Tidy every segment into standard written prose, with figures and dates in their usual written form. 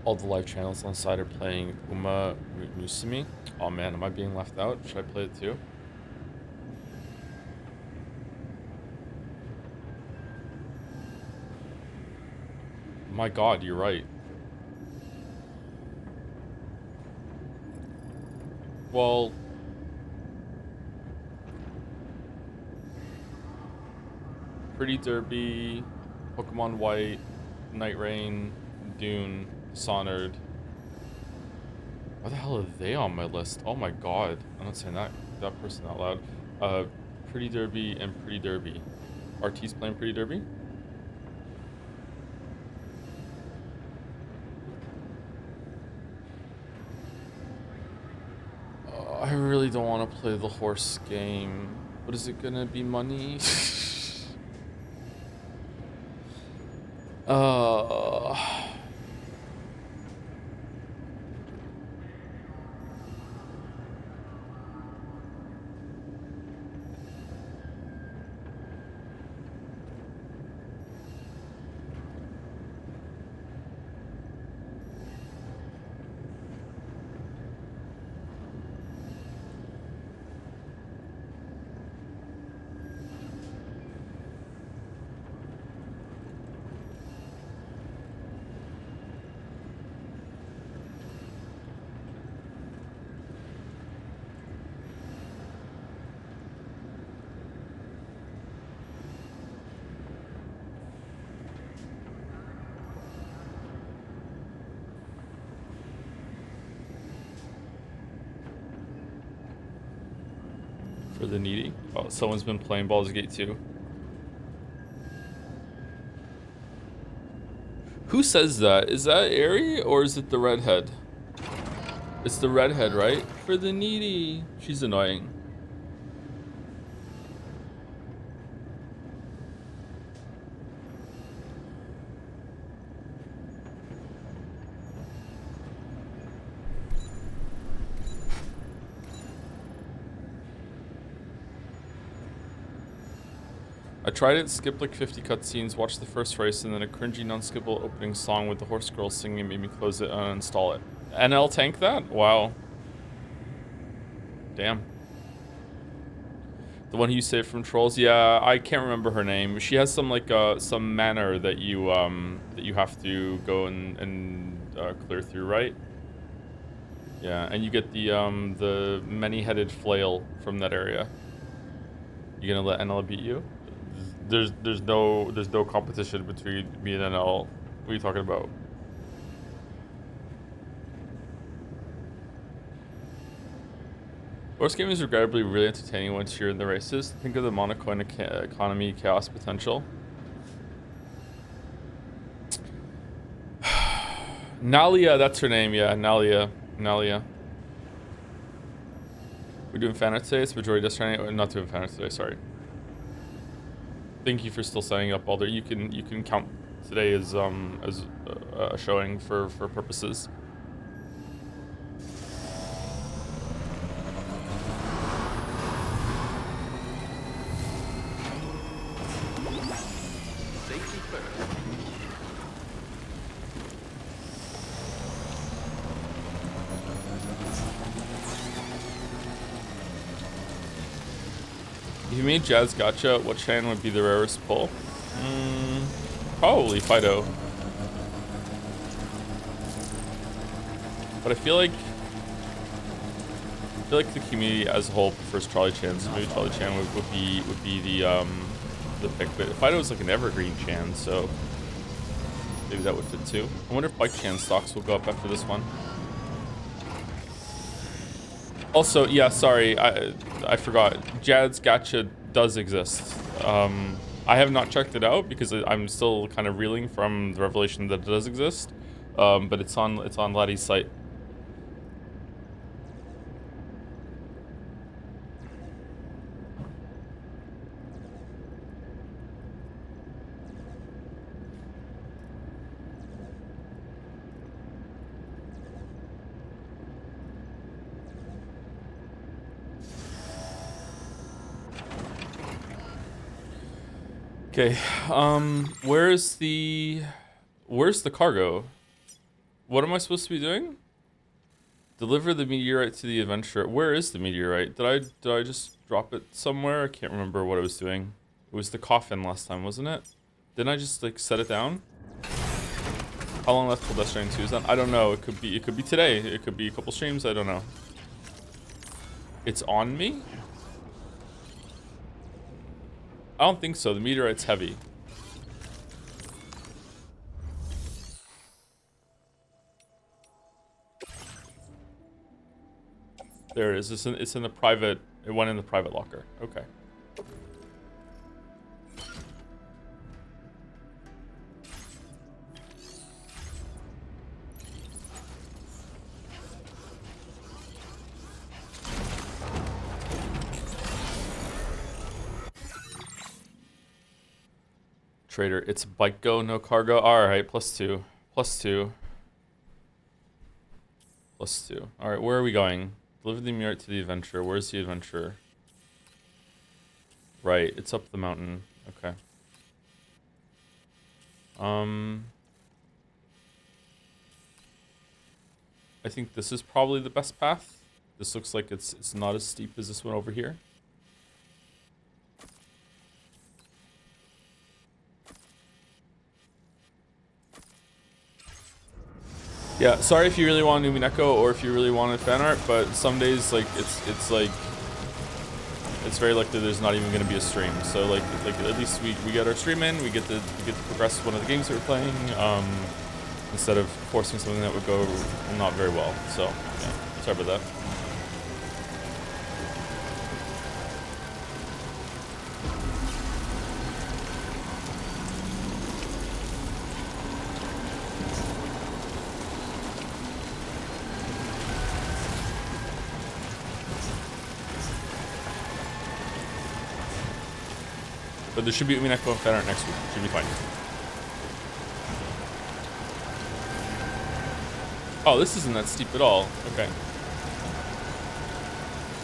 All the live channels on the side are playing Uma Musumi. Oh man, am I being left out? Should I play it too? My god, you're right. Well... Pretty Derby, Pokemon White, Night Rain, Dune, Dishonored. Why the hell are they on my list? Oh my god. I'm not saying that person out loud. Pretty Derby and Pretty Derby. RT's playing Pretty Derby? I really don't want to play the horse game. But is it gonna be money? uh... For the needy. Oh, someone's been playing Baldur's Gate 2. Who says that? Is that Aerie or is it the redhead? It's the redhead, right? For the needy. She's annoying. I tried it, skipped like 50 cutscenes, watched the first race, and then a cringy, non-skippable opening song with the horse girl singing made me close it and uninstall it. NL tank that? Wow. Damn. The one who you saved from trolls? Yeah, I can't remember her name. She has some like some manor that you have to go and clear through, right? Yeah, and you get the many-headed flail from that area. You gonna let NL beat you? There's no competition between me and NL. What are you talking about? Horse gaming is regrettably really entertaining once you're in the races. Think of the Monaco economy chaos potential. Nalia, that's her name, yeah, Nalia. We're doing Fanat today, it's majority just trying to, not doing Fanat today, sorry. Thank you for still signing up, Alder. You can count today as a showing for purposes. Safety first. If you made Jazz Gotcha, what Shan would be the rarest pull? Probably Fido. But I feel like the community as a whole prefers Charlie Chan, so maybe Charlie Chan would be the pick. But Fido is like an evergreen Chan, so maybe that would fit too. I wonder if Bike Chan stocks will go up after this one. Also, yeah, sorry, I forgot. Jad's Gacha does exist. I have not checked it out because I'm still kind of reeling from the revelation that it does exist. But it's on Laddie's site. Okay, where's the cargo? What am I supposed to be doing? Deliver the meteorite to the adventurer. Where is the meteorite? Did I just drop it somewhere? I can't remember what I was doing. It was the coffin last time, wasn't it? Didn't I just like set it down? How long left till Death Stranding 2 is done? I don't know. It could be today. It could be a couple streams. I don't know. It's on me? I don't think so. The meteorite's heavy. There it is. It's in the private. It went in the private locker. Okay. Trader, it's bike go, no cargo. Alright, +2. +2. +2. Alright, where are we going? Deliver the meteorite to the adventurer. Where's the adventurer? Right, it's up the mountain. Okay. I think this is probably the best path. This looks like it's not as steep as this one over here. Yeah, sorry if you really want Umineko or if you really wanted fan art, but some days like it's like it's very likely there's not even going to be a stream. So like at least we get our stream in, we get to progress one of the games that we're playing, instead of forcing something that would go not very well. So yeah, sorry about that. But there should be Umineko and fan art next week. Should be fine. Oh, this isn't that steep at all. Okay.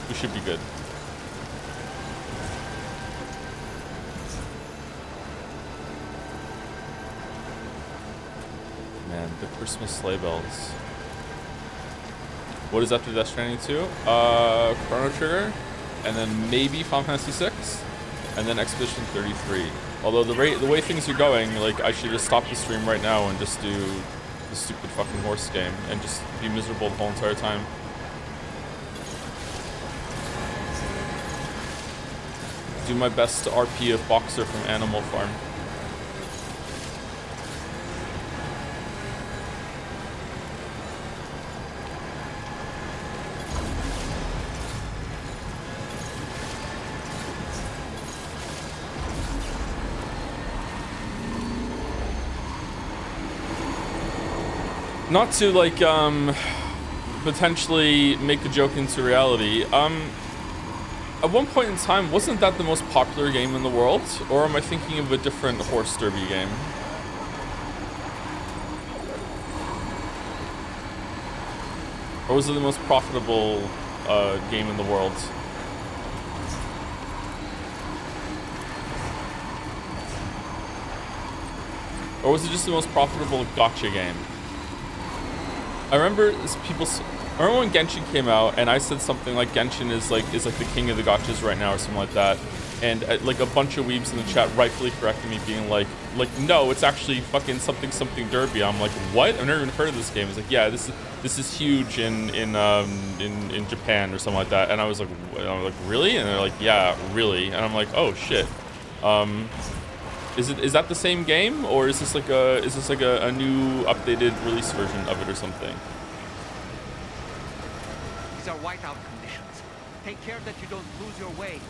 We should be good. Man, the Christmas sleigh bells. What is after Death Stranding 2? Chrono Trigger, and then maybe Final Fantasy 6. And then Expedition 33. Although the way things are going, like I should just stop the stream right now and just do the stupid fucking horse game and just be miserable the whole entire time. Do my best to RP a Boxer from Animal Farm. Not to like potentially make a joke into reality. At one point in time, wasn't that the most popular game in the world? Or am I thinking of a different horse derby game? Or was it the most profitable game in the world? Or was it just the most profitable gacha game? I remember when Genshin came out, and I said something like Genshin is like the king of the gachas right now, or something like that, and like a bunch of weebs in the chat rightfully corrected me, being like no, it's actually fucking something derby. I'm like, what? I've never even heard of this game. It's like, yeah, this is huge in Japan or something like that, and I was like, really? And they're like, yeah, really, and I'm like, oh shit. Is that the same game, or is this like a new updated release version of it or something? These are whiteout conditions. Take care that you don't lose your way.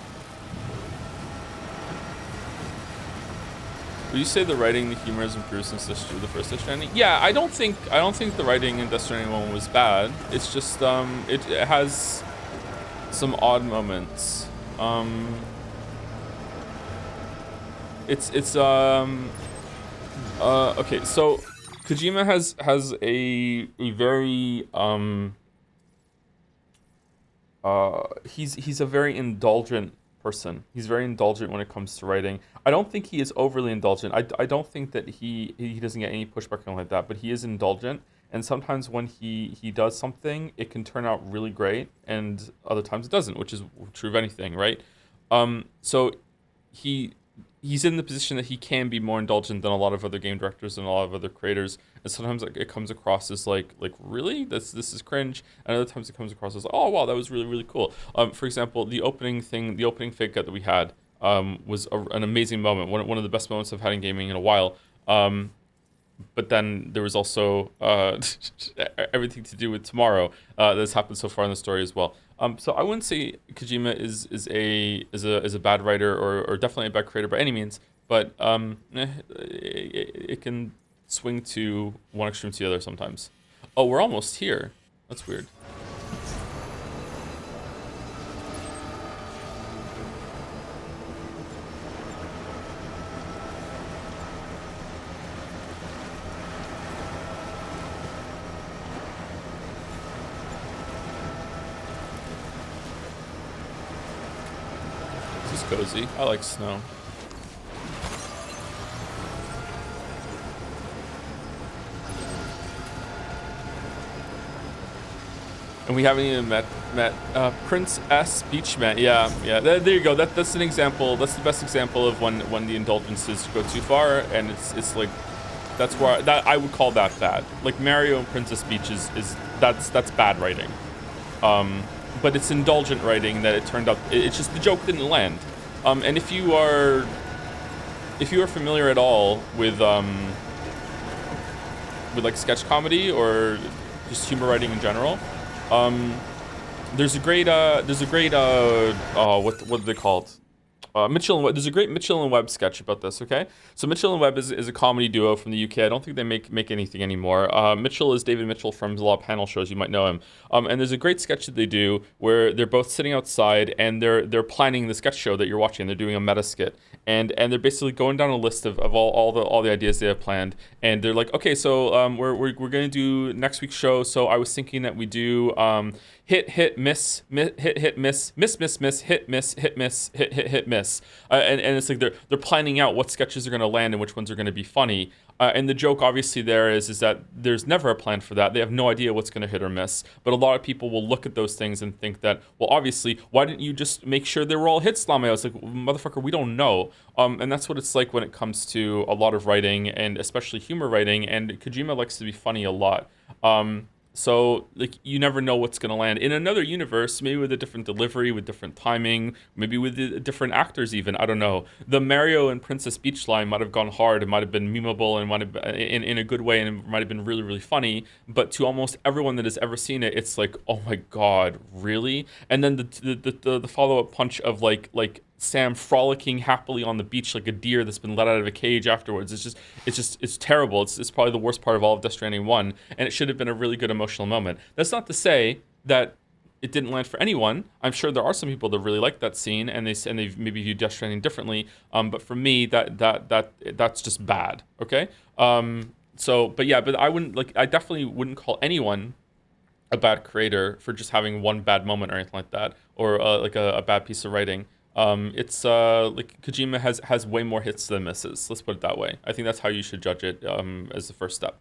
Would you say the writing, the humor has improved since the first Death Stranding? Yeah, I don't think the writing in Death Stranding 1 was bad. It's just it has some odd moments. Okay, so Kojima has a very he's a very indulgent person. He's very indulgent when it comes to writing. I don't think he is overly indulgent. I don't think that he doesn't get any pushback or anything like that, but he is indulgent, And sometimes when he does something, it can turn out really great, and other times it doesn't, which is true of anything, right? So he he's in the position that he can be more indulgent than a lot of other game directors and a lot of other creators, and sometimes like it comes across as like really this is cringe, and other times it comes across as, oh wow, that was really cool. For example, the opening fake out that we had was an amazing moment, one of the best moments I've had in gaming in a while. But then there was also everything to do with tomorrow that's happened so far in the story as well. So I wouldn't say Kojima is a bad writer or definitely a bad creator by any means, but it can swing to one extreme to the other sometimes. Oh, we're almost here. That's weird. This is cozy. I like snow. And we haven't even met Prince S. Beachman. Yeah. There you go. That's an example. That's the best example of when the indulgences go too far, and it's like that's where I would call that bad. Like Mario and Princess Peach that's bad writing. But it's indulgent writing that it turned out. It's just the joke didn't land. And if you are familiar at all with like sketch comedy or just humor writing in general. There's a great what are they called? Mitchell and Webb. There's a great Mitchell and Webb sketch about this. Okay, so Mitchell and Webb is a comedy duo from the UK. I don't think they make anything anymore. Mitchell is David Mitchell from a lot of panel shows. You might know him. And there's a great sketch that they do where they're both sitting outside and they're planning the sketch show that you're watching. They're doing a meta skit, and they're basically going down a list of all the ideas they have planned. And they're like, okay, so we're gonna do next week's show. So I was thinking that we do hit miss hit miss hit miss. And it's like they're planning out what sketches are going to land and which ones are going to be funny. And the joke obviously there is that there's never a plan for that. They have no idea what's going to hit or miss. But a lot of people will look at those things and think that, well, obviously, why didn't you just make sure they were all hits, Lame? I was like, motherfucker, we don't know. And that's what it's like when it comes to a lot of writing, and especially humor writing. And Kojima likes to be funny a lot. So, like, you never know what's going to land. In another universe, maybe with a different delivery, with different timing, maybe with different actors even, I don't know. The Mario and Princess Peach line might have gone hard, it might have been memeable, and might have been, in a good way, and it might have been really funny. But to almost everyone that has ever seen it, it's like, oh my god, really? And then the follow-up punch of, like Sam frolicking happily on the beach like a deer that's been let out of a cage afterwards. It's terrible. It's probably the worst part of all of Death Stranding 1, and it should have been a really good emotional moment. That's not to say that it didn't land for anyone. I'm sure there are some people that really like that scene, and they maybe view Death Stranding differently. But for me, that's just bad. Okay. But I definitely wouldn't call anyone a bad creator for just having one bad moment or anything like that, or like a bad piece of writing. It's like Kojima has way more hits than misses. Let's put it that way. I think that's how you should judge it as the first step.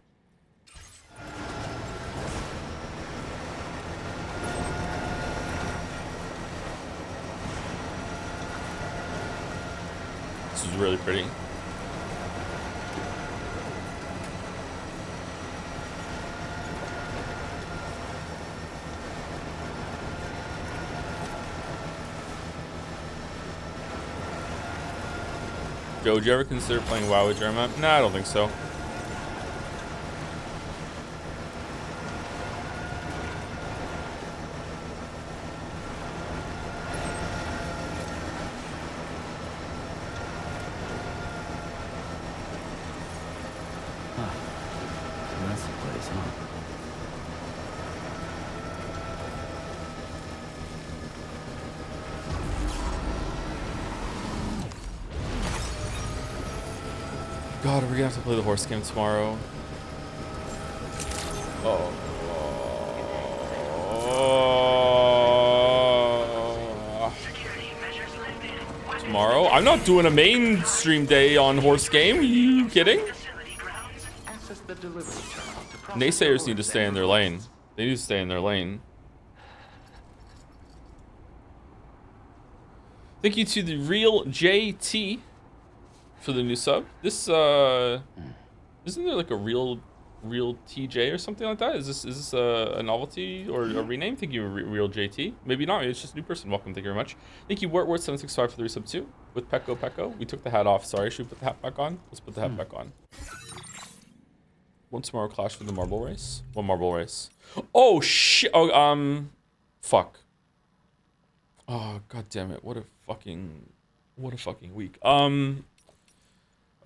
This is really pretty. Joe, would you ever consider playing WoW with Jeremiah? Nah, I don't think so. That's the place, huh? God, are we gonna have to play the horse game tomorrow? Oh. Tomorrow? I'm not doing a mainstream day on horse game. Are you kidding? access the delivery terminal to process Naysayers need to orders stay in and their lane. requests. They need to stay in their lane. Thank you to the real JT for the new sub. This isn't there like a real TJ or something like that? Is this a novelty or a rename? Thank you, real JT. Maybe not. Maybe it's just a new person. Welcome. Thank you very much. Thank you, Wart765 for the resub too. With Pecco. We took the hat off. Sorry. Should we put the hat back on? Let's put the hat back on. Won't tomorrow clash with the marble race? What marble race? Oh shit. Oh fuck. Oh god damn it. What a fucking week.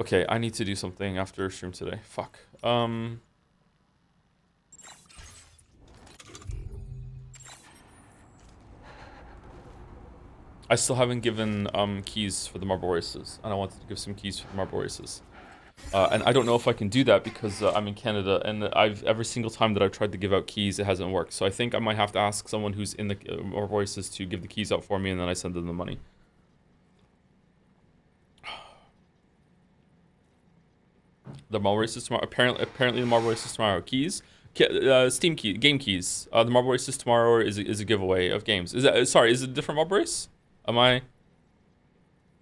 Okay, I need to do something after stream today. Fuck. I still haven't given keys for the marble races, and I wanted to give some keys for the marble races. And I don't know if I can do that because I'm in Canada, and every single time that I've tried to give out keys, it hasn't worked. So I think I might have to ask someone who's in the marble races to give the keys out for me, and then I send them the money. The marble races tomorrow. Apparently the marble races tomorrow. Keys, Steam key, game keys. The marble races tomorrow is a giveaway of games. Is that sorry? Is it a different marble race? Am I?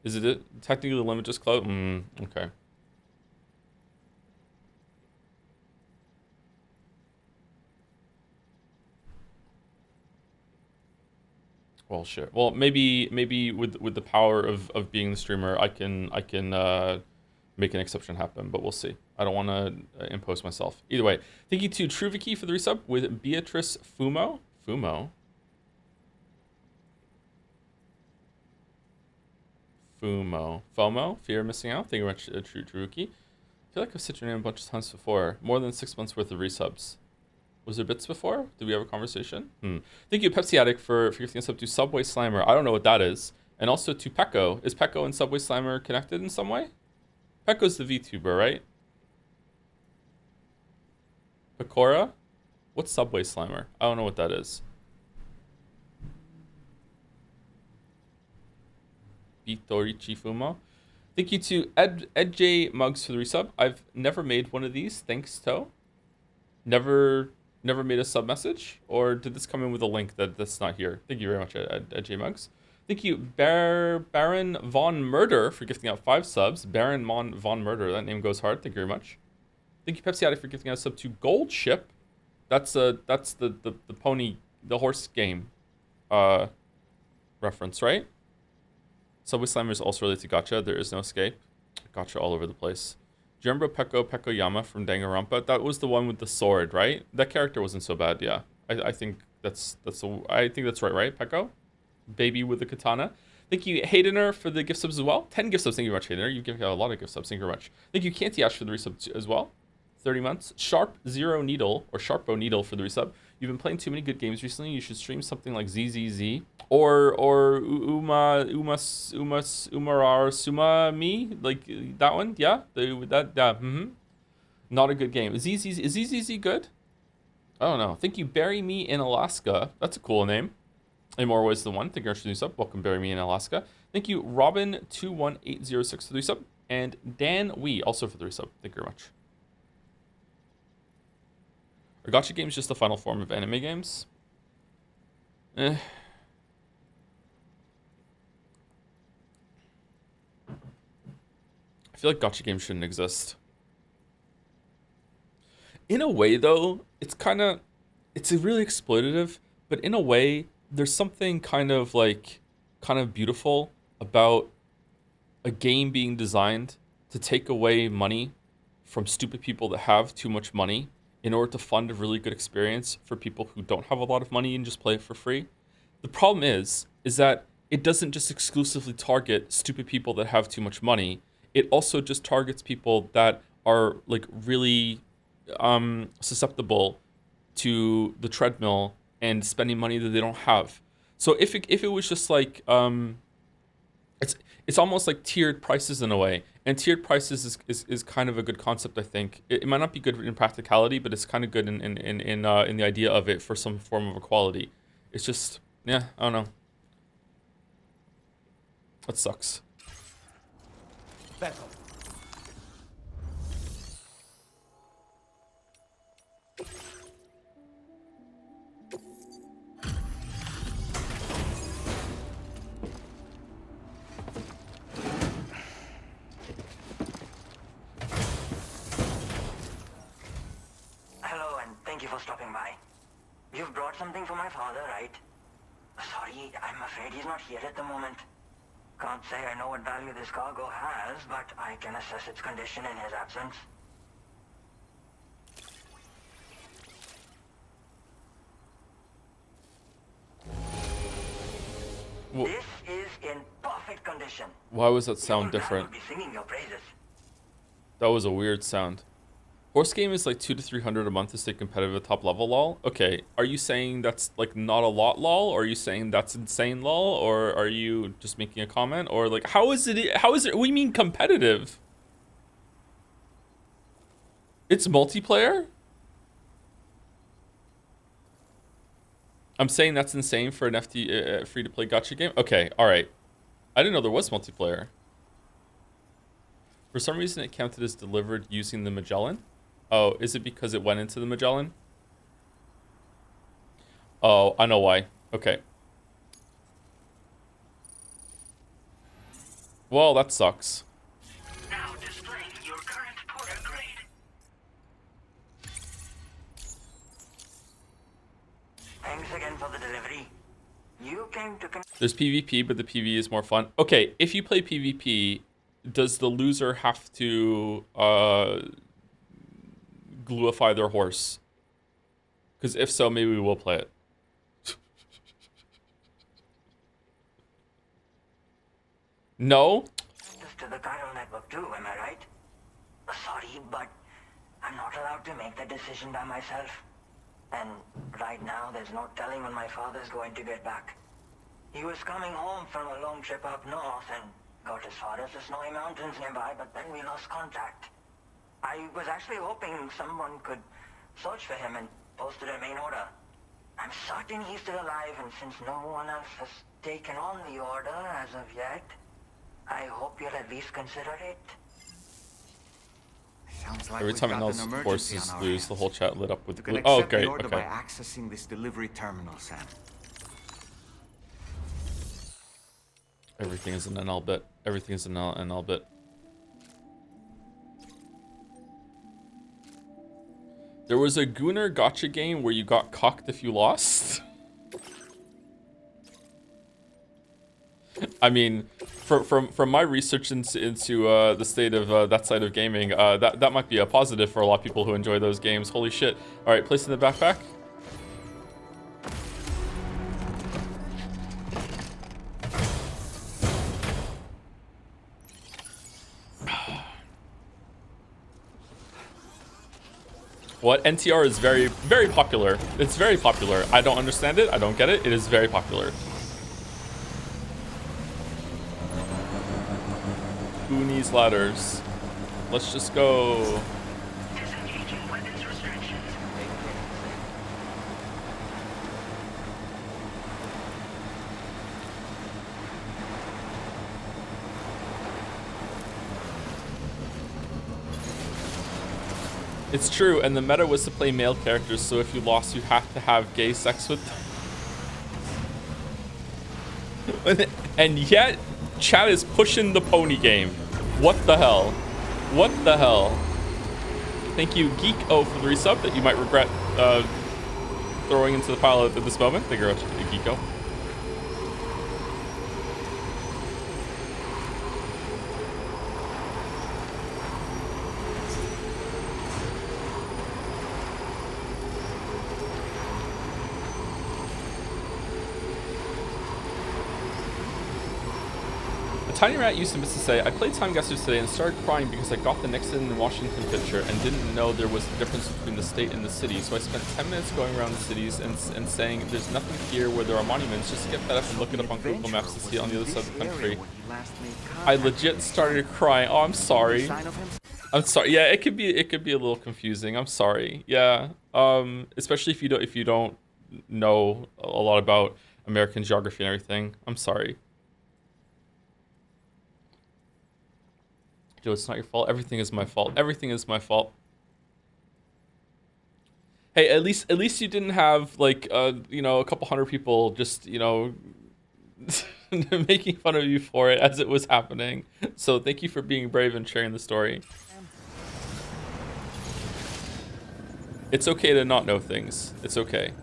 Is it technically the limit just closed? Okay. Well, shit. Well, maybe with the power of being the streamer, I can make an exception happen, but we'll see. I don't want to impose myself. Either way, thank you to Truviki for the resub with Beatrice Fumo. FOMO, fear of missing out. Thank you very much, Truviki. I feel like I've said your name a bunch of times before. More than 6 months worth of resubs. Was there bits before? Did we have a conversation? Thank you, Pepsi Addict, for gifting us up to Subway Slimer. I don't know what that is. And also to Pecco. Is Pecco and Subway Slimer connected in some way? Pecco's the VTuber, right? Pecora? What's Subway Slimer? I don't know what that is. Vitorici Fumo. Thank you to Ed J Mugs for the resub. I've never made one of these. Thanks, To. Never made a sub message, or did this come in with a link that's not here? Thank you very much, Ed J Mugs. Thank you, Baron Von Murder, for gifting out 5 subs. Baron Von Murder, that name goes hard. Thank you very much. Thank you, Pepsi Addict, for gifting out a sub to Gold Ship. That's the pony, the horse game reference, right? Subway Slimer is also related to Gacha. There is no escape. Gacha all over the place. Do you remember Pecco Yama from Danganronpa? That was the one with the sword, right? That character wasn't so bad, yeah. I think that's right, Pecco? Baby with the katana. Thank you, Haydener, for the gift subs as well. 10 gift subs. Thank you very much, Haydener. You give out a lot of gift subs. Thank you very much. Thank you, Canty Ash, for the resub as well. 30 months. Sharpo Needle for the resub. You've been playing too many good games recently. You should stream something like ZZZ or Umarar Sumami, like that one. Yeah, Not a good game. Is ZZZ good? I don't know. Thank you, Bury Me in Alaska. That's a cool name. In more ways than one. Thank you for the resub. Welcome, Bury Me in Alaska. Thank you, Robin21806 for the resub, and Dan Wee also for the resub. Thank you very much. Are gacha games just the final form of anime games? I feel like gacha games shouldn't exist. In a way, though, it's really exploitative, but in a way, there's something kind of beautiful about a game being designed to take away money from stupid people that have too much money in order to fund a really good experience for people who don't have a lot of money and just play it for free. The problem is that it doesn't just exclusively target stupid people that have too much money. It also just targets people that are really susceptible to the treadmill and spending money that they don't have. So if it was just it's almost like tiered prices in a way, and tiered prices is kind of a good concept. I think it might not be good in practicality, but it's kind of good in the idea of it for some form of equality. It's just, yeah, I don't know. That sucks. thank you for stopping by. You've brought something for my father, right? Sorry, I'm afraid he's not here at the moment. Can't say I know what value this cargo has, but I can assess its condition in his absence. This is in perfect condition. Why was that sound different? Be singing your praises. That was a weird sound. Horse game is like 200 to 300 a month to stay competitive at top level, lol. Okay, are you saying that's like not a lot, lol? Or are you saying that's insane, lol? Or are you just making a comment? Or like, how is it? What do you mean competitive? It's multiplayer? I'm saying that's insane for an FT free-to-play gacha game? Okay, alright. I didn't know there was multiplayer. For some reason it counted as delivered using the Magellan. Oh, is it because it went into the Magellan? Oh, I know why. Okay. Well, that sucks. Now displaying your current porter grade. Thanks again for the delivery. You came to There's PvP, but the PvE is more fun. Okay, if you play PvP, does the loser have to gluify their horse? Because if so, maybe we will play it. No? to the chiral network too, am I right? Sorry, but I'm not allowed to make that decision by myself. And right now, there's no telling when my father's going to get back. He was coming home from a long trip up north and got as far as the snowy mountains nearby, but then we lost contact. I was actually hoping someone could search for him and post a main order. I'm certain he's still alive, and since no one else has taken on the order as of yet, I hope you'll at least consider it. Sounds like Every we've time got enough an emergency horses on our lose, hands. the whole chat lit up with You can blue. Oh, accept great. the order by Okay. accessing this delivery terminal, Sam. Everything is an NL bit. Everything is an NL bit. There was a Gunnar gotcha game where you got cocked if you lost. I mean, from my research into the state of that side of gaming, that might be a positive for a lot of people who enjoy those games. Holy shit! All right, place in the backpack. What? NTR is very, very popular. It's very popular. I don't understand it. I don't get it. It is very popular. Who needs ladders? Let's just go. Disengaging weapons restrictions. It's true, and the meta was to play male characters, so if you lost, you have to have gay sex with them. And yet, chat is pushing the pony game. What the hell? What the hell? Thank you, Geeko, for the resub that you might regret throwing into the pile at this moment. Thank you very much, Geeko. Tiny Rat used to say, I played Time Guessers today and started crying because I got the Nixon and Washington picture and didn't know there was a difference between the state and the city. So I spent 10 minutes going around the cities and saying, there's nothing here where there are monuments, just to get fed up and look it up on Google Maps to see it on the other side of the country. I legit started crying. Oh, I'm sorry. I'm sorry. Yeah, it could be a little confusing. I'm sorry. Yeah. Especially if you don't know a lot about American geography and everything. I'm sorry. Joe, it's not your fault. Everything is my fault. Everything is my fault. Hey, at least you didn't have like you know, a couple hundred people just, you know, making fun of you for it as it was happening. So thank you for being brave and sharing the story. It's okay to not know things. It's okay.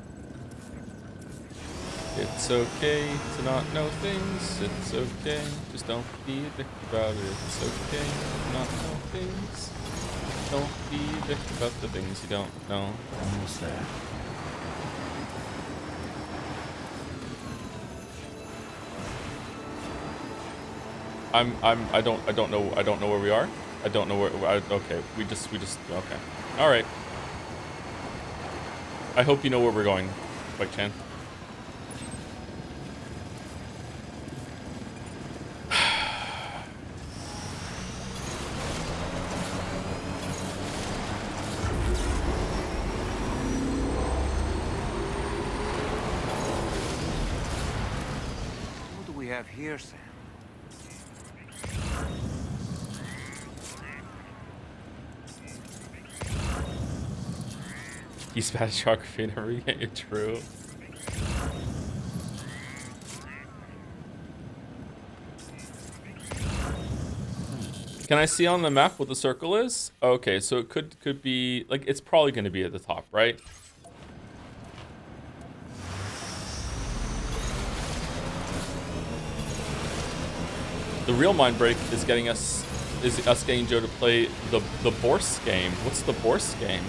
It's okay to not know things. It's okay. Just don't be a dick about it. It's okay to not know things. Don't be a dick about the things you don't know. Almost there. I don't know where we are. I don't know where, okay, we just, okay. All right. I hope you know where we're going, White Chan. What do we have here, Sam? He's bad at geography, never get it true. Can I see on the map what the circle is? Okay, so it could be like it's probably going to be at the top, right? The real mind break is getting us getting Joe to play the Bourse game. What's the Bourse game?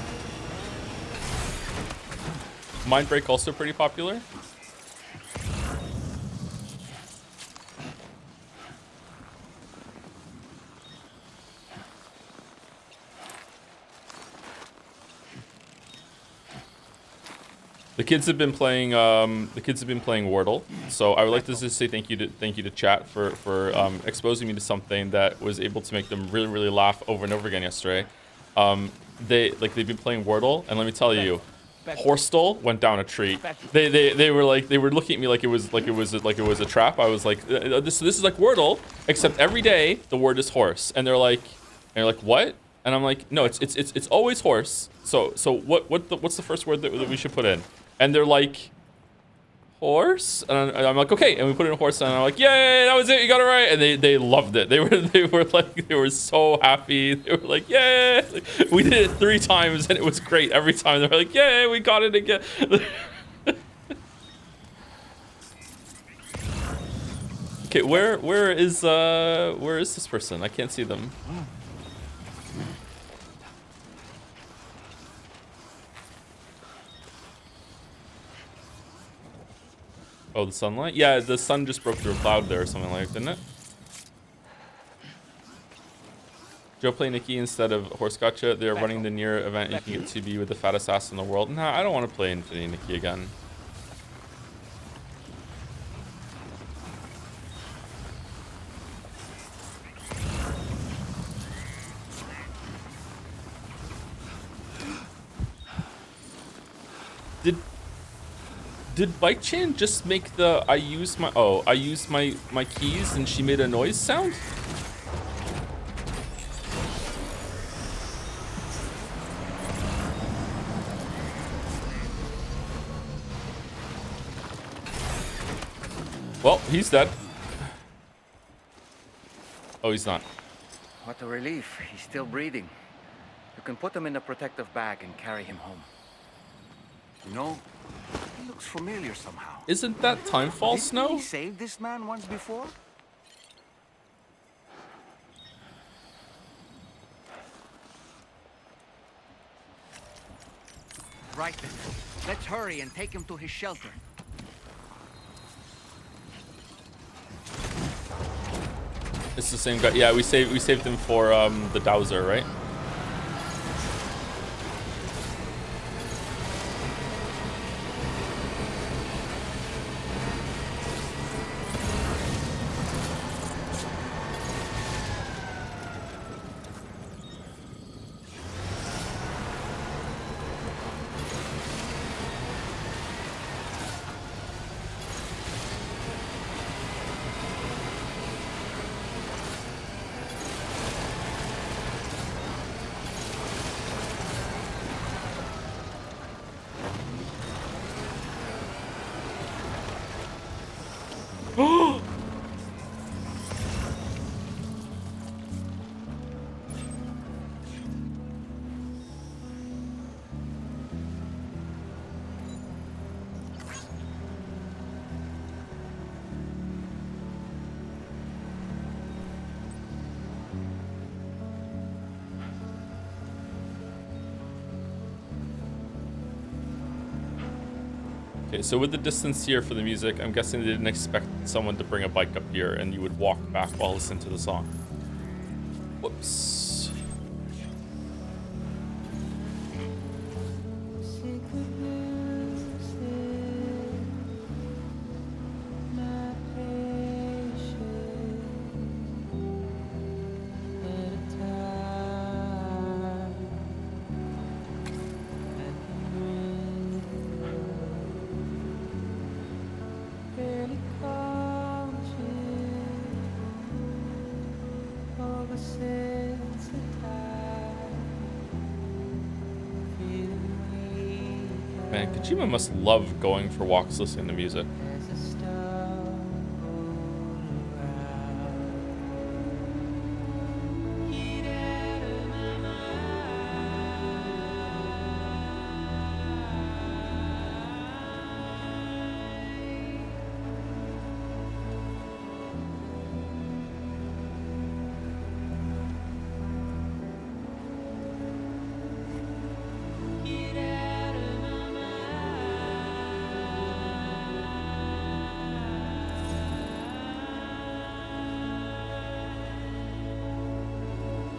Mind break also pretty popular. The kids have been playing. Wordle. So I would like to just say thank you to chat for exposing me to something that was able to make them really laugh over and over again yesterday. They've been playing Wordle, and let me tell you, Horstel went down a tree. They were looking at me like it was a trap. I was like, this is like Wordle, except every day the word is horse, and they're like what? And I'm like, no, it's always horse. So what's the first word that we should put in? And they're like, horse, and I'm like, okay, and we put in horse, and I'm like, yay, that was it, you got it right, and they loved it. They were so happy. They were like, yay! Like, we did it 3 times, and it was great every time. They were like, yay, we got it again. Okay, where is this person? I can't see them. Oh, the sunlight? Yeah, the sun just broke through a cloud there or something like that, didn't it? Joe play Nikki instead of Horse Gotcha. They're running the near event. You can get to be with the fattest ass in the world. Nah, I don't want to play Infinity Nikki again. Did Bike Chan just make the I use my keys and she made a noise sound? Well, he's dead. Oh, he's not. What a relief. He's still breathing. You can put him in a protective bag and carry him home. You know, he looks familiar somehow. Isn't that Timefall Didn't Snow? we saved this man once before? Right then. Let's hurry and take him to his shelter. It's the same guy. Yeah, we saved him for the Dowser, right? Okay, so with the distance here for the music, I'm guessing they didn't expect someone to bring a bike up here and you would walk back while listening to the song. Whoops. Man, Kojima must love going for walks listening to music.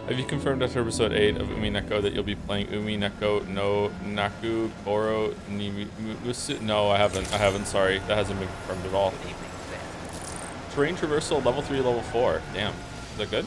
Have you confirmed after episode 8 of Umineko that you'll be playing Umineko no Naku Koro Nimusu? No, I haven't, sorry. That hasn't been confirmed at all. Terrain traversal, level 3, level 4. Damn. Is that good?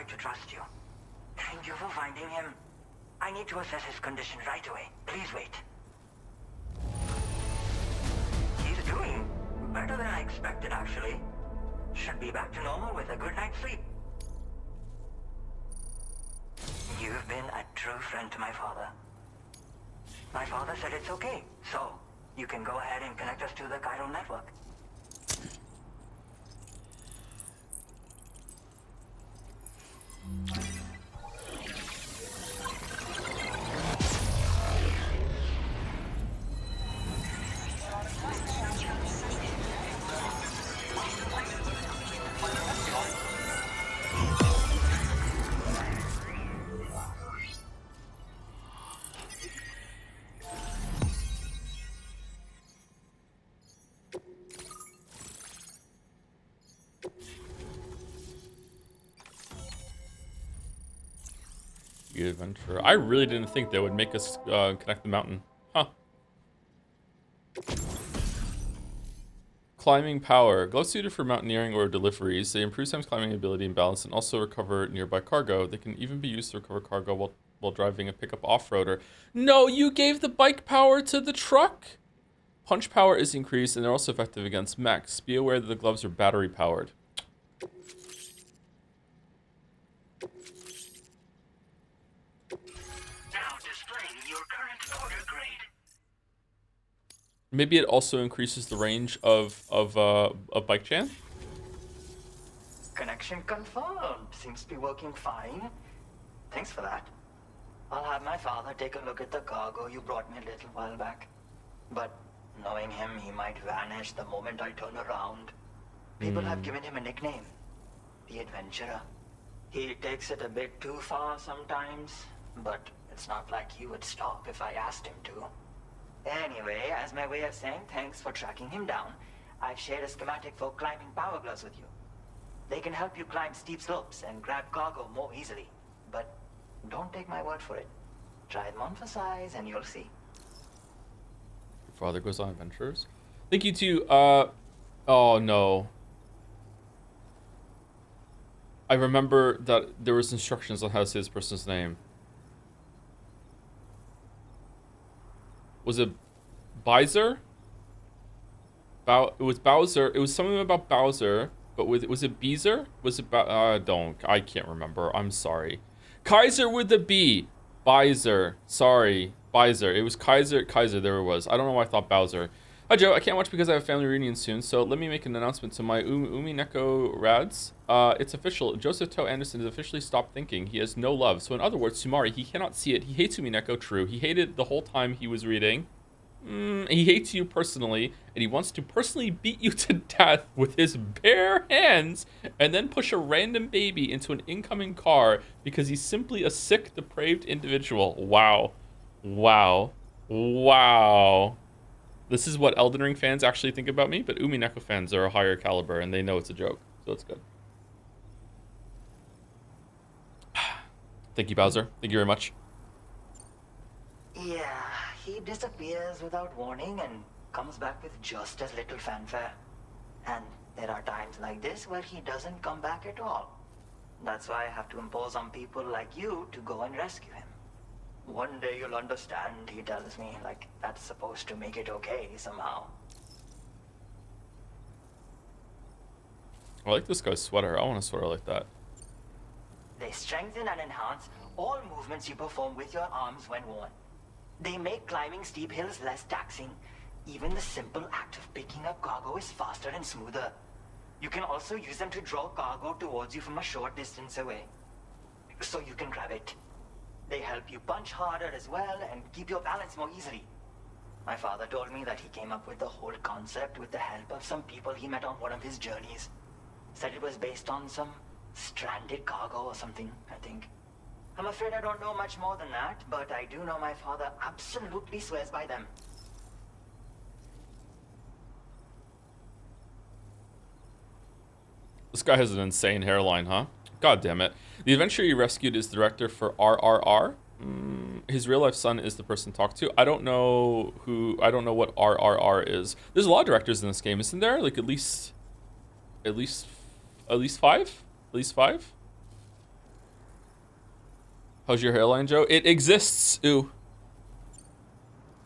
To trust you. Thank you for finding him. I need to assess his condition right away. Please wait. He's doing better than I expected, actually. Should be back to normal with a good night's sleep. You've been a true friend to my father. My father said it's okay, so you can go ahead and connect us to the chiral network. Good adventure. I really didn't think they would make us connect the mountain. Huh. Climbing power. Gloves suited for mountaineering or deliveries. They improve Sam's climbing ability and balance and also recover nearby cargo. They can even be used to recover cargo while driving a pickup off-roader. No, you gave the bike power to the truck? Punch power is increased and they're also effective against mechs. Be aware that the gloves are battery powered. Maybe it also increases the range of bike jam. Connection confirmed. Seems to be working fine. Thanks for that. I'll have my father take a look at the cargo you brought me a little while back. But knowing him, he might vanish the moment I turn around. People have given him a nickname. The Adventurer. He takes it a bit too far sometimes, but it's not like he would stop if I asked him to. Anyway, as my way of saying thanks for tracking him down, I've shared a schematic for climbing power gloves with you. They can help you climb steep slopes and grab cargo more easily. But don't take my word for it. Try them on for size and you'll see. Your father goes on adventures. Thank you to, oh no. I remember that there was instructions on how to say this person's name. Was it Bowser? It was Bowser. It was something about Bowser, but was it Beezer? Was it I can't remember. I'm sorry. Kaiser with the B. Bizer. Sorry. Bizer. It was Kaiser. Kaiser, there it was. I don't know why I thought Bowser. Hi, Joe. I can't watch because I have a family reunion soon, so let me make an announcement to my Umineko Rads. It's official. Joseph Toe Anderson has officially stopped thinking. He has no love. So in other words, Sumari, he cannot see it. He hates Umineko, true. He hated the whole time he was reading. He hates you personally, and he wants to personally beat you to death with his bare hands and then push a random baby into an incoming car because he's simply a sick, depraved individual. Wow. Wow. Wow. This is what Elden Ring fans actually think about me, but Umineko fans are a higher caliber, and they know it's a joke, so it's good. Thank you, Bowser. Thank you very much. Yeah, he disappears without warning and comes back with just as little fanfare. And there are times like this where he doesn't come back at all. That's why I have to impose on people like you to go and rescue him. One day you'll understand, he tells me, like that's supposed to make it okay somehow. I like this guy's sweater. I want a sweater like that. They strengthen and enhance all movements you perform with your arms when worn. They make climbing steep hills less taxing. Even the simple act of picking up cargo is faster and smoother. You can also use them to draw cargo towards you from a short distance away, so you can grab it. They help you punch harder as well and keep your balance more easily. My father told me that he came up with the whole concept with the help of some people he met on one of his journeys. Said it was based on some stranded cargo or something, I think. I'm afraid I don't know much more than that, but I do know my father absolutely swears by them. This guy has an insane hairline, huh? God damn it. The adventurer you rescued is the director for RRR. His real life son is the person talked to. I don't know what RRR is. There's a lot of directors in this game, isn't there? Like at least five? At least five? How's your hairline, Joe? It exists. Ooh.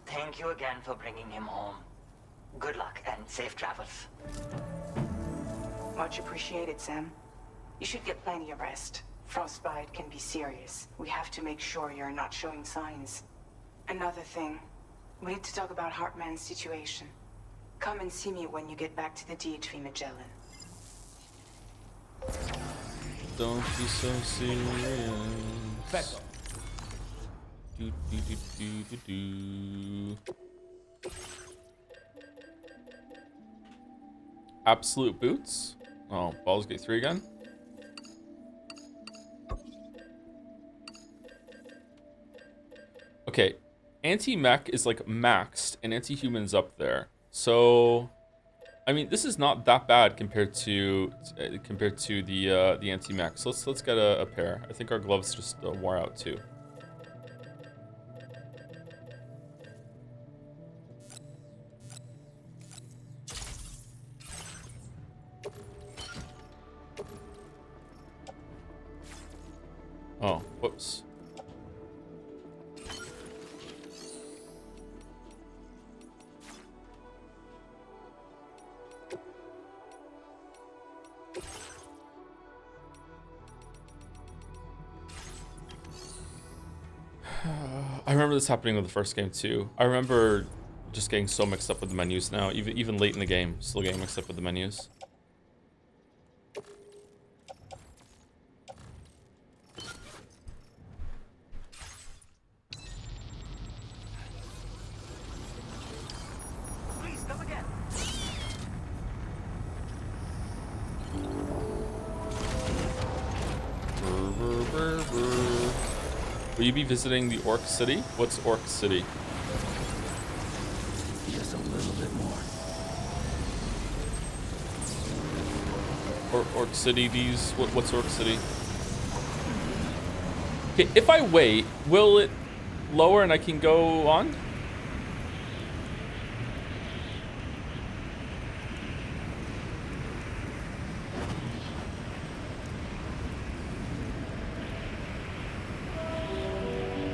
Thank you again for bringing him home. Good luck and safe travels. Much appreciated, Sam. You should get plenty of rest. Frostbite can be serious. We have to make sure you're not showing signs. Another thing, we need to talk about Hartman's situation. Come and see me when you get back to the DHV Magellan. Don't be so serious. Vessel. Do, do, do, do, do, do. Absolute boots? Oh, Baldur's Gate 3 again? Okay, anti-mech is like maxed and anti-human's up there. So, I mean, this is not that bad compared to the anti-mech. So let's get a pair. I think our gloves just wore out too. Oh, whoops. I remember this happening with the first game too. I remember just getting so mixed up with the menus now, even late in the game, still getting mixed up with the menus. Please come again. Will you be visiting the Orc City? What's Orc City? Just a little bit more. Orc City, what's Orc City? Okay, if I wait, will it lower and I can go on?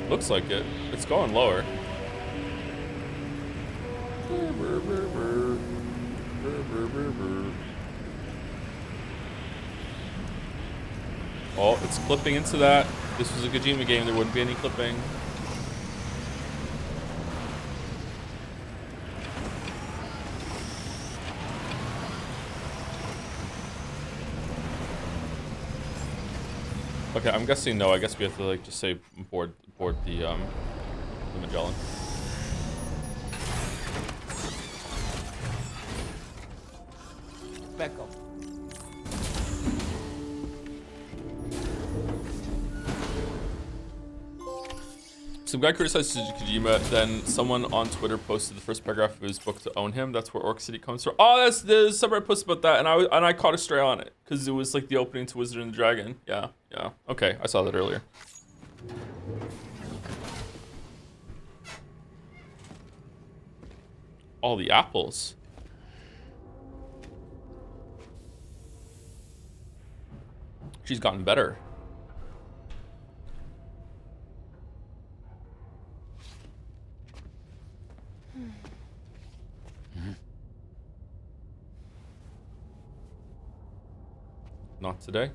Looks like it. It's going lower. Oh, it's clipping into that. this was a Kojima game, there wouldn't be any clipping. Okay, I'm guessing no. I guess we have to like just say board the Magellan. Back up. Some guy criticized Kojima, then someone on Twitter posted the first paragraph of his book to own him. That's where Orc City comes from. Oh, that's the subreddit post about that, and I caught a stray on it because it was like the opening to Wizard and the Dragon. Yeah. Okay, I saw that earlier. All the apples. She's gotten better. Not today.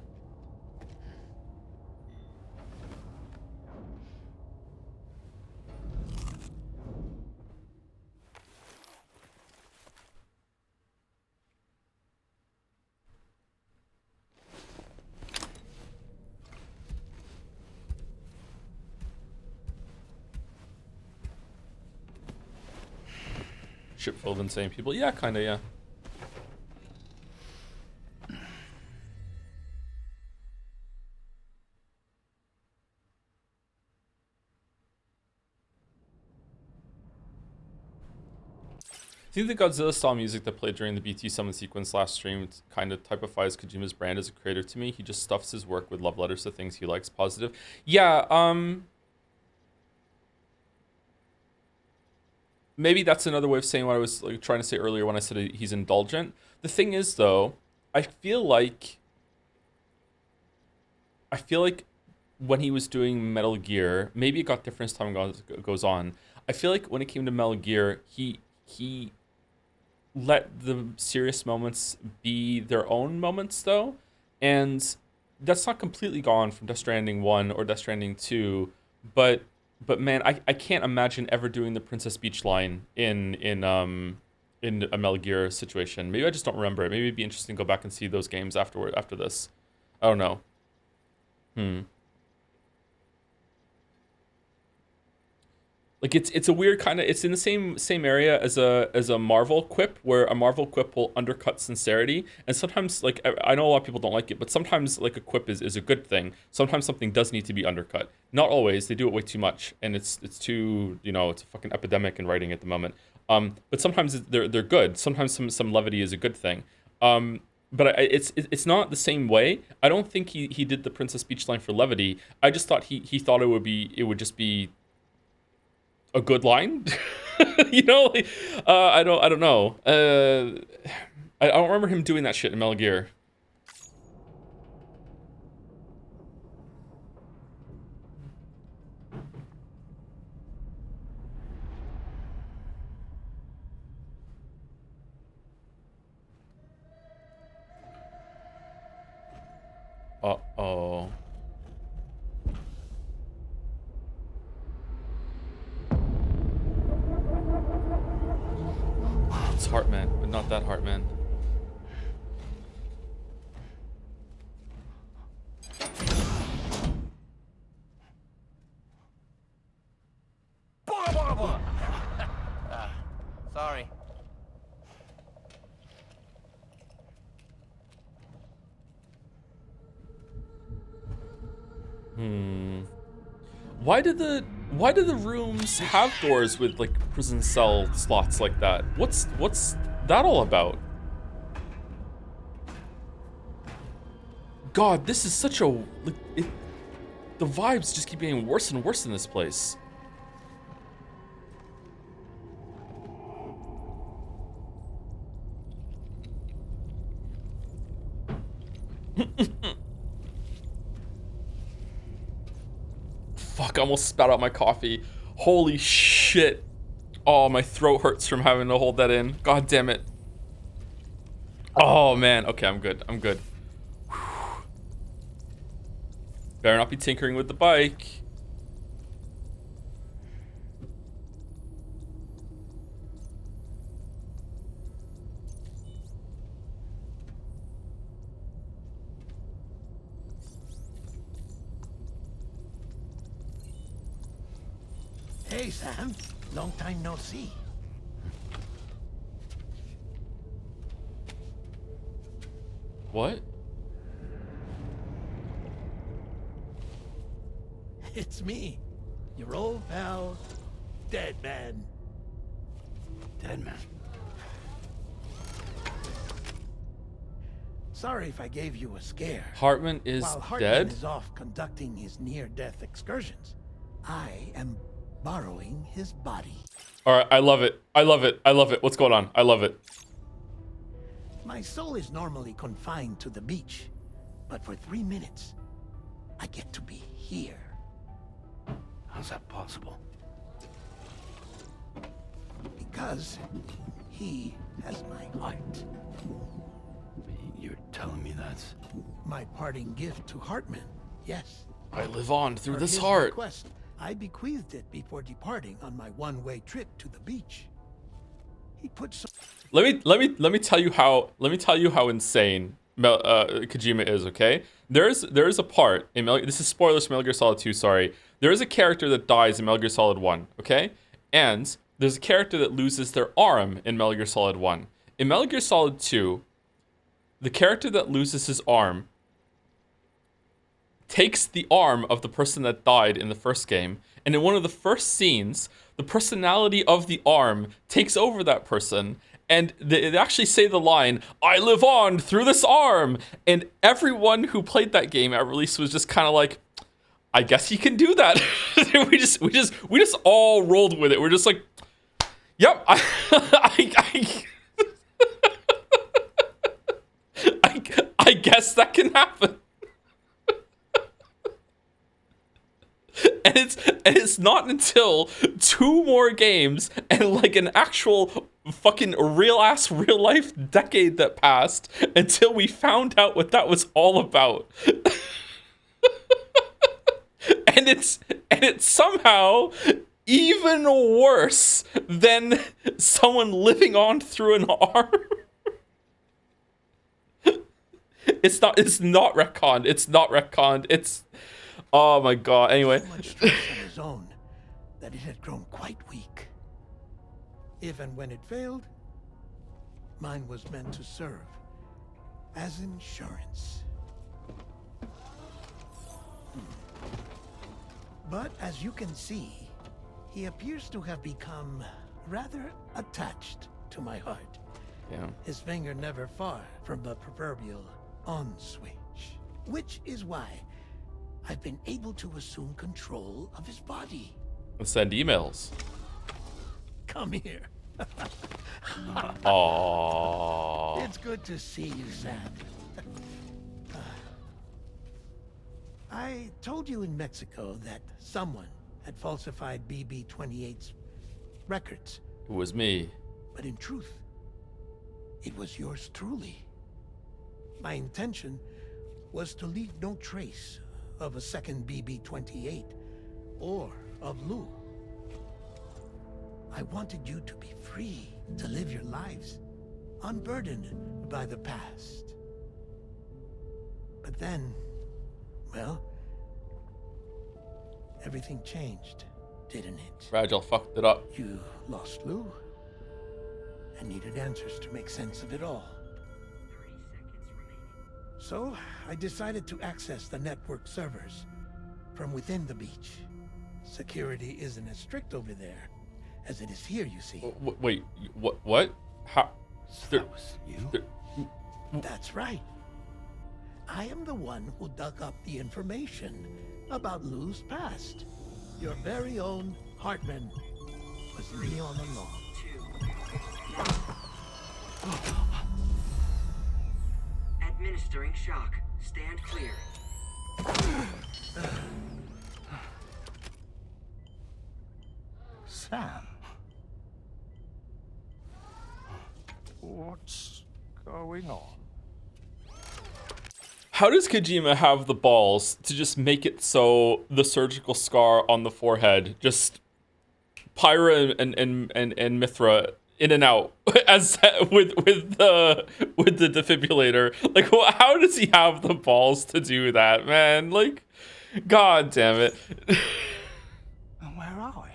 Ship full of insane people. Yeah, kinda, yeah. I think the Godzilla style music that played during the BT summon sequence last stream kind of typifies Kojima's brand as a creator to me. He just stuffs his work with love letters to things he likes positive. Yeah, maybe that's another way of saying what I was like trying to say earlier when I said he's indulgent. The thing is though, I feel like when he was doing Metal Gear, maybe it got different as time goes on. I feel like when it came to Metal Gear, he let the serious moments be their own moments though, and that's not completely gone from Death Stranding 1 or Death Stranding 2, but man, I can't imagine ever doing the Princess Beach line in a Metal Gear situation. Maybe I just don't remember it. Maybe it'd be interesting to go back and see those games after this. I don't know. Like it's a weird kind of, it's in the same area as a Marvel quip, where a Marvel quip will undercut sincerity, and sometimes, like, I know a lot of people don't like it, but sometimes like a quip is a good thing. Sometimes something does need to be undercut. Not always. They do it way too much, and it's too, it's a fucking epidemic in writing at the moment. But sometimes they're good. Sometimes some levity is a good thing. But it's not the same way. I don't think he did the Princess Beach line for levity. I just thought he thought it would just be a good line. I don't know. I don't remember him doing that shit in Metal Gear. Uh-oh. It's Heartman, but not that Heartman. Sorry. Why do the rooms have doors with like prison cell slots like that? What's that all about? God, this is such a the vibes just keep getting worse and worse in this place. Fuck, I almost spat out my coffee. Holy shit. Oh, my throat hurts from having to hold that in. God damn it. Oh, man. Okay, I'm good. Better not be tinkering with the bike. Hey, Sam. Long time no see. What? It's me, your old pal, Dead Man. Dead man. Sorry if I gave you a scare. Hartman is While Hartman dead? is off conducting his near-death excursions, I am borrowing his body. Alright, I love it. I love it. I love it. What's going on? I love it. My soul is normally confined to the beach, but for 3 minutes, I get to be here. How's that possible? Because he has my heart. You're telling me that's... My parting gift to Hartman, yes. I live on through For this his heart. request, I bequeathed it before departing on my one-way trip to the beach. He put some... Let me tell you how insane Kojima is, okay? There is a part in this is spoilers for Metal Gear Solid 2, sorry. There is a character that dies in Metal Gear Solid 1, okay? And there's a character that loses their arm in Metal Gear Solid 1. In Metal Gear Solid 2, the character that loses his arm takes the arm of the person that died in the first game, and in one of the first scenes, the personality of the arm takes over that person, and they actually say the line, "I live on through this arm," and everyone who played that game at release was just kind of like, I guess he can do that. we just all rolled with it. We're just like, yep, I guess that can happen. And it's not until 2 more games and like an actual fucking real life decade that passed until we found out what that was all about. And it's somehow even worse than someone living on through an arm. It's not retconned. It's not retconned. It's, oh my god. Anyway. So much stress on his own that it had grown quite weak. If and when it failed, mine was meant to serve as insurance. But as you can see, he appears to have become rather attached to my heart. Yeah. His finger never far from the proverbial on switch, which is why I've been able to assume control of his body. Let's send emails. Come here. Aww. It's good to see you, Sam. I told you in Mexico that someone had falsified BB-28's records. It was me. But in truth, it was yours truly. My intention was to leave no trace of a second BB-28 or of Lou. I wanted you to be free to live your lives, unburdened by the past. But then, well, everything changed, didn't it? Fragile fucked it up. You lost Lou and needed answers to make sense of it all. So, I decided to access the network servers from within the beach. Security isn't as strict over there as it is here, you see. Wait, what? How? So There- that was you? That's right. I am the one who dug up the information about Lou's past. Your very own Hartman was me all along. Administering shock. Stand clear. Sam. What's going on? How does Kojima have the balls to just make it so the surgical scar on the forehead just Pyra and Mithra in and out as with the defibrillator? Like, how does he have the balls to do that, man? Like, god damn it. Where are we?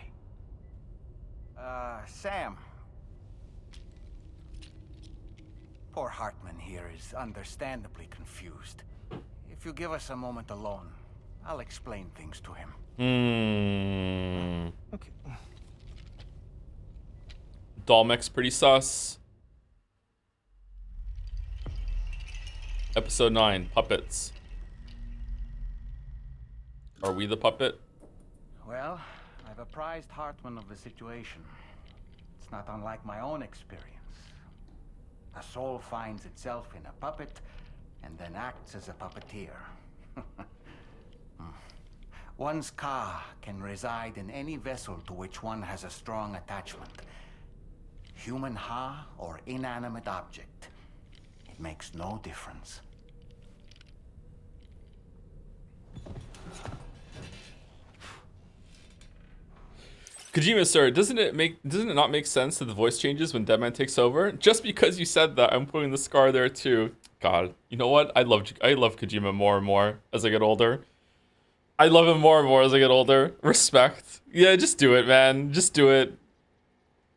Sam. Poor Hartman here is understandably confused. If you give us a moment alone, I'll explain things to him. Okay. Dolmec's pretty sus. Episode 9, Puppets. Are we the puppet? Well, I've apprised Hartman of the situation. It's not unlike my own experience. A soul finds itself in a puppet and then acts as a puppeteer. One's ka can reside in any vessel to which one has a strong attachment. Human ha or inanimate object. It makes no difference. Kojima, sir, doesn't it not make sense that the voice changes when Deadman takes over? Just because you said that, I'm putting the scar there too. God, you know what? I love Kojima more and more as I get older. I love him more and more as I get older. Respect. Yeah, just do it, man. Just do it.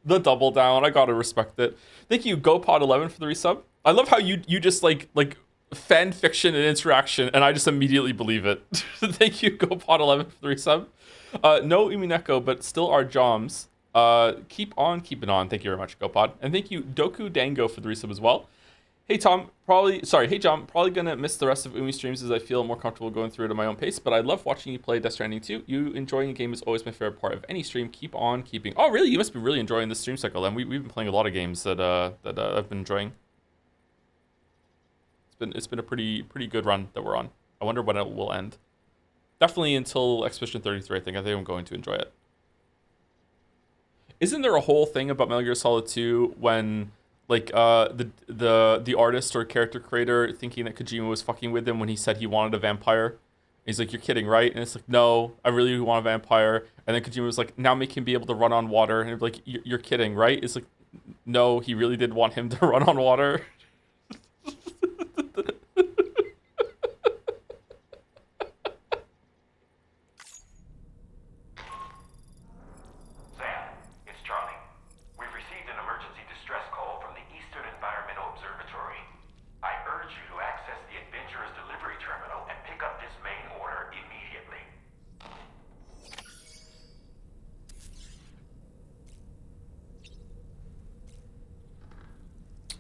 The double down. I gotta respect it. Thank you, GoPod11 for the resub. I love how you just like fan fiction and interaction, and I just immediately believe it. Thank you, GoPod11 for the resub. No Umineko, but still our Joms. Keep on keeping on. Thank you very much, GoPod. And thank you, Doku Dango, for the resub as well. Hey Tom, hey John, probably gonna miss the rest of Umi streams as I feel more comfortable going through it at my own pace, but I love watching you play Death Stranding 2. You enjoying a game is always my favorite part of any stream. Keep on keeping. Oh really? You must be really enjoying this stream cycle, and we've been playing a lot of games that I've been enjoying. It's been a pretty good run that we're on. I wonder when it will end. Definitely until Expedition 33, I think I'm going to enjoy it. Isn't there a whole thing about Metal Gear Solid 2 when like the artist or character creator thinking that Kojima was fucking with him when he said he wanted a vampire? He's like, you're kidding, right? And it's like, no, I really want a vampire. And then Kojima was like, now make him be able to run on water. And like, you're kidding, right? It's like, no, he really did want him to run on water.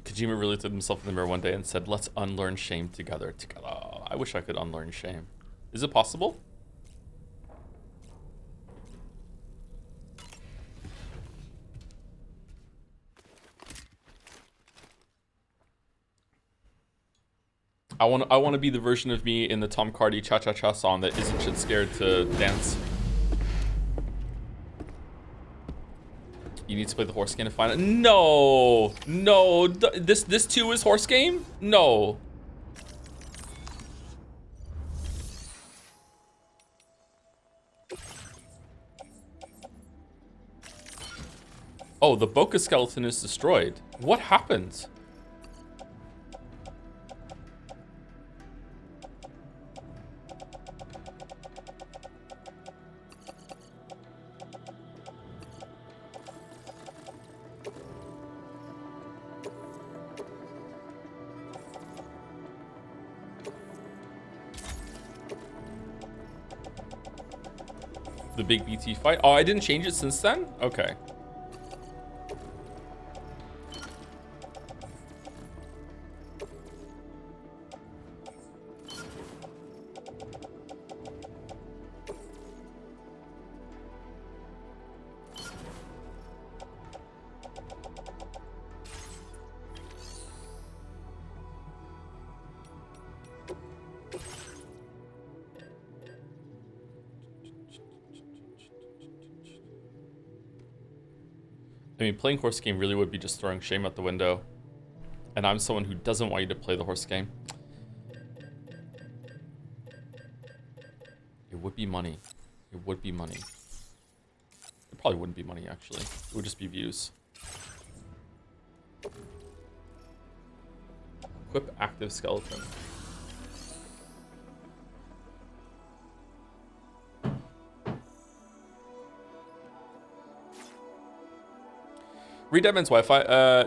Kojima really looked at himself in the mirror one day and said, let's unlearn shame together. Oh, I wish I could unlearn shame. Is it possible? I want to be the version of me in the Tom Cardy Cha-Cha-Cha song that isn't shit scared to dance. You need to play the horse game to find it. No, no, this too is horse game? No. Oh, the Boca skeleton is destroyed. What happened? The big BT fight. Oh, I didn't change it since then? Okay. I mean, playing horse game really would be just throwing shame out the window. And I'm someone who doesn't want you to play the horse game. It would be money. It would be money. It probably wouldn't be money, actually. It would just be views. Equip active skeleton. Read Deadman's Wi-Fi.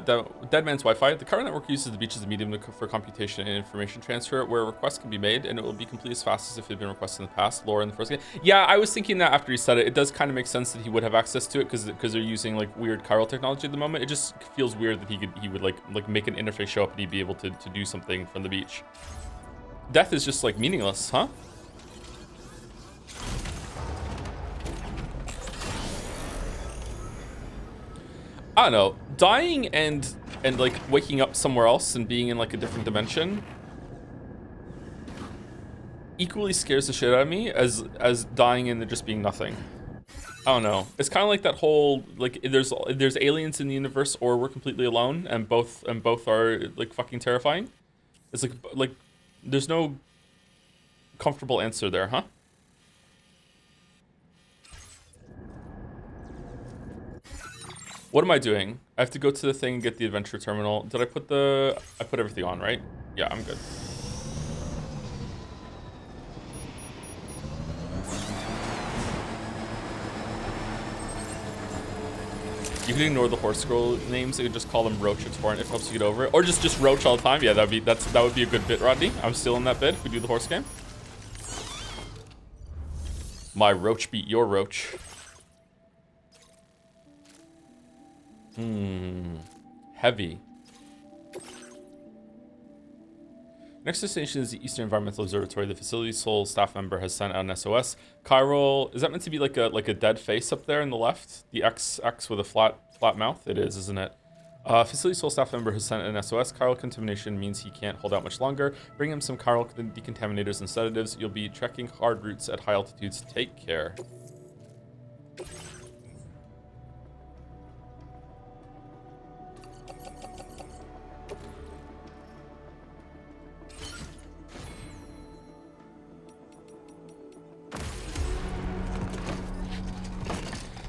Deadman's Wi-Fi. The current network uses the beach as a medium for computation and information transfer, where requests can be made, and it will be complete as fast as if it had been requested in the past. Lore in the first game. Yeah, I was thinking that after he said it. It does kind of make sense that he would have access to it because they're using like weird chiral technology at the moment. It just feels weird that he would like make an interface show up and he'd be able to do something from the beach. Death is just like meaningless, huh? I don't know, dying and like waking up somewhere else and being in like a different dimension equally scares the shit out of me as dying and there just being nothing. I don't know. It's kind of like that whole like there's aliens in the universe or we're completely alone, and both are like fucking terrifying. It's like there's no comfortable answer there, huh? What am I doing? I have to go to the thing and get the adventure terminal. Did I put everything on, right? Yeah, I'm good. You can ignore the horse scroll names. You can just call them Roach or Torrent if it helps you get over it. Or just Roach all the time. Yeah, that would be a good bit, Rodney. I'm still in that bit if we do the horse game. My Roach beat your Roach. Heavy. Next destination is the Eastern Environmental Observatory. The facility's sole staff member has sent out an SOS. Chiral, is that meant to be like a dead face up there in the left? The X with a flat mouth? It is, isn't it? Facility sole staff member has sent an SOS. Chiral contamination means he can't hold out much longer. Bring him some chiral decontaminators and sedatives. You'll be trekking hard routes at high altitudes. Take care.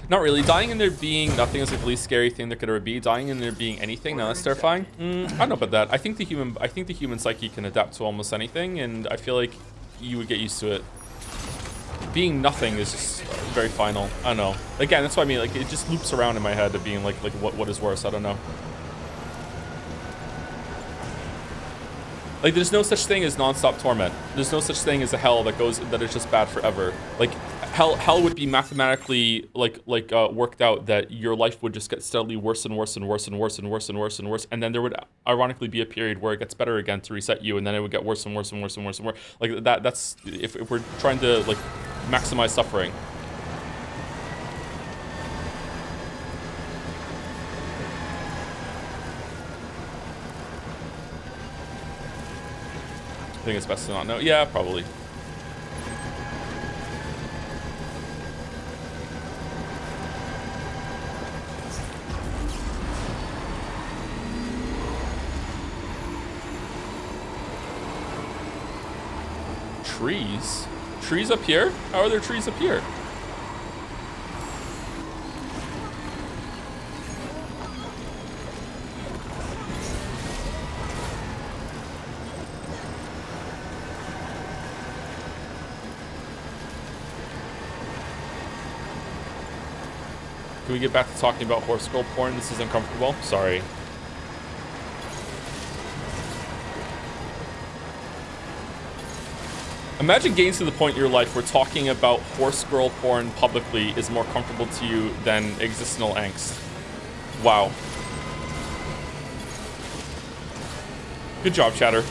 Not really. Dying in there being nothing is like the least scary thing there could ever be. Dying in there being anything, now that's terrifying. I don't know about that. I think the human psyche can adapt to almost anything, and I feel like you would get used to it. Being nothing is just very final. I don't know. Again, that's what I mean. Like it just loops around in my head of being like what is worse. I don't know. Like there's no such thing as non-stop torment. There's no such thing as a hell that is just bad forever. Like hell would be mathematically worked out that your life would just get steadily worse and worse and worse and worse and worse and worse and worse, and then there would ironically be a period where it gets better again to reset you, and then it would get worse and worse and worse and worse and worse. Like that's if we're trying to like maximize suffering. I think it's best to not know. Yeah, probably. Trees? Trees up here? How are there trees up here? Can we get back to talking about horse girl porn? This is uncomfortable. Sorry. Imagine getting to the point in your life where talking about horse girl porn publicly is more comfortable to you than existential angst. Wow. Good job, chatter.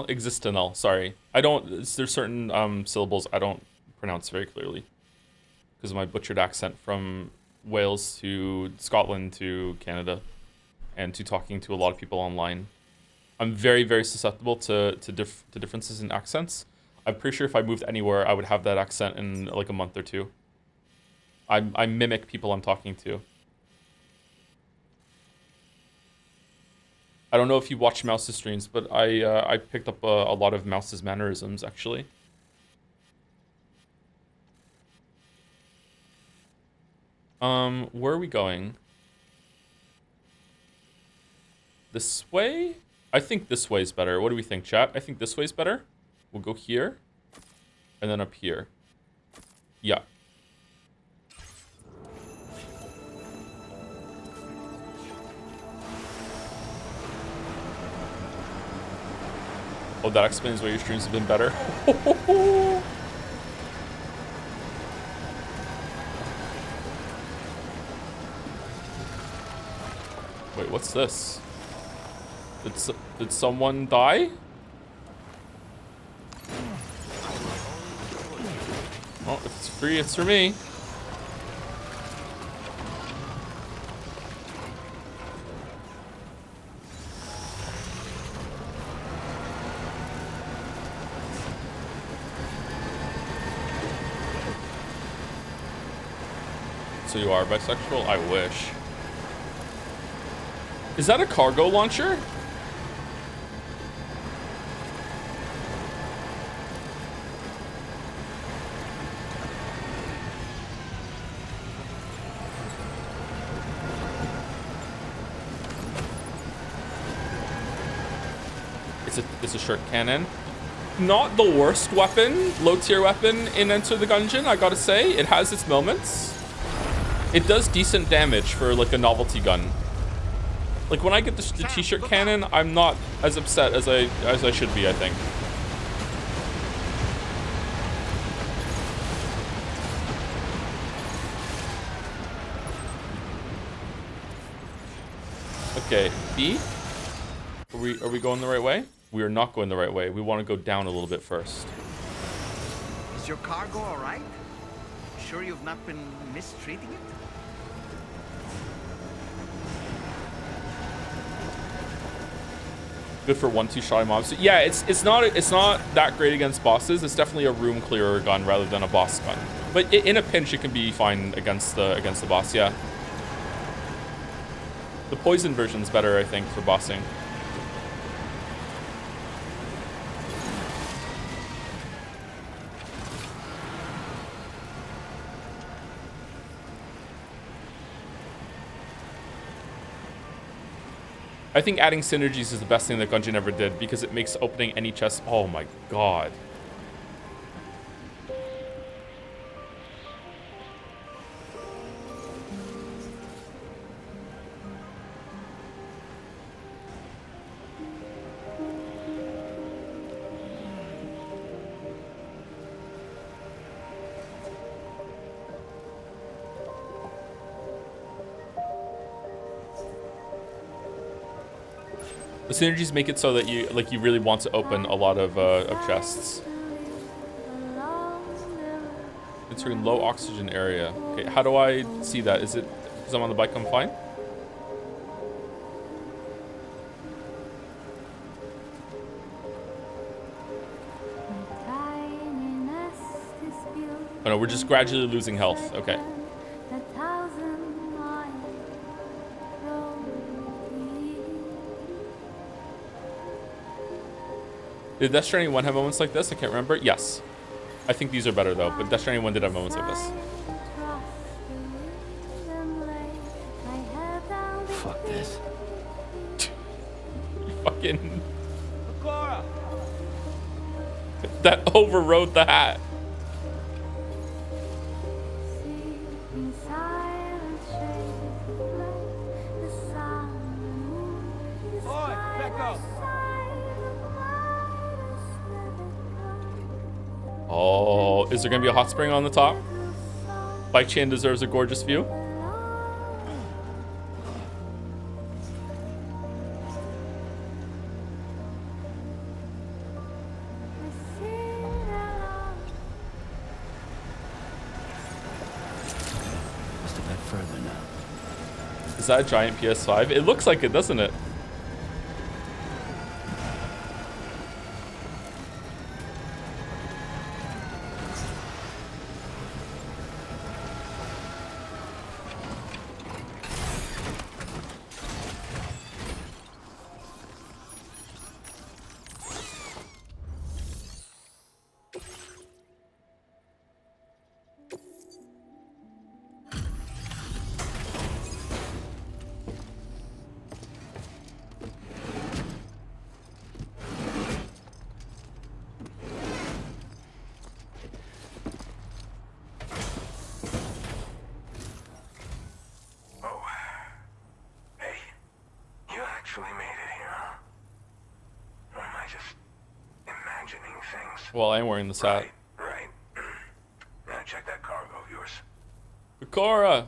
Existential, sorry. I don't, there's certain syllables I don't pronounce very clearly because of my butchered accent from Wales to Scotland to Canada and to talking to a lot of people online. I'm very, very susceptible to differences in accents. I'm pretty sure if I moved anywhere, I would have that accent in like a month or two. I mimic people I'm talking to. I don't know if you watch Mouse's streams, but I picked up a lot of Mouse's mannerisms, actually. Where are we going? This way? I think this way is better. What do we think, chat? I think this way is better. We'll go here. And then up here. Yeah. Oh, that explains why your streams have been better. Wait, what's this? Did someone die? Oh, if it's free, it's for me. So you are bisexual? I wish. Is that a cargo launcher? It's a short cannon. Not the worst weapon, low tier weapon in Enter the Gungeon, I gotta say. It has its moments. It does decent damage for like a novelty gun. Like when I get the t-shirt cannon, I'm not as upset as I should be, I think. Okay, B. Are we going the right way? We are not going the right way. We want to go down a little bit first. Is your cargo all right? Sure you've not been mistreating it? Good for 1-2 shot mobs. Yeah, it's not that great against bosses. It's definitely a room clearer gun rather than a boss gun. But in a pinch, it can be fine against the boss. Yeah. The poison version's better, I think, for bossing. I think adding synergies is the best thing that Gungeon ever did because it makes opening any chest. Oh my god. The synergies make it so that you really want to open a lot of chests. Entering low oxygen area. Okay, how do I see that? Is it because I'm on the bike? I'm fine. Oh no, we're just gradually losing health. Okay. Did Death Stranding 1 have moments like this? I can't remember. Yes. I think these are better though, but Death Stranding 1 did have moments like this. Fuck this. Fucking... That overrode the hat. Oh, is there gonna be a hot spring on the top? Bike chain deserves a gorgeous view. Just a bit further now. Is that a giant PS5? It looks like it, doesn't it? actually made it here, huh? Or am I just imagining things? Well, I'm wearing this hat. Right. Now check that cargo of yours. Bakura!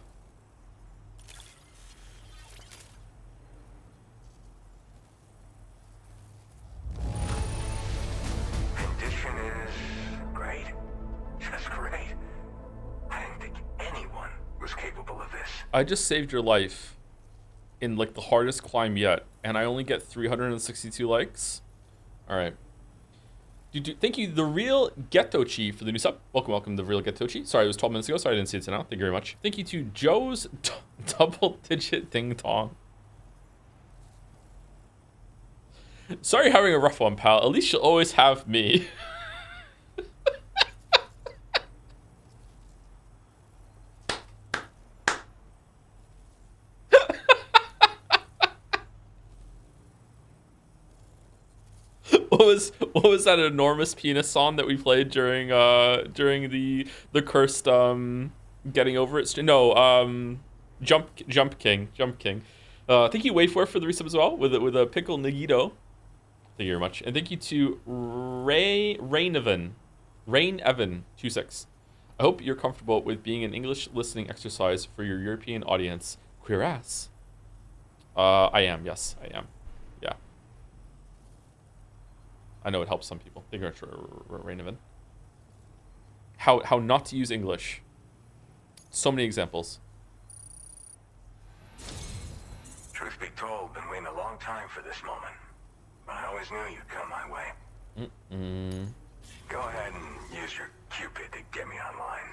Condition is great. Just great. I didn't think anyone was capable of this. I just saved your life in like the hardest climb yet, and I only get 362 likes. All right. Thank you, the real Getochi, for the new sub. Welcome, the real Getochi. Sorry, it was 12 minutes ago. Sorry, I didn't see it now. Thank you very much. Thank you to Joe's double-digit ding tong. Sorry, having a rough one, pal. At least you'll always have me. What was that enormous penis song that we played during the cursed getting over it? No, Jump King. Thank you Wayfair for the resub as well with a pickle Nagito. Thank you very much, and thank you to Rain Evan 26. I hope you're comfortable with being an English listening exercise for your European audience. Queer ass. I am. Yes, I am. Yeah. I know it helps some people. Thank you very much, Rain Evan. How not to use English. So many examples. Truth be told, been waiting a long time for this moment. But I always knew you'd come my way. Go ahead and use your Cupid to get me online.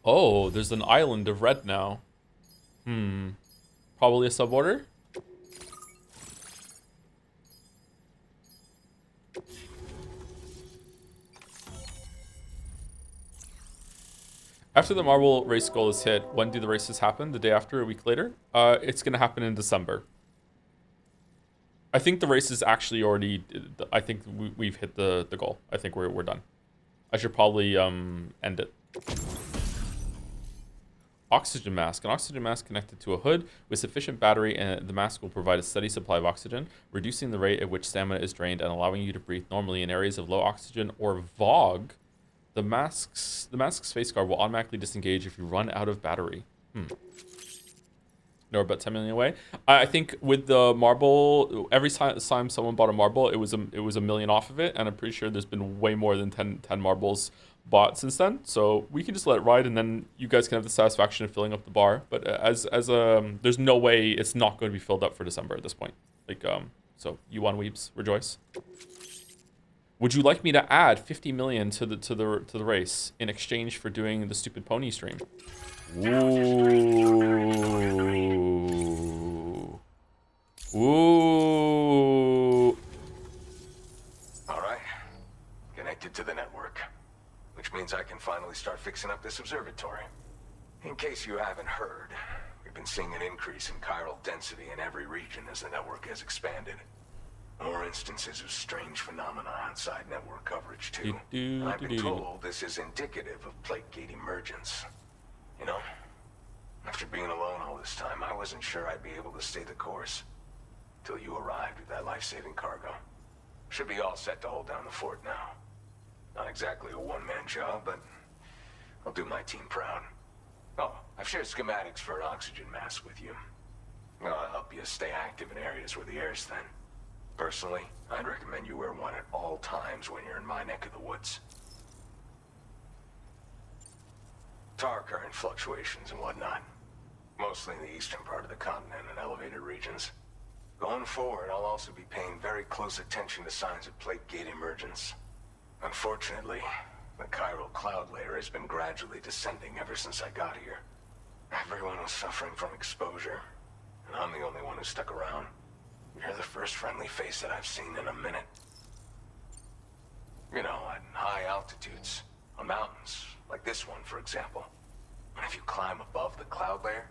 Oh, there's an island of red now. Probably a suborder? After the marble race goal is hit, when do the races happen? The day after, a week later? It's going to happen in December. I think the race is actually already... I think we've hit the goal. I think we're done. I should probably end it. Oxygen mask. An oxygen mask connected to a hood with sufficient battery, and the mask will provide a steady supply of oxygen, reducing the rate at which stamina is drained and allowing you to breathe normally in areas of low oxygen or VOG. The mask's face guard will automatically disengage if you run out of battery. No, about 10 million away. I think with the marble, every time someone bought a marble, it was a million off of it, and I'm pretty sure there's been way more than 10 marbles bought since then. So we can just let it ride, and then you guys can have the satisfaction of filling up the bar. But there's no way it's not going to be filled up for December at this point. Like so Yuan Weeps, rejoice. Would you like me to add 50 million to the race in exchange for doing the stupid pony stream? Ooh. All right. Connected to the network. Which means I can finally start fixing up this observatory. In case you haven't heard, we've been seeing an increase in chiral density in every region as the network has expanded. More instances of strange phenomena outside network coverage, too. And I've been told this is indicative of plate gate emergence. You know, after being alone all this time, I wasn't sure I'd be able to stay the course. Till you arrived with that life-saving cargo. Should be all set to hold down the fort now. Not exactly a one-man job, but I'll do my team proud. Oh, I've shared schematics for an oxygen mask with you. I'll help you stay active in areas where the air's thin. Personally, I'd recommend you wear one at all times when you're in my neck of the woods. Tar current fluctuations and whatnot. Mostly in the eastern part of the continent and elevated regions. Going forward, I'll also be paying very close attention to signs of plate gate emergence. Unfortunately, the chiral cloud layer has been gradually descending ever since I got here. Everyone was suffering from exposure, and I'm the only one who stuck around. You're the first friendly face that I've seen in a minute. You know, at high altitudes, on mountains, like this one, for example. And if you climb above the cloud layer,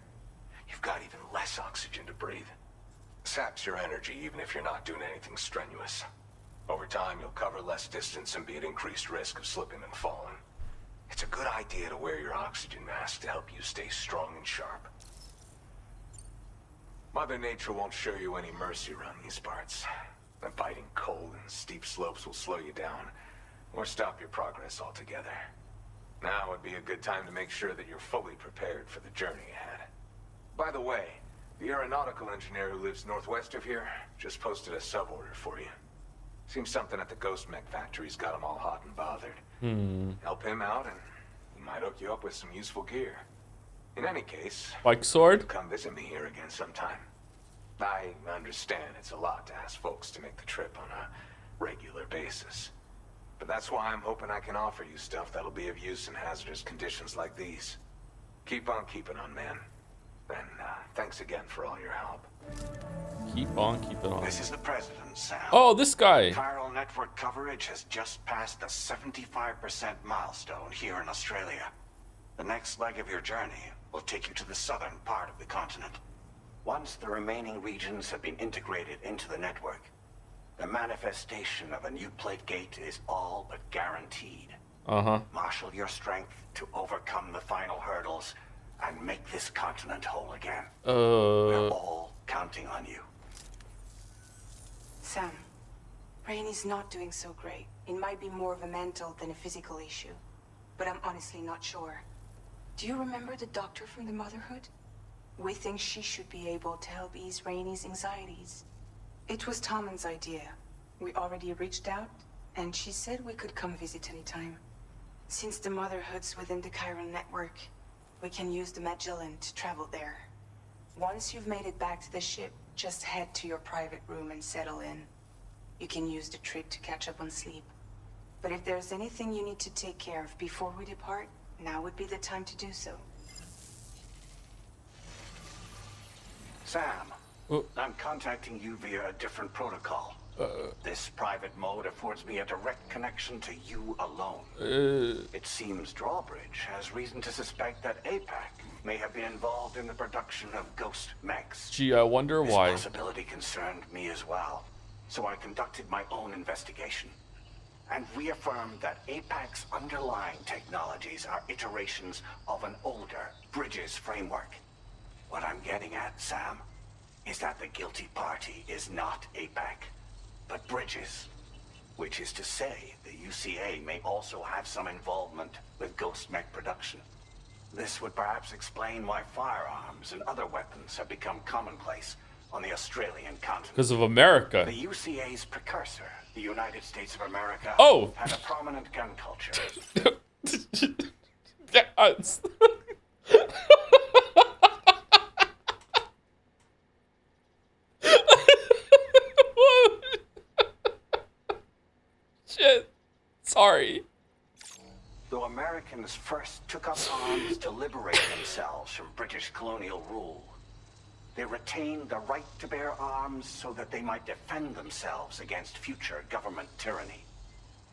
you've got even less oxygen to breathe. Saps your energy even if you're not doing anything strenuous. Over time, you'll cover less distance and be at increased risk of slipping and falling. It's a good idea to wear your oxygen mask to help you stay strong and sharp. Mother Nature won't show you any mercy around these parts. The biting cold and steep slopes will slow you down, or stop your progress altogether. Now would be a good time to make sure that you're fully prepared for the journey ahead. By the way, the aeronautical engineer who lives northwest of here just posted a sub-order for you. Seems something at the Ghost Mech factory's got him all hot and bothered. Help him out and he might hook you up with some useful gear. In any case, Like sword? come visit me here again sometime. I understand it's a lot to ask folks to make the trip on a regular basis. But that's why I'm hoping I can offer you stuff that'll be of use in hazardous conditions like these. Keep on keeping on, man. And thanks again for all your help. Keep on, keep it on. This is the President, Sam. Oh, this guy. Chiral network coverage has just passed the 75% milestone here in Australia. The next leg of your journey will take you to the southern part of the continent. Once the remaining regions have been integrated into the network, the manifestation of a new plate gate is all but guaranteed. Marshal your strength to overcome the final hurdles and make this continent whole again. We're all counting on you. Sam, Rainy's not doing so great. It might be more of a mental than a physical issue, but I'm honestly not sure. Do you remember the doctor from the Motherhood? We think she should be able to help ease Rainy's anxieties. It was Tommen's idea. We already reached out, and she said we could come visit anytime. Since the Motherhood's within the Chiron network, we can use the Magellan to travel there. Once you've made it back to the ship, just head to your private room and settle in. You can use the trip to catch up on sleep. But if there's anything you need to take care of before we depart, now would be the time to do so. Sam, I'm contacting you via a different protocol. This private mode affords me a direct connection to you alone. It seems Drawbridge has reason to suspect that APAC may have been involved in the production of Ghost Mechs. Gee, I wonder why. This possibility concerned me as well, so I conducted my own investigation and reaffirmed that APAC's underlying technologies are iterations of an older Bridges framework. What I'm getting at, Sam, is that the guilty party is not APAC, but Bridges. Which is to say, the UCA may also have some involvement with Ghost Mech production. This would perhaps explain why firearms and other weapons have become commonplace on the Australian continent. Because of America. The UCA's precursor, the United States of America, Oh! had a prominent gun culture. Yes. Shit. Sorry. Though Americans first took up arms to liberate themselves from British colonial rule, they retained the right to bear arms so that they might defend themselves against future government tyranny.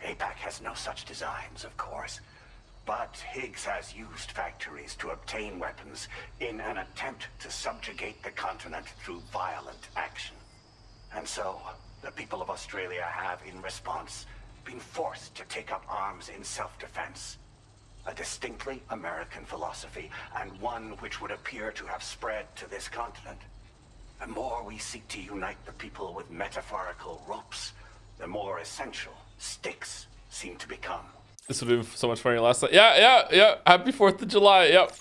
APAC has no such designs, of course, but Higgs has used factories to obtain weapons in an attempt to subjugate the continent through violent action. And so, the people of Australia have, in response, been forced to take up arms in self-defense. A distinctly American philosophy, and one which would appear to have spread to this continent. The more we seek to unite the people with metaphorical ropes, the more essential sticks seem to become. This would have been so much funnier last night. Yeah. Happy 4th of July, yep.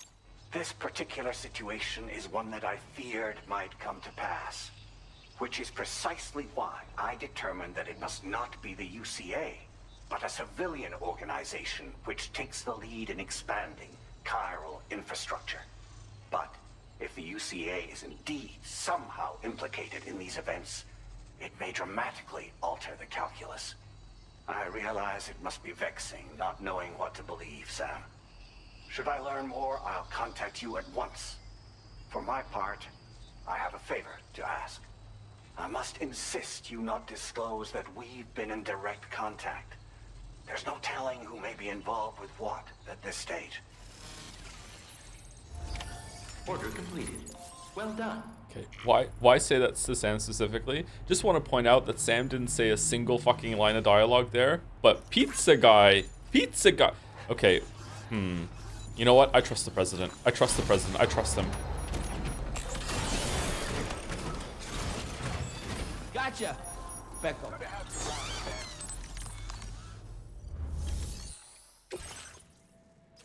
This particular situation is one that I feared might come to pass. Which is precisely why I determined that it must not be the UCA, but a civilian organization which takes the lead in expanding chiral infrastructure. But if the UCA is indeed somehow implicated in these events, it may dramatically alter the calculus. I realize it must be vexing not knowing what to believe, Sam. Should I learn more, I'll contact you at once. For my part, I have a favor to ask. I must insist you not disclose that we've been in direct contact. There's no telling who may be involved with what at this stage. Order completed. Well done. Okay, why say that to Sam specifically? Just want to point out that Sam didn't say a single fucking line of dialogue there, but pizza guy. Okay, you know what? I trust the president. I trust him. Gotcha. Becco.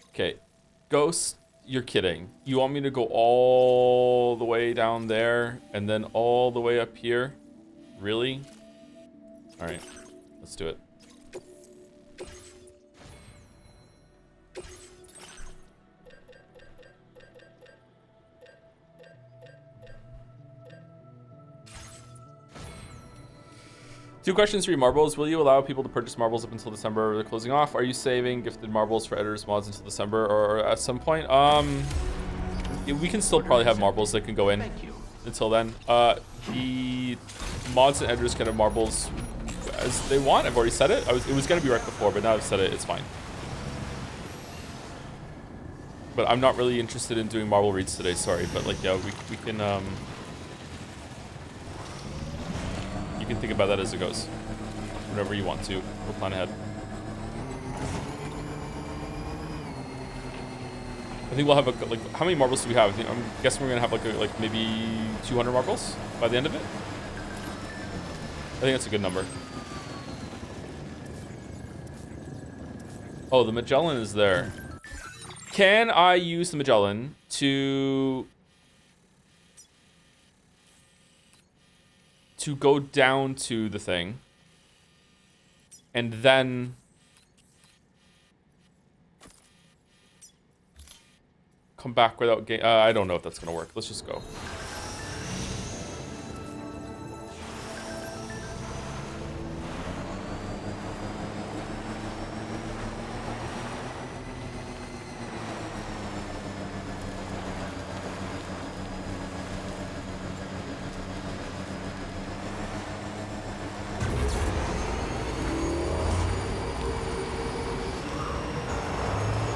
Okay, Ghost, you're kidding. You want me to go all the way down there and then all the way up here? Really? All right, let's do it. Two questions for you, Marbles. Will you allow people to purchase marbles up until December or they're closing off? Are you saving gifted marbles for editors mods until December or at some point? We can still probably have marbles that can go in until then. The mods and editors can have marbles as they want. I've already said it. It was gonna be right before, but now I've said it. It's fine. But I'm not really interested in doing marble reads today. Sorry, but like yeah, we can. You can think about that as it goes. Whatever you want to. We'll plan ahead. I think we'll have like how many marbles do we have? I'm guessing we're gonna have like maybe 200 marbles by the end of it. I think that's a good number. Oh, the Magellan is there. Can I use the Magellan to go down to the thing and then come back without I don't know if that's gonna work. Let's just go.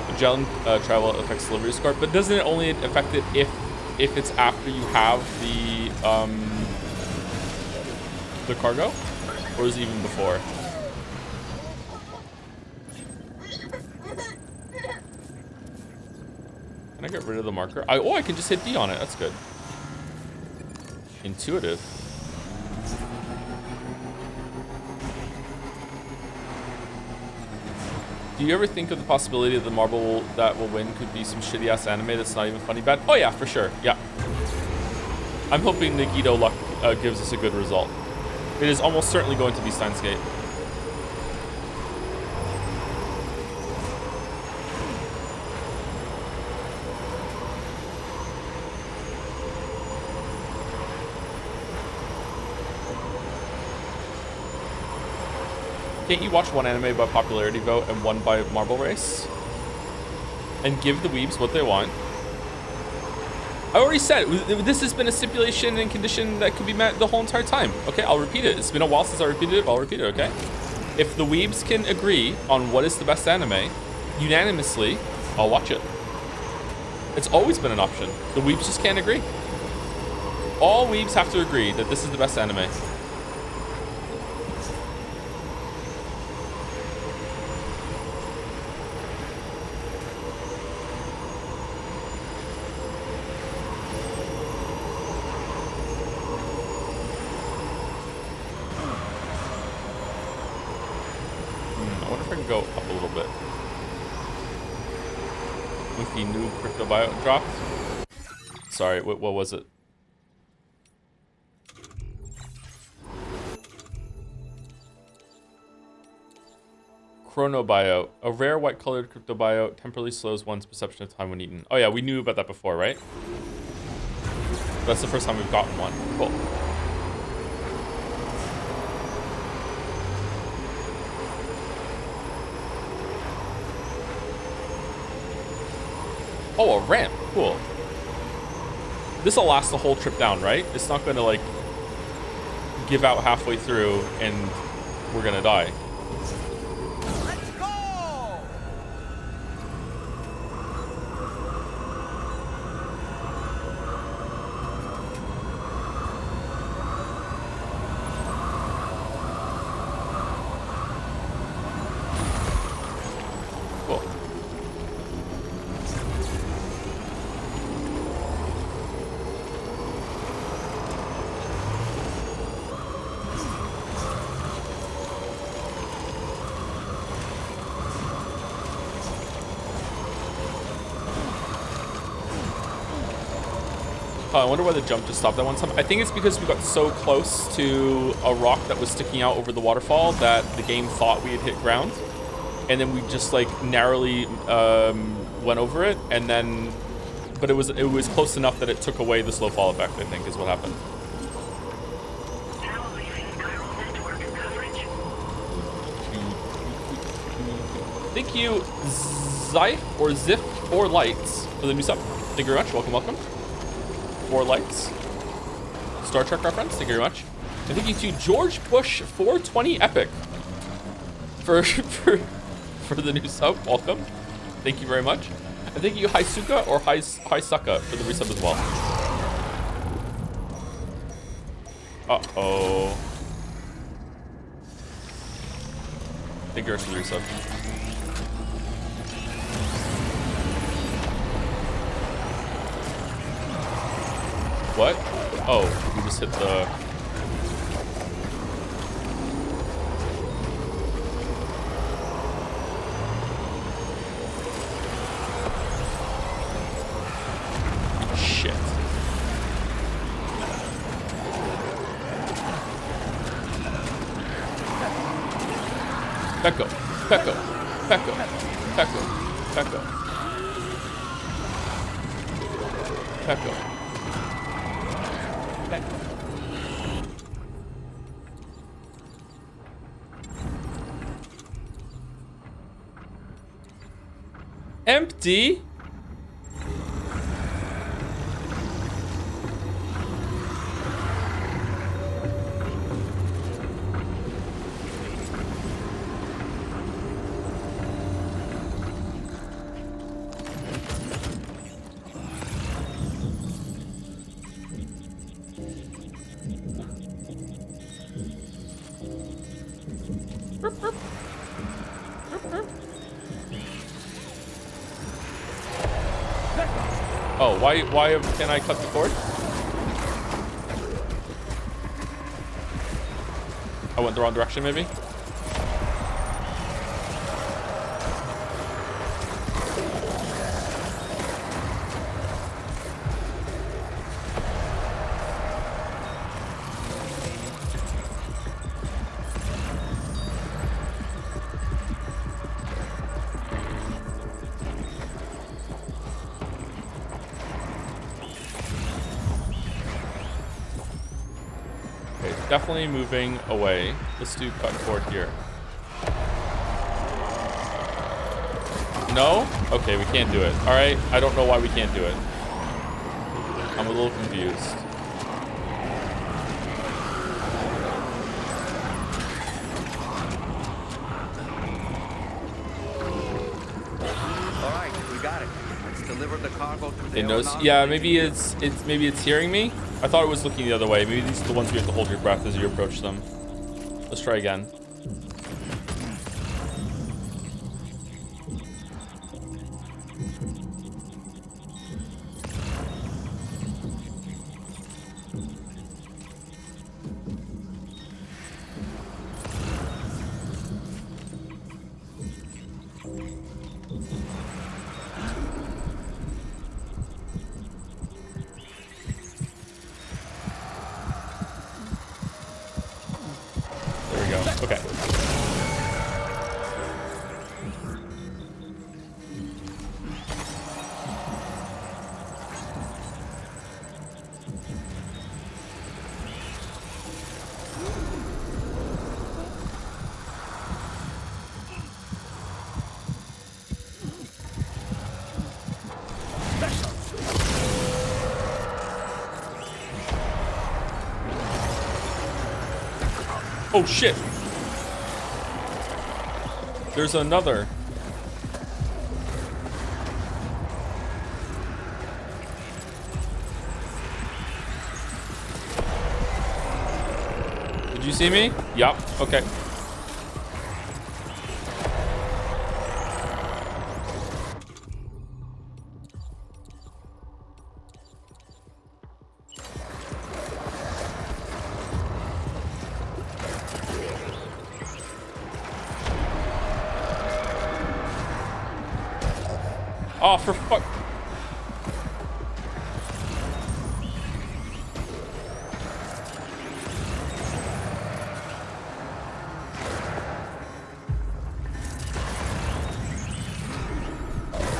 Magellan travel affects delivery score, but doesn't it only affect it if it's after you have the cargo, or is it even before? Can I get rid of the marker? I can just hit D on it. That's good. Intuitive. Do you ever think of the possibility that the marble that will win could be some shitty ass anime that's not even funny bad? Oh yeah, for sure. Yeah. I'm hoping Nagito luck gives us a good result. It is almost certainly going to be Steins Gate. Can't you watch one anime by popularity vote and one by marble race? And give the weebs what they want? I already said, this has been a stipulation and condition that could be met the whole entire time. Okay, I'll repeat it. It's been a while since I repeated it, but I'll repeat it, okay? If the weebs can agree on what is the best anime, unanimously, I'll watch it. It's always been an option. The weebs just can't agree. All weebs have to agree that this is the best anime. Go up a little bit with the new crypto bio drop. Sorry, what was it? Chronobio, a rare white-colored crypto bio, temporarily slows one's perception of time when eaten. Oh yeah, we knew about that before, right? That's the first time we've gotten one. Cool. Oh, a ramp. Cool. This'll last the whole trip down, right? It's not gonna like... give out halfway through and we're gonna die. Let's go! Cool. I wonder why the jump just stopped that one time. I think it's because we got so close to a rock that was sticking out over the waterfall that the game thought we had hit ground. And then we just like narrowly went over it, and then, but it was close enough that it took away the slow fall effect, I think, is what happened. Thank you, Zyf or Zif or Lights for the new sub. Thank you very much. Welcome, welcome. 4 Lights. Star Trek reference. Thank you very much. And thank you to George Bush 420 Epic for the new sub. Welcome. Thank you very much. And thank you Haisuka or Haisuka for the resub as well. Uh-oh. Thank you for the resub. What? Oh, we just hit the... Shit. Pecco, Pecco, Pecco, Pecco, Pecco. Pecco. Empty? Oh, why can I cut the cord? I went the wrong direction, maybe? Definitely moving away. Let's do cut cord here. No? Okay, we can't do it. All right, I don't know why we can't do it. I'm a little confused. All right, we got it. Let's deliver the cargo to the... It knows. Yeah, maybe it's hearing me. I thought it was looking the other way. Maybe these are the ones you have to hold your breath as you approach them. Let's try again. Okay. Oh shit! There's another. Did you see me? Yup. Okay. Oh, for fuck.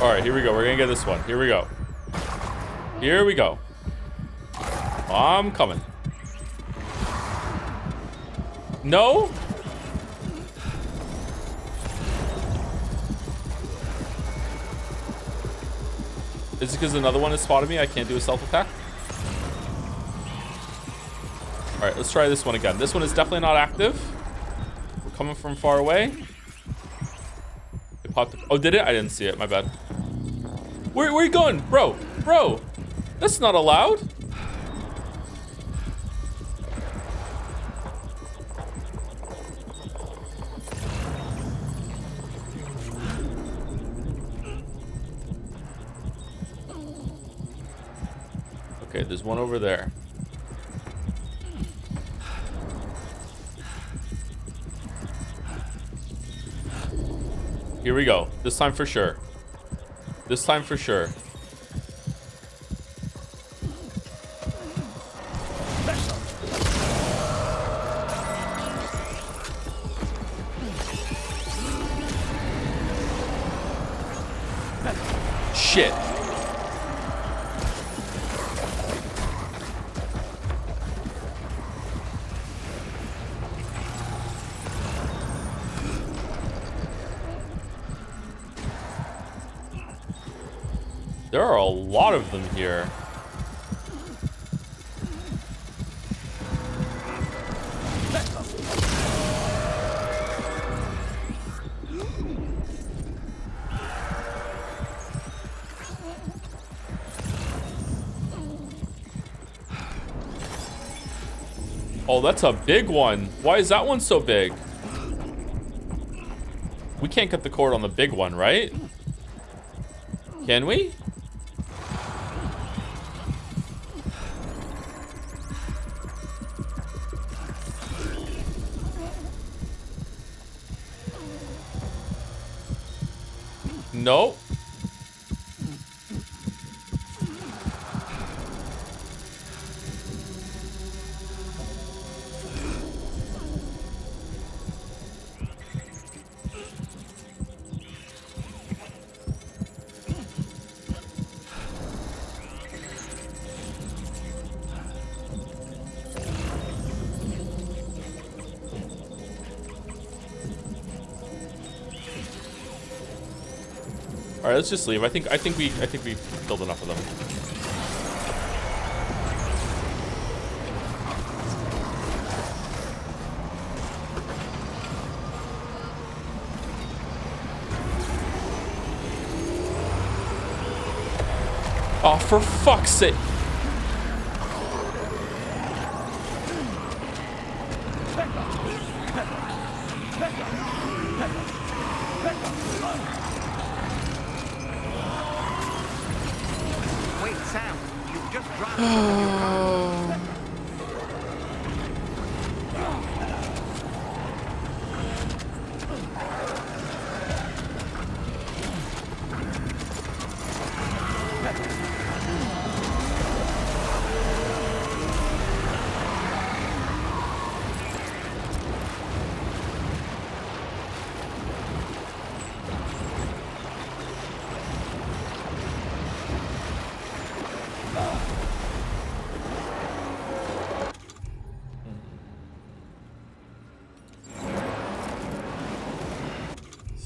All right, here we go. We're gonna get this one. Here we go. Here we go. I'm coming. No? Is it because another one has spotted me? I can't do a self-attack? All right, let's try this one again. This one is definitely not active. We're coming from far away. It popped up. Oh, did it? I didn't see it. My bad. Where are you going? Bro, that's not allowed. Okay, there's one over there. Here we go. This time for sure. This time for sure. Shit. There are a lot of them here. Oh, that's a big one. Why is that one so big? We can't cut the cord on the big one, right? Can we? No. All right, let's just leave. I think we killed enough of them. Oh, for fuck's sake. Wait, Sam, you've just dropped from your car.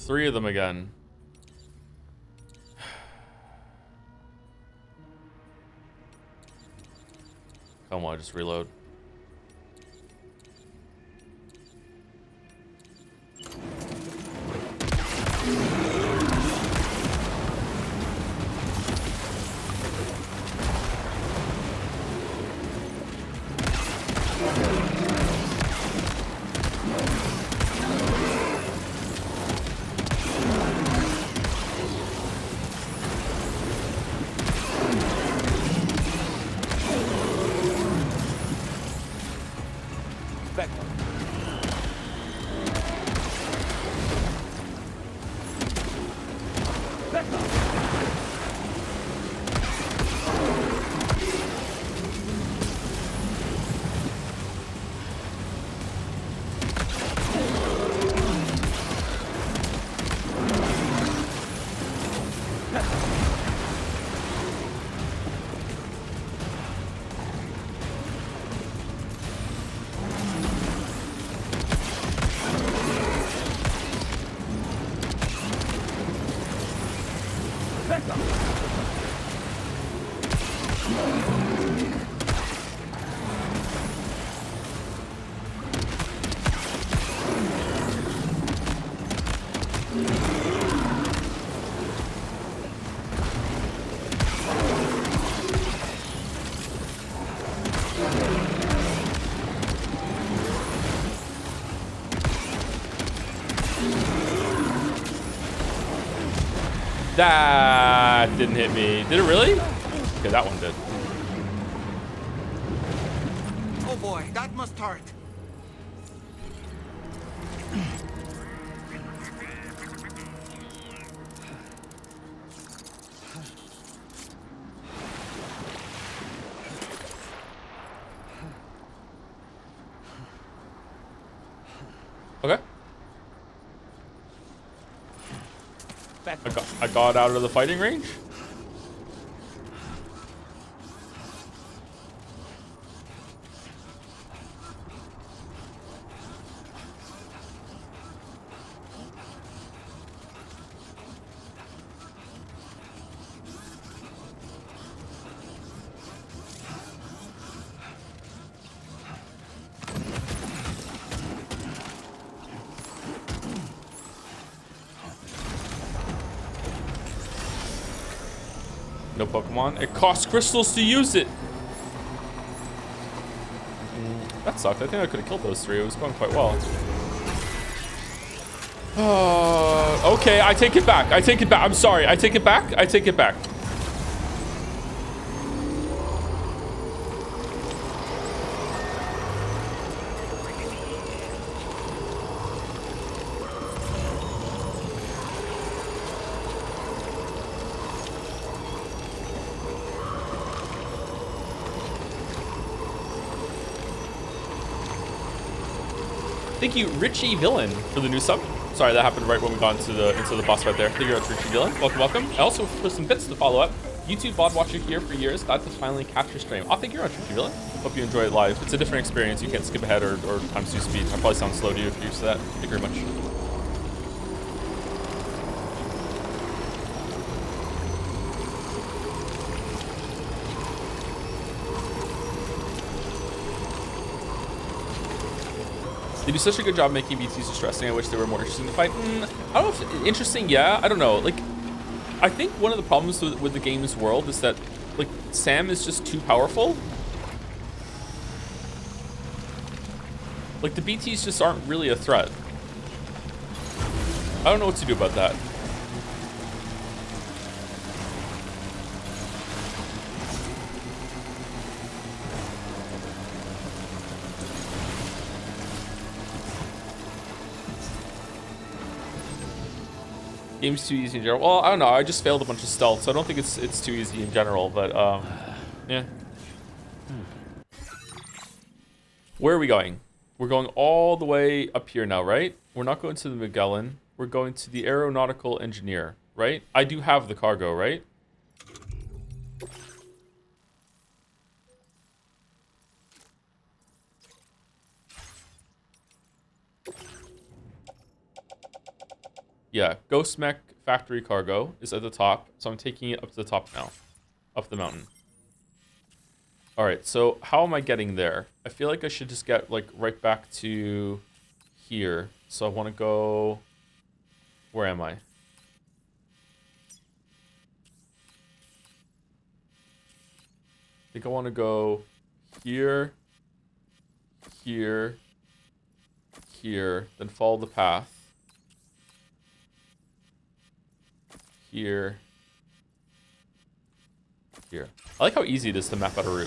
Three of them again. Come on, just reload. That didn't hit me. Did it really? Okay, that one did. Oh boy, that must hurt. Okay. I got out of the fighting range. No Pokemon. It costs crystals to use it. That sucked. I think I could have killed those three. It was going quite well. Okay, I take it back. I take it back. I'm sorry. I take it back. I take it back. Thank you, Richie Villain, for the new sub. Sorry, that happened right when we got into the boss fight there. Thank you very much, Richie Villain. Welcome, welcome. I also put some bits to follow up. YouTube VOD watcher here for years. Glad to finally catch your stream. Oh, thank you very much, Richie Villain. Hope you enjoy it live. It's a different experience. You can't skip ahead or times 2 speed. I probably sound slow to you if you're used to that. Thank you very much. They do such a good job making BTs distressing. I wish they were more interesting to fight. I don't know if interesting. Yeah, I don't know. Like, I think one of the problems with the game's world is that, like, Sam is just too powerful. Like, the BTs just aren't really a threat. I don't know what to do about that. Game's too easy in general. Well, I don't know. I just failed a bunch of stealth, so I don't think it's too easy in general. But yeah. Where are we going? We're going all the way up here now, right? We're not going to the Magellan. We're going to the aeronautical engineer, right? I do have the cargo, right? Yeah, Ghost Mech factory cargo is at the top, so I'm taking it up to the top now, up the mountain. All right, so how am I getting there? I feel like I should just get like right back to here. So I want to go, where am I? I think I want to go here, here, here, then follow the path. Here. Here. I like how easy it is to map out a route.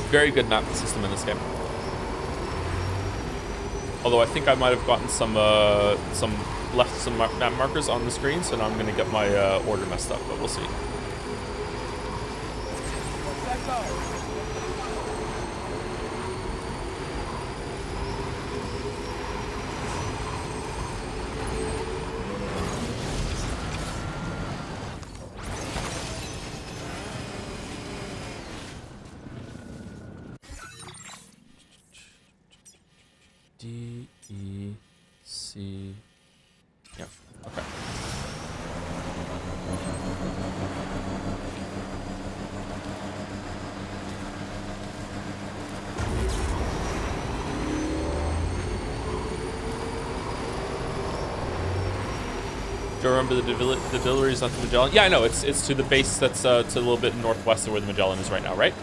Very good map system in this game. Although I think I might have gotten some map markers on the screen, so now I'm gonna get my order messed up, but we'll see. see. Yeah. Okay. Do you remember the distilleries onto Magellan? Yeah, I know. It's to the base that's to a little bit northwest of where the Magellan is right now, right?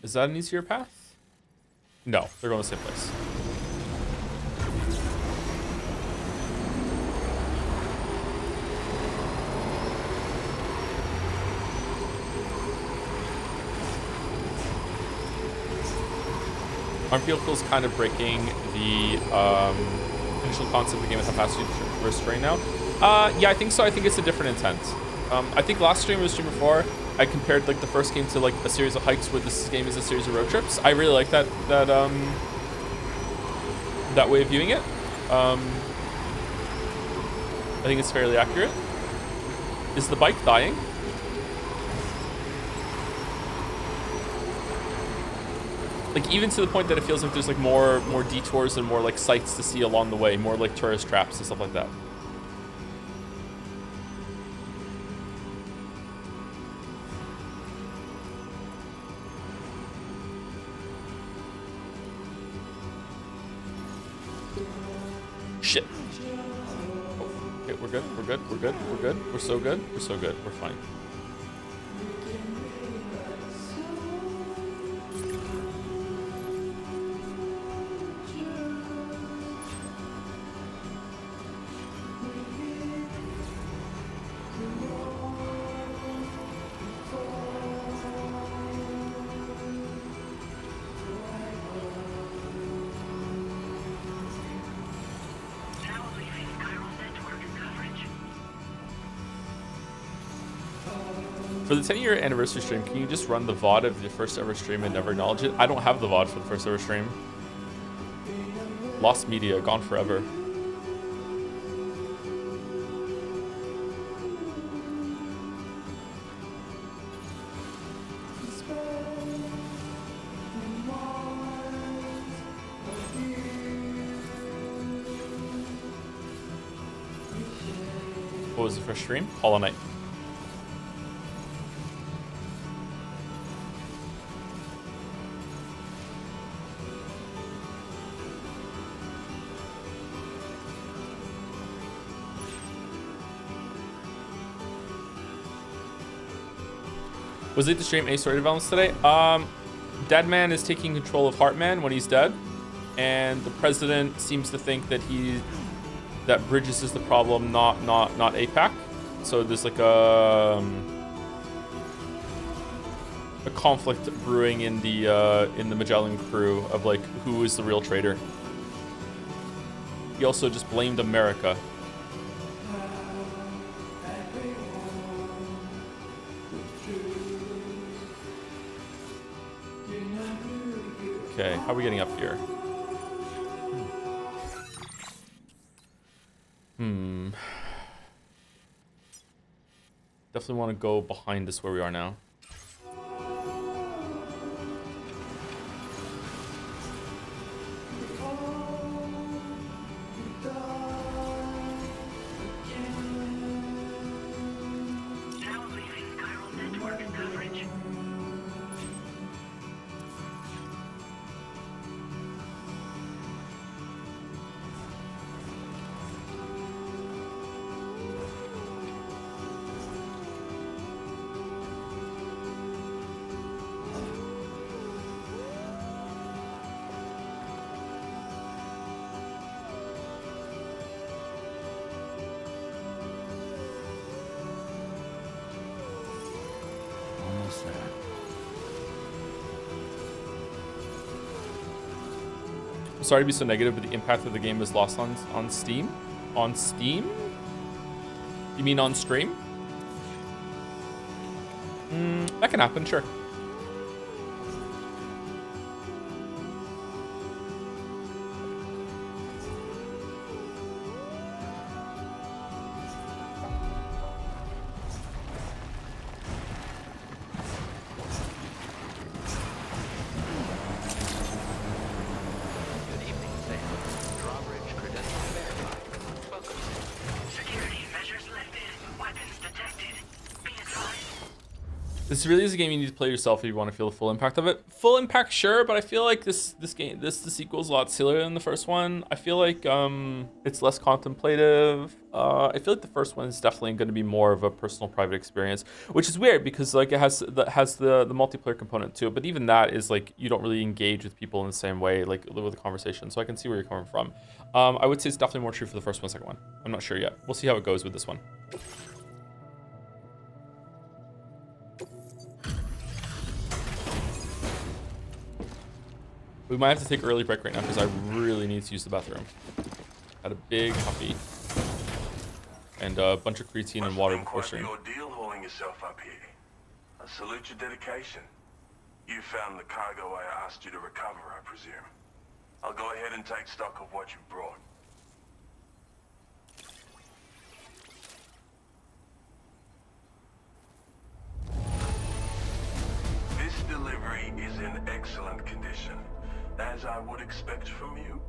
Is that an easier path? No, they're going the same place. Armfield feels kind of breaking the initial concept of the game with how fast you restrain now. Yeah, I think so. I think it's a different intent. I think last stream or the stream before, I compared like the first game to like a series of hikes, where this game is a series of road trips. I really like that way of viewing it. I think it's fairly accurate. Is the bike dying? Like, even to the point that it feels like there's like more detours and more like sights to see along the way, more like tourist traps and stuff like that. Shit. Oh, okay, we're good. We're good. We're good. We're good. We're so good. We're so good. We're fine. For the 10-year anniversary stream, can you just run the VOD of your first ever stream and never acknowledge it? I don't have the VOD for the first ever stream. Lost media, gone forever. What was the first stream? Hollow Knight. Was it to stream any story developments today? Deadman is taking control of Heartman when he's dead, and the president seems to think that that Bridges is the problem, not APAC. So there's like a conflict brewing in the Magellan crew of like who is the real traitor. He also just blamed America. Okay, how are we getting up here? Definitely want to go behind us where we are now. I'm sorry to be so negative, but the impact of the game is lost on Steam. On Steam? You mean on stream? That can happen, sure. This really is a game you need to play yourself if you want to feel the full impact of it. Full impact, sure, but I feel like the sequel is a lot sillier than the first one. I feel like it's less contemplative. I feel like the first one is definitely going to be more of a personal, private experience, which is weird because like it has the multiplayer component to it. But even that is like you don't really engage with people in the same way, like with the conversation. So I can see where you're coming from. I would say it's definitely more true for the first one, second one. I'm not sure yet. We'll see how it goes with this one. We might have to take an early break right now because I really need to use the bathroom. Had a big puppy and a bunch of creatine and water before stream. Your deal hauling yourself up here. I salute your dedication. You found the cargo I asked you to recover, I presume. I'll go ahead and take stock of what you brought. This delivery is in excellent condition. As I would expect from you.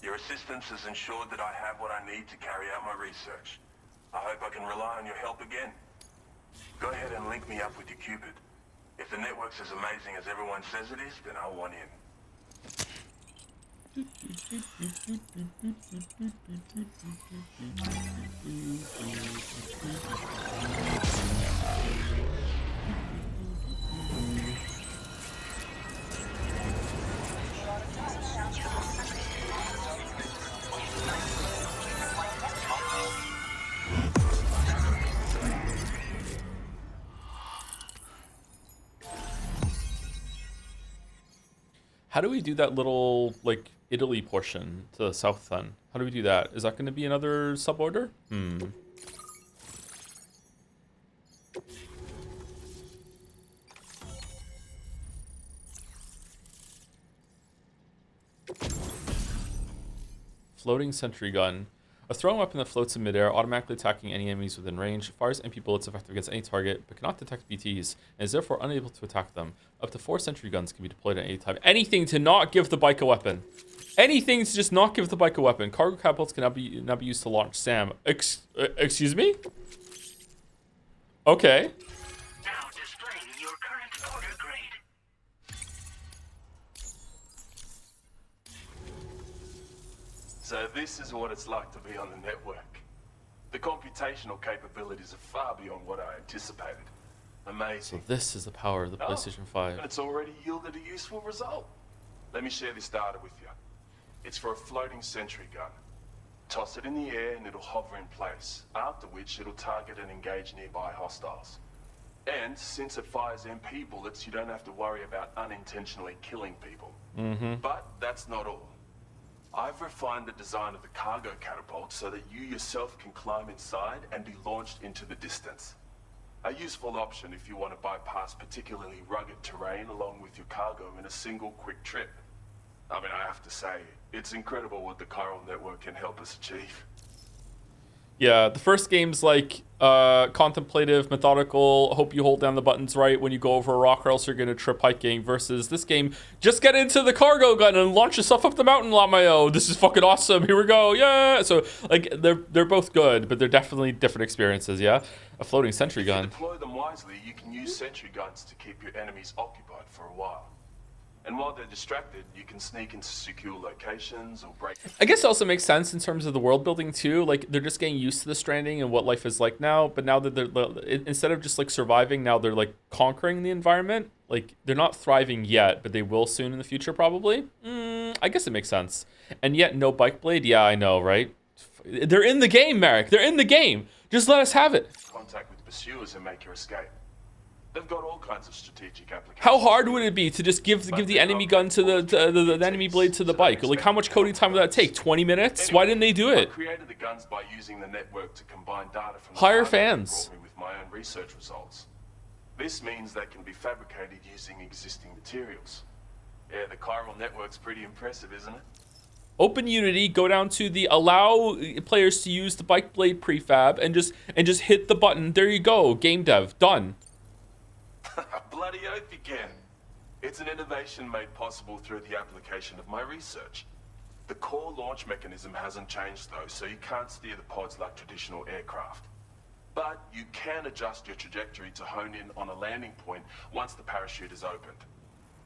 Your assistance has ensured that I have what I need to carry out my research. I hope I can rely on your help again. Go ahead and link me up with your Cupid. If the network's as amazing as everyone says it is, then I'll want in. How do we do that little, like, Italy portion to the south then? How do we do that? Is that going to be another suborder? Floating sentry gun. A thrown weapon that floats in midair, automatically attacking any enemies within range, fires MP bullets effective against any target, but cannot detect BTs, and is therefore unable to attack them. Up to 4 sentry guns can be deployed at any time. Anything to not give the bike a weapon. Anything to just not give the bike a weapon. Cargo catapults cannot be used to launch SAM. Excuse me? Okay. Now displaying your current order grade. So this is what it's like to be on the network. The computational capabilities are far beyond what I anticipated. Amazing. So this is the power of the PlayStation 5. And it's already yielded a useful result. Let me share this data with you. It's for a floating sentry gun. Toss it in the air and it'll hover in place, after which it'll target and engage nearby hostiles. And since it fires MP bullets, you don't have to worry about unintentionally killing people. But that's not all. I've refined the design of the cargo catapult so that you yourself can climb inside and be launched into the distance. A useful option if you want to bypass particularly rugged terrain along with your cargo in a single quick trip. I mean, I have to say, it's incredible what the chiral network can help us achieve. Yeah, the first game's like contemplative, methodical, hope you hold down the buttons right when you go over a rock or else you're gonna trip hiking, versus this game, just get into the cargo gun and launch yourself up the mountain, Lamayo. This is fucking awesome, here we go, yeah! So, like, they're both good, but they're definitely different experiences, yeah? A floating sentry gun. If you deploy them wisely, you can use sentry guns to keep your enemies occupied for a while. And while they're distracted, you can sneak into secure locations or break... I guess it also makes sense in terms of the world building too. Like, they're just getting used to the Stranding and what life is like now. But now that they're, instead of just like surviving, now they're like conquering the environment. Like, they're not thriving yet, but they will soon in the future probably. I guess it makes sense. And yet no bike blade? Yeah, I know, right? They're in the game, Marek. They're in the game. Just let us have it. Contact with pursuers and make your escape. They've got all kinds of strategic applications. How hard would it be to just give the enemy gun to the enemy blade to the bike? Like, how much coding time would that take? 20 minutes? Why didn't they do I it? created the guns by using the network to combine data from the Hire data they fans. brought me with my own research results. This means they can be fabricated using existing materials. Yeah, the chiral network's pretty impressive, isn't it? Open Unity, go down to the allow players to use the bike blade prefab and just hit the button. There you go. Game dev done. Bloody oath you can. It's an innovation made possible through the application of my research. The core launch mechanism hasn't changed though, so you can't steer the pods like traditional aircraft. But you can adjust your trajectory to hone in on a landing point once the parachute is opened.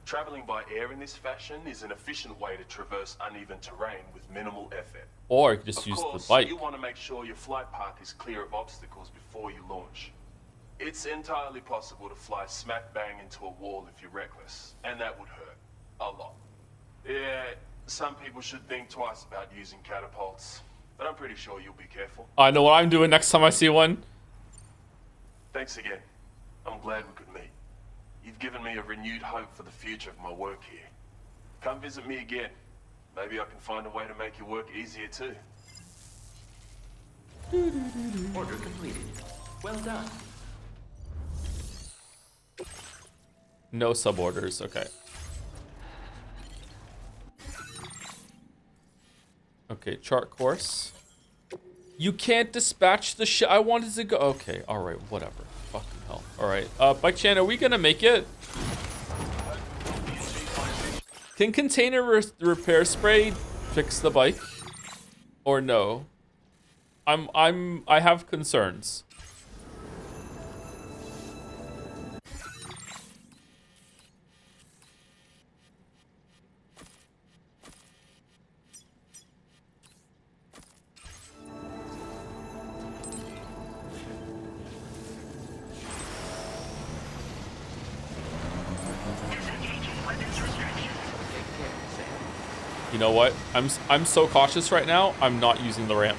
Traveling by air in this fashion is an efficient way to traverse uneven terrain with minimal effort. Or you could just Of use course, the bike. you want to make sure your flight path is clear of obstacles before you launch. It's entirely possible to fly smack bang into a wall if you're reckless, and that would hurt a lot. Yeah, some people should think twice about using catapults, but I'm pretty sure you'll be careful. I know what I'm doing next time I see one. Thanks again. I'm glad we could meet. You've given me a renewed hope for the future of my work here. Come visit me again. Maybe I can find a way to make your work easier too. Order completed. Well done. No suborders. Okay. Okay, chart course. You can't dispatch the ship. I wanted to go. Okay, all right, whatever. Fucking hell. All right. Bike Chan, are we gonna make it? Can container repair spray fix the bike? Or no? I have concerns. You know what? I'm so cautious right now. I'm not using the ramp.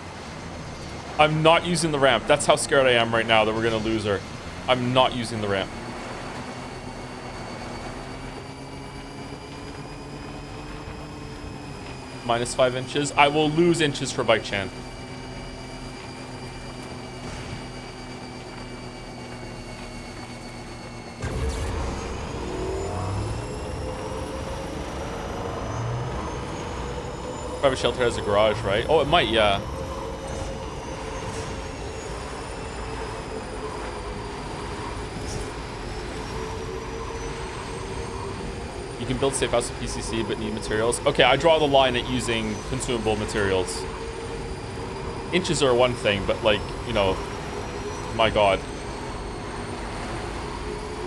I'm not using the ramp. That's how scared I am right now that we're gonna lose her. I'm not using the ramp. -5 inches. I will lose inches for Bike Chan. Private shelter has a garage, right? Oh, it might, yeah. You can build safe house with PCC, but need materials. Okay, I draw the line at using consumable materials. Inches are one thing, but like, you know, my God.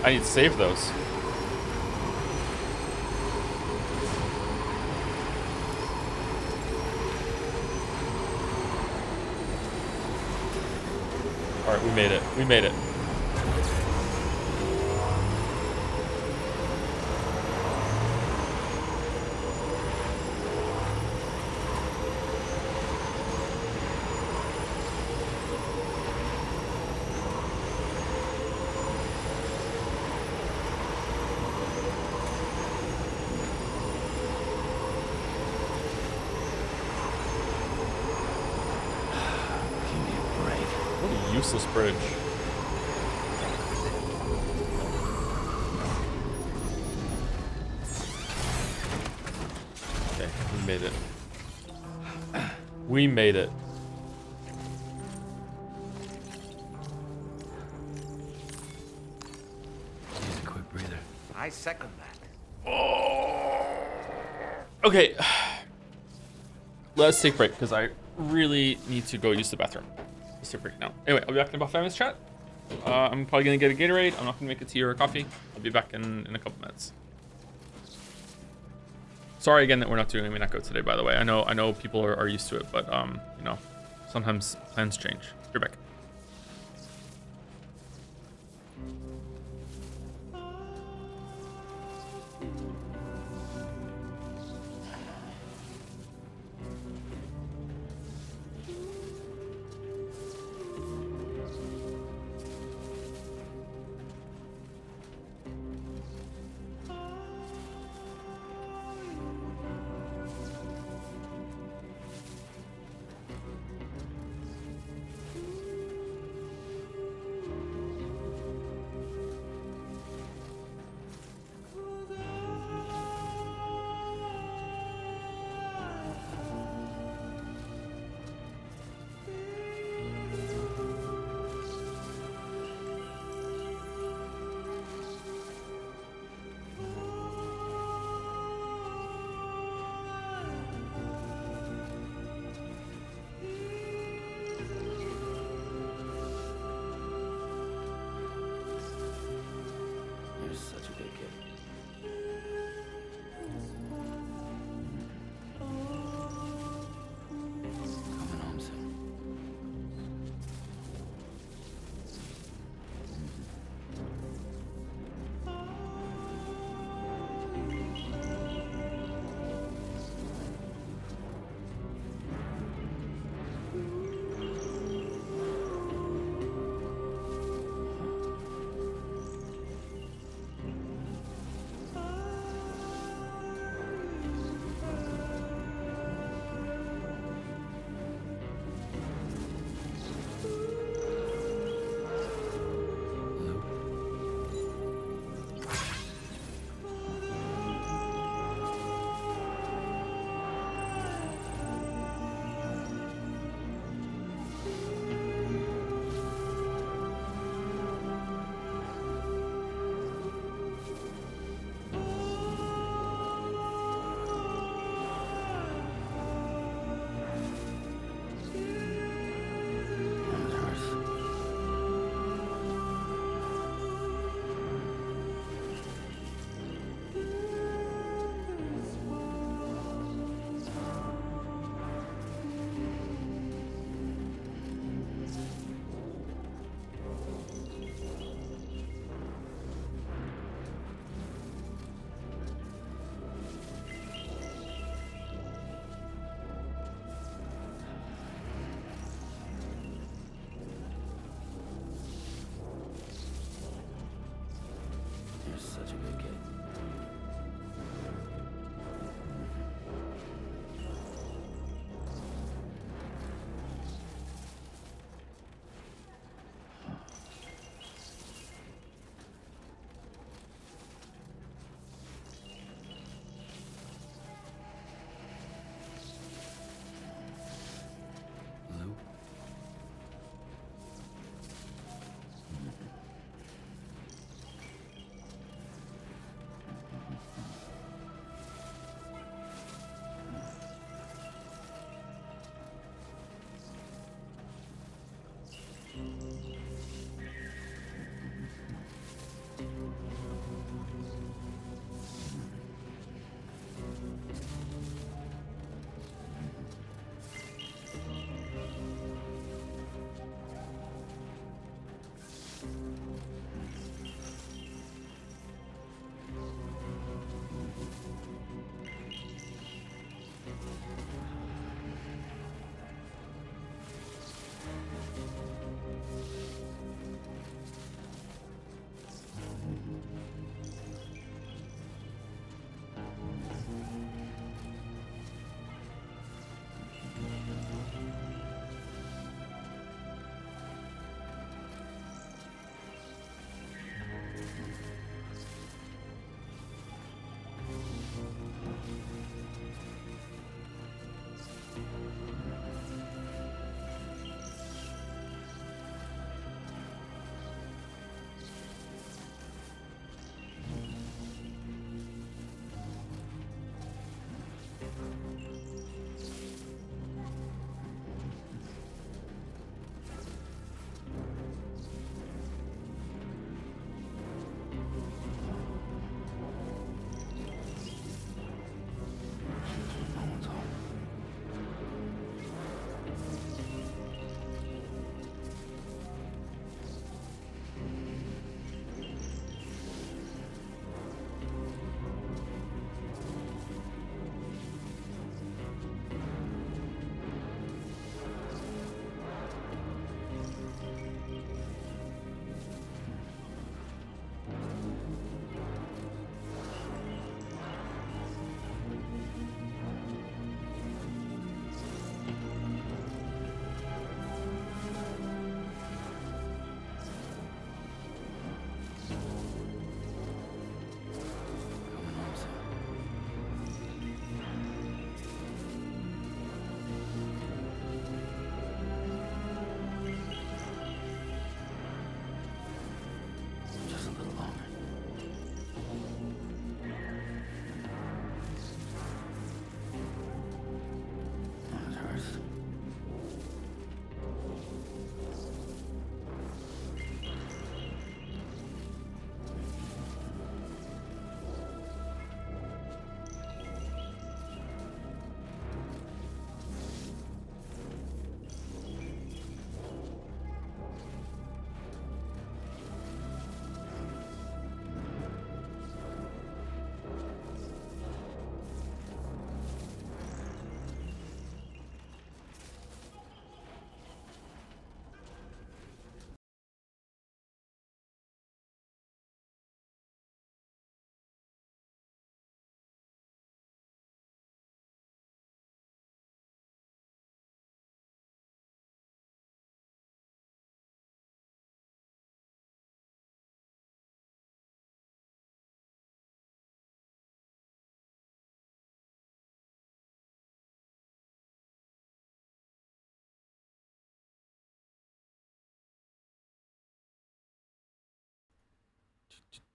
I need to save those. All right, we made it. We made it. Useless bridge. Okay, we made it. We made it. Need a quick breather. I second that. Okay. Let's take a break because I really need to go use the bathroom. Let's take a break now. Anyway, I'll be back in about 5 minutes, chat. I'm probably gonna get a Gatorade. I'm not gonna make a tea or a coffee. I'll be back in a couple minutes. Sorry again that we're not doing Umineko today, by the way. I know people are used to it, but you know, sometimes plans change. You're back.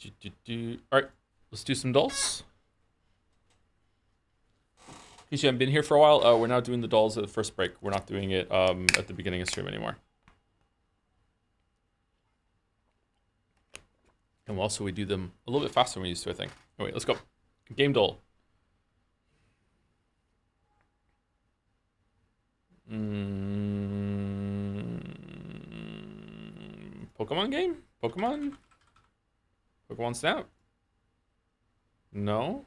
All right, let's do some dolls. In case you haven't been here for a while, we're now doing the dolls at the first break. We're not doing it at the beginning of stream anymore. And also we do them a little bit faster than we used to, I think. Oh, wait, let's go. Game doll. Pokemon game? Pokemon Snap? No?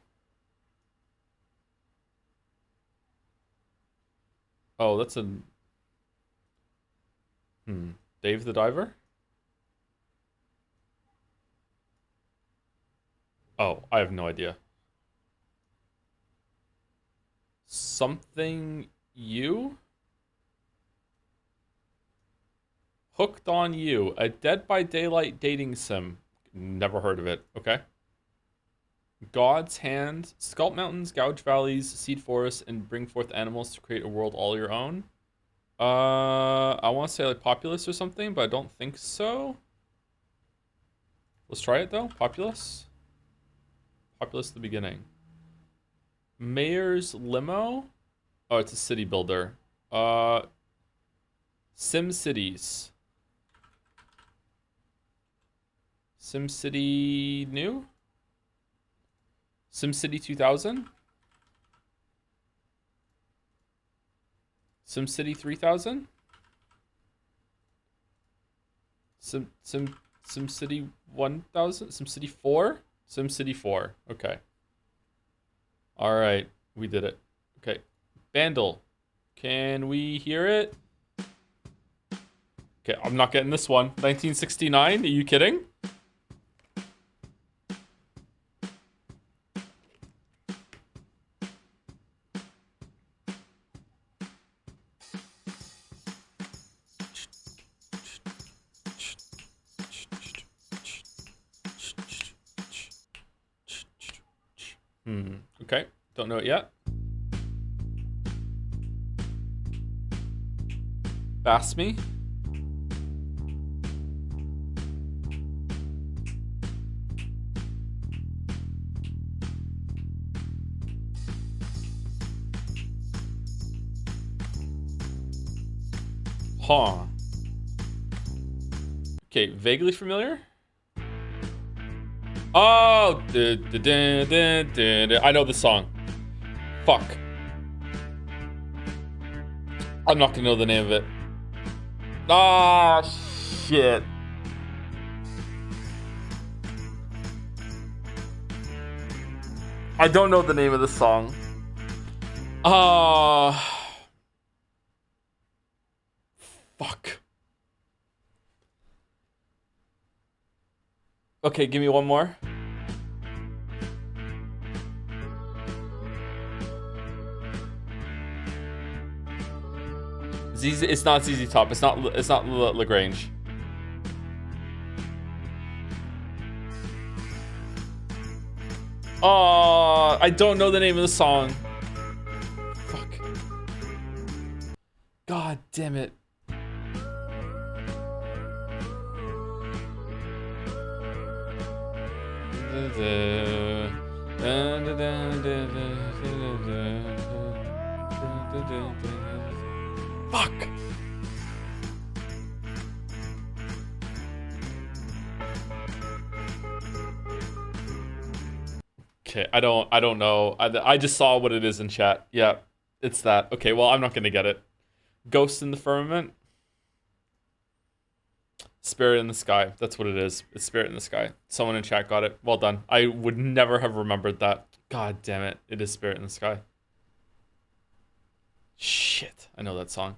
Oh, that's a... Dave the Diver? Oh, I have no idea. Something You? Hooked on You, a Dead by Daylight dating sim. Never heard of it. Okay. God's Hand, sculpt mountains, gouge valleys, seed forests, and bring forth animals to create a world all your own. I want to say like Populous or something, but I don't think so. Let's try it though. Populous at the beginning. Mayor's Limo. Oh, it's a city builder. Sim Cities. SimCity New? SimCity 2000? SimCity 3000? SimCity 1000? SimCity 4? SimCity 4. Okay. All right, we did it. Okay. Bandle. Can we hear it? Okay, I'm not getting this one. 1969? Are you kidding? Okay, don't know it yet. Bass me. Huh. Okay, vaguely familiar. Oh, I know the song. Fuck. I'm not gonna know the name of it. Ah, shit. I don't know the name of the song. Fuck. Okay, give me one more. ZZ, it's not ZZ Top. It's not Lagrange. Oh, I don't know the name of the song. Fuck. God damn it. Fuck. Okay, I don't know. I just saw what it is in chat. Yeah, it's that. Okay, well, I'm not gonna get it. Ghost in the Firmament. Spirit in the Sky. That's what it is. It's Spirit in the Sky. Someone in chat got it. Well done. I would never have remembered that. God damn it. It is Spirit in the Sky. Shit. I know that song.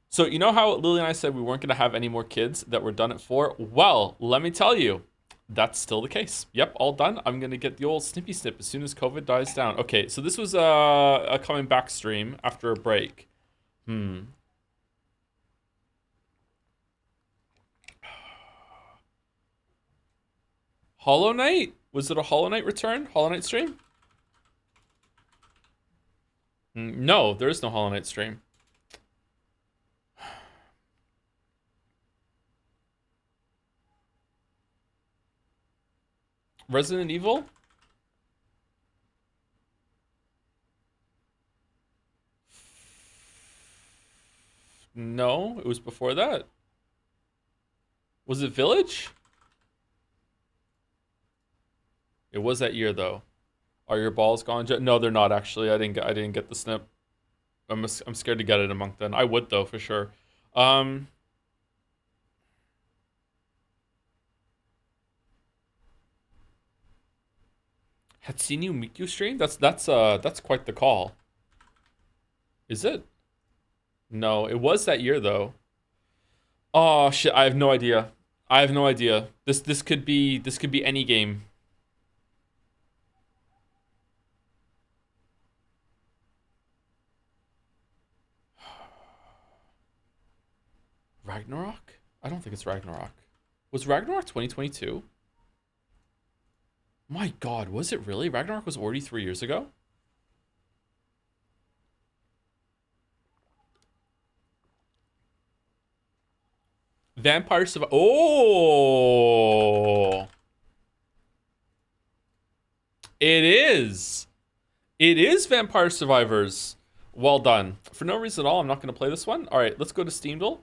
So, you know how Lily and I said we weren't going to have any more kids that were done at 4? Well, let me tell you, that's still the case. Yep, all done. I'm going to get the old snippy snip as soon as COVID dies down. Okay, so this was a coming back stream after a break. Hollow Knight? Was it a Hollow Knight return? Hollow Knight stream? No, there is no Hollow Knight stream. Resident Evil? No, it was before that. Was it Village? It was that year though. Are your balls gone? No, they're not actually. I didn't get the snip. I'm scared to get it a month then. I would though for sure. Hatsune Miku stream? That's quite the call. Is it? No, it was that year though. Oh shit, I have no idea. I have no idea. This could be any game. Ragnarok? I don't think it's Ragnarok. Was Ragnarok 2022? My god, was it really? Ragnarok was already 3 years ago? Vampire Survivor. Oh! It is! It is Vampire Survivors. Well done. For no reason at all, I'm not going to play this one. Alright, let's go to Steamdale.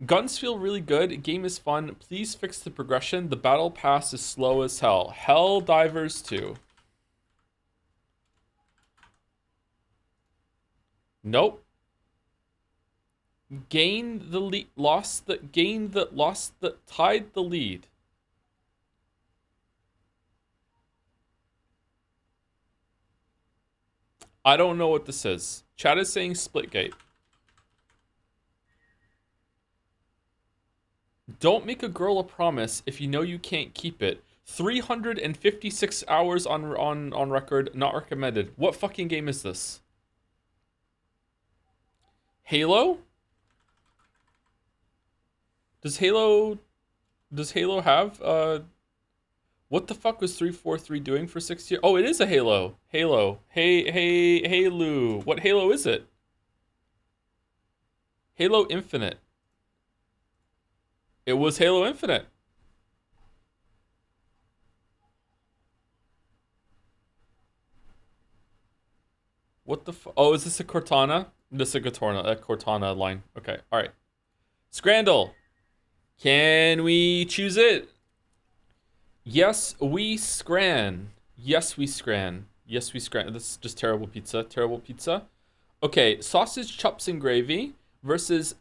Guns feel really good. Game is fun. Please fix the progression. The battle pass is slow as hell. Hell Divers 2. Nope. Gain the lead. Lost the. Gain the. Lost the. Tied the lead. I don't know what this is. Chat is saying Splitgate. Don't make a girl a promise if you know you can't keep it. 356 hours on record, not recommended. What fucking game is this? Halo? Does Halo have what the fuck was 343 doing for 6 years? Oh, it is a Halo. Halo. Hey Lou. What Halo is it? Halo Infinite. It was Halo Infinite. What the oh, is this a Cortana? This is a Cortana line. Okay, alright. Scrandle. Can we choose it? Yes, we scran. Yes, we scran. Yes, we scran. This is just terrible pizza. Terrible pizza. Okay, sausage, chops, and gravy versus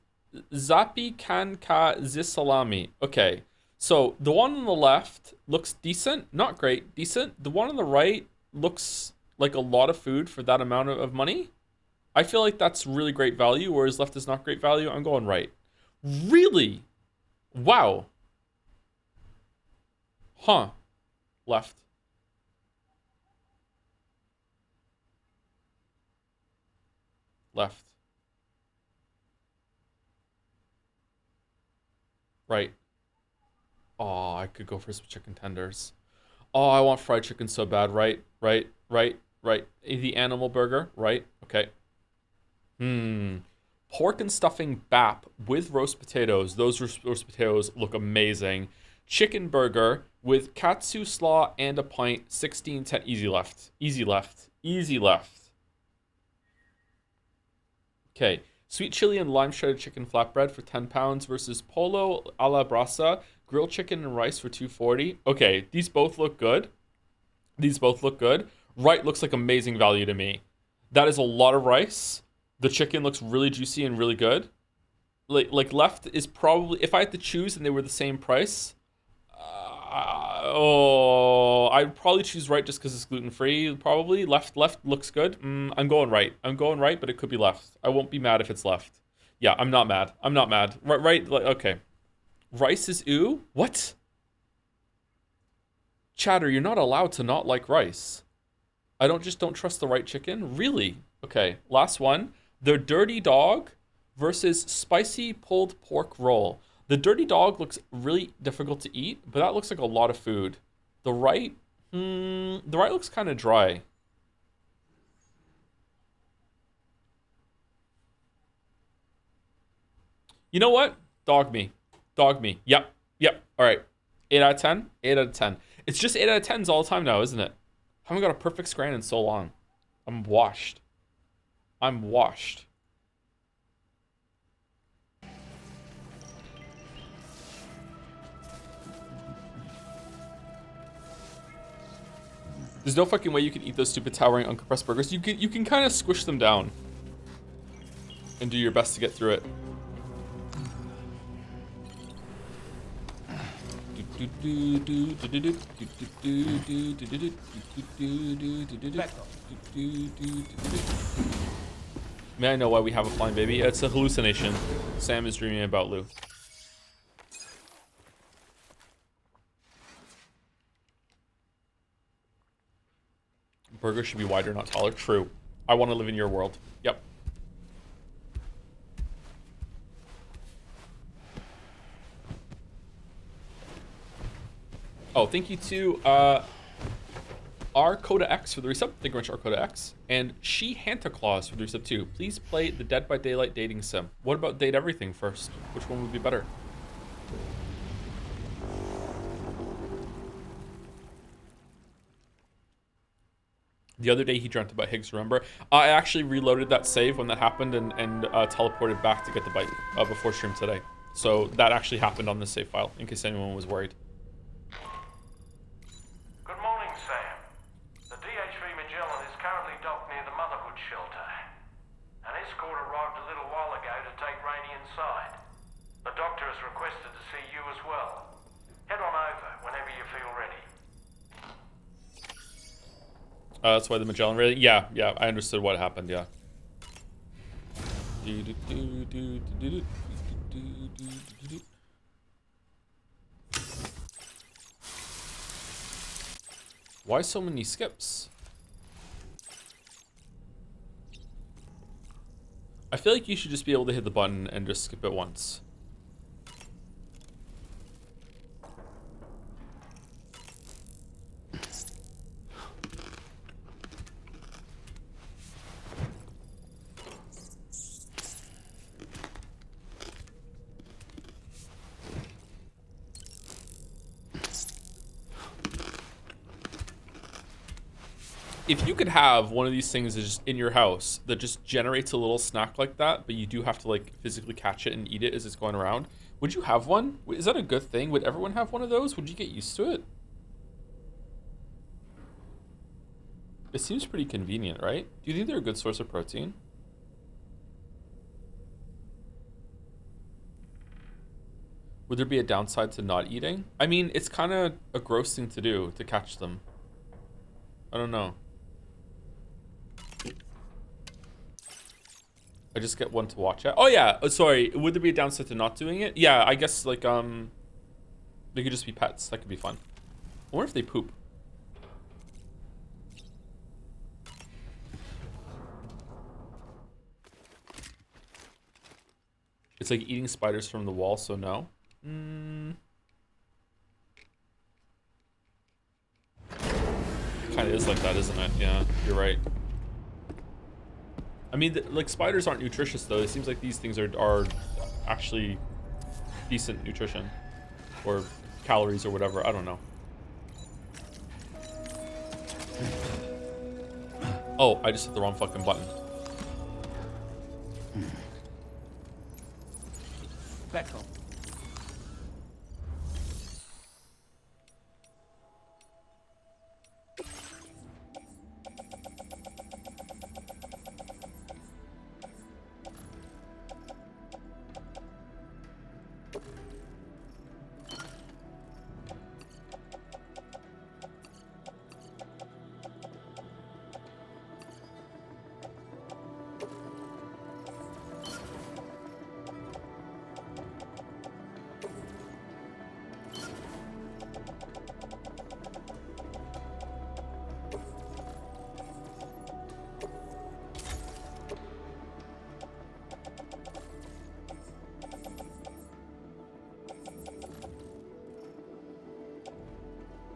Zappi Kanka Zisalami. Okay, so the one on the left looks decent. Not great, decent. The one on the right looks like a lot of food for that amount of money. I feel like that's really great value, whereas left is not great value. I'm going right. Really? Wow. Huh. Left. Left. Right. Oh, I could go for some chicken tenders. Oh, I want fried chicken so bad. Right. The animal burger. Right. Okay. Pork and stuffing bap with roast potatoes. Those roast potatoes look amazing. Chicken burger with katsu slaw and a pint. 16.10. Easy left. Easy left. Easy left. Okay. Sweet chili and lime shredded chicken flatbread for 10 pounds versus polo a la brasa. Grilled chicken and rice for 240. Okay, these both look good. These both look good. Right looks like amazing value to me. That is a lot of rice. The chicken looks really juicy and really good. Like left is probably, if I had to choose and they were the same price, I'd probably choose right just because it's gluten-free, probably. Left looks good. I'm going right. I'm going right, but it could be left. I won't be mad if it's left. Yeah, I'm not mad. I'm not mad. Right, okay. Rice is ooh? What? Chatter, you're not allowed to not like rice. I don't trust the right chicken? Really? Okay, last one. The Dirty Dog versus Spicy Pulled Pork Roll. The Dirty Dog looks really difficult to eat, but that looks like a lot of food. The right looks kind of dry. You know what? Dog me. Dog me. Yep. All right. 8 out of 10. 8 out of 10. It's just 8 out of 10s all the time now, isn't it? Haven't got a perfect Scran in so long. I'm washed. I'm washed. There's no fucking way you can eat those stupid towering uncompressed burgers. You can kind of squish them down and do your best to get through it. May I know why we have a flying baby? It's a hallucination. Sam is dreaming about Lou. Burgers should be wider, not taller. True. I want to live in your world. Yep. Oh, thank you to R Coda X for the resub. Thank you very much, R Coda X. And She Hanta Claus for the resub too. Please play the Dead by Daylight dating sim. What about Date Everything first? Which one would be better? The other day he dreamt about Higgs, remember? I actually reloaded that save when that happened and teleported back to get the bite before stream today. So that actually happened on this save file, in case anyone was worried. Good morning, Sam. The DHV Magellan is currently docked near the Motherhood Shelter. An escort arrived a little while ago to take Rainey inside. The doctor has requested to see you as well. Head on over whenever you feel ready. That's why the Magellan really... Yeah, I understood what happened, yeah. Why so many skips? I feel like you should just be able to hit the button and just skip it once. If you could have one of these things just in your house that just generates a little snack like that, but you do have to like physically catch it and eat it as it's going around, would you have one? Is that a good thing? Would everyone have one of those? Would you get used to it? It seems pretty convenient, right? Do you think they're a good source of protein? Would there be a downside to not eating? I mean, it's kind of a gross thing to do, to catch them. I don't know. I just get one to watch it. Oh yeah, sorry. Would there be a downside to not doing it? Yeah, I guess like they could just be pets. That could be fun. I wonder if they poop. It's like eating spiders from the wall, so no. Kind of is like that, isn't it? Yeah, you're right. I mean, like spiders aren't nutritious though. It seems like these things are actually decent nutrition or calories or whatever. I don't know. Oh, I just hit the wrong fucking button. Becco.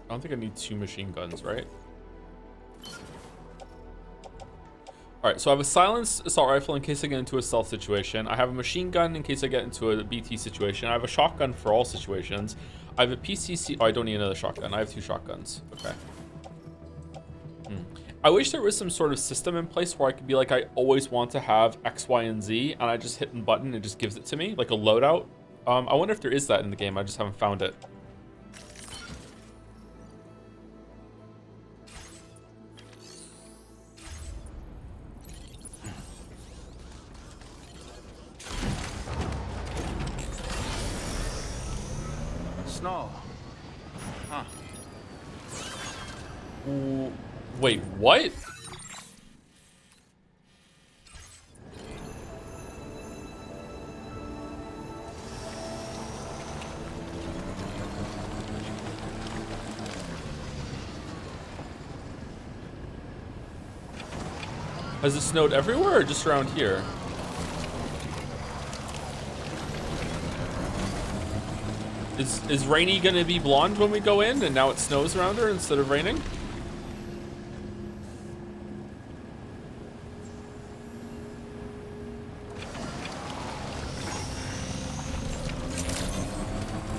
I don't think I need 2 machine guns, right? Alright, so I have a silenced assault rifle in case I get into a stealth situation. I have a machine gun in case I get into a BT situation. I have a shotgun for all situations. I have a PCC. Oh, I don't need another shotgun. I have 2 shotguns. Okay. I wish there was some sort of system in place where I could be like, I always want to have X, Y, and Z, and I just hit a button and it just gives it to me, like a loadout. I wonder if there is that in the game. I just haven't found it. Snow. Huh. Ooh, wait, what? Has it snowed everywhere or just around here? Is Rainy gonna be blonde when we go in and now it snows around her instead of raining?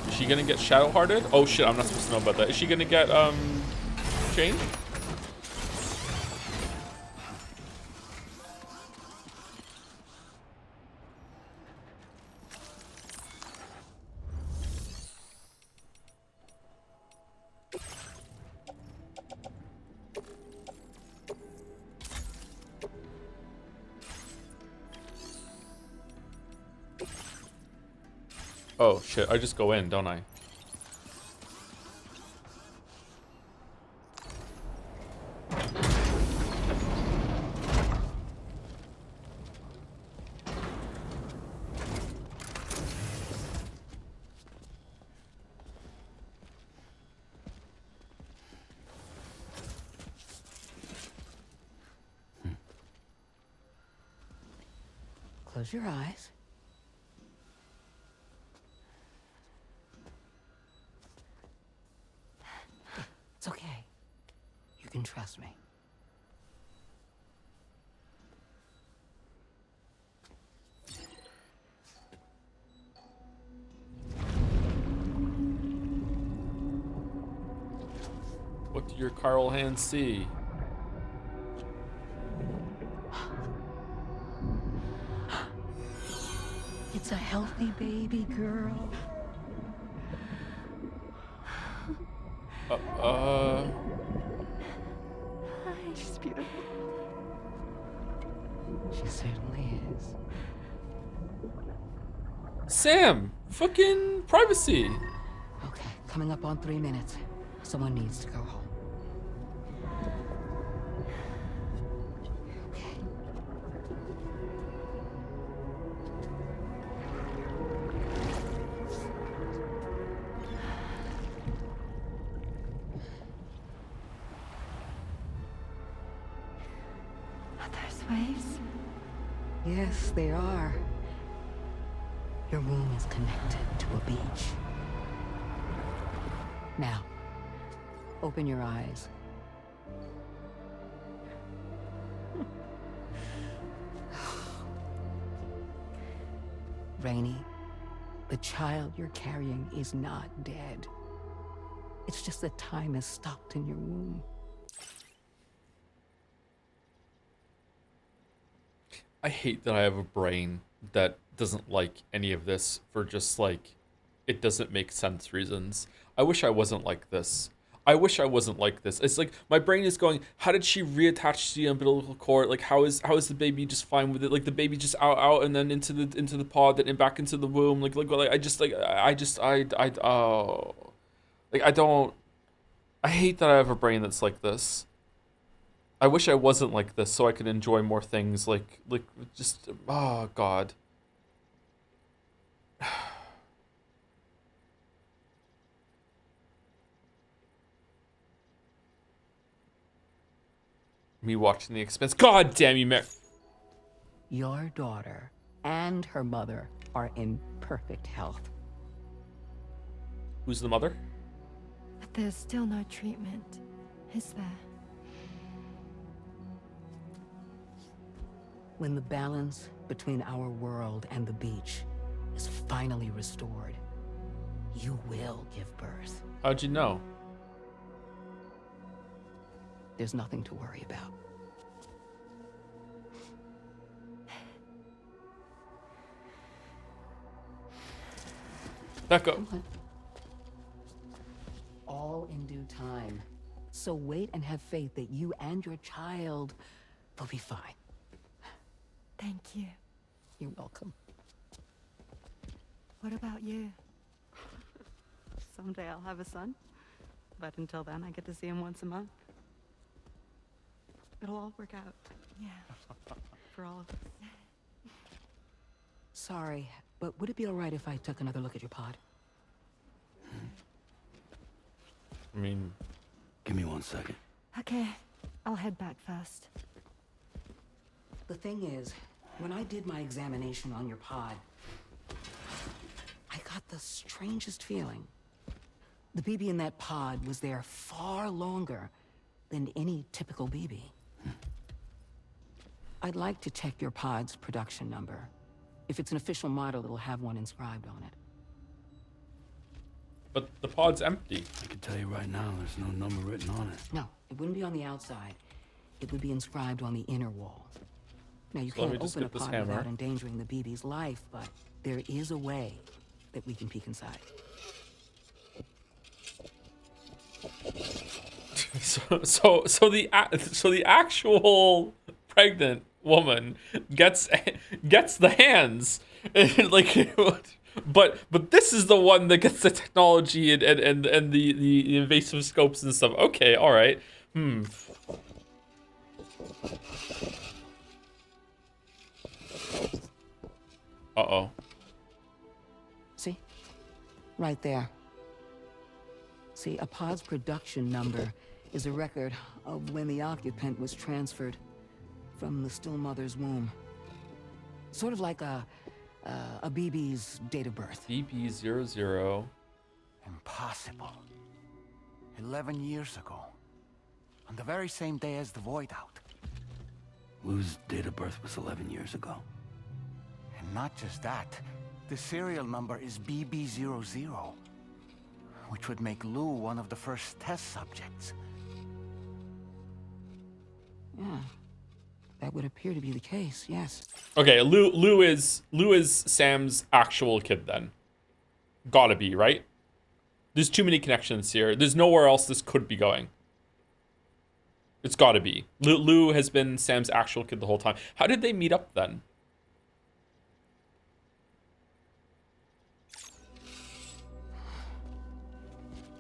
Is she gonna get shadow hearted? Oh shit, I'm not supposed to know about that. Is she gonna get chained? Oh shit, I just go in, don't I? Close your eyes. It's okay. You can trust me. What do your Carl hands see? It's a healthy baby girl. She's beautiful. She certainly is. Sam! Fucking privacy! Okay, coming up on 3 minutes. Someone needs to go home. Waves? Yes, they are. Your room is connected to a beach. Now, open your eyes. Rainy, the child you're carrying is not dead. It's just that time has stopped in your womb. I hate that I have a brain that doesn't like any of this for just like, it doesn't make sense reasons. I wish I wasn't like this. I wish I wasn't like this. It's like my brain is going, how did she reattach to the umbilical cord? Like how is the baby just fine with it? Like the baby just out and then into the pod then back into the womb. Like I hate that I have a brain that's like this. I wish I wasn't like this so I could enjoy more things like just, oh God. Me watching The Expanse. God damn you, Mary. Your daughter and her mother are in perfect health. Who's the mother? But there's still no treatment, is there? When the balance between our world and the beach is finally restored, you will give birth. How'd you know? There's nothing to worry about. Back up. All in due time. So wait and have faith that you and your child will be fine. Thank you. You're welcome. What about you? Someday I'll have a son, but until then I get to see him once a month. It'll all work out. Yeah. For all of us. Sorry, but would it be all right if I took another look at your pod? I mean, give me 1 second. Okay, I'll head back first. The thing is, when I did my examination on your pod, I got the strangest feeling. The BB in that pod was there far longer than any typical BB. I'd like to check your pod's production number. If it's an official model, it'll have one inscribed on it. But the pod's empty. I can tell you right now, there's no number written on it. No, it wouldn't be on the outside. It would be inscribed on the inner wall. Now, you So let me can't just open a get this pod hammer. without endangering the BB's life, but there is a way that we can peek inside. So the actual pregnant woman gets the hands, like, but this is the one that gets the technology and the invasive scopes and stuff. Okay, all right. Uh-oh. See? Right there. See, a pod's production number is a record of when the occupant was transferred from the still mother's womb. Sort of like a BB's date of birth. BB00. Impossible. 11 years ago. On the very same day as the Void Out. Lou's date of birth was 11 years ago. And not just that, the serial number is BB00, which would make Lou one of the first test subjects. Yeah, that would appear to be the case, yes. Okay, Lou is Sam's actual kid then. Gotta be, right? There's too many connections here. There's nowhere else this could be going. It's gotta be. Lou has been Sam's actual kid the whole time. How did they meet up then?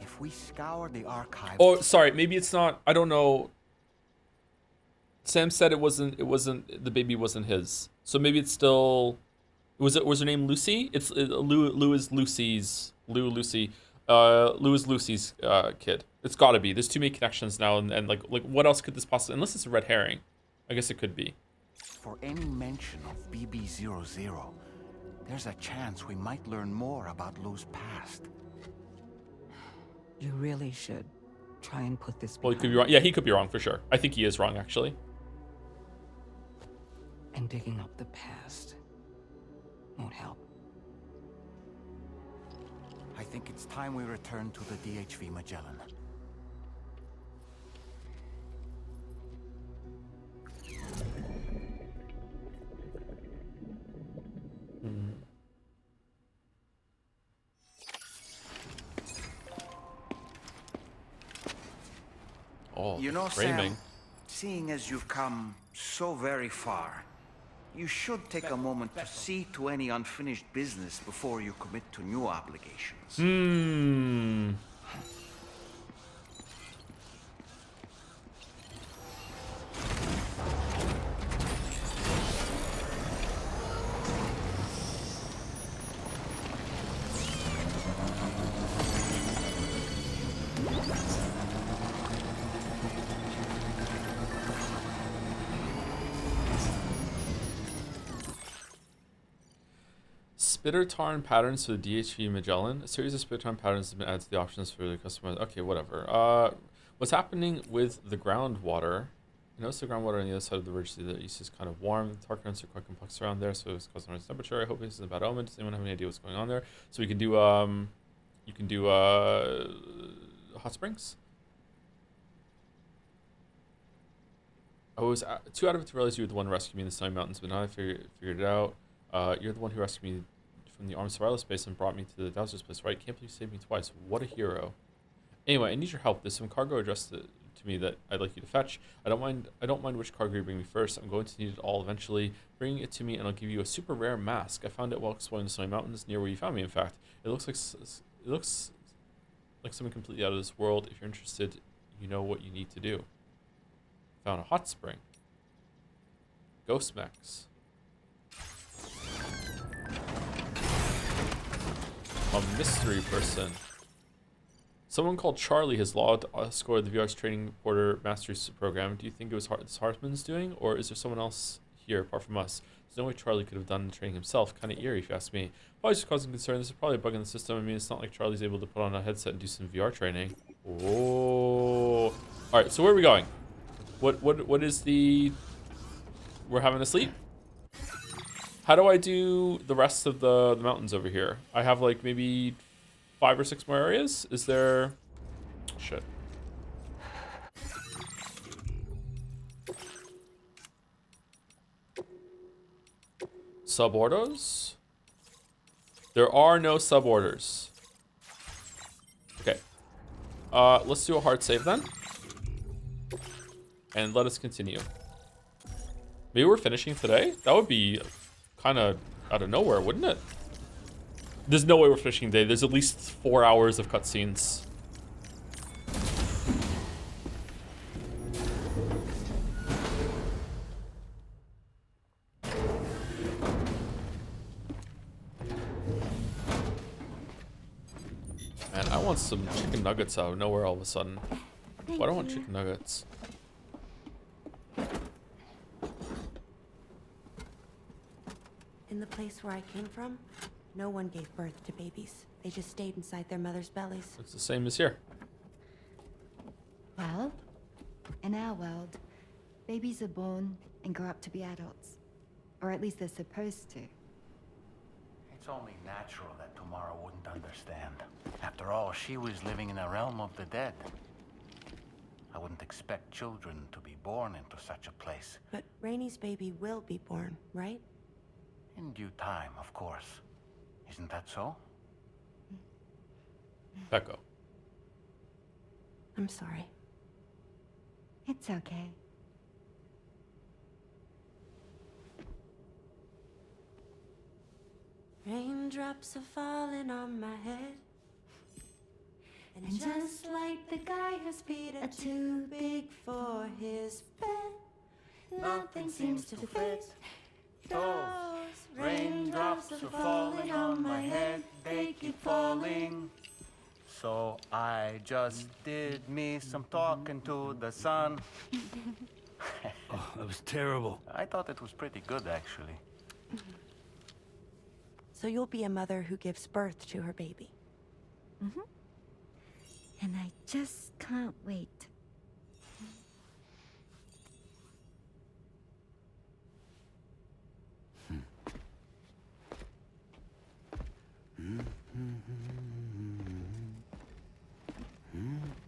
If we scour the archive... Oh, sorry, maybe it's not. I don't know. Sam said it wasn't the baby wasn't his. So maybe it's still was her name Lucy? It's Lou is Lucy's Lucy is Lucy's kid. It's got to be. There's too many connections now and like what else could this possibly, unless it's a red herring. I guess it could be. For any mention of BB00, there's a chance we might learn more about Lou's past. You really should try and put this Well, he could be wrong. Yeah, he could be wrong for sure. I think he is wrong, actually. And digging up the past won't help. I think it's time we return to the DHV Magellan. Oh, you know, framing. Sam, seeing as you've come so very far, you should take a moment to see to any unfinished business before you commit to new obligations. Spitter Tarn patterns for the DHV Magellan. A series of Spitter Tarn patterns has been added to the options for the customer. Okay, whatever. What's happening with the groundwater? I noticed the groundwater on the other side of the ridge to the east is kind of warm. The tar currents are quite complex around there, so it's causing a nice temperature. I hope this isn't a bad omen. Does anyone have any idea what's going on there? So we can do you can do hot springs. I was too adamant to realize you were the one rescuing me in the Snowy Mountains, but now I figured it out. You're the one who rescued me from the armed survival space and brought me to the Dowser's place, right? Can't believe you saved me twice. What a hero. Anyway, I need your help. There's some cargo addressed to me that I'd like you to fetch. I don't mind which cargo you bring me first. I'm going to need it all eventually. Bring it to me and I'll give you a super rare mask. I found it while exploring the Snowy Mountains near where you found me, in fact. It looks like something completely out of this world. If you're interested, you know what you need to do. Found a hot spring. Ghost mechs. A mystery person. Someone called Charlie has logged a score of the VR's training porter mastery program. Do you think it was Hartman's doing, or is there someone else here apart from us? There's no way Charlie could have done the training himself. Kind of eerie, if you ask me. Probably just causing concern. This is probably a bug in the system. I mean, it's not like Charlie's able to put on a headset and do some VR training. Oh. All right. So where are we going? What is the? We're having a sleep. How do I do the rest of the mountains over here? I have like maybe 5 or 6 more areas. Is there? Shit. Suborders? There are no suborders. Okay. Let's do a hard save then. And let us continue. Maybe we're finishing today? That would be kind of out of nowhere, wouldn't it? There's no way we're finishing today. There's at least 4 hours of cutscenes. Man, I want some chicken nuggets out of nowhere all of a sudden. Why do I want chicken nuggets? In the place where I came from, no one gave birth to babies. They just stayed inside their mother's bellies. It's the same as here. Well, in our world, babies are born and grow up to be adults. Or at least they're supposed to. It's only natural that Tamara wouldn't understand. After all, she was living in a realm of the dead. I wouldn't expect children to be born into such a place. But Rainey's baby will be born, right? In due time, of course. Isn't that so? Echo. I'm sorry. It's okay. Raindrops are falling on my head. And just like the guy whose feet are too big for his bed, nothing seems to fit. Those raindrops are falling on my head, they keep falling. So I just did me some talking to the sun. Oh, that was terrible. I thought it was pretty good, actually. So you'll be a mother who gives birth to her baby. Mm-hmm. And I just can't wait.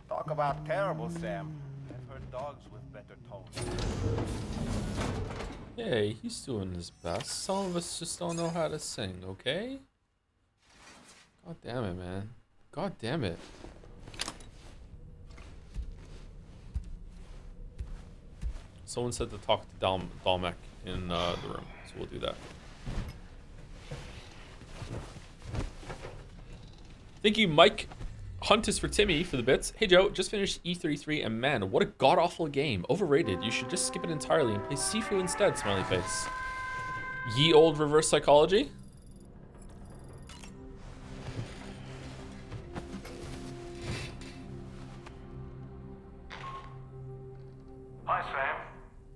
Talk about terrible, Sam. I've heard dogs with better tones. Hey, he's doing his best. Some of us just don't know how to sing, okay? God damn it, man. God damn it. Someone said to talk to Dalmek in the room, so we'll do that. Thank you, Mike. Hunt is for Timmy for the bits. Hey Joe, just finished E33 and man, what a god-awful game. Overrated. You should just skip it entirely and play Sifu instead, smiley face. Ye old reverse psychology? Hi Sam,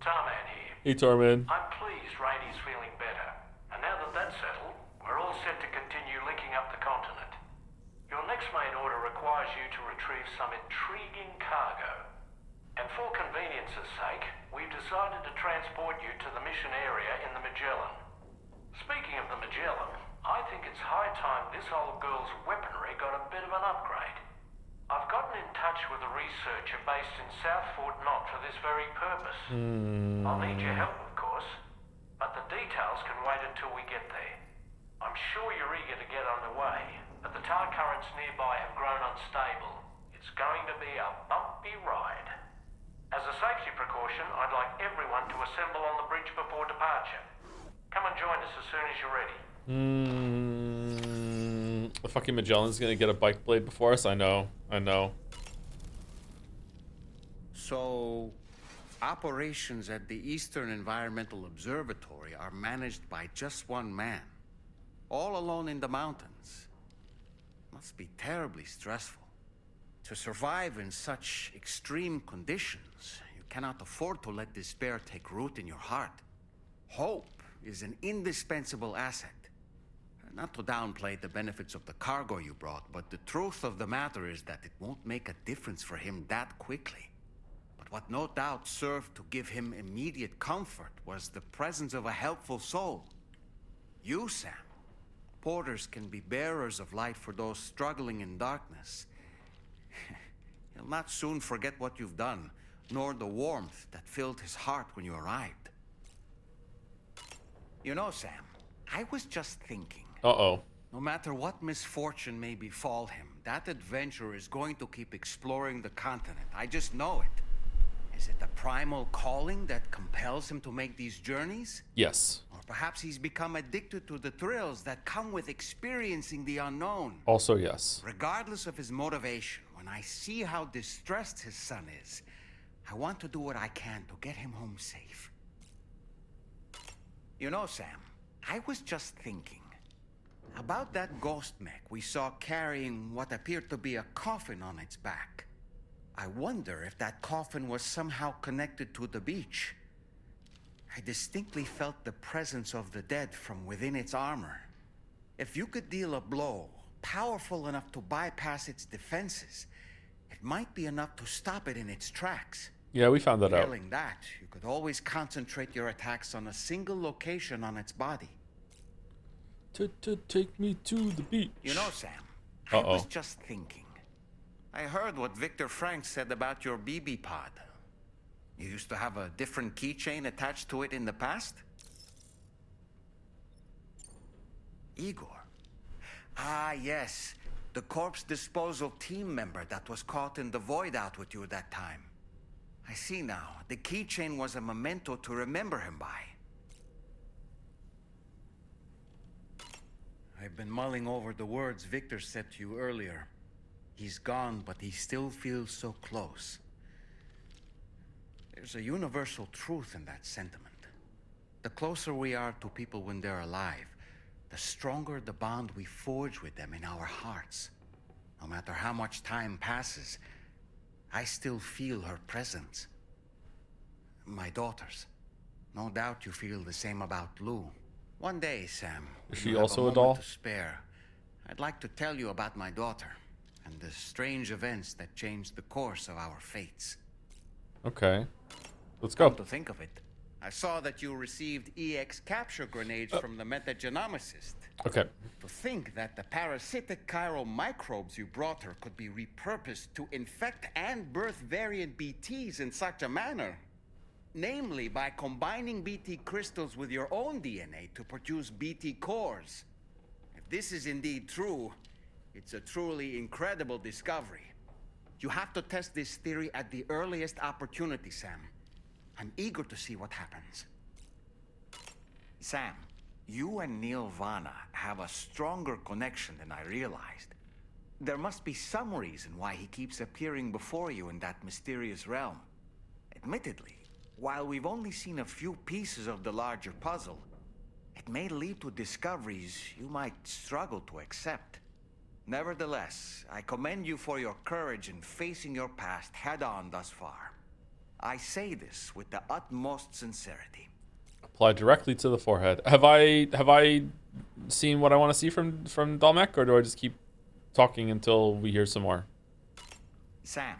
Tarman here. Hey Tarman. I'm pleased Rainey's feeling better. And now that that's settled, we're all set to continue linking up the continent. Your next main order requires you to retrieve some intriguing cargo. And for convenience's sake, we've decided to transport you to the mission area in the Magellan. Speaking of the Magellan, I think it's high time this old girl's weaponry got a bit of an upgrade. I've gotten in touch with a researcher based in South Fort Knott for this very purpose. I'll need your help, of course, but the details can wait until we get there. I'm sure you're eager to get underway, but the tar currents nearby have grown unstable. It's going to be a bumpy ride. As a safety precaution, I'd like everyone to assemble on the bridge before departure. Come and join us as soon as you're ready. The fucking Magellan's gonna get a bike blade before us? I know. So, operations at the Eastern Environmental Observatory are managed by just one man, all alone in the mountains. Must be terribly stressful. To survive in such extreme conditions, you cannot afford to let despair take root in your heart. Hope is an indispensable asset. Not to downplay the benefits of the cargo you brought, but the truth of the matter is that it won't make a difference for him that quickly. But what no doubt served to give him immediate comfort was the presence of a helpful soul. You, Sam. Porters can be bearers of light for those struggling in darkness. He'll not soon forget what you've done, nor the warmth that filled his heart when you arrived. You know, Sam, I was just thinking. Uh-oh. No matter what misfortune may befall him, that adventurer is going to keep exploring the continent. I just know it. Is it the primal calling that compels him to make these journeys? Yes. Or perhaps he's become addicted to the thrills that come with experiencing the unknown. Also yes. Regardless of his motivation, when I see how distressed his son is, I want to do what I can to get him home safe. You know, Sam, I was just thinking about that ghost mech we saw carrying what appeared to be a coffin on its back. I wonder if that coffin was somehow connected to the beach. I distinctly felt the presence of the dead from within its armor. If you could deal a blow powerful enough to bypass its defenses, it might be enough to stop it in its tracks. Yeah, we found that out. Failing that, you could always concentrate your attacks on a single location on its body. Take me to the beach. You know, Sam, I was just thinking. I heard what Victor Frank said about your BB pod. You used to have a different keychain attached to it in the past? Igor. Ah, yes. The corpse disposal team member that was caught in the void out with you that time. I see now. The keychain was a memento to remember him by. I've been mulling over the words Victor said to you earlier. He's gone, but he still feels so close. There's a universal truth in that sentiment. The closer we are to people when they're alive, the stronger the bond we forge with them in our hearts. No matter how much time passes, I still feel her presence. My daughters. No doubt you feel the same about Lou. One day, Sam, is she also a doll? To spare, I'd like to tell you about my daughter and the strange events that changed the course of our fates. Okay. Let's go. Come to think of it, I saw that you received EX capture grenades from the metagenomicist. Okay. To think that the parasitic chiral microbes you brought her could be repurposed to infect and birth variant BTs in such a manner. Namely, by combining BT crystals with your own DNA to produce BT cores. If this is indeed true, it's a truly incredible discovery. You have to test this theory at the earliest opportunity, Sam. I'm eager to see what happens. Sam, you and Neil Vana have a stronger connection than I realized. There must be some reason why he keeps appearing before you in that mysterious realm. Admittedly, while we've only seen a few pieces of the larger puzzle, it may lead to discoveries you might struggle to accept. Nevertheless, I commend you for your courage in facing your past head-on thus far. I say this with the utmost sincerity. Apply directly to the forehead. Have I seen what I want to see from Dalmek, or do I just keep talking until we hear some more? Sam,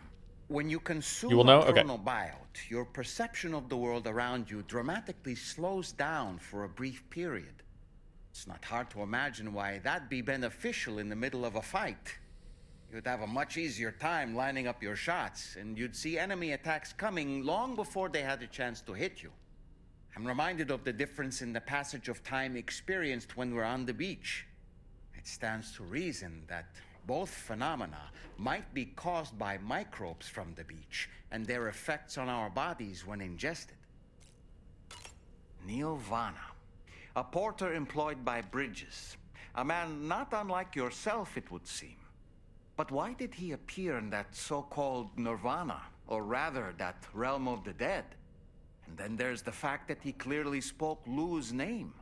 When you consume You will know? a Okay. chronobiot, your perception of the world around you dramatically slows down for a brief period. It's not hard to imagine why that'd be beneficial in the middle of a fight. You'd have a much easier time lining up your shots, and you'd see enemy attacks coming long before they had a chance to hit you. I'm reminded of the difference in the passage of time experienced when we're on the beach. It stands to reason that both phenomena might be caused by microbes from the beach and their effects on our bodies when ingested. Neil Vana, a porter employed by Bridges, a man not unlike yourself, it would seem. But why did he appear in that so-called nirvana, or rather, that realm of the dead? And then there's the fact that he clearly spoke Lu's name.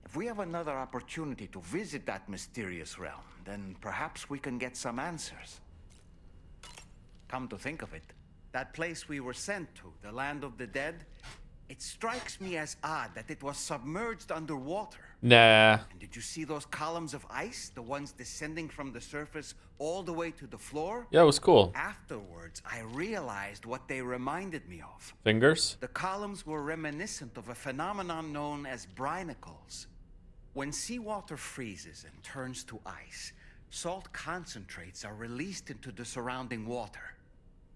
If we have another opportunity to visit that mysterious realm, then perhaps we can get some answers. Come to think of it, that place we were sent to, the land of the dead, it strikes me as odd that it was submerged underwater. Nah. And did you see those columns of ice, the ones descending from the surface all the way to the floor? Yeah, it was cool. Afterwards, I realized what they reminded me of. Fingers? The columns were reminiscent of a phenomenon known as brinicles. When seawater freezes and turns to ice, salt concentrates are released into the surrounding water.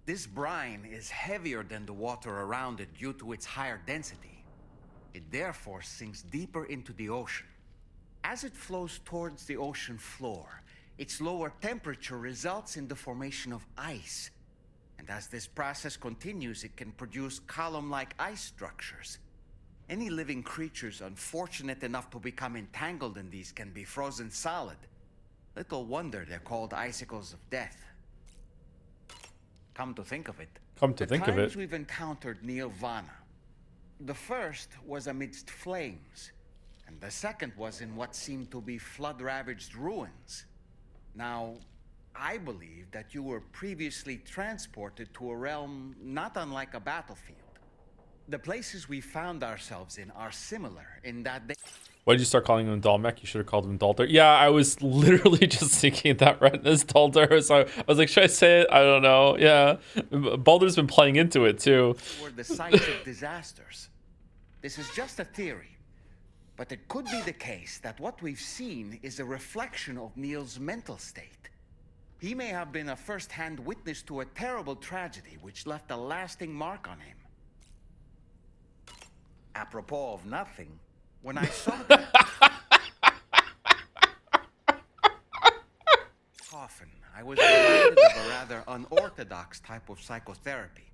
This brine is heavier than the water around it due to its higher density. It therefore sinks deeper into the ocean. As it flows towards the ocean floor, its lower temperature results in the formation of ice. And as this process continues, it can produce column-like ice structures. Any living creatures unfortunate enough to become entangled in these can be frozen solid. Little wonder they're called icicles of death. Come to think of it. The times we've encountered Neil Vana. The first was amidst flames, and the second was in what seemed to be flood-ravaged ruins. Now, I believe that you were previously transported to a realm not unlike a battlefield. The places we found ourselves in are similar in that they... Why did you start calling him Dalmek? You should have called him Dalter. Yeah, I was literally just thinking that right as Dalter. So I was like, should I say it? I don't know. Yeah. Baldur's been playing into it too. Were the sites of disasters. This is just a theory, but it could be the case that what we've seen is a reflection of Neil's mental state. He may have been a first-hand witness to a terrible tragedy which left a lasting mark on him. Apropos of nothing, when I saw that coffin, I was reminded of a rather unorthodox type of psychotherapy.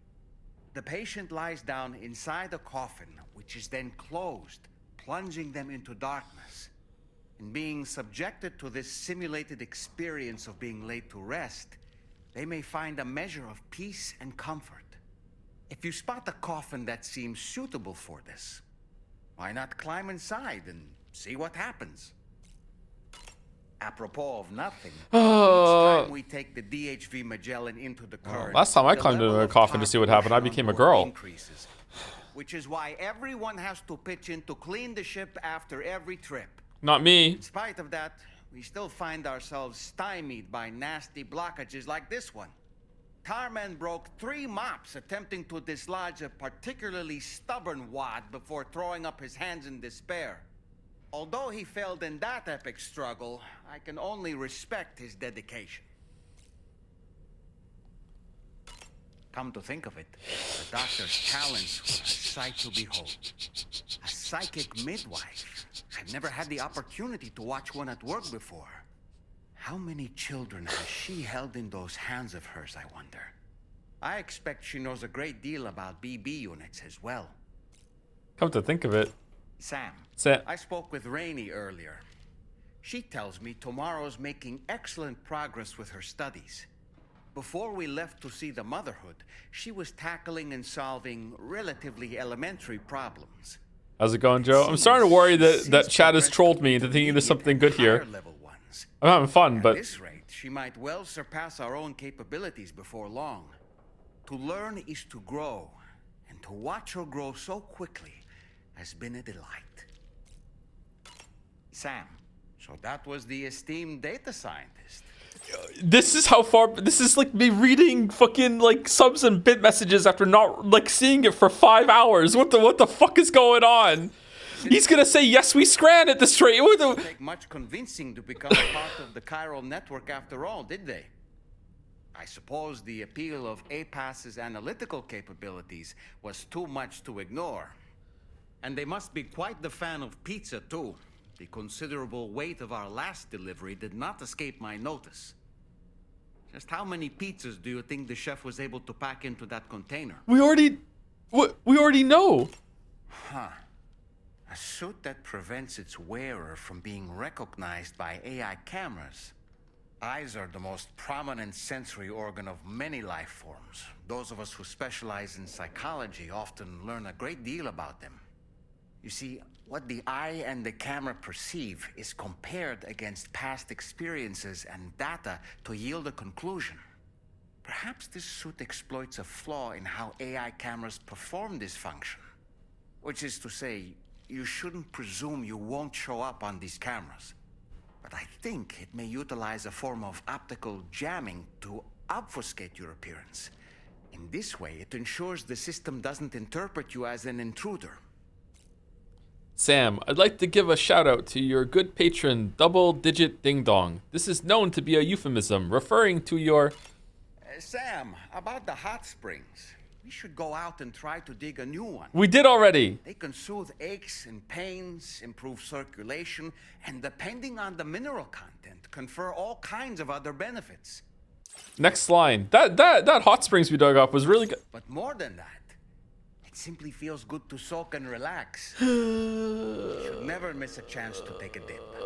The patient lies down inside a coffin, which is then closed, plunging them into darkness. In being subjected to this simulated experience of being laid to rest, they may find a measure of peace and comfort. If you spot a coffin that seems suitable for this, why not climb inside and see what happens? Apropos of nothing, each time we take the DHV Magellan into the current, last time I climbed into a coffin to see what happened, I became a girl. Increases, which is why everyone has to pitch in to clean the ship after every trip. Not me. In spite of that, we still find ourselves stymied by nasty blockages like this one. Tarman broke 3 mops attempting to dislodge a particularly stubborn wad before throwing up his hands in despair. Although he failed in that epic struggle, I can only respect his dedication. Come to think of it, the doctor's talents were a sight to behold. A psychic midwife. I've never had the opportunity to watch one at work before. How many children has she held in those hands of hers, I wonder? I expect she knows a great deal about BB units as well. Come to think of it. Sam, Sam. I spoke with Rainey earlier. She tells me Tomorrow's making excellent progress with her studies. Before we left to see the Motherhood, she was tackling and solving relatively elementary problems. How's it going, Joe? I'm starting to worry that chat has trolled me into thinking there's something good here. I'm having fun, but... At this rate, she might well surpass our own capabilities before long. To learn is to grow, and to watch her grow so quickly has been a delight. Sam, so that was the esteemed data scientist. This is how far. This is like me reading fucking like subs and bit messages after not like seeing it for 5 hours. What the fuck is going on? He's gonna say yes, we scran at this rate. It didn't take much convincing to become a part of the chiral network after all, did they? I suppose the appeal of APAS's analytical capabilities was too much to ignore. And they must be quite the fan of pizza, too. The considerable weight of our last delivery did not escape my notice. Just how many pizzas do you think the chef was able to pack into that container? We already know. Huh. A suit that prevents its wearer from being recognized by AI cameras. Eyes are the most prominent sensory organ of many life forms. Those of us who specialize in psychology often learn a great deal about them. You see, what the eye and the camera perceive is compared against past experiences and data to yield a conclusion. Perhaps this suit exploits a flaw in how AI cameras perform this function. Which is to say, you shouldn't presume you won't show up on these cameras. But I think it may utilize a form of optical jamming to obfuscate your appearance. In this way, it ensures the system doesn't interpret you as an intruder. Sam, I'd like to give a shout out to your good patron, Double Digit Ding Dong. This is known to be a euphemism, referring to your... Sam, about the hot springs. We should go out and try to dig a new one. We did already. They can soothe aches and pains, improve circulation, and depending on the mineral content, confer all kinds of other benefits. Next line. That hot springs we dug up was really good. But more than that, it simply feels good to soak and relax. You should never miss a chance to take a dip.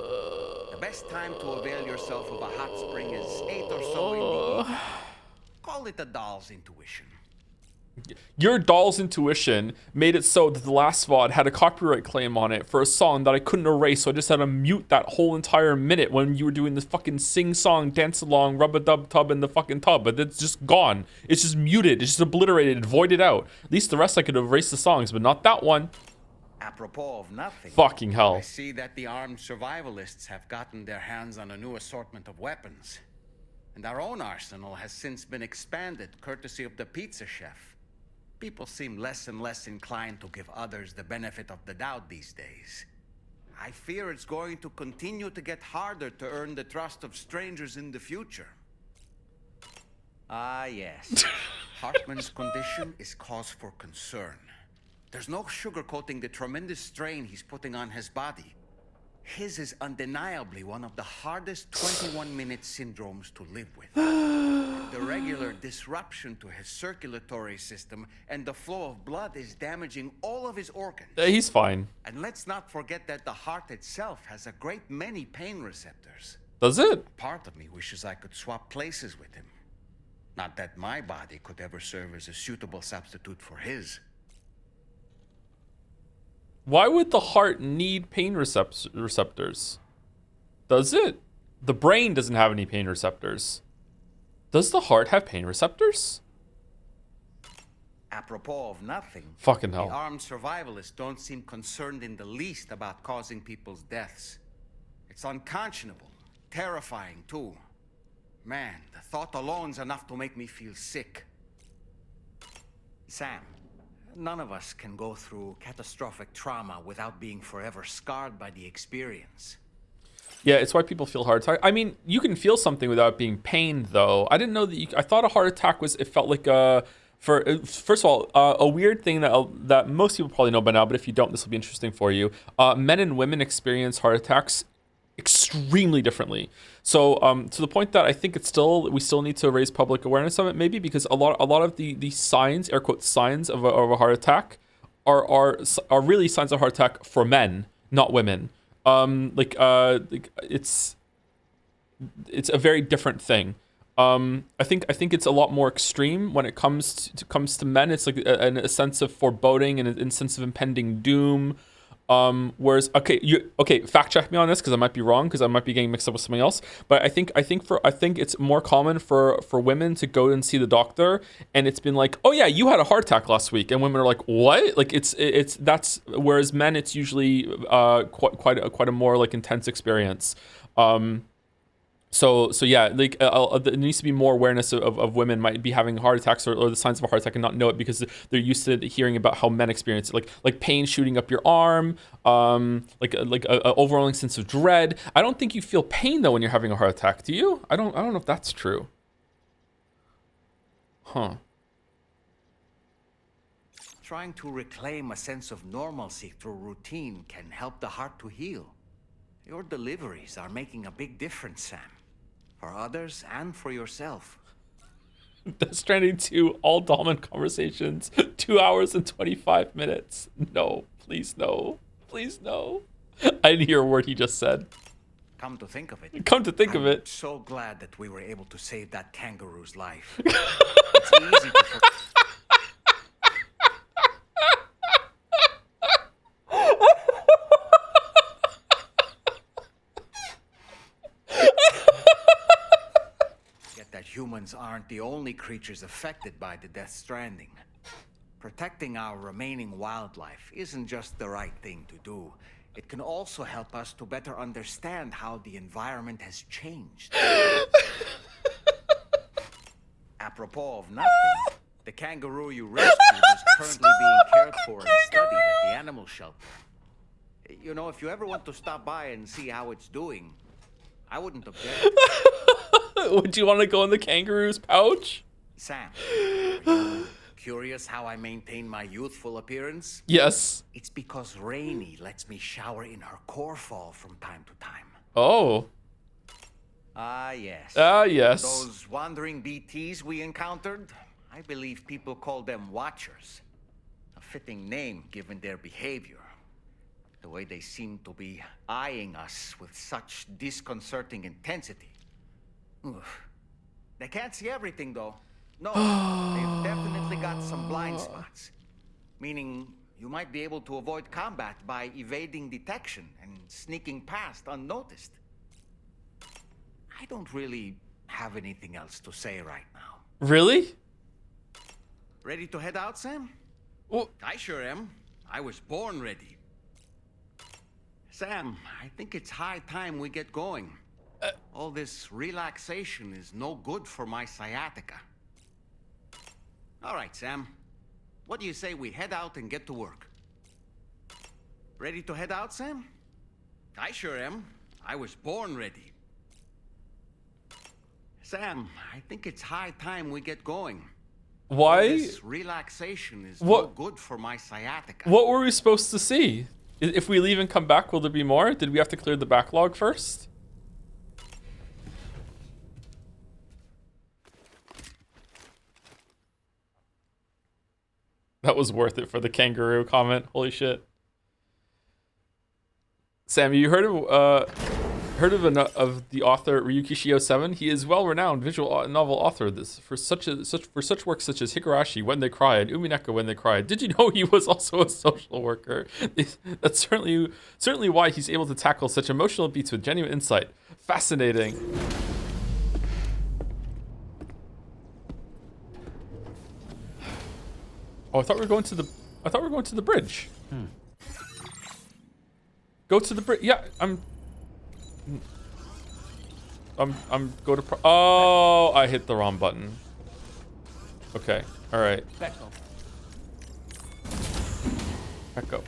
The best time to avail yourself of a hot spring is 8 or so in the evening. Call it a doll's intuition. Your doll's intuition made it so that the last VOD had a copyright claim on it for a song that I couldn't erase, so I just had to mute that whole entire minute when you were doing this fucking sing-song, dance-along, rub-a-dub-tub in the fucking tub, but it's just gone. It's just muted. It's just obliterated, voided out. At least the rest I could erase the songs, but not that one. Apropos of nothing. Fucking hell. I see that the armed survivalists have gotten their hands on a new assortment of weapons. And our own arsenal has since been expanded, courtesy of the pizza chef. People seem less and less inclined to give others the benefit of the doubt these days. I fear it's going to continue to get harder to earn the trust of strangers in the future. Ah, yes. Hartman's condition is cause for concern. There's no sugarcoating the tremendous strain he's putting on his body. His is undeniably one of the hardest 21-minute syndromes to live with. The regular disruption to his circulatory system and the flow of blood is damaging all of his organs. He's fine. And let's not forget that the heart itself has a great many pain receptors. Does it? Part of me wishes I could swap places with him. Not that my body could ever serve as a suitable substitute for his. Why would the heart need pain receptors? Does it? The brain doesn't have any pain receptors. Does the heart have pain receptors? Apropos of nothing, fucking hell. The armed survivalists don't seem concerned in the least about causing people's deaths. It's unconscionable, terrifying too. Man, the thought alone's enough to make me feel sick. Sam, none of us can go through catastrophic trauma without being forever scarred by the experience. Yeah, it's why people feel heart attack. I mean, you can feel something without being pained, though. I didn't know that I thought a heart attack was, it felt like first of all, a weird thing that most people probably know by now, but if you don't, this will be interesting for you. Men and women experience heart attacks extremely differently. So to the point that I think we still need to raise public awareness of it, maybe, because a lot of the signs, air quote signs of a heart attack are really signs of heart attack for men, not women. It's a very different thing. I think it's a lot more extreme when it comes to men. It's like a sense of foreboding and a sense of impending doom. Whereas fact check me on this because I might be wrong, because I might be getting mixed up with something else. But I think it's more common for women to go and see the doctor, and it's been like, oh yeah, you had a heart attack last week, and women are like, what? Like that's whereas men, it's usually quite a more like intense experience. So yeah, like there needs to be more awareness of women might be having heart attacks or the signs of a heart attack and not know it because they're used to hearing about how men experience it, like pain shooting up your arm, like a overwhelming sense of dread. I don't think you feel pain though when you're having a heart attack, do you? I don't know if that's true. Huh. Trying to reclaim a sense of normalcy through routine can help the heart to heal. Your deliveries are making a big difference, Sam. For others and for yourself. Death Stranding 2, all Dolman conversations, 2 hours and 25 minutes. No, please no. Please no. I didn't hear a word he just said. Come to think of it. I'm so glad that we were able to save that kangaroo's life. It's easy to Yet that humans aren't the only creatures affected by the Death Stranding. Protecting our remaining wildlife isn't just the right thing to do. It can also help us to better understand how the environment has changed. Apropos of nothing, the kangaroo you rescued is currently being cared for and studied at the animal shelter. You know, if you ever want to stop by and see how it's doing, I wouldn't object. Would you want to go in the kangaroo's pouch? Sam, are you curious how I maintain my youthful appearance? Yes. It's because Rainey lets me shower in her core fall from time to time. Oh. Ah, yes. Ah, yes. Those wandering BTs we encountered, I believe people call them Watchers. A fitting name given their behavior. The way they seem to be eyeing us with such disconcerting intensity. Oof. They can't see everything, though. No, they've definitely got some blind spots. Meaning, you might be able to avoid combat by evading detection and sneaking past unnoticed. I don't really have anything else to say right now. Really? Ready to head out, Sam? Well, I sure am. I was born ready. Sam, I think it's high time we get going. All this relaxation is no good for my sciatica. All right, Sam. What do you say we head out and get to work? Ready to head out, Sam? I sure am. I was born ready. Sam, I think it's high time we get going. Why? All this relaxation is no good for my sciatica. What were we supposed to see? If we leave and come back, will there be more? Did we have to clear the backlog first? That was worth it for the kangaroo comment. Holy shit. Sam, you heard of the author Ryuki Shio 7? He is well-renowned visual novel author. For such works such as Higurashi, When They Cry, and Umineko, When They Cry. Did you know he was also a social worker? That's certainly why he's able to tackle such emotional beats with genuine insight. Fascinating. Oh, I thought we were going to the bridge. Go to the bridge. Yeah, I'm go to oh, I hit the wrong button. Okay. All right. Echo.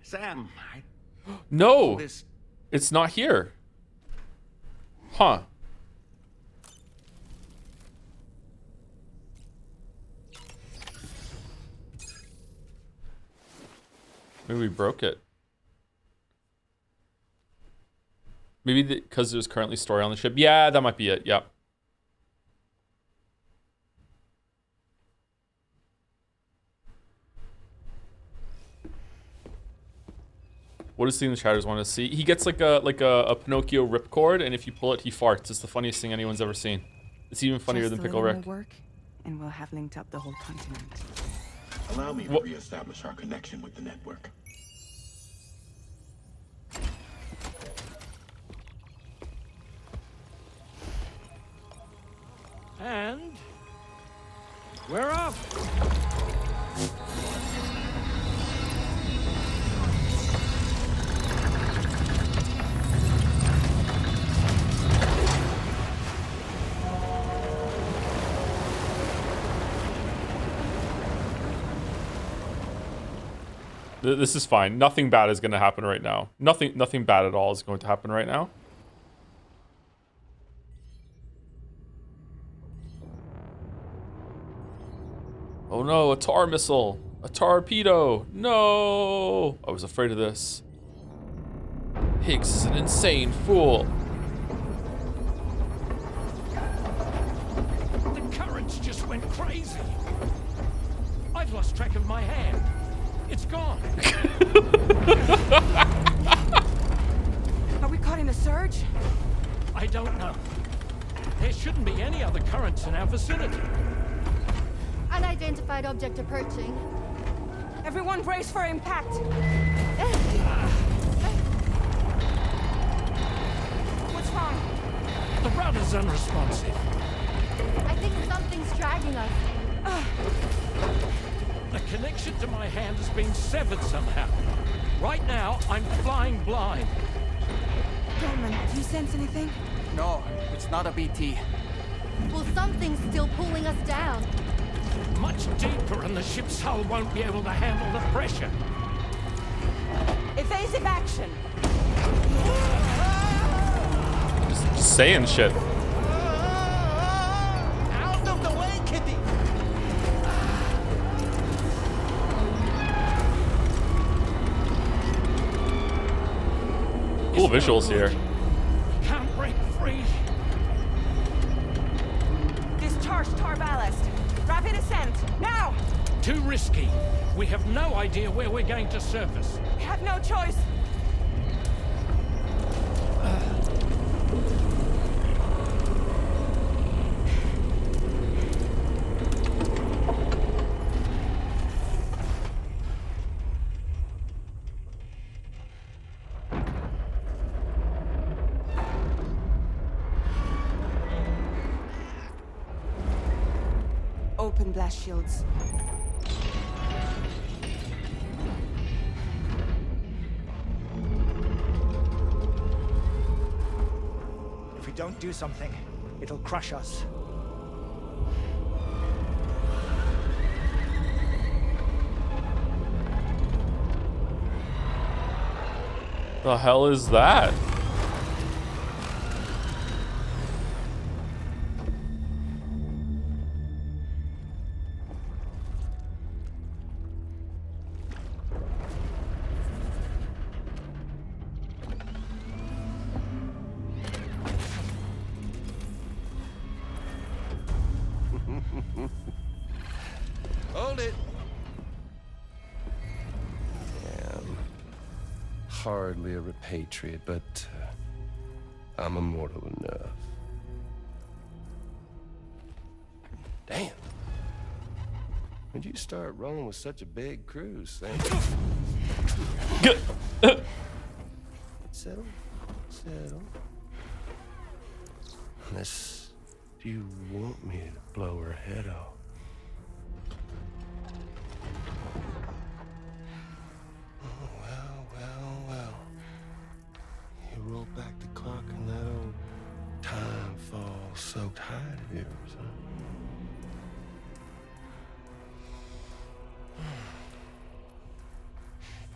Sam, no, it's not here. Huh. Maybe we broke it. Maybe because there's currently story on the ship. Yeah, that might be it. Yep. What does Steam the Chatters want to see? He gets like a Pinocchio ripcord, and if you pull it, he farts. It's the funniest thing anyone's ever seen. It's even funnier than Pickle Rick. Work, and we'll have linked up the whole continent. Allow me to reestablish our connection with the network. And we're off. This is fine. Nothing bad is going to happen right now. Nothing bad at all is going to happen right now. Oh no, a tar missile. A torpedo. No! I was afraid of this. Higgs is an insane fool. The currents just went crazy. I've lost track of my hand. It's gone. Are we caught in a surge? I don't know. There shouldn't be any other currents in our vicinity. Unidentified object approaching. Everyone brace for impact. What's wrong? The rudder's unresponsive. I think something's dragging us. The connection to my hand has been severed somehow. Right now, I'm flying blind. Dorman, do you sense anything? No, it's not a BT. Well, something's still pulling us down. Much deeper, and the ship's hull won't be able to handle the pressure. Evasive action. Just saying shit. Out of the way, Kitty! Cool visuals here. Can't break free. Discharge tar ballast. Rapid ascent, now! Too risky. We have no idea where we're going to surface. We have no choice. Open blast shields. If we don't do something, it'll crush us. The hell is that? Hold it. I'm hardly a repatriate, but I'm immortal enough. Damn. When'd you start rolling with such a big crew, Sam? Settle. Settle. Unless you want me to blow her head off. Oh, well. You roll back the clock and that old time fall soaked hide of yours, huh?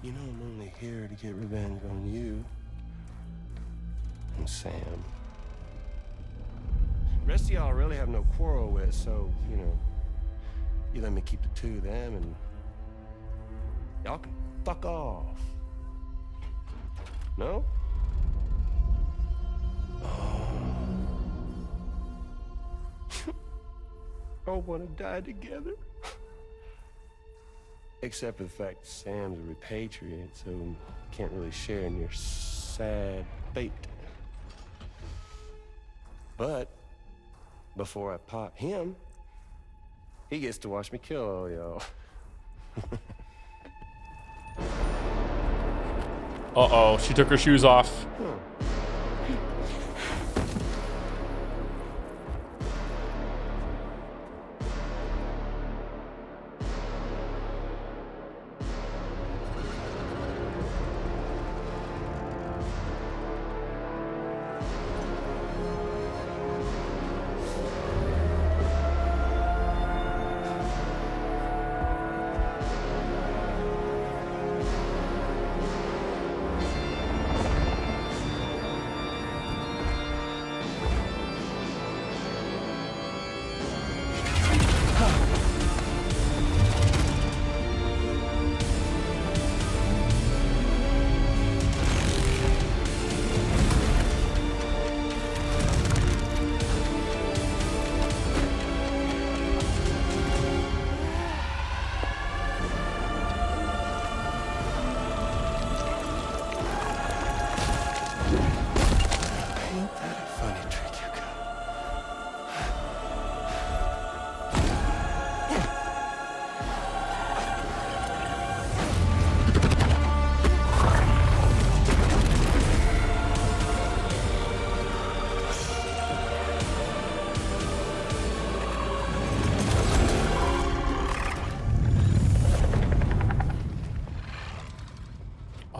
You know I'm only here to get revenge on you and Sam. Rest of y'all really have no quarrel with, so, you know, you let me keep the two of them and y'all can fuck off. No? All want to die together. Except for the fact Sam's a repatriate, so can't really share in your sad fate. But before I pop him, he gets to watch me kill all y'all. Uh-oh, she took her shoes off.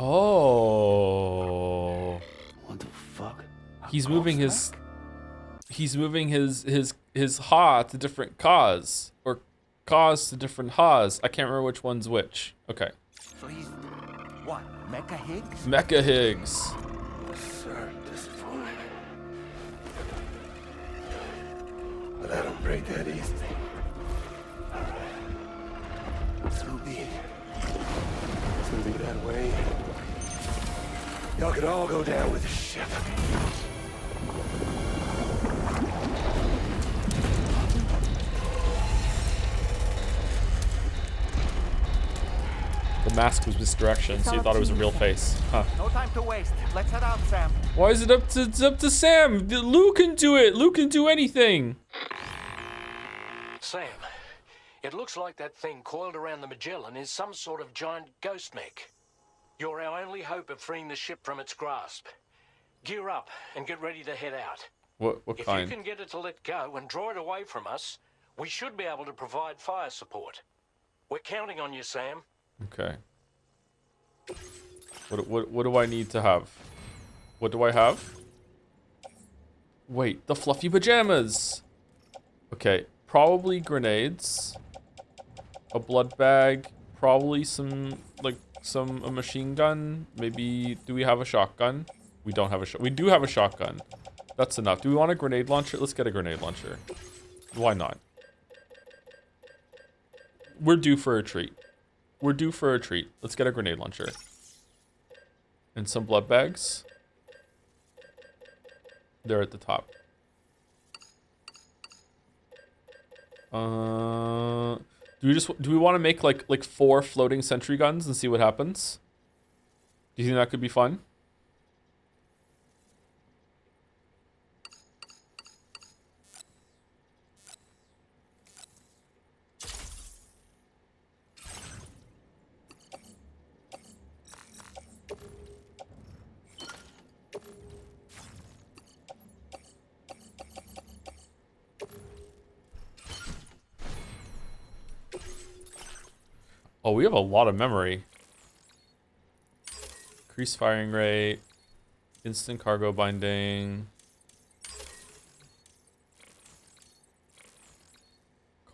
Oh. What the fuck? He's moving his ha to different cause, or cause to different ha's. I can't remember which one's which. Okay. So he's what? Mecha Higgs? Mecha Higgs. Sir, disappointed. But I don't break that easy. So be it. It's gonna be that way. Y'all could all go down with the ship. The mask was misdirection, so you thought it was a real face. Huh. No time to waste. Let's head out, Sam. Why is it up to Sam? Lou can do it. Lou can do anything. Sam, it looks like that thing coiled around the Magellan is some sort of giant ghost mech. You're our only hope of freeing the ship from its grasp. Gear up and get ready to head out. What If kind? you can get it to let go and draw it away from us, we should be able to provide fire support. We're counting on you, Sam. Okay. What do I need to have? What do I have? Wait, the fluffy pajamas. Okay, probably grenades. A blood bag. Probably some a machine gun. Maybe, do we have a shotgun? We don't have a we do have a shotgun. That's enough. Do we want a grenade launcher? Let's get a grenade launcher. Why not? We're due for a treat. We're due for a treat. Let's get a grenade launcher. And some blood bags. They're at the top. Do we want to make like 4 floating sentry guns and see what happens? Do you think that could be fun? Oh, we have a lot of memory. Increased firing rate. Instant cargo binding.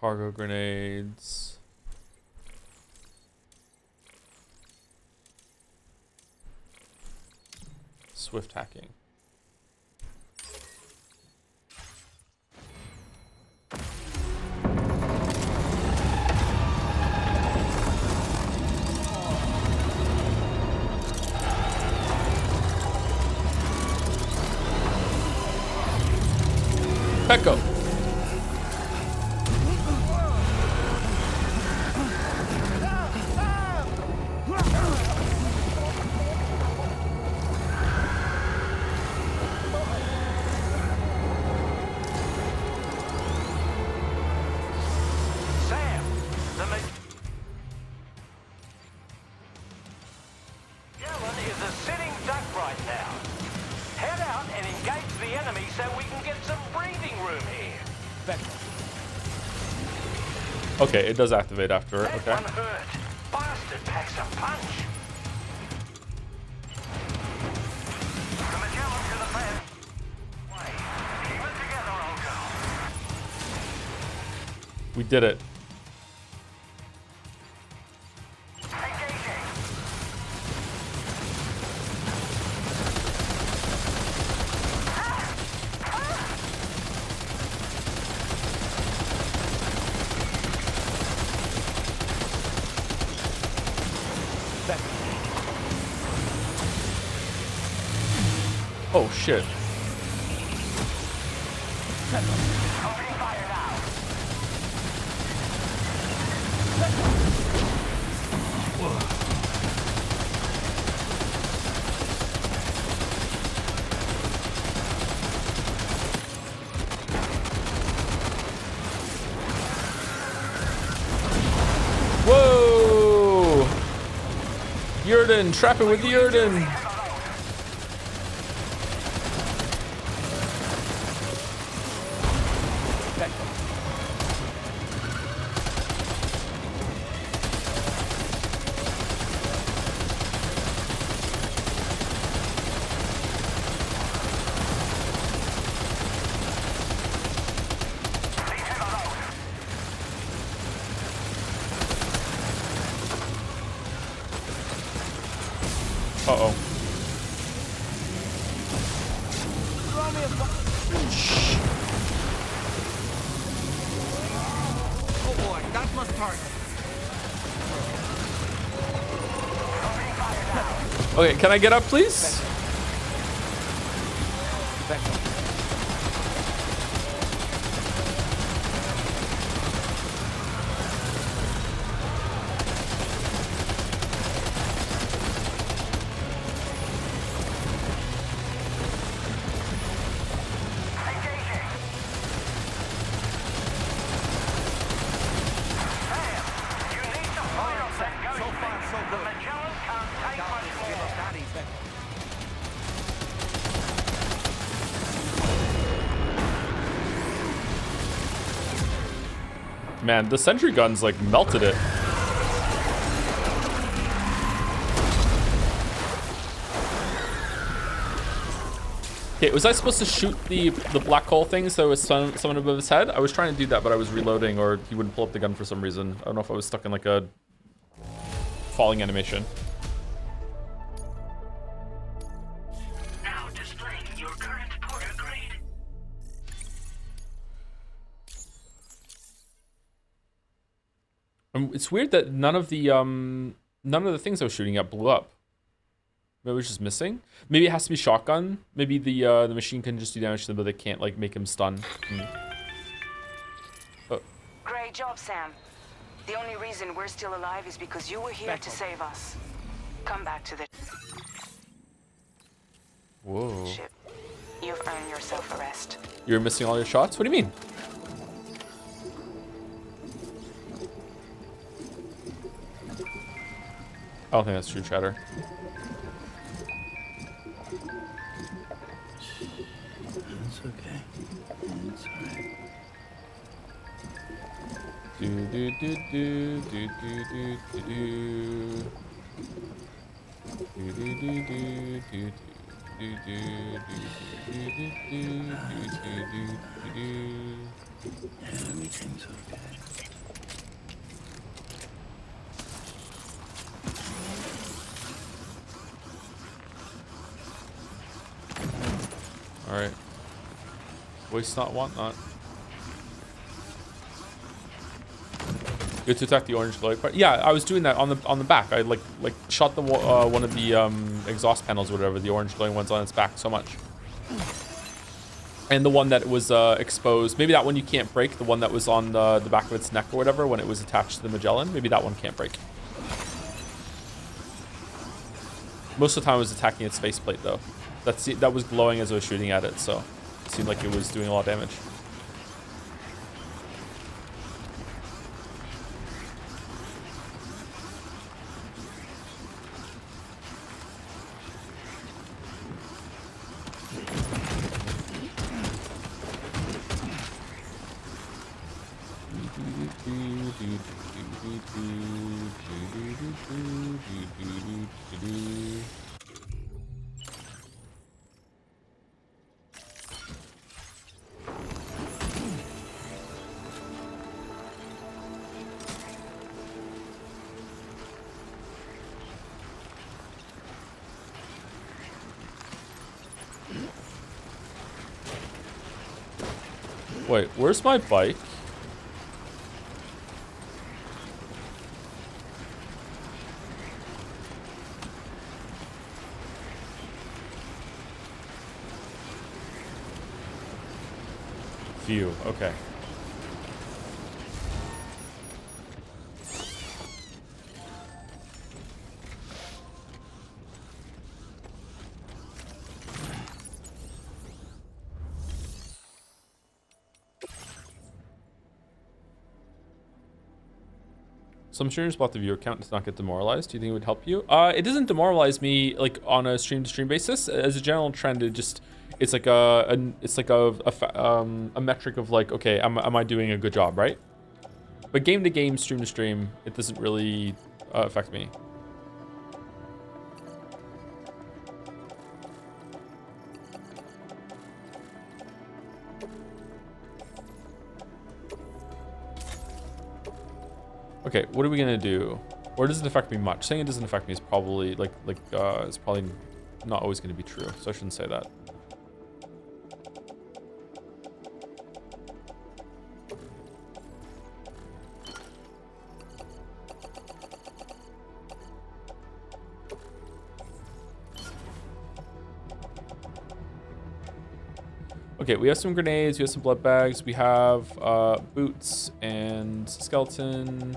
Cargo grenades. Swift hacking. Pecco. is a sitting duck right now. Head out and engage the enemy so we can get some breathing room here. Okay, it does activate after. That Okay. one hurt. Bastard packs a punch. The Magellan to the fan. Wait, keep it together, old girl. We did it. Oh shit. Whoa! Yurden, trap it with the Yurden. Uh-oh. Oh boy, that must hurt. Okay, can I get up, please? Man, the sentry guns like melted it. Okay, was I supposed to shoot the black hole thing so it was someone above his head? I was trying to do that, but I was reloading, or he wouldn't pull up the gun for some reason. I don't know if I was stuck in like a falling animation. Now displaying your current Porter grade. It's weird that none of the things I was shooting at blew up. Maybe it was just missing. Maybe it has to be shotgun. Maybe the machine can just do damage to them, but they can't like make him stun. Oh. Great job, Sam. The only reason we're still alive is because you were here to save us. Come back to the Whoa. ship. You've earned yourself a rest. You're missing all your shots? What do you mean? I don't think that's true, Chatter. It's okay. It's alright. Do do do do do do do do do. Do do do do do do. Everything's okay. All right. Waste not, want not. You have to attack the orange glowing part. Yeah, I was doing that on the back. I like shot the one of the exhaust panels or whatever, the orange glowing ones on its back so much. And the one that was exposed, maybe that one you can't break. The one that was on the back of its neck or whatever when it was attached to the Magellan, maybe that one can't break. Most of the time I was attacking its faceplate though. That was glowing as I was shooting at it, so it seemed like it was doing a lot of damage. Wait, where's my bike? Phew, okay. Some streamers bought the viewer count does not get demoralized. Do you think it would help you? It doesn't demoralize me like on a stream to stream basis. As a general trend, it's like a metric of like, okay, am I doing a good job, right? But game to game, stream to stream, it doesn't really affect me. Okay, what are we gonna do? Or does it affect me much? Saying it doesn't affect me is probably it's probably not always gonna be true, so I shouldn't say that. Okay, we have some grenades, we have some blood bags, we have boots and skeleton,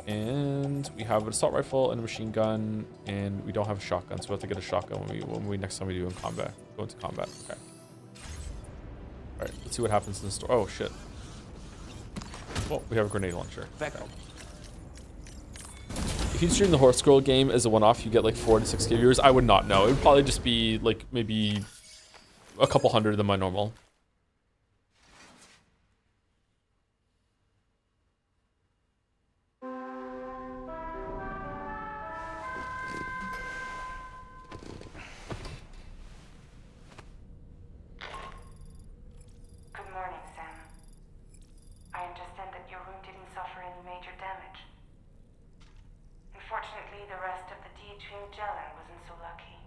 and we have an assault rifle and a machine gun, and we don't have a shotgun, so we have to get a shotgun when we next time we go into combat. Okay. All right, let's see what happens in the store. Oh shit! Well, we have a grenade launcher. Okay. If you stream the Horse Scroll game as a one-off, you get like 4 to 6K viewers. I would not know. It would probably just be like maybe a couple hundred than my normal. Good morning, Sam. I understand that your room didn't suffer any major damage. Unfortunately, the rest of the DHV Magellan wasn't so lucky.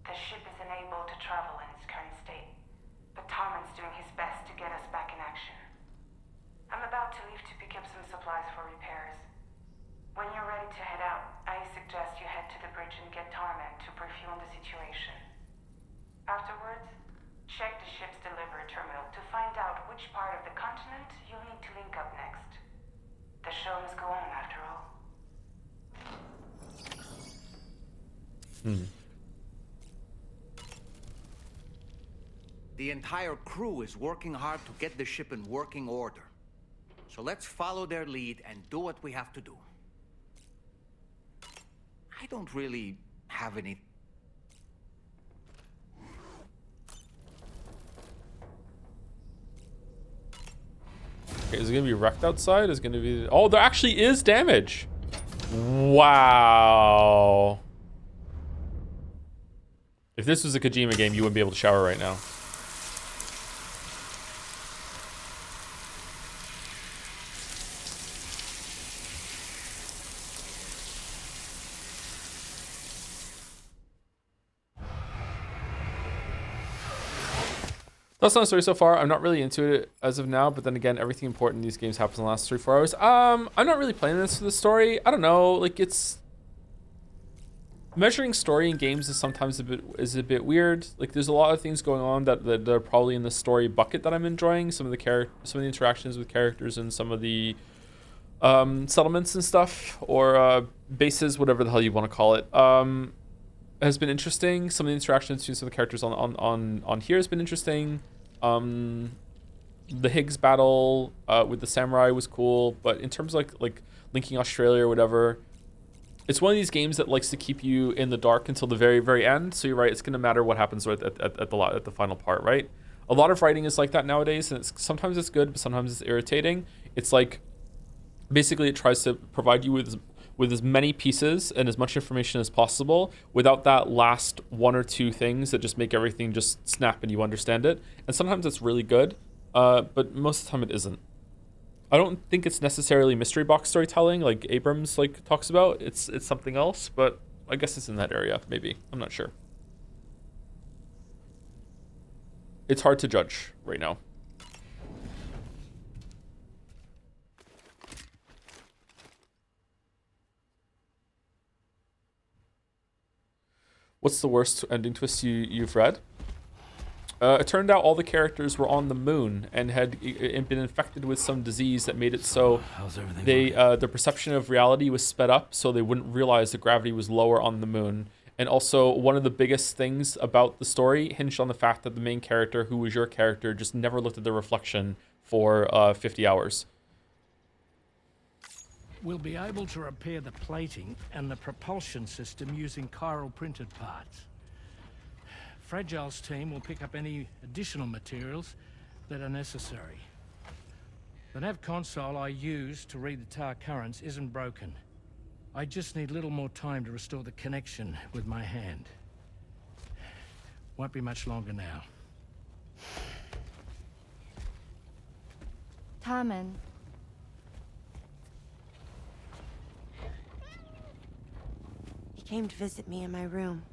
The ship is unable to travel in its current state, but Tarman's doing his best to get us back in action. I'm about to leave to pick up some supplies for repairs. When you're ready to head out, I suggest you head to the bridge and get Tarman to brief you on the situation. Afterwards, check the ship's delivery terminal to find out which part of the continent you'll need to link up next. The show must go on after all. The entire crew is working hard to get the ship in working order. So let's follow their lead and do what we have to do. I don't really have any... Okay, is it gonna be wrecked outside? Is it gonna be... Oh, there actually is damage. Wow. If this was a Kojima game, you wouldn't be able to shower right now. That's not a story so far. I'm not really into it as of now, but then again, everything important in these games happens in the last 3-4 hours. I'm not really playing this for the story. I don't know, like it's measuring story in games is sometimes a bit weird. Like there's a lot of things going on that are probably in the story bucket that I'm enjoying. Some of the interactions with characters and some of the settlements and stuff, or bases, whatever the hell you want to call it. Has been interesting. Some of the interactions between some of the characters on here has been interesting. The Higgs battle with the samurai was cool, but in terms of like linking Australia or whatever, it's one of these games that likes to keep you in the dark until the very, very end. So you're right, it's gonna matter what happens at the final part, right? A lot of writing is like that nowadays, and sometimes it's good, but sometimes it's irritating. It's like basically it tries to provide you with with as many pieces and as much information as possible without that last one or two things that just make everything just snap and you understand it. And sometimes it's really good, but most of the time it isn't. I don't think it's necessarily mystery box storytelling like Abrams like talks about. It's something else, but I guess it's in that area, maybe. I'm not sure. It's hard to judge right now. What's the worst ending twist you've read? It turned out all the characters were on the moon and had been infected with some disease that made it so their perception of reality was sped up, so they wouldn't realize the gravity was lower on the moon. And also, one of the biggest things about the story hinged on the fact that the main character, who was your character, just never looked at the reflection for 50 hours. We'll be able to repair the plating and the propulsion system using chiral printed parts. Fragile's team will pick up any additional materials that are necessary. The nav console I use to read the tower currents isn't broken. I just need a little more time to restore the connection with my hand. Won't be much longer now. Tarman. He came to visit me in my room.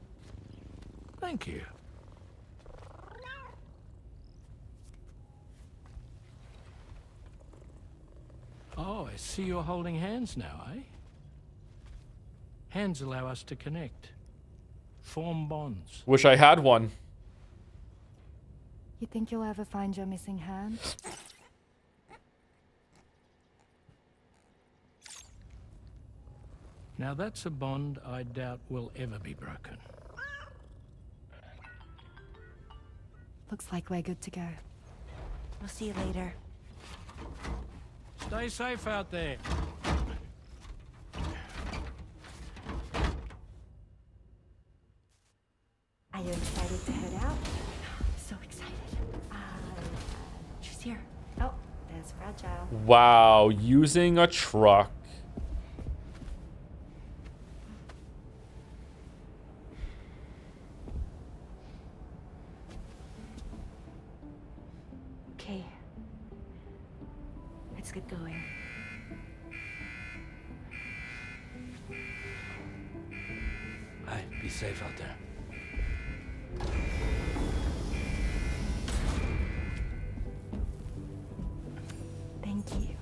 Thank you. Oh, I see you're holding hands now, eh? Hands allow us to connect. Form bonds. Wish I had one. You think you'll ever find your missing hand? Now that's a bond I doubt will ever be broken. Looks like we're good to go. We'll see you later. Stay safe out there. Are you excited to head out? So excited. She's here. Oh, there's Fragile. Wow, using a truck. Okay. Let's get going. Hey, be safe out there. Thank you.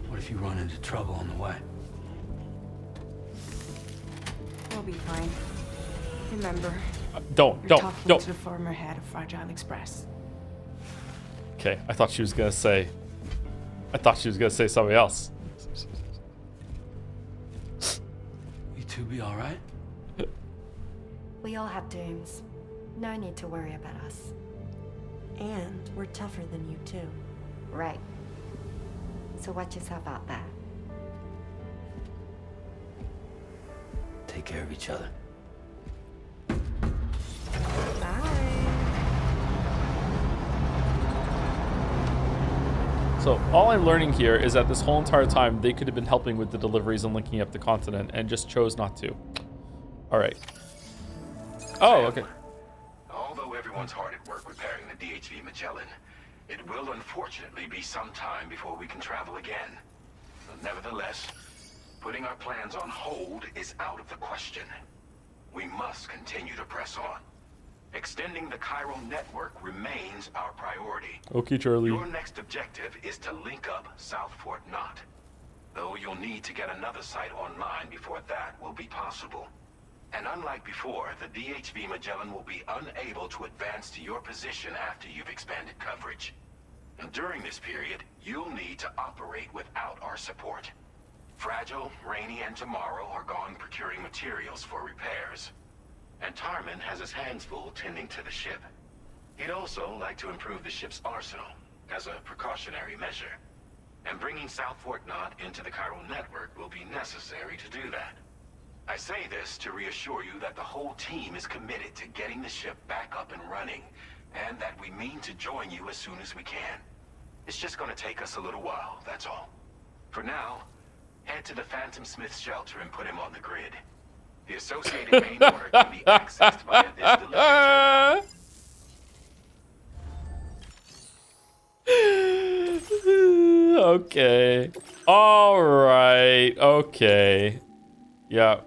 What if you run into trouble on the way? We'll be fine. Remember, Don't. you're talking to the former head of Fragile Express. Okay, I thought she was gonna say something else. You two be all right? We all have dooms. No need to worry about us. And we're tougher than you too. Right. So watch yourself out there. Take care of each other. So all I'm learning here is that this whole entire time they could have been helping with the deliveries and linking up the continent and just chose not to. All right. Oh, okay. Although everyone's hard at work repairing the DHV Magellan, it will unfortunately be some time before we can travel again. But nevertheless, putting our plans on hold is out of the question. We must continue to press on. Extending the chiral network remains our priority. Okay, Charlie. Your next objective is to link up South Fort Knot. Though you'll need to get another site online before that will be possible. And unlike before, the DHV Magellan will be unable to advance to your position after you've expanded coverage. And during this period, you'll need to operate without our support. Fragile, Rainy, and Tomorrow are gone procuring materials for repairs. And Tarman has his hands full tending to the ship. He'd also like to improve the ship's arsenal, as a precautionary measure. And bringing South Fort Knot into the chiral network will be necessary to do that. I say this to reassure you that the whole team is committed to getting the ship back up and running, and that we mean to join you as soon as we can. It's just gonna take us a little while, that's all. For now, head to the Phantom Smith's shelter and put him on the grid. The associated main order can be accessed via this delivery terminal. Okay. All right. Okay. Yeah.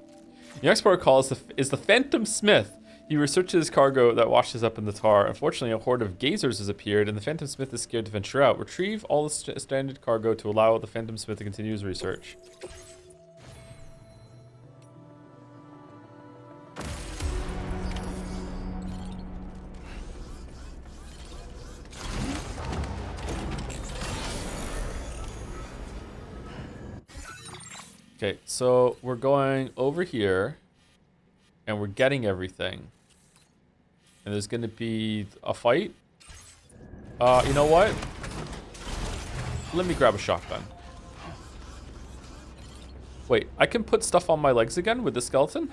The next protocol is the Phantom Smith. He researches his cargo that washes up in the tar. Unfortunately, a horde of gazers has appeared, and the Phantom Smith is scared to venture out. Retrieve all the stranded cargo to allow the Phantom Smith to continue his research. Okay, so we're going over here, and we're getting everything. And there's gonna be a fight. You know what? Let me grab a shotgun. Wait, I can put stuff on my legs again with the skeleton?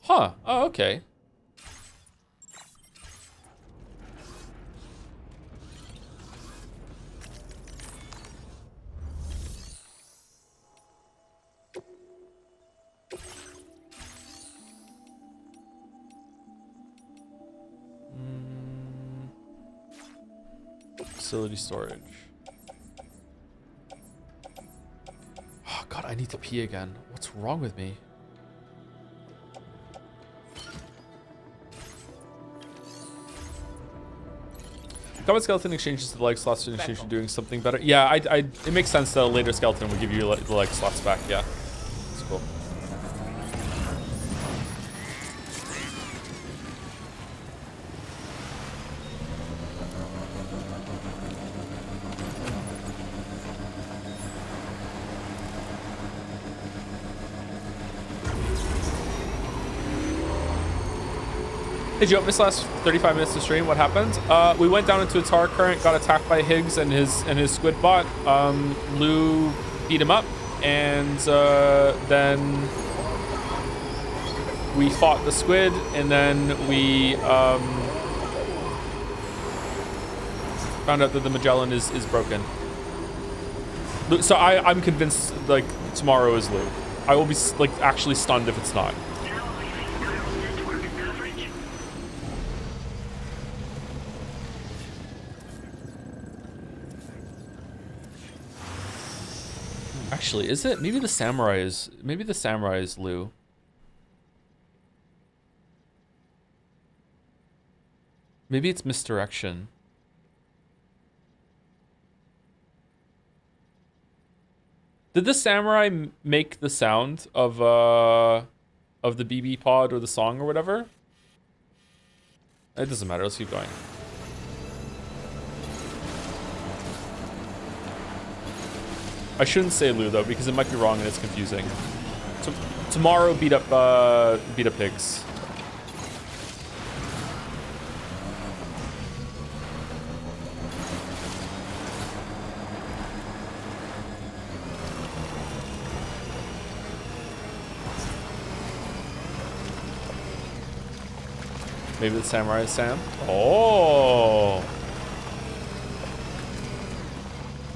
Huh, oh, okay. Facility storage. Oh god, I need to pee again. What's wrong with me? Common skeleton exchanges the leg slots in exchange for doing something better. Yeah, it makes sense that a later skeleton would give you the leg slots back. Yeah, that's cool. Did you open this last 35 minutes to stream? What happened? We went down into a tar current, got attacked by Higgs and his squid bot. Lou beat him up, and then we fought the squid, and then we found out that the Magellan is broken. So I'm convinced like tomorrow is Lou. I will be like actually stunned if it's not. Actually, is it? Maybe the samurai is Lou. Maybe it's misdirection. Did the samurai make the sound of the BB pod or the song or whatever? It doesn't matter. Let's keep going. I shouldn't say Lou though, because it might be wrong and it's confusing. So tomorrow beat up Higgs. Maybe the samurai is Sam. Oh.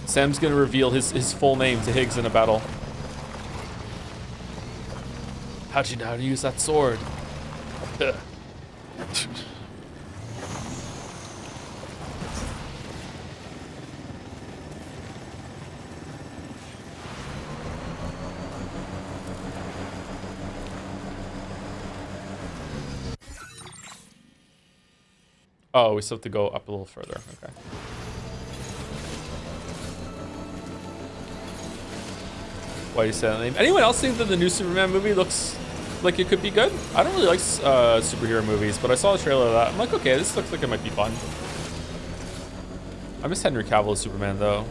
Sam's gonna reveal his full name to Higgs in a battle. How'd you know how to use that sword? Oh, we still have to go up a little further. Okay. Why do you say that name? Anyone else think that the new Superman movie looks like it could be good? I don't really like superhero movies, but I saw a trailer of that. I'm like, okay, this looks like it might be fun. I miss Henry Cavill as Superman, though.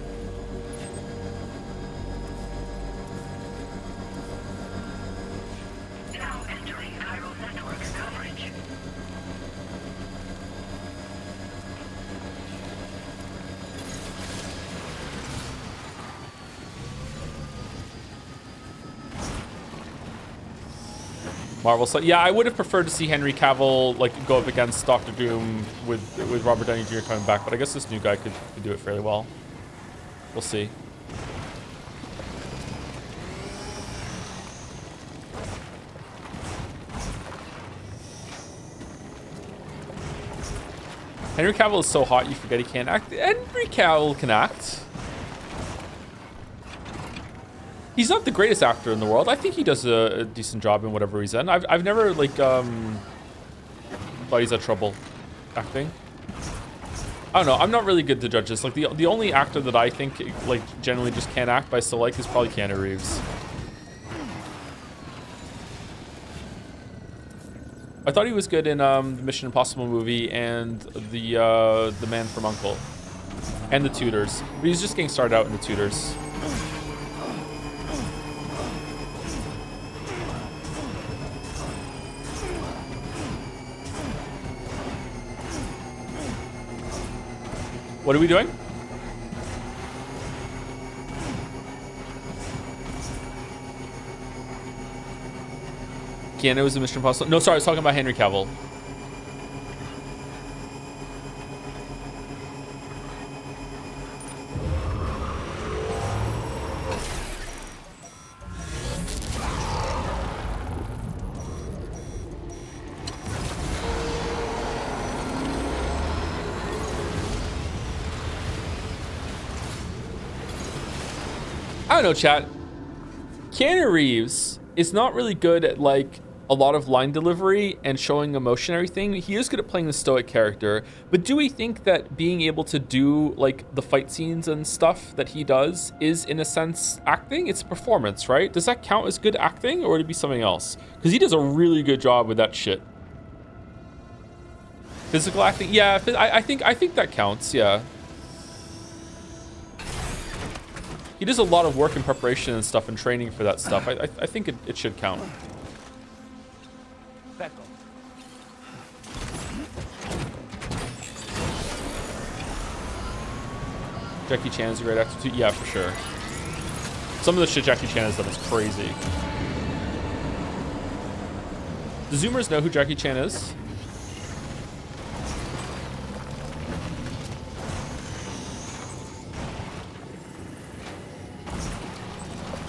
Marvel. So yeah, I would have preferred to see Henry Cavill like go up against Doctor Doom with Robert Downey Jr. coming back, but I guess this new guy could do it fairly well. We'll see. Henry Cavill is so hot you forget he can't act. Henry Cavill can act. He's not the greatest actor in the world. I think he does a decent job in whatever he's in. I've never like thought he's had trouble acting. I don't know. I'm not really good to judge this. Like the only actor that I think like generally just can't act but I still like is probably Keanu Reeves. I thought he was good in the Mission Impossible movie and the Man from U.N.C.L.E. and the Tudors. But he's just getting started out in the Tudors. What are we doing? Keanu was in Mission Impossible. No, sorry, I was talking about Henry Cavill. I don't know, chat. Keanu Reeves is not really good at like a lot of line delivery and showing emotion and everything. He is good at playing the stoic character, but do we think that being able to do like the fight scenes and stuff that he does is in a sense acting? It's performance, right? Does that count as good acting or would it be something else? Because he does a really good job with that shit. Physical acting, yeah, I think that counts, yeah. He does a lot of work in preparation and stuff and training for that stuff. I think it should count. Jackie Chan is a great actor too. Yeah, for sure. Some of the shit Jackie Chan has done is crazy. Do Zoomers know who Jackie Chan is?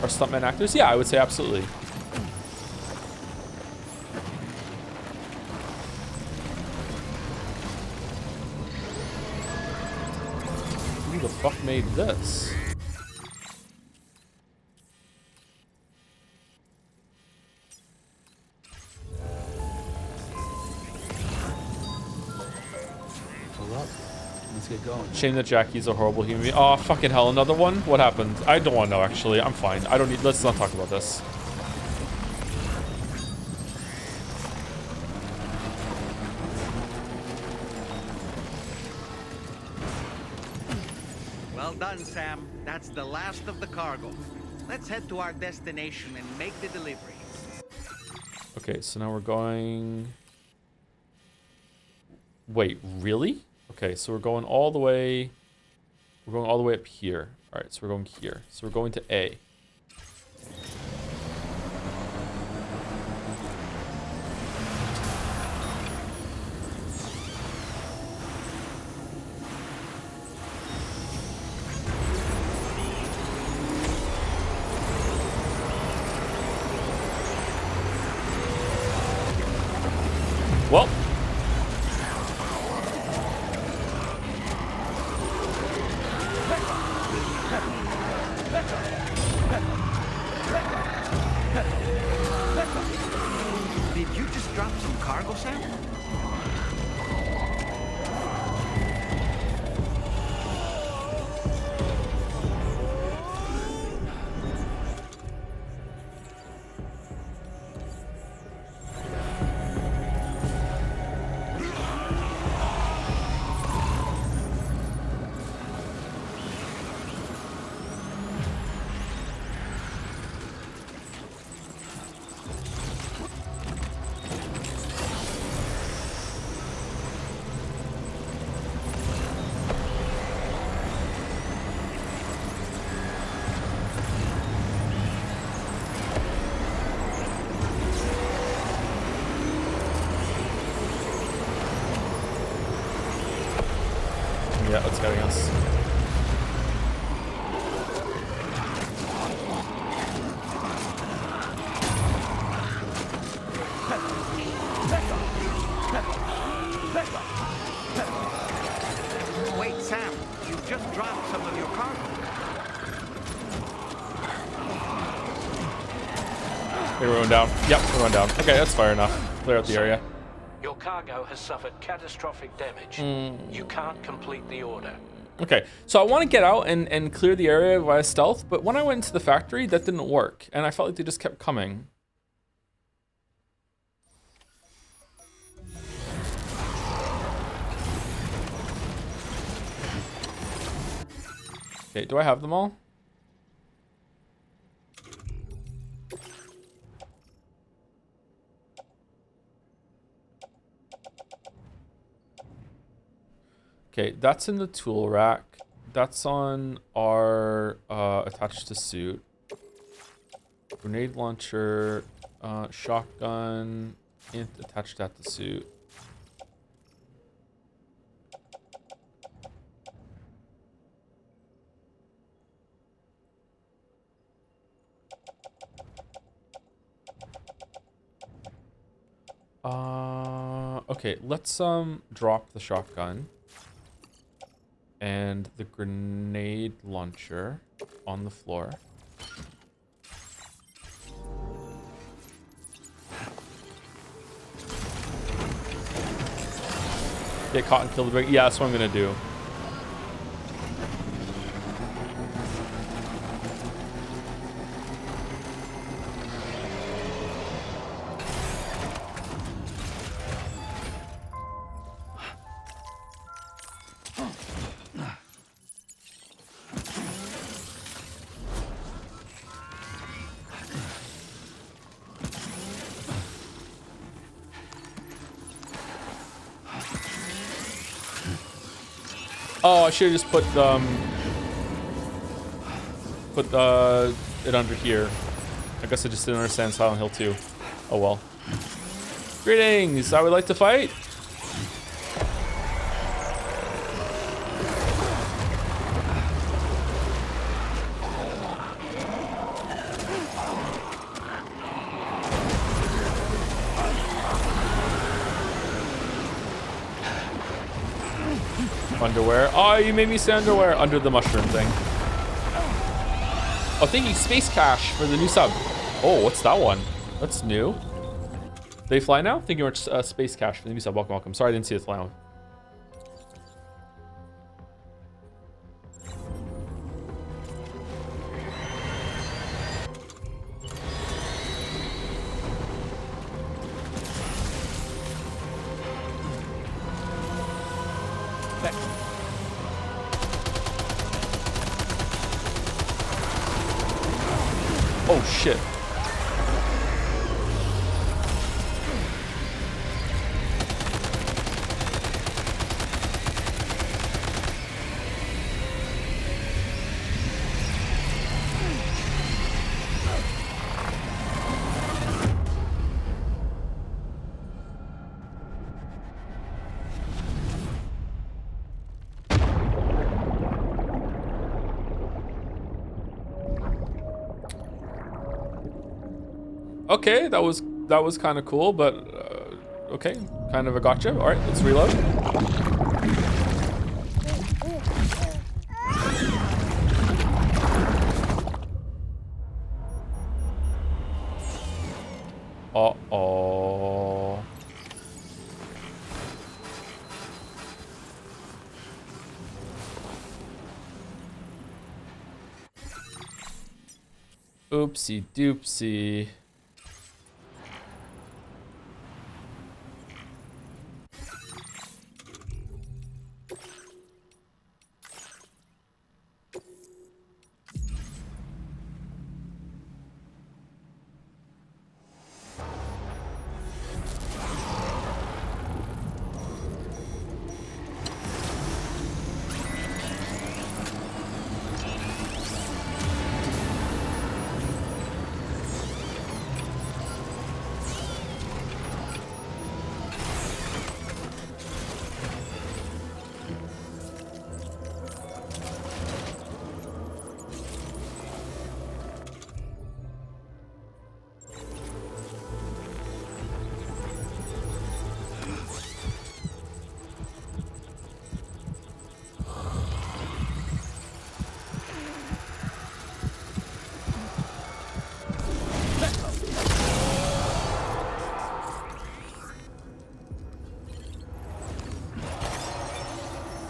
Are stuntman actors? Yeah, I would say absolutely. Who the fuck made this? Pull up. Let's get going. Shame that Jackie's a horrible human being. Oh, fucking hell, another one? What happened? I don't want to know, actually. I'm fine. I don't need... Let's not talk about this. Well done, Sam. That's the last of the cargo. Let's head to our destination and make the delivery. Okay, so now we're going... Wait, really? Okay, so we're going all the way... We're going all the way up here. All right, so we're going here. So we're going to A. Well... Yeah, that's getting us. Wait, Sam, you just dropped some of your cargo. Okay, we're going down. Yep, we're going down. Okay, that's fair enough. Clear out the area. Your cargo has suffered catastrophic damage. You can't complete the order. Okay, so I want to get out and clear the area via stealth, but when I went into the factory, that didn't work, and I felt like they just kept coming. Okay, do I have them all? Okay, that's in the tool rack. That's on our attached to suit. Grenade launcher, shotgun, and attached at the suit. Okay, let's drop the shotgun and the grenade launcher on the floor. Get caught and kill the big. Yeah, that's what I'm gonna do. Oh, I should have just put it under here. I guess I just didn't understand Silent Hill 2. Oh well. Greetings, I would like to fight. Underwear. Oh, you made me say underwear under the mushroom thing. Oh, thank you, Space Cash, for the new sub. Oh, what's that one? That's new. They fly now? Thank you very much, Space Cash, for the new sub. Welcome, welcome. Sorry I didn't see it fly now. Oh shit. Okay, that was kind of cool, but okay, kind of a gotcha. All right, let's reload. Uh-oh. Oopsie doopsie.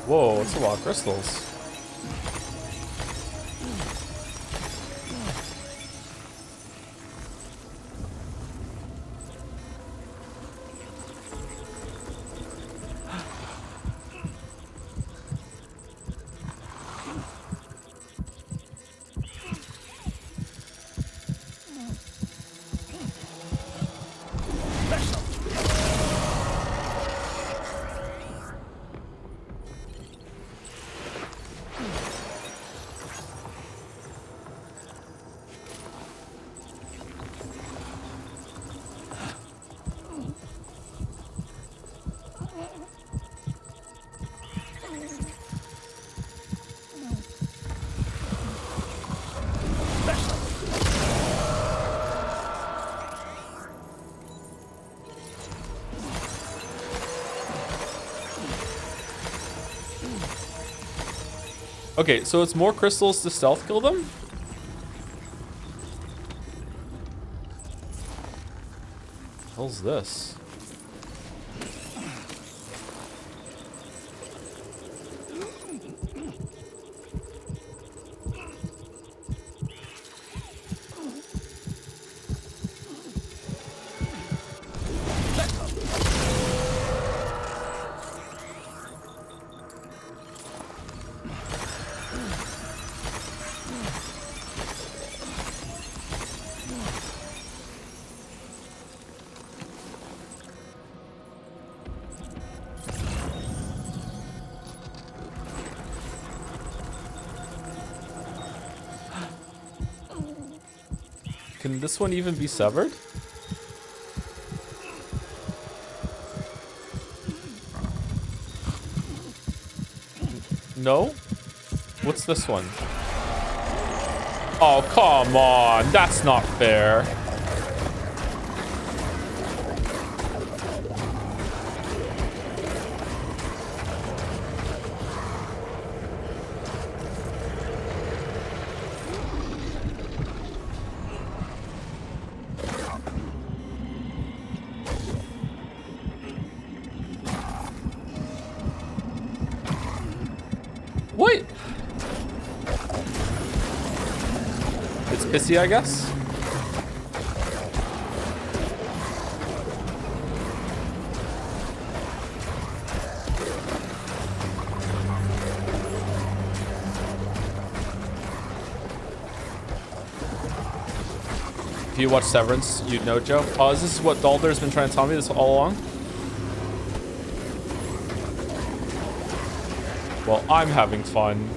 Whoa, that's a lot of crystals. Okay, so it's more crystals to stealth kill them? What the hell's this? Can this one even be severed? No? What's this one? Oh, come on. That's not fair. What? It's pissy, I guess. If you watch Severance, you'd know, Joe. Oh, is this what Dalder's been trying to tell me this all along? Well, I'm having fun.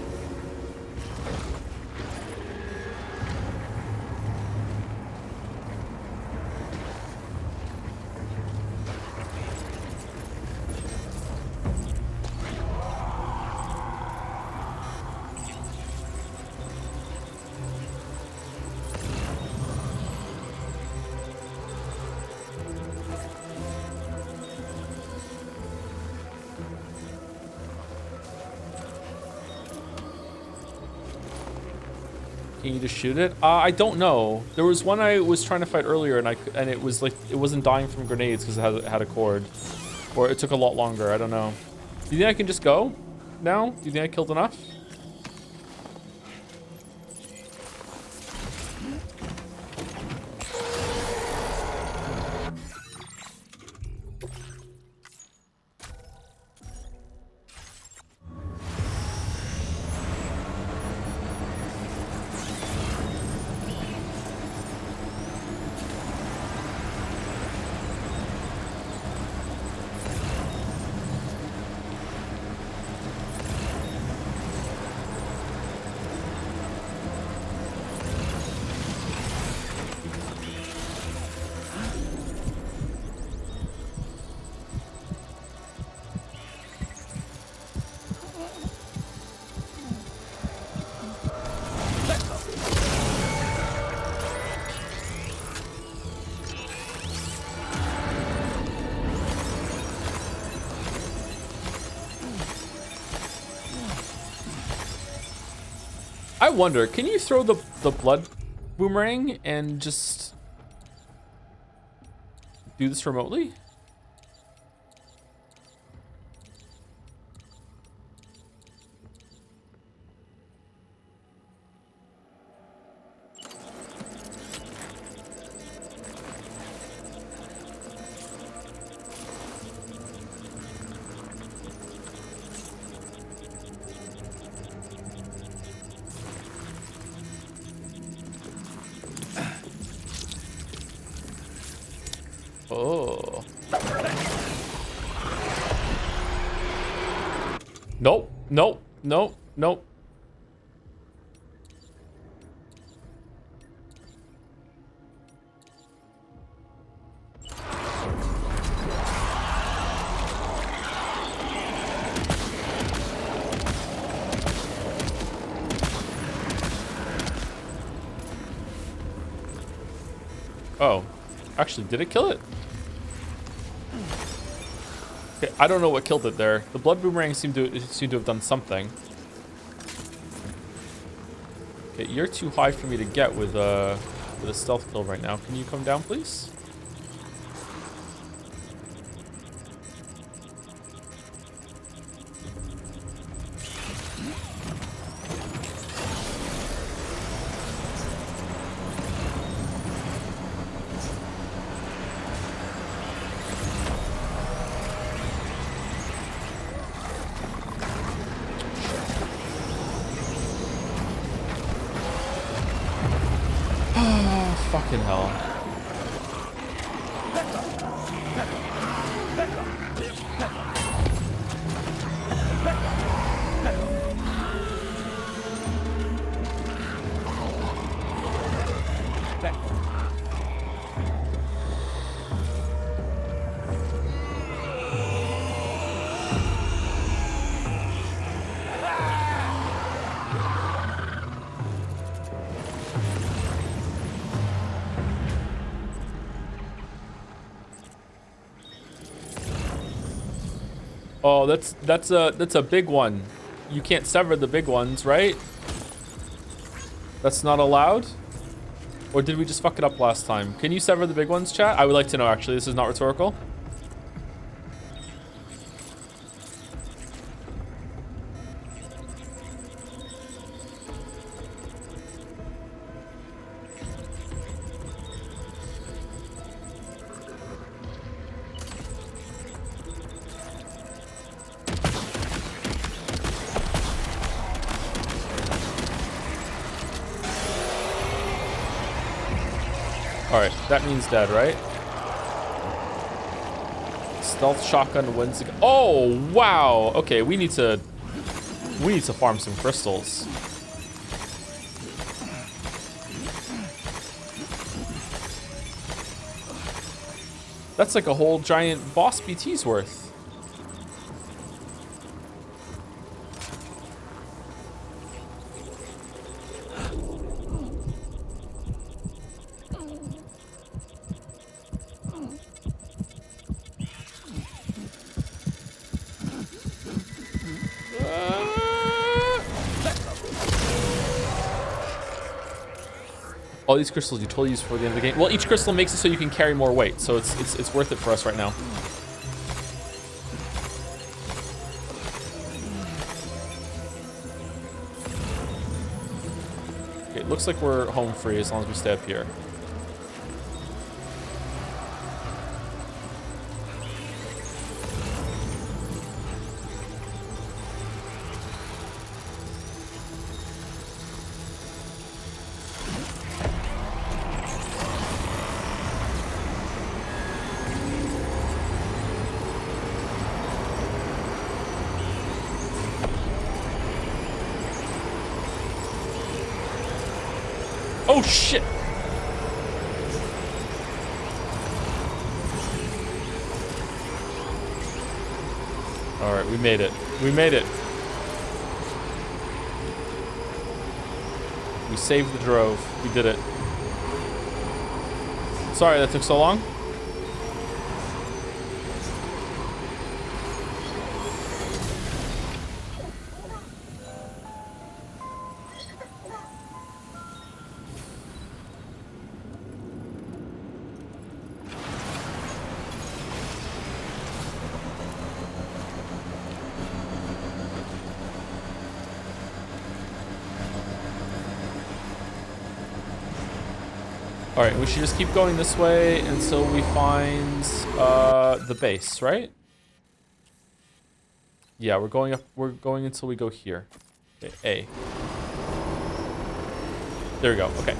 Can you just shoot it? I don't know. There was one I was trying to fight earlier, and it was like it wasn't dying from grenades because it had a cord, or it took a lot longer. I don't know. Do you think I can just go now? Do you think I killed enough? I wonder, can you throw the blood boomerang and just do this remotely? Nope. Nope. Nope. Nope. Oh. Actually, did it kill it? Okay, I don't know what killed it there. The blood boomerang seemed to have done something. Okay, you're too high for me to get with a stealth kill right now. Can you come down, please? Fucking hell. Oh, that's a big one. You can't sever the big ones, right? That's not allowed? Or did we just fuck it up last time? Can you sever the big ones, chat? I would like to know, actually. This is not rhetorical. Alright, that means dead, right? Stealth shotgun wins again. Oh, wow! Okay, we need to farm some crystals. That's like a whole giant boss BT's worth. All these crystals you totally use before the end of the game. Well, each crystal makes it so you can carry more weight, so it's worth it for us right now. Okay, it looks like we're home free as long as we stay up here. Oh shit! Alright, we made it. We made it. We saved the drove. We did it. Sorry that took so long. Alright, we should just keep going this way until we find the base, right? Yeah, we're going until we go here. Okay, A. There we go, okay.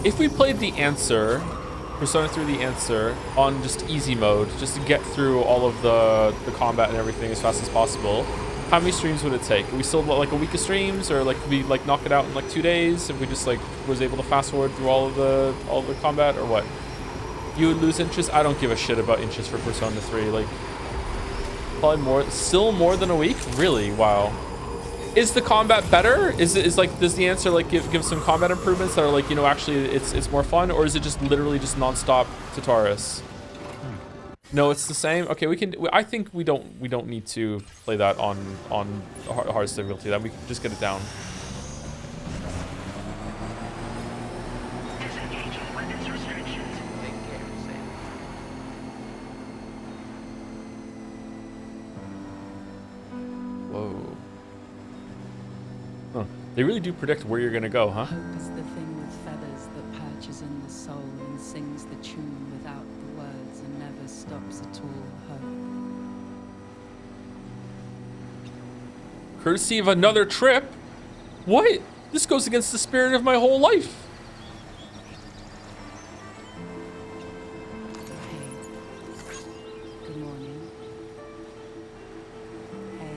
If we played the answer, Persona 3 the answer, on just easy mode, just to get through all of the combat and everything as fast as possible, how many streams would it take? Are we still like a week of streams, or like could we like knock it out in like 2 days if we just like was able to fast forward through all of the combat, or what? You would lose interest? I don't give a shit about interest for Persona 3. Like, probably more, still more than a week? Really? Wow. Is the combat better? Is does the answer like give some combat improvements that are like, you know, actually it's more fun, or is it just literally just non-stop Tataris? No, it's the same. Okay, I think we don't need to play that on hardest difficulty. Then we can just get it down. Whoa. Huh. They really do predict where you're gonna go, huh? Hope is the thing with feathers that perches in the soul and sings the tune without the words and never stops at all. Hope. Courtesy of another trip? What? This goes against the spirit of my whole life. Good morning. Hey.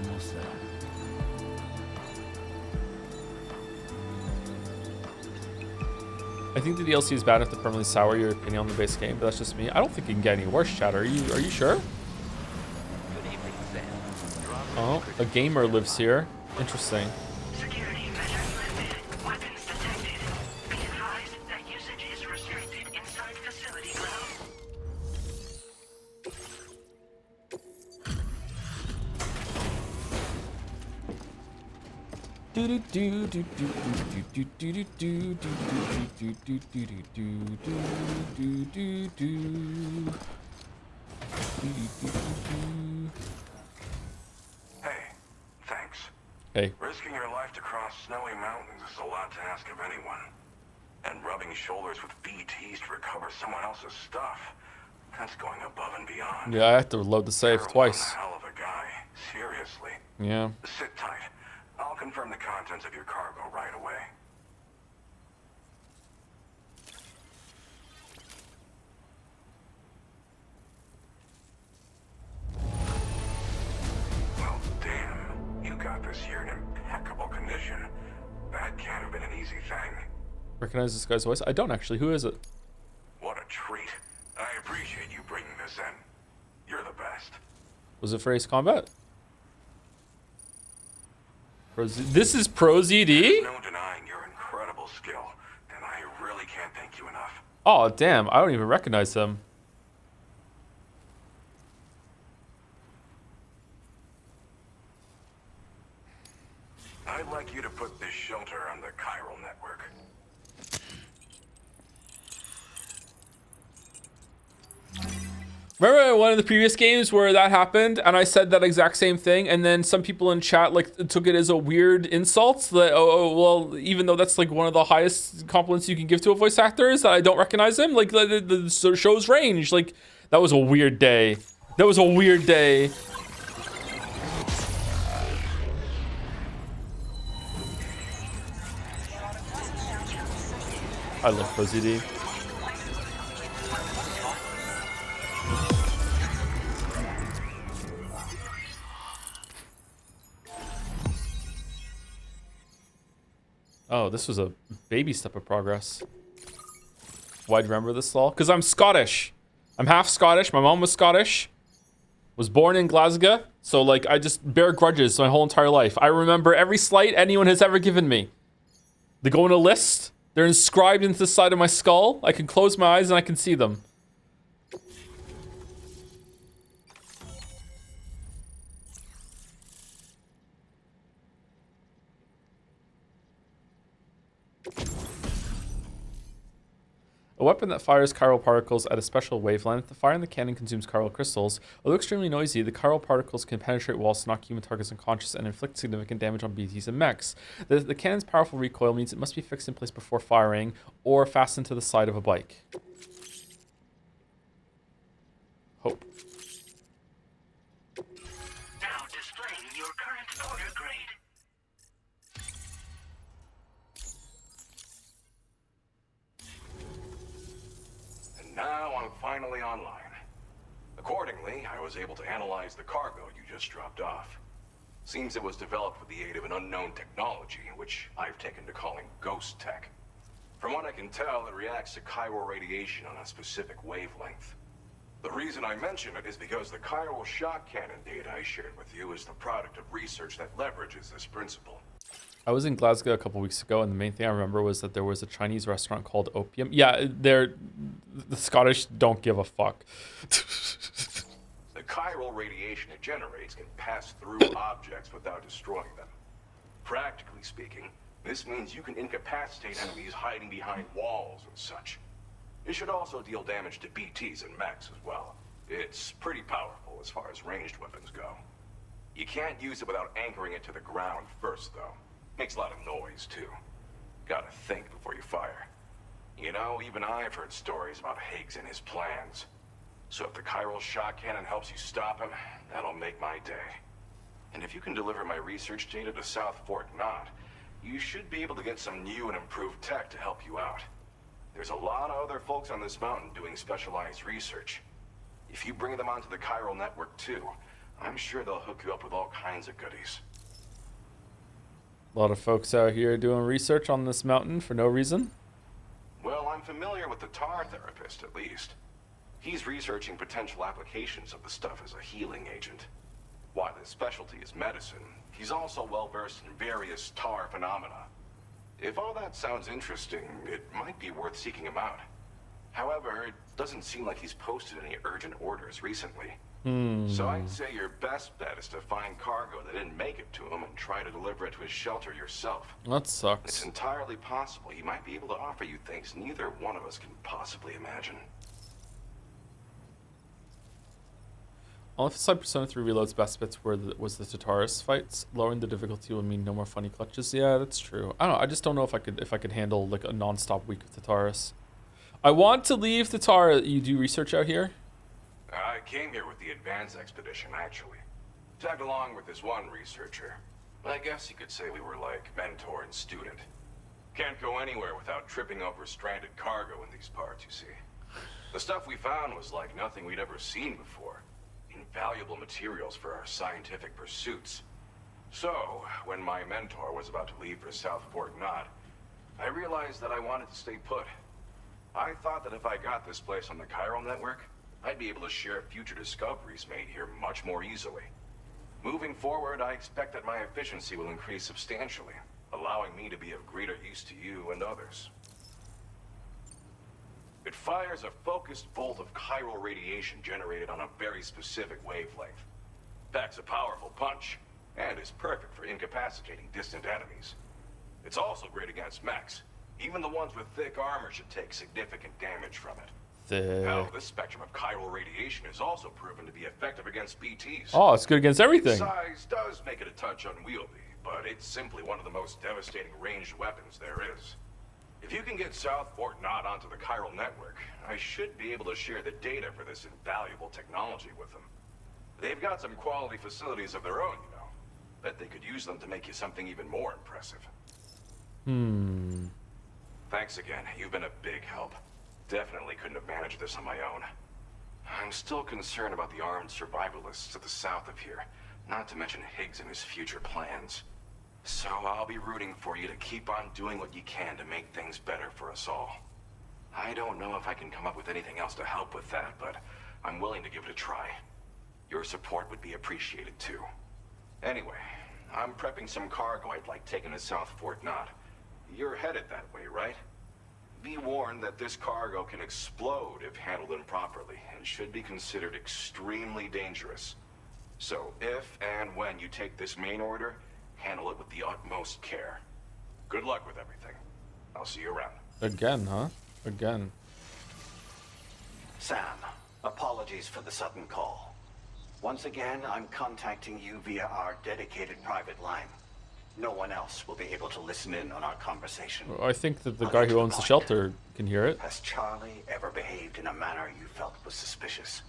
Almost there. I think the DLC is bad enough to permanently sour your opinion on the base game, but that's just me. I don't think it can get any worse, Chad. Are you sure? Oh, a gamer lives here. Interesting. Hey, thanks. Hey. Risking your life to cross snowy mountains is a lot to ask of anyone. And rubbing shoulders with BTs to recover someone else's stuff, that's going above and beyond. Yeah, I have to load the save twice. You're one hell of a guy. Seriously. Yeah. Sit tight. I'll confirm the contents of your cargo right away. Well, damn. You got this here in impeccable condition. That can't have been an easy thing. Recognize this guy's voice? I don't actually. Who is it? What a treat. I appreciate you bringing this in. You're the best. Was it for Ace Combat? This is Pro ZD? There's no denying your incredible skill, and I really can't thank you enough. Oh, damn. I don't even recognize him. I'd like you to put this shelter on the chiral network. Remember one of the previous games where that happened and I said that exact same thing, and then some people in chat like took it as a weird insult that, oh well, even though that's like one of the highest compliments you can give to a voice actor is that I don't recognize him, like the show's range. Like, that was a weird day. That was a weird day. I love ProZD. Oh, this was a baby step of progress. Why'd you remember this all? Because I'm Scottish. I'm half Scottish. My mom was Scottish. Was born in Glasgow. So, like, I just bear grudges my whole entire life. I remember every slight anyone has ever given me. They go in a list. They're inscribed into the side of my skull. I can close my eyes and I can see them. A weapon that fires chiral particles at a special wavelength. The fire in the cannon consumes chiral crystals. Although extremely noisy, the chiral particles can penetrate walls to knock human targets unconscious and inflict significant damage on BTs and mechs. The cannon's powerful recoil means it must be fixed in place before firing or fastened to the side of a bike. Hope. Now displaying your current order grade. And now I'm finally online. Accordingly, I was able to analyze the cargo you just dropped off. Seems it was developed with the aid of an unknown technology, which I've taken to calling ghost tech. From what I can tell, it reacts to chiral radiation on a specific wavelength. The reason I mention it is because the chiral shock cannon data I shared with you is the product of research that leverages this principle. I was in Glasgow a couple weeks ago, and the main thing I remember was that there was a Chinese restaurant called Opium. Yeah, the Scottish don't give a fuck. The chiral radiation it generates can pass through objects without destroying them. Practically speaking, this means you can incapacitate enemies hiding behind walls and such. It should also deal damage to BTs and mechs as well. It's pretty powerful as far as ranged weapons go. You can't use it without anchoring it to the ground first, though. Makes a lot of noise, too. Gotta think before you fire. You know, even I've heard stories about Higgs and his plans. So if the chiral shock cannon helps you stop him, that'll make my day. And if you can deliver my research data to South Fort Knot, you should be able to get some new and improved tech to help you out. There's a lot of other folks on this mountain doing specialized research. If you bring them onto the chiral network too, I'm sure they'll hook you up with all kinds of goodies. A lot of folks out here doing research on this mountain for no reason. Well, I'm familiar with the tar therapist, at least. He's researching potential applications of the stuff as a healing agent. While his specialty is medicine, he's also well-versed in various tar phenomena. If all that sounds interesting, it might be worth seeking him out. However, it doesn't seem like he's posted any urgent orders recently. So I'd say your best bet is to find cargo that didn't make it to him and try to deliver it to his shelter yourself. That sucks. It's entirely possible he might be able to offer you things neither one of us can possibly imagine. On the side, Persona 3 Reload's best bits was the Tataris fights. Lowering the difficulty will mean no more funny clutches. Yeah, that's true. I don't know. I just don't know if I could handle like a non-stop week of Tataris. I want to leave Tatara. You do research out here? I came here with the advance expedition, actually. Tagged along with this one researcher. I guess you could say we were like mentor and student. Can't go anywhere without tripping over stranded cargo in these parts, you see. The stuff we found was like nothing we'd ever seen before. Invaluable materials for our scientific pursuits. So, when my mentor was about to leave for South Fort Knot, I realized that I wanted to stay put. I thought that if I got this place on the chiral network, I'd be able to share future discoveries made here much more easily. Moving forward, I expect that my efficiency will increase substantially, allowing me to be of greater use to you and others. It fires a focused bolt of chiral radiation generated on a very specific wavelength. Packs a powerful punch, and is perfect for incapacitating distant enemies. It's also great against mechs. Even the ones with thick armor should take significant damage from it. Hell, this spectrum of chiral radiation is also proven to be effective against BTs. Oh, it's good against everything. Its size does make it a touch unwieldy, but it's simply one of the most devastating ranged weapons there is. If you can get South Fort Knot onto the chiral network, I should be able to share the data for this invaluable technology with them. They've got some quality facilities of their own, you know. Bet they could use them to make you something even more impressive. Thanks again. You've been a big help. Definitely couldn't have managed this on my own. I'm still concerned about the armed survivalists to the south of here, not to mention Higgs and his future plans. So I'll be rooting for you to keep on doing what you can to make things better for us all. I don't know if I can come up with anything else to help with that, but I'm willing to give it a try. Your support would be appreciated too. Anyway, I'm prepping some cargo I'd like taken to South Fort Knot. You're headed that way, right? Be warned that this cargo can explode if handled improperly, and should be considered extremely dangerous. So if and when you take this main order, handle it with the utmost care. Good luck with everything. I'll see you around. Again, huh? Again. Sam, apologies for the sudden call. Once again, I'm contacting you via our dedicated private line. No one else will be able to listen in on our conversation. I think that the guy who owns the shelter can hear it. Has Charlie ever behaved in a manner you felt was suspicious?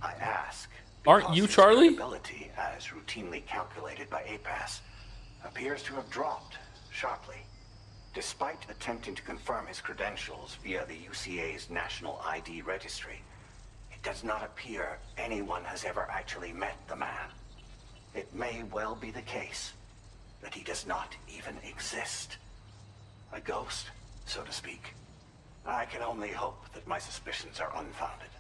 I ask. Aren't you Charlie? Credibility, as routinely calculated by APAS, appears to have dropped sharply. Despite attempting to confirm his credentials via the UCA's National ID Registry, it does not appear anyone has ever actually met the man. It may well be the case that he does not even exist. A ghost, so to speak. I can only hope that my suspicions are unfounded.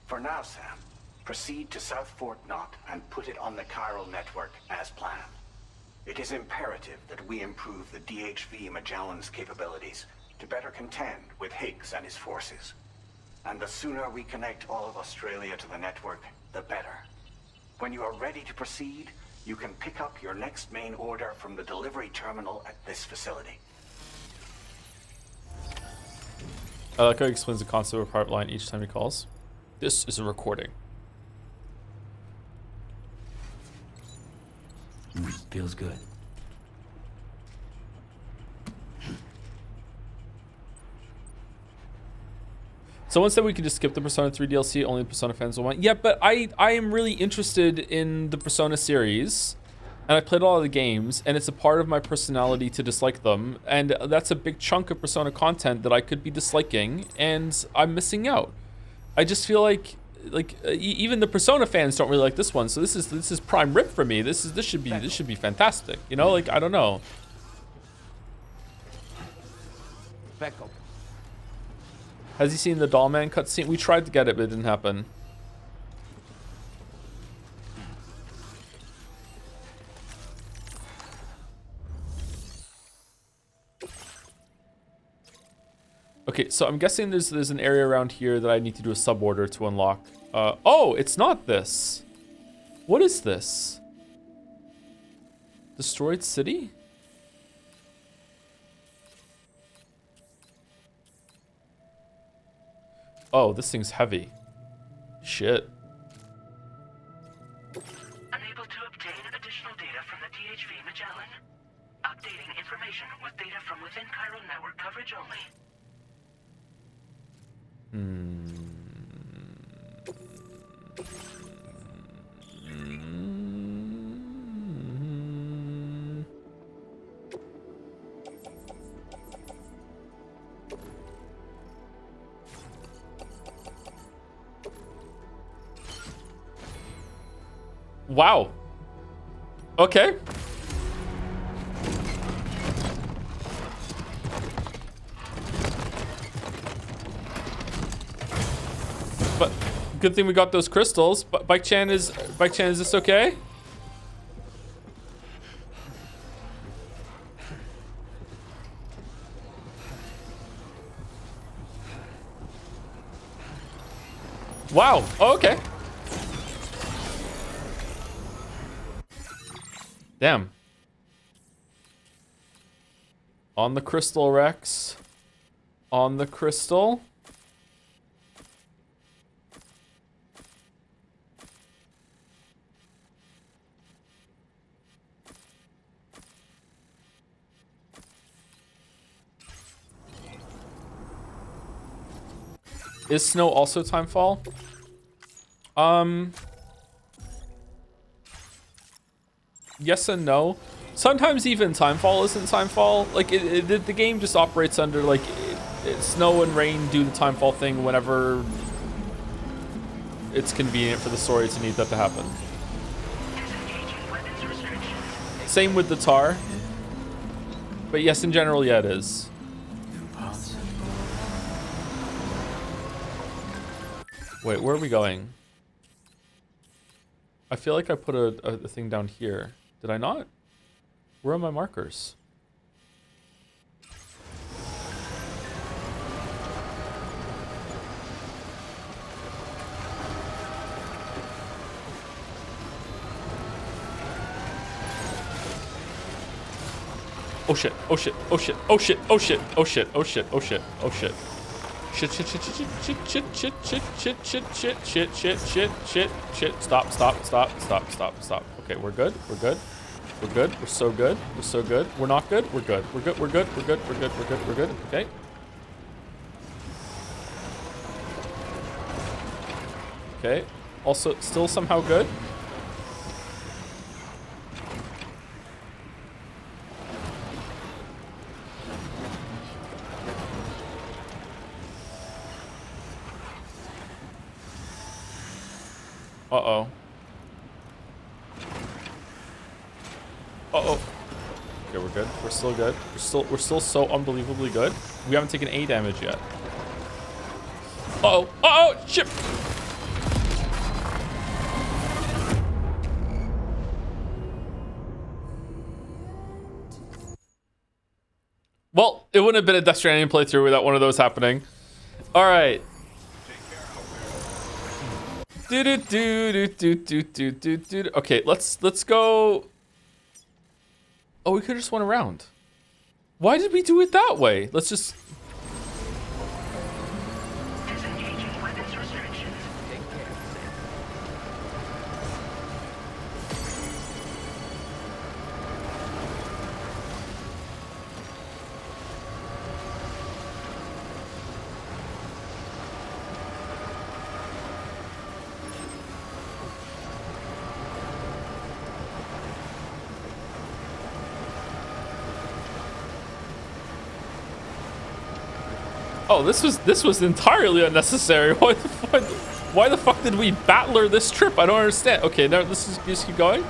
For now, Sam, proceed to South Fort Knott and put it on the chiral network as planned. It is imperative that we improve the DHV Magellan's capabilities to better contend with Higgs and his forces. And the sooner we connect all of Australia to the network, the better. When you are ready to proceed, you can pick up your next main order from the delivery terminal at this facility. I like how he explains the concept of a private line each time he calls. This is a recording. Feels good. Someone said we could just skip the Persona 3 DLC, only Persona fans will want. Yeah, but I am really interested in the Persona series, and I played a lot of the games, and it's a part of my personality to dislike them, and that's a big chunk of Persona content that I could be disliking, and I'm missing out. I just feel like even the Persona fans don't really like this one, so this is prime rib for me. This should be fantastic. You know, like I don't know. Becco. Has he seen the Dollman cutscene? We tried to get it, but it didn't happen. Okay, so I'm guessing there's an area around here that I need to do a suborder to unlock. Oh, it's not this. What is this? Destroyed city? Oh, this thing's heavy. Shit. Unable to obtain additional data from the DHV Magellan. Updating information with data from within chiral network coverage only. Wow. Okay. But good thing we got those crystals. But Bike-chan, is this okay? Wow. Oh, okay. Damn. On the crystal, Rex. On the crystal. Is snow also timefall? Yes and no. Sometimes even timefall isn't timefall. Like the game just operates under like snow and rain do the timefall thing whenever it's convenient for the story to need that to happen. Same with the tar. But yes, in general, yeah, it is. Wait, where are we going? I feel like I put a thing down here. Did I not? Where are my markers? Oh shit, oh shit, oh shit, oh shit, oh shit, oh shit, oh shit, oh shit, oh shit. Shit, shit, shit, shit, shit, shit, shit, shit, shit, shit, shit, shit, shit, shit, shit, shit. Stop, stop, stop, stop, stop, stop. Okay, we're good. We're good. We're good. We're so good. We're so good. We're not good. We're good. We're good. We're good. We're good. We're good. We're good. We're good. Okay. Okay. Also, still somehow good. Uh-oh. Uh-oh. Okay, we're good. We're still good. We're still so unbelievably good. We haven't taken any damage yet. Uh-oh. Uh-oh! Shit! Well, it wouldn't have been a Death Stranding playthrough without one of those happening. All right. Okay, let's go. Oh, we could have just went around. Why did we do it that way? Let's just. Disengaging weapons restrictions. Take care. Oh, this was entirely unnecessary. Why the fuck did we battler this trip? I don't understand. Okay, now let's just keep going.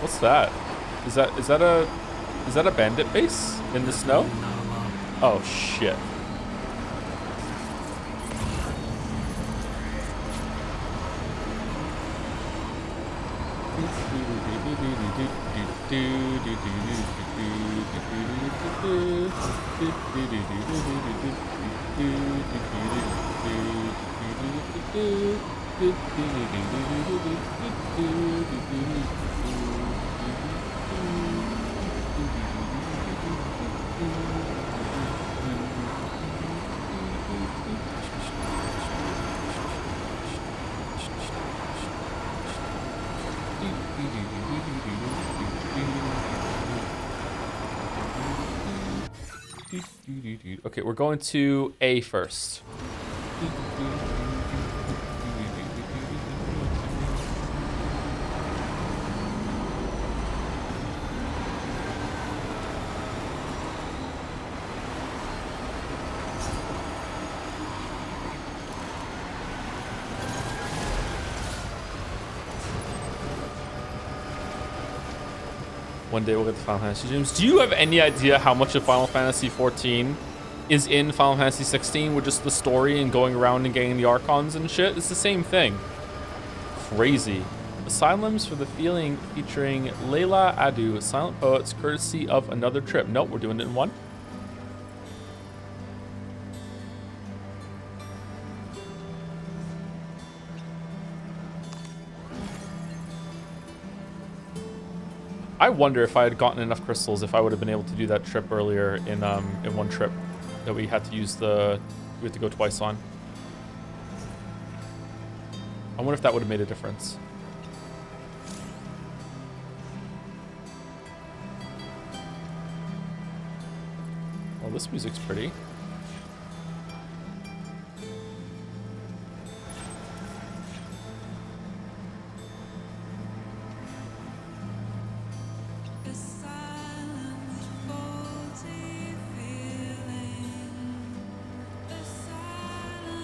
What's that? Is that a bandit base in the snow? Oh shit. Okay, we're going to A first. One day we'll get the Final Fantasy dreams. Do you have any idea how much of Final Fantasy 14 is in Final Fantasy 16 with just the story and going around and getting the Archons and shit? It's the same thing. Crazy. Asylums for the Feeling featuring Layla Adu, Silent Poets, courtesy of Another Trip. Nope, we're doing it in one. I wonder if I had gotten enough crystals, if I would have been able to do that trip earlier in one trip that we had to use we had to go twice on. I wonder if that would have made a difference. Well, this music's pretty.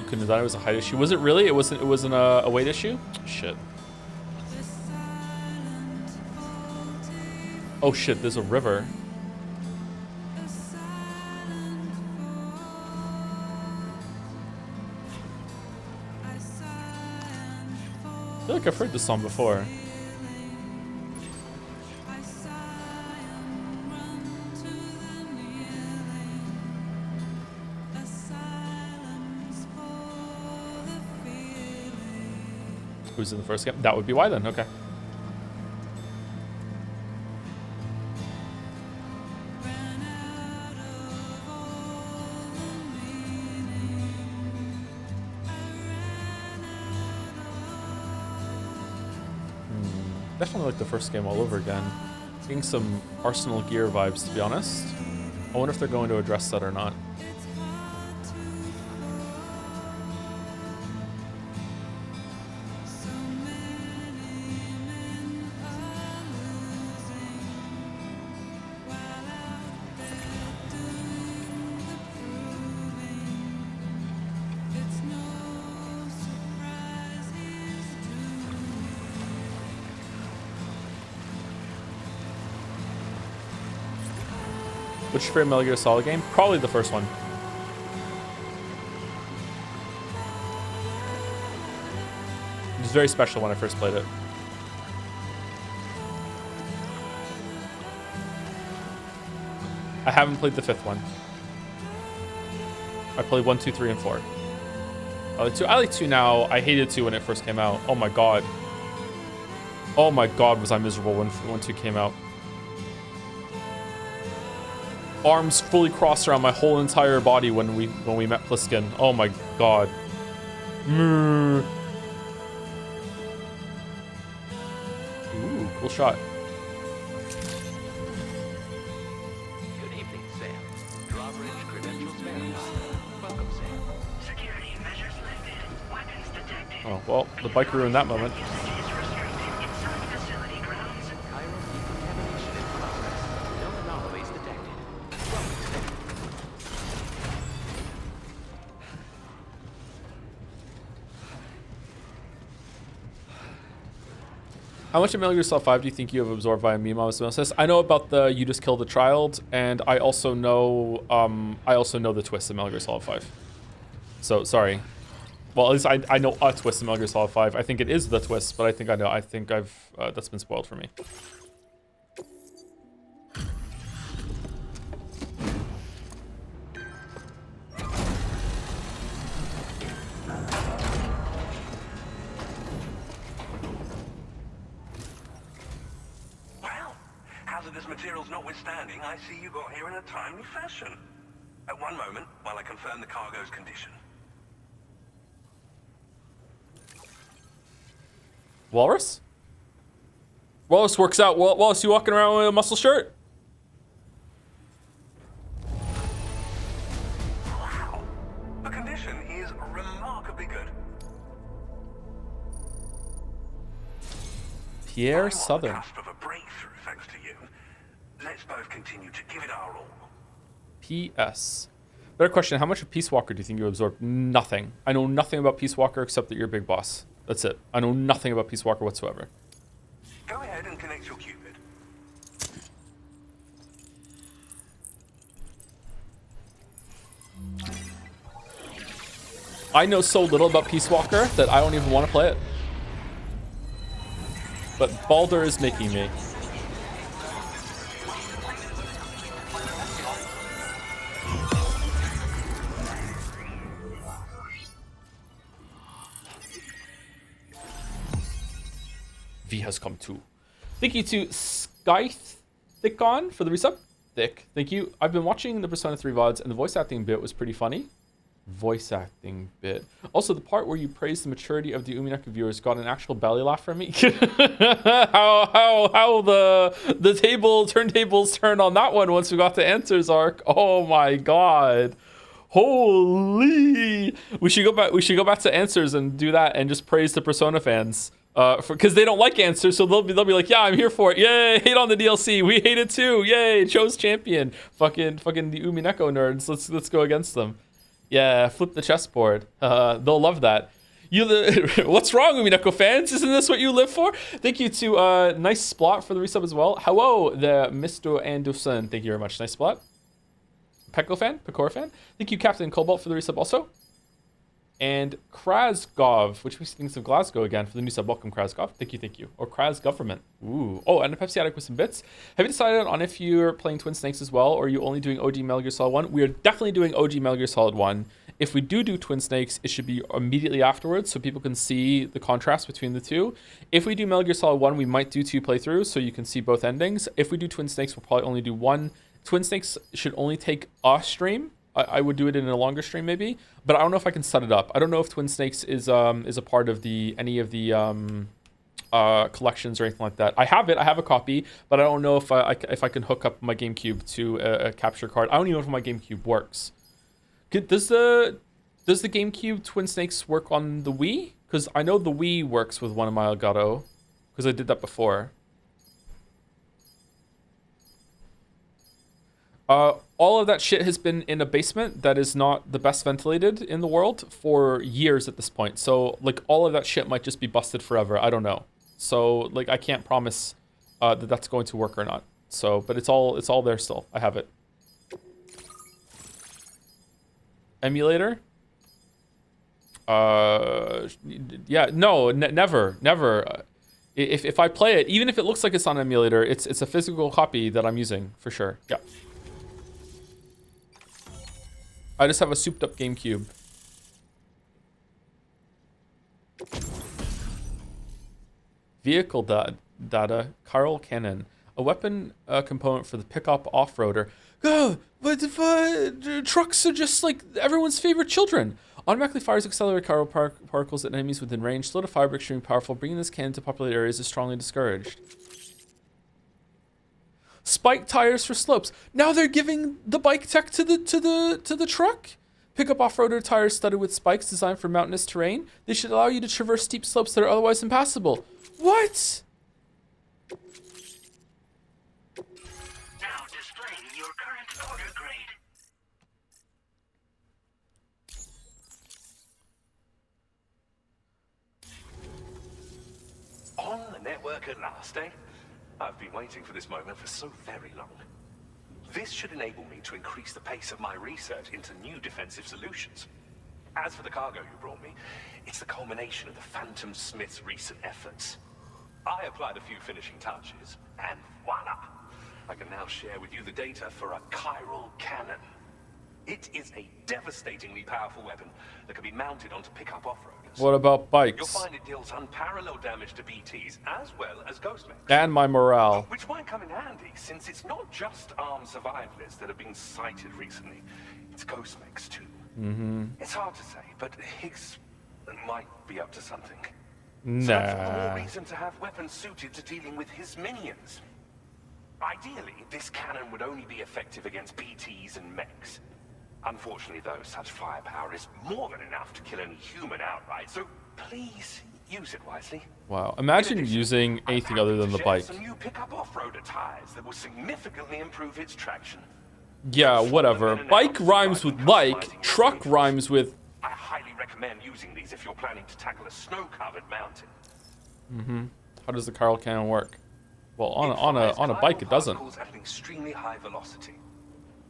Couldn't have done it. It was a height issue. Was it really? It wasn't a weight issue? Shit. Oh shit, there's a river. feel like I've heard this song before. Who's in the first game? That would be why then, okay. Definitely like the first game all over again. Getting some Arsenal Gear vibes, to be honest. I wonder if they're going to address that or not. What's your favorite Metal Gear Solid game? Probably the first one. It was very special when I first played it. I haven't played the fifth one. I played 1, 2, 3, and 4. I like 2. I like 2 now. I hated 2 when it first came out. Oh my god. Oh my god, was I miserable when 2 came out. Arms fully crossed around my whole entire body when we met Pliskin. Oh my god. Ooh, cool shot. Good evening, Sam. Drawbridge credentials verified. Welcome, Sam. Security measures lifted. Weapons detected. Oh, well, the bike ruined that moment. Inside facility grounds. Chiral decontamination in progress. No anomalies detected. How much of Metal Gear Solid 5 do you think you have absorbed via meme osmosis? I know about the you just killed a child, and I also know the twist in Metal Gear Solid 5. So sorry. Well, at least I know a twist in Metal Gear Solid 5. I think it is the twist, but I think I've that's been spoiled for me. Hazardous materials notwithstanding, I see you got here in a timely fashion. At one moment, while I confirm the cargo's condition. Walrus? Walrus works out. Walrus, you walking around with a muscle shirt? Wow. The condition is remarkably good. Pierre Southern. Cusp of a breakthrough, thanks to you. Let's both continue to give it our all. P.S. Better question, how much of Peace Walker do you think you absorbed? Nothing. I know nothing about Peace Walker except that you're a big boss. That's it. I know nothing about Peace Walker whatsoever. Go ahead and connect your Cupid. I know so little about Peace Walker that I don't even want to play it. But Baldur is making me. V has come too. Thank you to Skythicon for the resub. Thick, thank you. I've been watching the Persona 3 VODs and the voice acting bit was pretty funny. Voice acting bit. Also, the part where you praised the maturity of the Umineko viewers got an actual belly laugh from me. how the turntables turned on that one once we got to Answers arc. Oh my god. Holy. We should go back to Answers and do that and just praise the Persona fans. Because they don't like Answers, so they'll be like, yeah, I'm here for it. Yay, hate on the DLC. We hate it too. Yay, chose champion. Fucking the Umineko nerds. Let's go against them. Yeah, flip the chessboard. They'll love that. What's wrong, Umineko fans? Isn't this what you live for? Thank you to Nice Splot for the resub as well. Hello, the Mr. Anderson. Thank you very much. Nice Splot. Pecor fan. Thank you, Captain Cobalt, for the resub also. And Krasgov, which makes me think of Glasgow again for the new sub. Welcome, Krasgov. Thank you. Or Kras Government. Ooh. Oh, and a Pepsi Addict with some bits. Have you decided on if you're playing Twin Snakes as well, or are you only doing OG Metal Gear Solid 1? We are definitely doing OG Metal Gear Solid 1. If we do Twin Snakes, it should be immediately afterwards so people can see the contrast between the two. If we do Metal Gear Solid 1, we might do 2 playthroughs so you can see both endings. If we do Twin Snakes, we'll probably only do 1. Twin Snakes should only take a stream. I would do it in a longer stream maybe, but I don't know if I can set it up. I don't know if Twin Snakes is a part of any of the collections or anything like that. I have it. I have a copy, but I don't know if I can hook up my GameCube to a capture card. I don't even know if my GameCube works. Does the GameCube Twin Snakes work on the Wii? Because I know the Wii works with one of my Elgato, because I did that before. All of that shit has been in a basement that is not the best ventilated in the world for years at this point. So, like, all of that shit might just be busted forever. I don't know. So, like, I can't promise that that's going to work or not. So, but it's all there still. I have it. Emulator? Yeah, no, never. If I play it, even if it looks like it's on emulator, it's a physical copy that I'm using for sure. Yeah. I just have a souped up GameCube. Vehicle data. Carl Cannon. A weapon component for the pickup off-roader. Oh, but trucks are just like everyone's favorite children. Automatically fires accelerate chiral particles at enemies within range. Slow to fire, but extremely powerful. Bringing this cannon to populated areas is strongly discouraged. Spike tires for slopes. Now they're giving the bike tech to the truck. Pick up off-roader tires studded with spikes designed for mountainous terrain. They should allow you to traverse steep slopes that are otherwise impassable. What? Now displaying your current order grade. On the network at last, eh? I've been waiting for this moment for so very long. This should enable me to increase the pace of my research into new defensive solutions. As for the cargo you brought me, it's the culmination of the Phantom Smith's recent efforts. I applied a few finishing touches, and voila! I can now share with you the data for a chiral cannon. It is a devastatingly powerful weapon that can be mounted onto pickup off-roaders. What about bikes? You'll find it deals unparalleled damage to BTs as well as ghost mechs. And my morale. Which might come in handy, since it's not just armed survivalists that have been sighted recently. It's ghost mechs too. Mm-hmm. It's hard to say, but Higgs might be up to something. Nah. So that's all the more reason to have weapons suited to dealing with his minions. Ideally, this cannon would only be effective against BTs and mechs. Unfortunately, though, such firepower is more than enough to kill any human outright, so please use it wisely. Wow. Imagine using anything other than the bike. Some new pickup off-roader tires that will significantly improve its traction. Yeah, whatever. Bike rhymes with like. Truck rhymes with... I highly recommend using these if you're planning to tackle a snow-covered mountain. Mm-hmm. How does the Carl cannon work? Well, on a bike, it doesn't. At an extremely high velocity.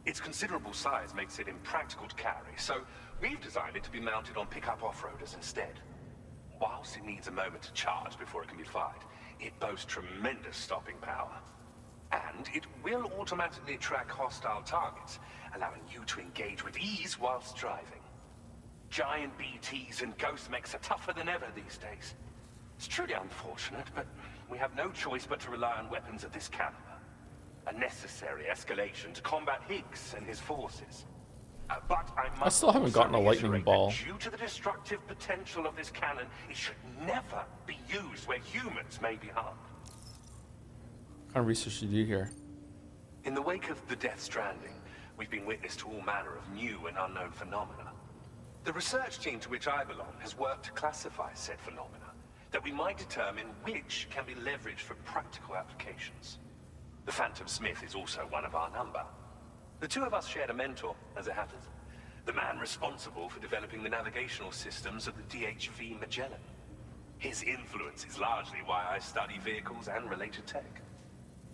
Its considerable size makes it impractical to carry, so we've designed it to be mounted on pickup off-roaders instead. Whilst it needs a moment to charge before it can be fired, it boasts tremendous stopping power. And it will automatically track hostile targets, allowing you to engage with ease whilst driving. Giant BTs and ghost mechs are tougher than ever these days. It's truly unfortunate, but we have no choice but to rely on weapons of this caliber. A necessary escalation to combat Higgs and his forces. But I still haven't gotten a lightning ball. Due to the destructive potential of this cannon, it should never be used where humans may be harmed. What kind of research did you do here? In the wake of the Death Stranding, we've been witness to all manner of new and unknown phenomena. The research team to which I belong has worked to classify said phenomena, that we might determine which can be leveraged for practical applications. The Phantom Smith is also one of our number. The two of us shared a mentor, as it happens. The man responsible for developing the navigational systems of the DHV Magellan. His influence is largely why I study vehicles and related tech.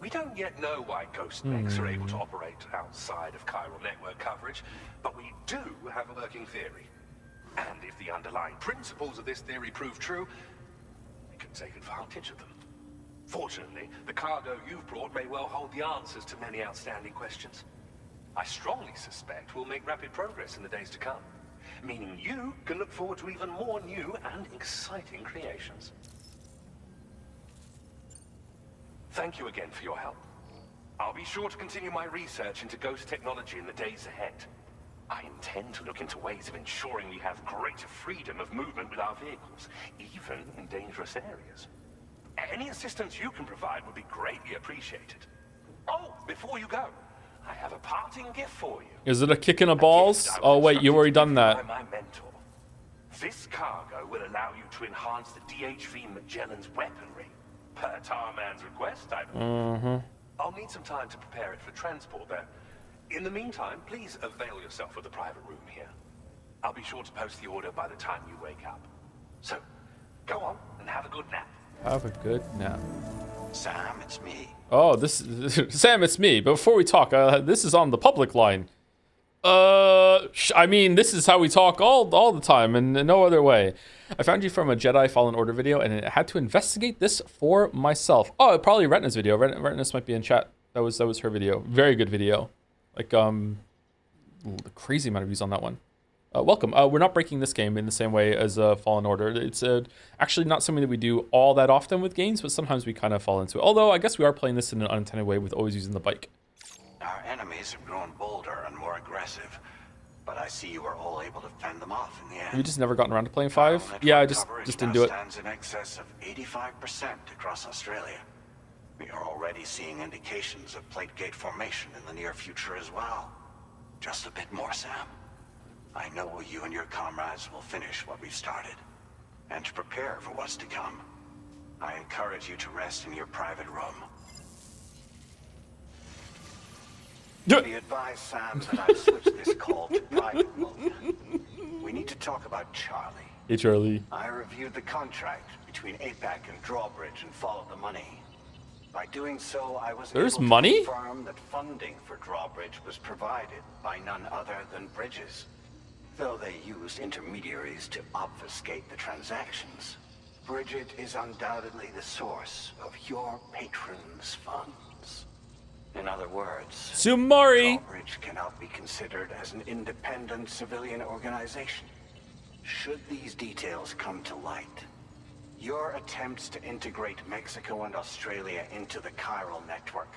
We don't yet know why ghost mechs are able to operate outside of chiral network coverage, but we do have a working theory. And if the underlying principles of this theory prove true, we can take advantage of them. Fortunately, the cargo you've brought may well hold the answers to many outstanding questions. I strongly suspect we'll make rapid progress in the days to come, meaning you can look forward to even more new and exciting creations. Thank you again for your help. I'll be sure to continue my research into ghost technology in the days ahead. I intend to look into ways of ensuring we have greater freedom of movement with our vehicles, even in dangerous areas. Any assistance you can provide would be greatly appreciated. Oh, before you go, I have a parting gift for you. Is it a kick in the balls? Oh wait, you've already done that. My mentor. This cargo will allow you to enhance the DHV Magellan's weaponry. Per Tarman's request, I'll need some time to prepare it for transport, though. In the meantime, please avail yourself of the private room here. I'll be sure to post the order by the time you wake up. So, go on and have a good nap. Have a good nap. Sam, it's me. Oh, Sam, it's me. But before we talk, this is on the public line. I mean, this is how we talk all the time, and no other way. I found you from a Jedi Fallen Order video, and I had to investigate this for myself. Oh, probably Retina's video. Retina's might be in chat. That was her video. Very good video. Like the crazy amount of views on that one. Welcome. We're not breaking this game in the same way as Fallen Order. It's actually not something that we do all that often with games, but sometimes we kind of fall into it. Although I guess we are playing this in an unintended way with always using the bike. Our enemies have grown bolder and more aggressive, but I see you were all able to fend them off in the end. Have you just never gotten around to playing 5? Yeah, I just didn't do it. Stands in excess of 85% across Australia. We are already seeing indications of plate gate formation in the near future as well. Just a bit more, Sam. I know you and your comrades will finish what we've started. And to prepare for what's to come, I encourage you to rest in your private room. Be advised, Sam, that I've switched this call to private mode. We need to talk about Charlie. Hey, Charlie. I reviewed the contract between APAC and Drawbridge and followed the money. By doing so, I was able to confirm that funding for Drawbridge was provided by none other than Bridges. Though they used intermediaries to obfuscate the transactions, Bridget is undoubtedly the source of your patrons' funds. In other words, Sumari Drawbridge cannot be considered as an independent civilian organization. Should these details come to light, your attempts to integrate Mexico and Australia into the chiral network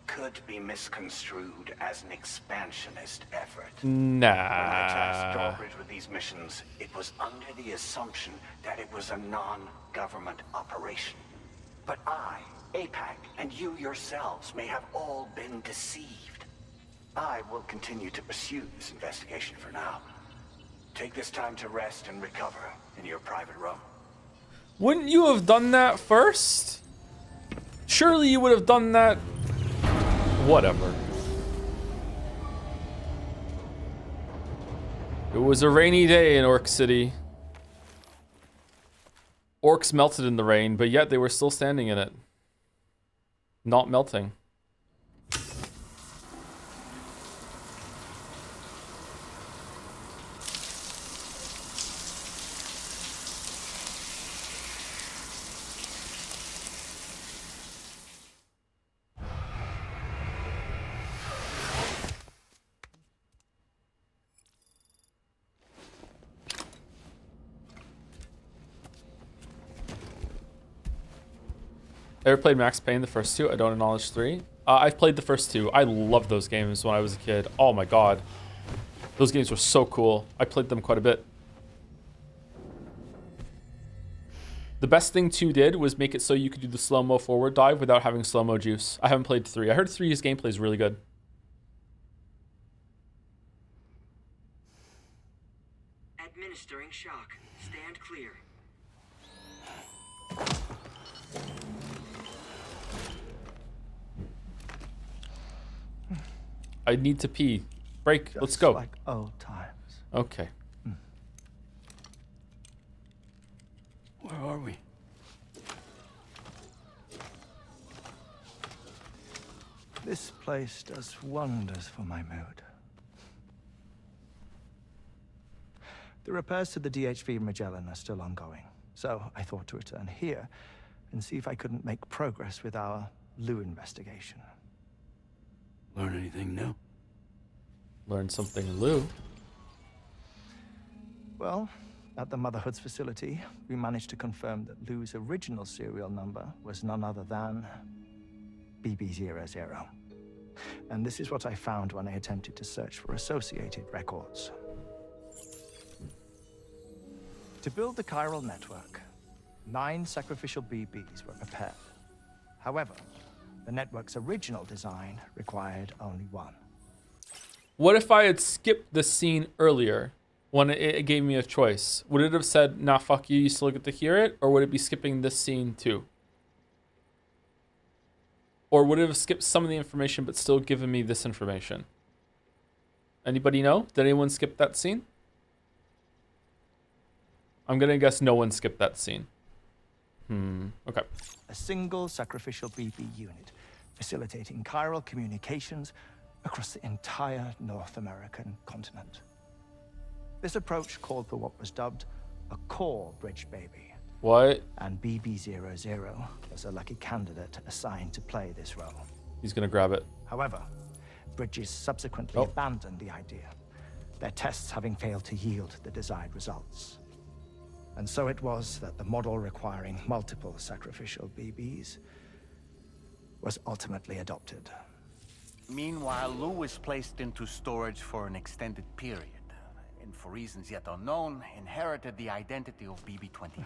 could be misconstrued as an expansionist effort. Nah. When I tasked Drawbridge with these missions, it was under the assumption that it was a non-government operation. But I, APAC, and you yourselves may have all been deceived. I will continue to pursue this investigation for now. Take this time to rest and recover in your private room. Wouldn't you have done that first? Surely you would have done that. Whatever. It was a rainy day in Orc City. Orcs melted in the rain, but yet they were still standing in it. Not melting. Ever played Max Payne, the first 2? I don't acknowledge 3. I've played the first 2. I loved those games when I was a kid. Oh my god. Those games were so cool. I played them quite a bit. The best thing 2 did was make it so you could do the slow-mo forward dive without having slow-mo juice. I haven't played 3. I heard 3's gameplay is really good. Administering shock. Stand clear. I need to pee. Break. Let's go. Like old times. Okay. Where are we? This place does wonders for my mood. The repairs to the DHV Magellan are still ongoing, so I thought to return here and see if I couldn't make progress with our Lou investigation. Learn anything new? Learn something, Lou. Well, at the Motherhood's facility, we managed to confirm that Lou's original serial number was none other than BB00. And this is what I found when I attempted to search for associated records. To build the chiral network, 9 sacrificial BBs were prepared. However, the network's original design required only 1. What if I had skipped the scene earlier when it gave me a choice? Would it have said, nah, fuck you, you still get to hear it? Or would it be skipping this scene too? Or would it have skipped some of the information but still given me this information? Anybody know? Did anyone skip that scene? I'm gonna guess no one skipped that scene. Okay. A single sacrificial BB unit, facilitating chiral communications across the entire North American continent. This approach called for what was dubbed a core bridge baby. What? And BB00 was a lucky candidate assigned to play this role. He's gonna grab it. However, Bridges subsequently abandoned the idea, their tests having failed to yield the desired results. And so it was that the model requiring multiple sacrificial BBs was ultimately adopted. Meanwhile, Lou was placed into storage for an extended period, and for reasons yet unknown, inherited the identity of BB-28.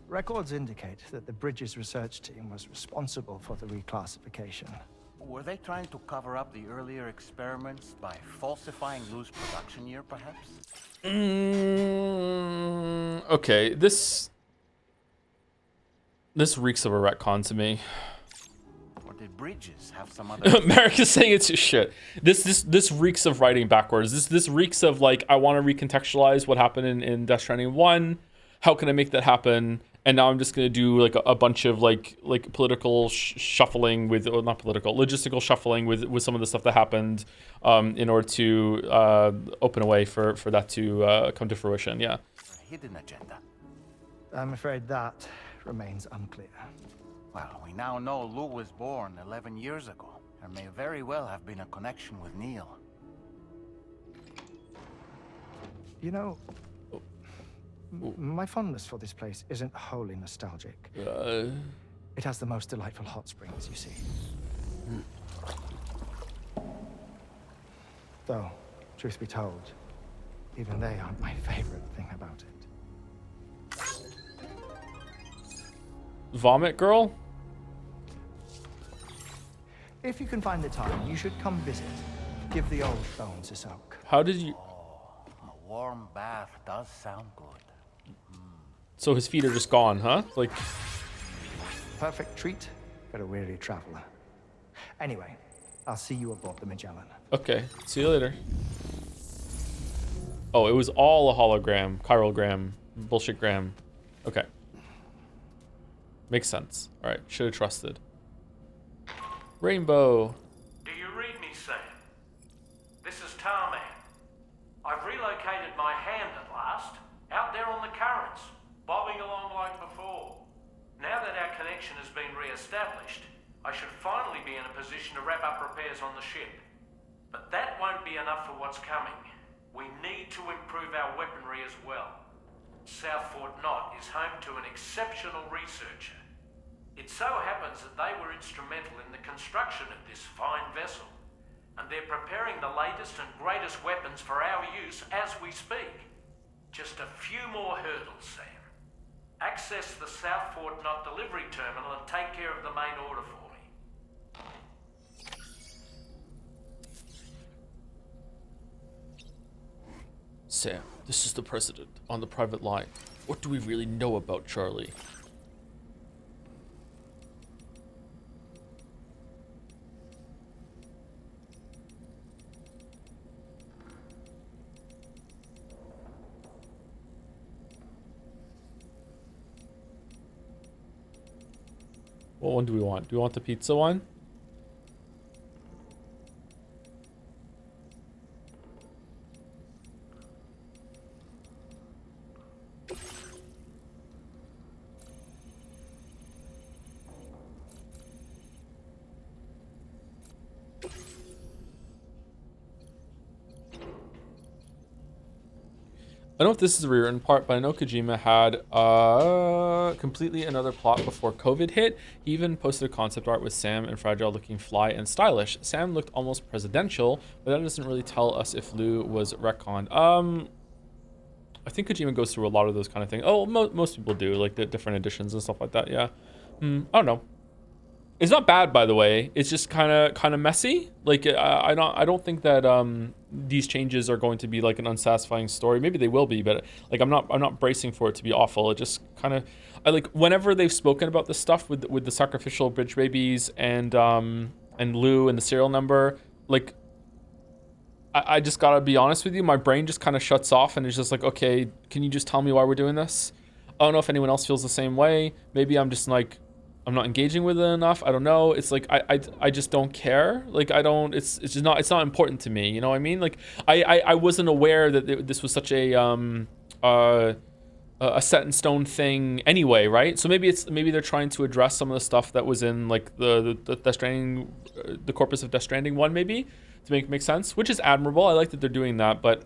Records indicate that the Bridges research team was responsible for the reclassification. Were they trying to cover up the earlier experiments by falsifying Lou's production year, perhaps? Okay, this reeks of a retcon to me. Or did Bridges have some other... America's saying it's just shit. This reeks of writing backwards. This reeks of, like, I want to recontextualize what happened in Death Stranding 1. How can I make that happen? And now I'm just going to do like a bunch of like political shuffling with, or not political, logistical shuffling with some of the stuff that happened in order to open a way for that to come to fruition. Yeah. A hidden agenda. I'm afraid that remains unclear. Well, we now know Lou was born 11 years ago. There may very well have been a connection with Neil. You know, my fondness for this place isn't wholly nostalgic. It has the most delightful hot springs, you see. Though, truth be told, even they aren't my favorite thing about it. Vomit girl? If you can find the time, you should come visit. Give the old bones a soak. How did you... A warm bath does sound good. So his feet are just gone, huh? Like... Perfect treat for a weary traveler. Anyway, I'll see you aboard the Magellan. Okay, see you later. Oh, it was all a hologram, chiralgram, bullshitgram. Okay. Makes sense. All right, should have trusted. Rainbow. Do you read me, Sam? This is Tarman. I've relocated my hand at last, out there on the currents, bobbing along like before. Now that our connection has been re-established, I should finally be in a position to wrap up repairs on the ship. But that won't be enough for what's coming. We need to improve our weaponry as well. South Fort Knot is home to an exceptional researcher. It so happens that they were instrumental in the construction of this fine vessel, and they're preparing the latest and greatest weapons for our use as we speak. Just a few more hurdles, Sam. Access the South Fort Knot delivery terminal and take care of the main order for me. Sam, this is the president on the private line. What do we really know about Charlie? What one do we want? Do we want the pizza one? I don't know if this is a rewritten part, but I know Kojima had completely another plot before COVID hit. He even posted a concept art with Sam and Fragile looking fly and stylish. Sam looked almost presidential, but that doesn't really tell us if Lou was retconned. I think Kojima goes through a lot of those kind of things. Oh, most people do, like the different editions and stuff like that. Yeah, I don't know. It's not bad, by the way. It's just kind of messy. Like I don't think that these changes are going to be like an unsatisfying story. Maybe they will be, but like I'm not bracing for it to be awful. It just kind of I like whenever they've spoken about this stuff with the sacrificial bridge babies and Lou and the serial number. Like I just gotta be honest with you. My brain just kind of shuts off and it's just like, okay, can you just tell me why we're doing this? I don't know if anyone else feels the same way. Maybe I'm just like. I'm not engaging with it enough. I don't know. It's like I just don't care. Like I don't. It's just not. It's not important to me. You know what I mean? Like I wasn't aware that this was such a set in stone thing anyway, right? So maybe they're trying to address some of the stuff that was in like the Death Stranding, the corpus of Death Stranding 1, maybe to make sense, which is admirable. I like that they're doing that, but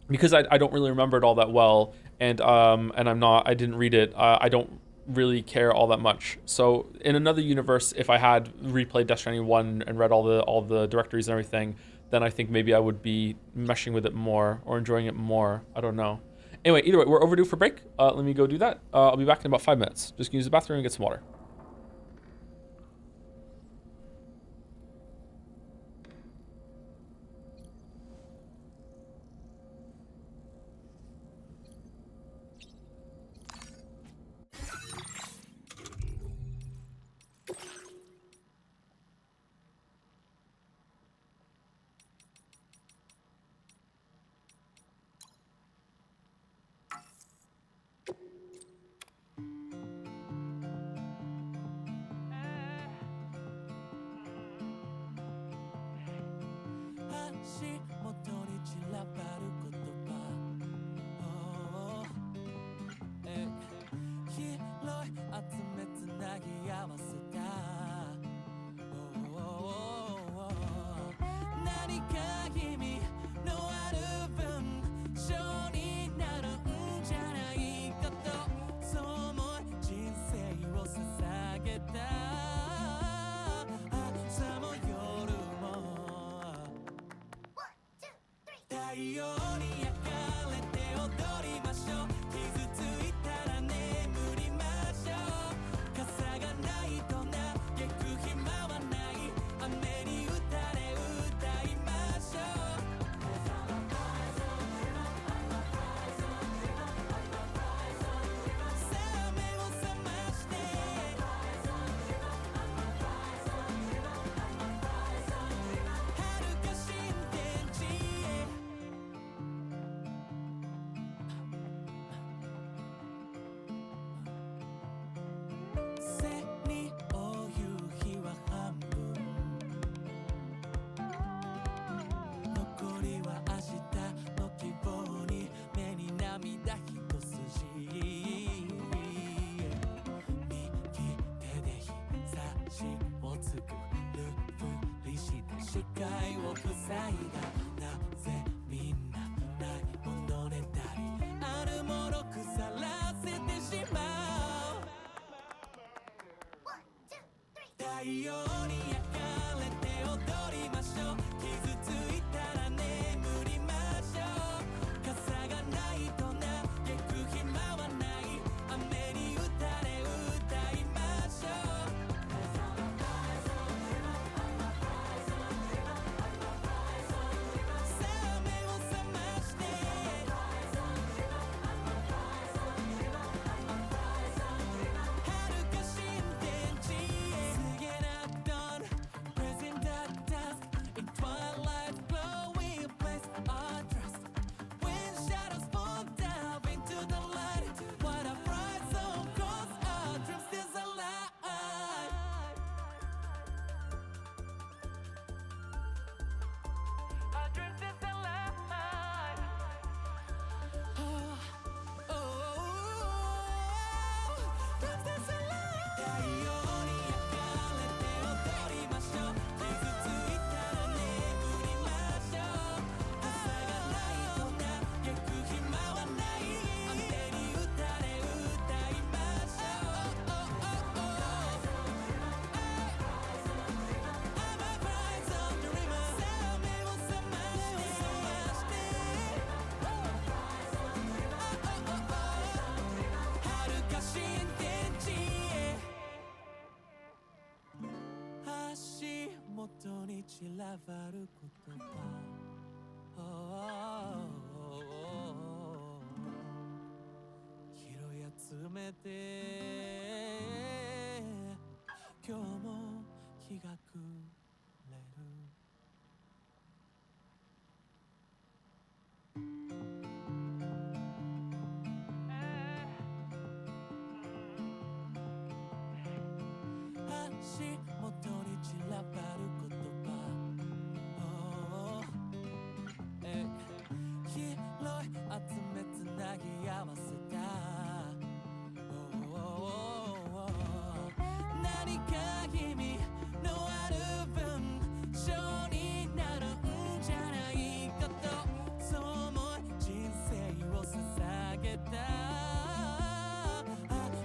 because I don't really remember it all that well, and I didn't read it. I don't really care all that much. So in another universe, if I had replayed Death Stranding 1 and read all the directories and everything, then I think maybe I would be meshing with it more or enjoying it more. I don't know. Anyway, either way, we're overdue for break. Let me go do that. I'll be back in about 5 minutes. Just use the bathroom and get some water. 足元に散らばる言葉拾い集めて今日も日が暮れる足元に散らばる言葉拾い集めつなぎ合わせた何か意味のある文章になるんじゃないかとそう思い人生を捧げた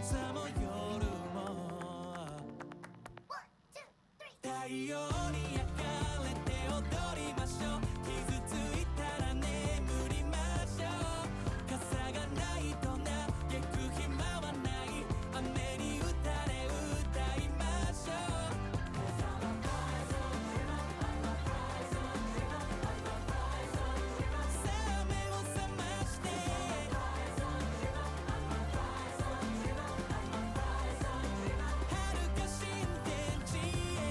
朝も夜も太陽に焼かれて踊りましょう傷ついたら眠りましょう傘がないと嘆く暇はない雨に打たれ歌いましょうさあ目を覚まして遥か新天地へ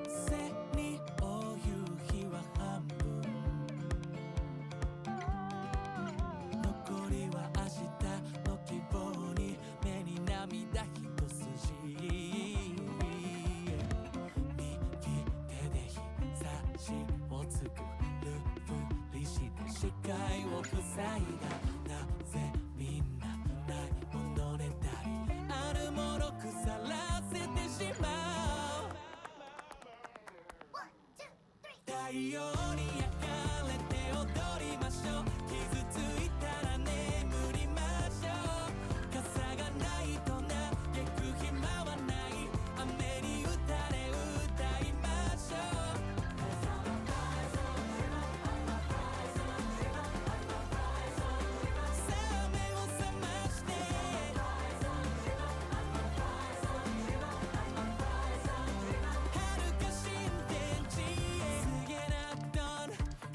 背に追う夕日は半分残りは明日の希望に目に涙一筋右手で日差しを作るふりして視界を塞いだなぜみんなないものねだりあるもの腐らせてしまう太陽に焼かれて踊りましょう傷ついたら眠りましょう傘がないと嘆く暇はない雨に打たれ歌いましょうさあ目を覚まして遥か新天地へ告げなdawn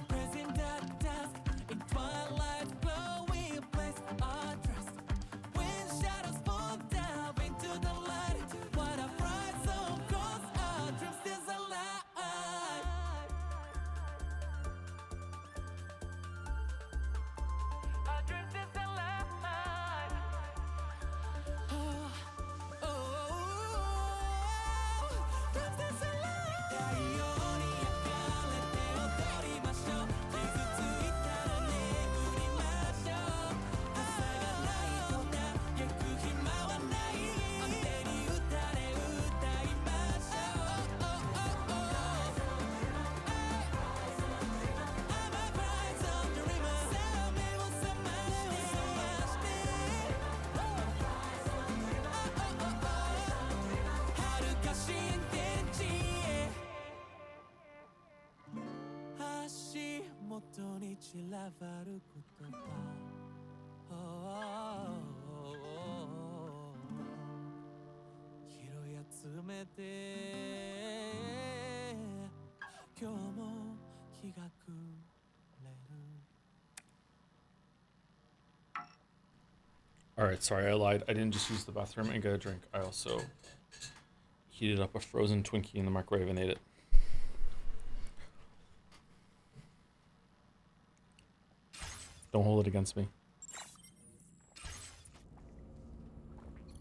present at dusk in twilight glow we place our trust when shadows fall down into the light what a bright song cause our dream stays alive our dream stays alive dream stays alive 太陽に焼かれて踊りましょう傷ついたら眠りましょう傘がないと嘆く暇はない雨に打たれ歌いましょう I'm a bright sun dreamer さあ目を覚まして遥か新天地へ足元に散らばる言葉拾い集めて今日も日が暮れる Alright, sorry, I lied. I didn't just use the bathroom and get a drink. I also heated up a frozen Twinkie in the microwave and ate it. Don't hold it against me.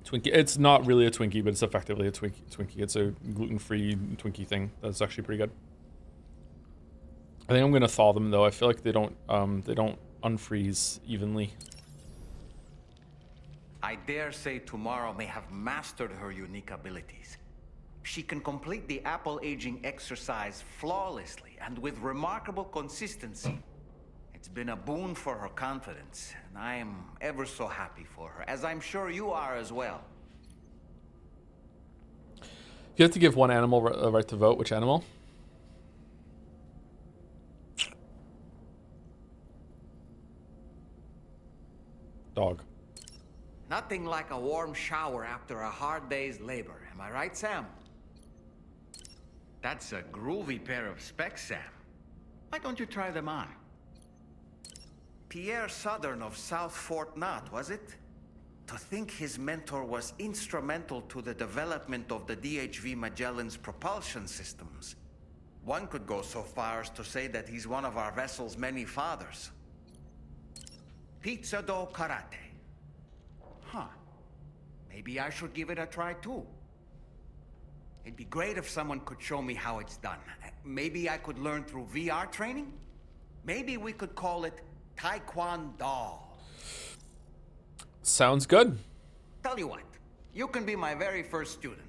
Twinkie. It's not really a Twinkie, but it's effectively a Twinkie. It's a gluten-free Twinkie thing. That's actually pretty good. I think I'm gonna thaw them though. I feel like they don't unfreeze evenly. I dare say tomorrow may have mastered her unique abilities. She can complete the apple aging exercise flawlessly and with remarkable consistency. It's been a boon for her confidence, and I am ever so happy for her, as I'm sure you are as well. If you have to give one animal a right to vote, which animal? Dog. Nothing like a warm shower after a hard day's labor. Am I right, Sam? That's a groovy pair of specs, Sam. Why don't you try them on? Pierre Southern of South Fort Knott, was it? To think his mentor was instrumental to the development of the DHV Magellan's propulsion systems. One could go so far as to say that he's one of our vessel's many fathers. Pizza dough karate. Huh. Maybe I should give it a try too. It'd be great if someone could show me how it's done. Maybe I could learn through VR training? Maybe we could call it Taekwondo. Sounds good. Tell you what, you can be my very first student.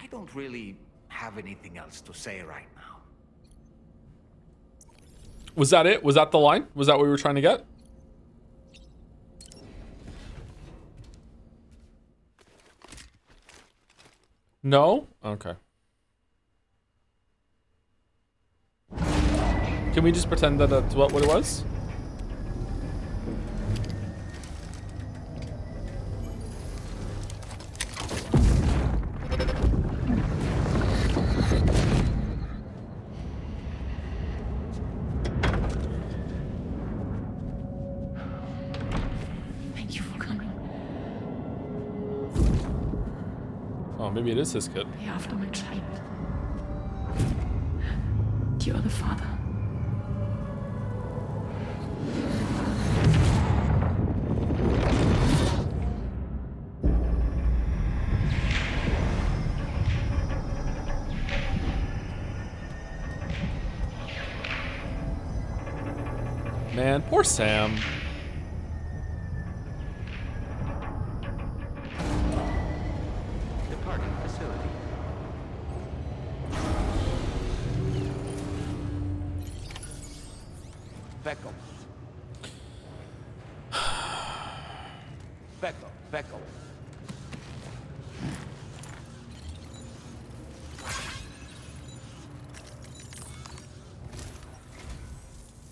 I don't really have anything else to say right now. Was that it? Was that the line? Was that what we were trying to get? No? Okay. Can we just pretend that that's what it was? Thank you for coming. Oh, maybe it is his kid. You're after my child. You're the father. Man, poor Sam. Departing facility. Beckel. Beckel.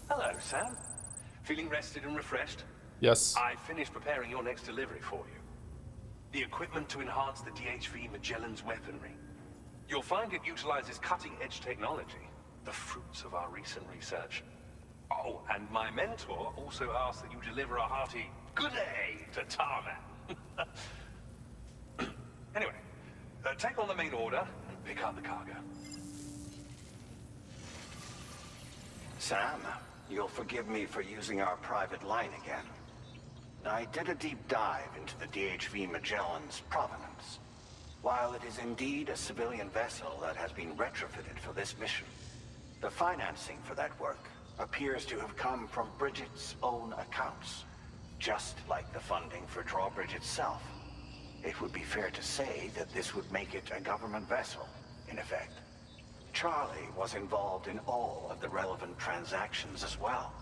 Hello, Sam. Feeling rested and refreshed? Yes. I finished preparing your next delivery for you. The equipment to enhance the DHV Magellan's weaponry. You'll find it utilizes cutting-edge technology, the fruits of our recent research. Oh, and my mentor also asked that you deliver a hearty good day to Tarman. Anyway, take on the main order and pick up the cargo. Sam, you'll forgive me for using our private line again. I did a deep dive into the DHV Magellan's provenance. While it is indeed a civilian vessel that has been retrofitted for this mission, the financing for that work appears to have come from Bridget's own accounts, just like the funding for Drawbridge itself. It would be fair to say that this would make it a government vessel, in effect. Charlie was involved in all of the relevant transactions as well.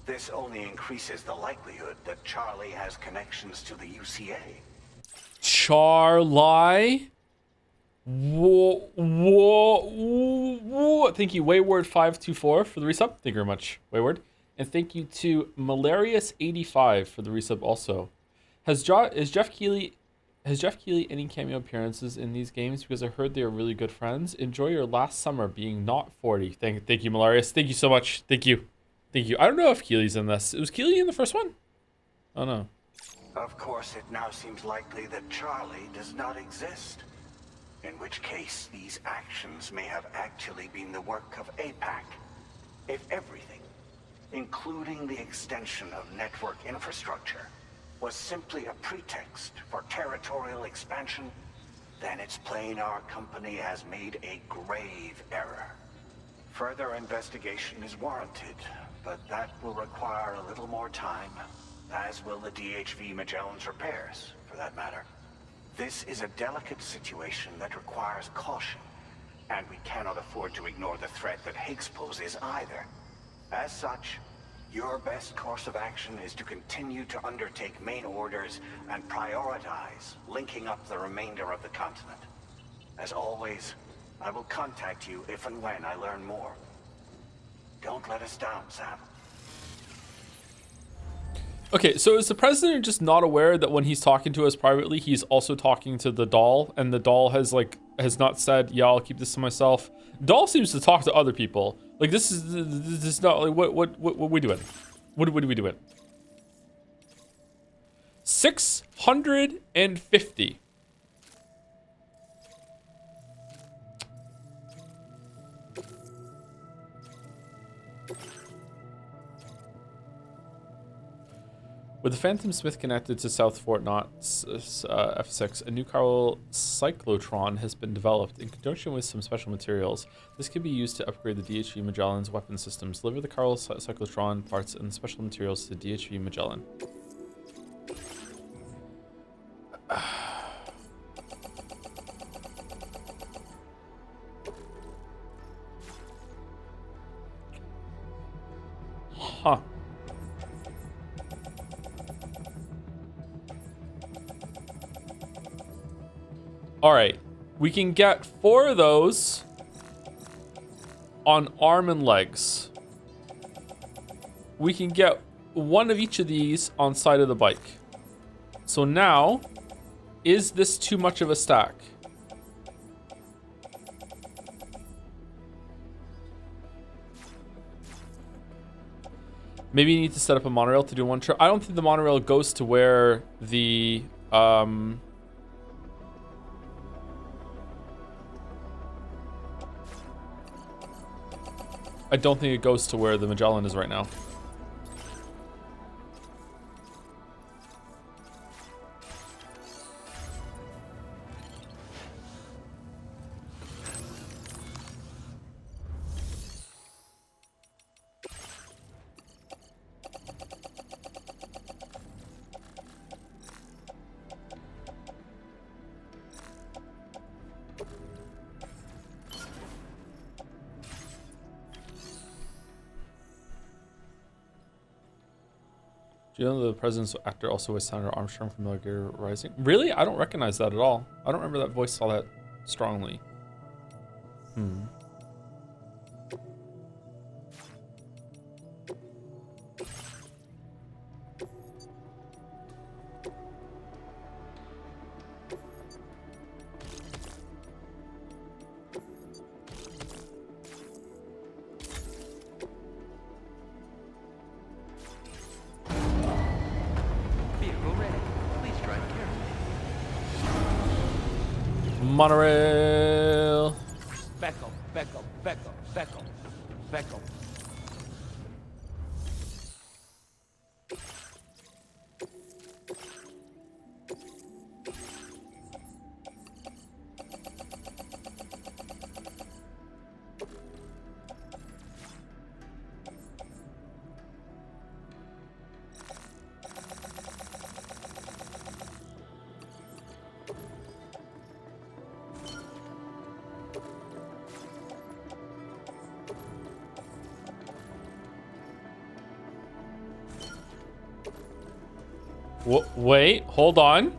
This only increases the likelihood that Charlie has connections to the UCA. Charlie? Whoa. Thank you, Wayward524 for the resub. Thank you very much, Wayward. And thank you to Malarius85 for the resub also. Has Jeff Keighley any cameo appearances in these games? Because I heard they are really good friends. Enjoy your last summer being not 40. Thank you, Malarius. Thank you so much. Thank you. I don't know if Keely's in this. Was Keely in the first one? Oh no. Of course, it now seems likely that Charlie does not exist. In which case, these actions may have actually been the work of APAC. If everything, including the extension of network infrastructure, was simply a pretext for territorial expansion, then it's plain our company has made a grave error. Further investigation is warranted, but that will require a little more time, as will the DHV Magellan's repairs, for that matter. This is a delicate situation that requires caution, and we cannot afford to ignore the threat that Higgs poses either. As such, your best course of action is to continue to undertake main orders and prioritize linking up the remainder of the continent. As always, I will contact you if and when I learn more. Don't let us down, Sam. Okay, so is the president just not aware that when he's talking to us privately, he's also talking to the doll, and the doll has not said, "Yeah, I'll keep this to myself." Doll seems to talk to other people. Like this is not like what we doing? What are we doing? 650. With the Phantom Smith connected to South Fort Knott F6, a new chiral cyclotron has been developed in conjunction with some special materials. This can be used to upgrade the DHV Magellan's weapon systems. Deliver the chiral cyclotron parts and special materials to DHV Magellan. Huh. All right, we can get 4 of those on arm and legs. We can get 1 of each of these on side of the bike. So now, is this too much of a stack? Maybe you need to set up a monorail to do one trip. I don't think the monorail goes to where the I don't think it goes to where the Magellan is right now. Do you know the president's actor also was Senator Armstrong from Metal Gear Rising? Really? I don't recognize that at all. I don't remember that voice all that strongly. Vehicle ready. Please drive carefully. Monorail. Beckel, Beckel, Beckel, Beckel, Beckel. Wait, hold on.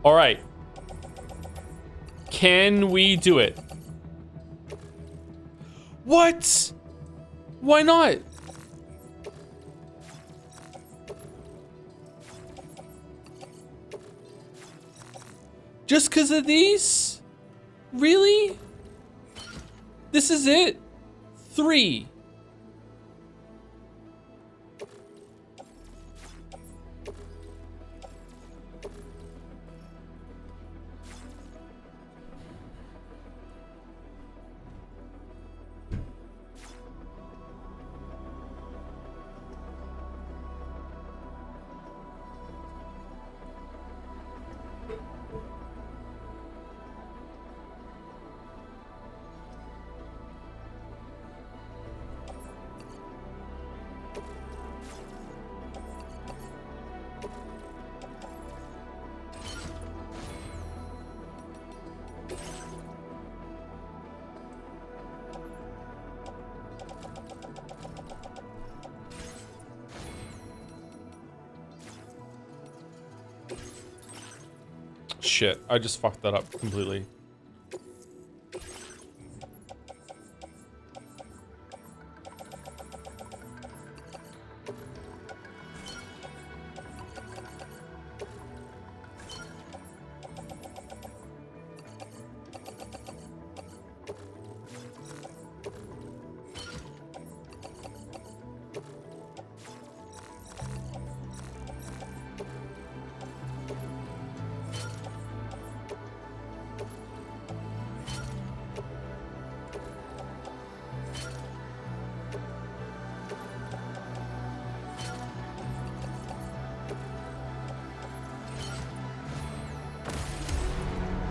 All right. Can we do it? What? Why not? Just because of these? Really? This is it? 3. shit. I just fucked that up completely.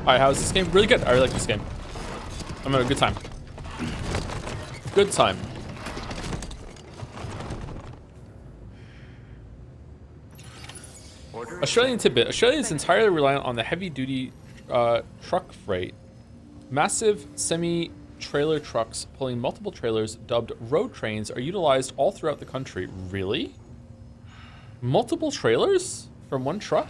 Alright, how's this game? Really good. I really like this game. I'm having a good time. Good time. Australian tidbit. Australia is entirely reliant on the heavy-duty truck freight. Massive semi-trailer trucks pulling multiple trailers, dubbed road trains, are utilized all throughout the country. Really? Multiple trailers from one truck?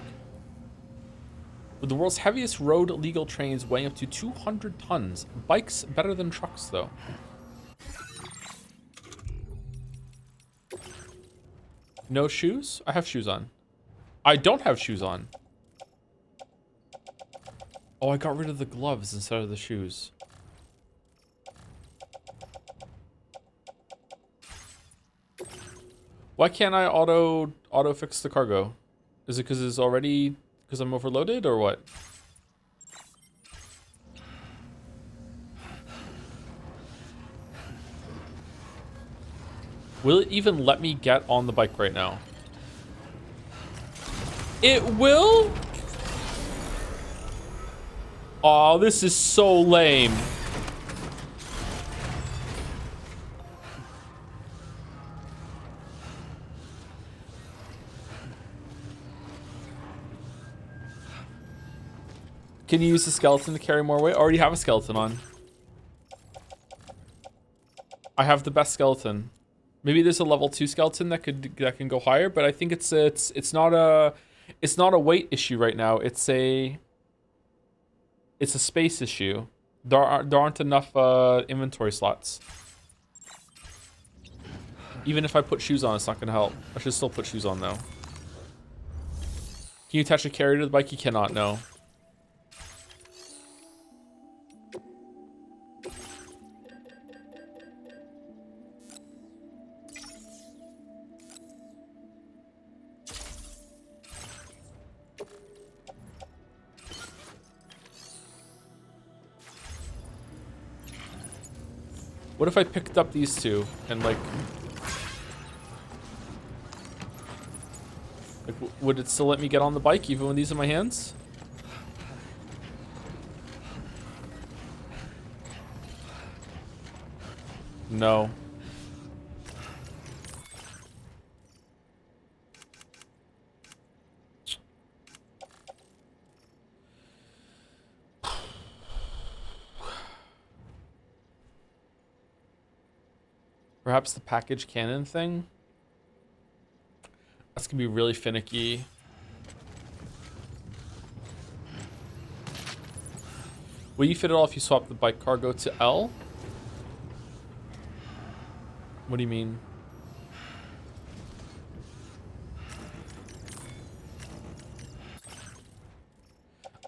With the world's heaviest road legal trains weighing up to 200 tons. Bikes better than trucks, though. No shoes? I have shoes on. I don't have shoes on. Oh, I got rid of the gloves instead of the shoes. Why can't I auto fix the cargo? Is it because it's already... because I'm overloaded or what? Will it even let me get on the bike right now? It will? Oh, this is so lame. Can you use the skeleton to carry more weight? I already have a skeleton on. I have the best skeleton. Maybe there's a level 2 skeleton that can go higher, but I think it's not a weight issue right now. It's a space issue. There aren't enough inventory slots. Even if I put shoes on, it's not gonna help. I should still put shoes on though. Can you attach a carrier to the bike? You cannot, no. What if I picked up these two and like would it still let me get on the bike even with these in my hands? No. Perhaps the package cannon thing? That's gonna be really finicky. Will you fit it all if you swap the bike cargo to L? What do you mean?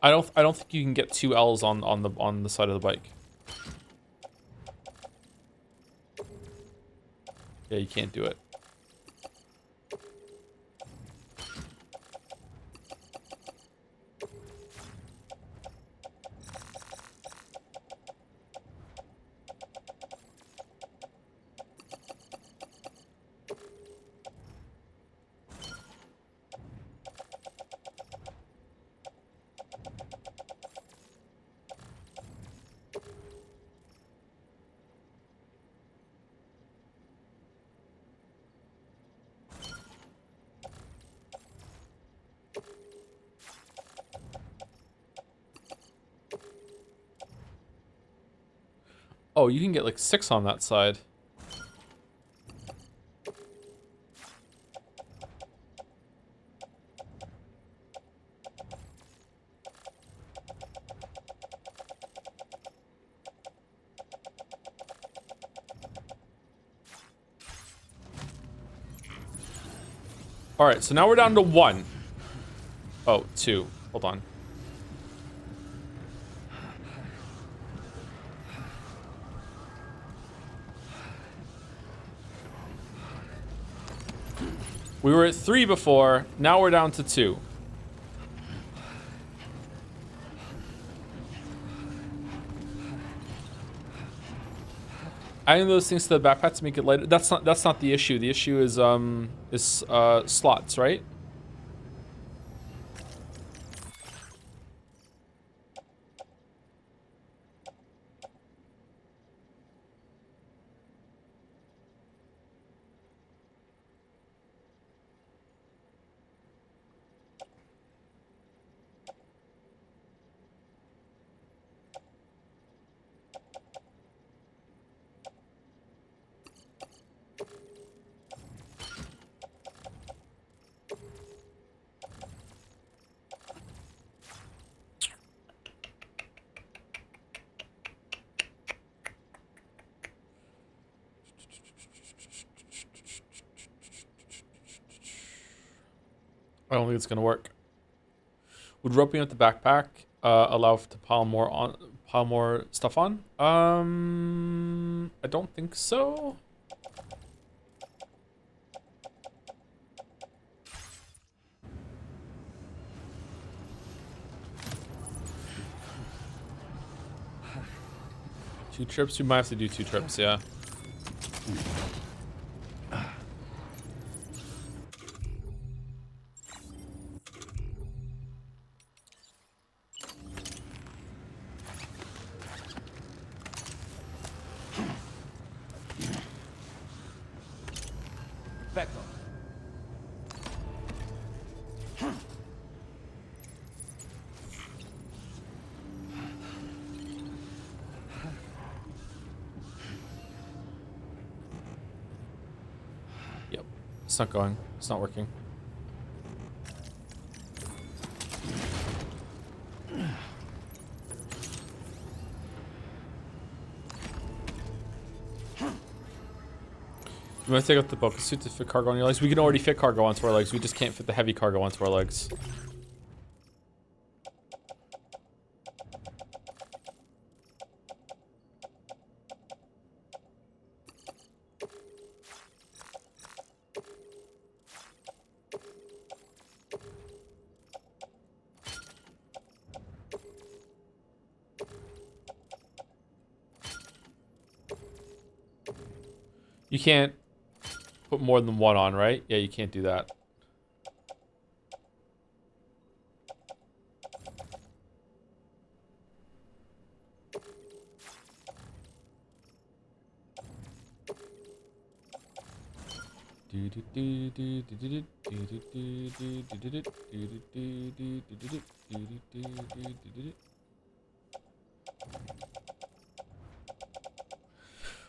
I don't think you can get 2 L's on the side of the bike. Yeah, you can't do it. Oh, you can get like 6 on that side. All right, so now we're down to 1. Oh, 2. Hold on. We were at 3 before. Now we're down to 2. Adding those things to the backpack to make it lighter. That's not the issue. The issue is slots, right? I don't think it's gonna work. Would roping up the backpack allow to pile more stuff on? I don't think so. Two trips? We might have to do 2 trips, yeah. Yep. It's not going. It's not working. You want to take out the bulk suit to fit cargo on your legs? We can already fit cargo onto our legs. We just can't fit the heavy cargo onto our legs. You can't put more than 1 on, right? Yeah, you can't do that.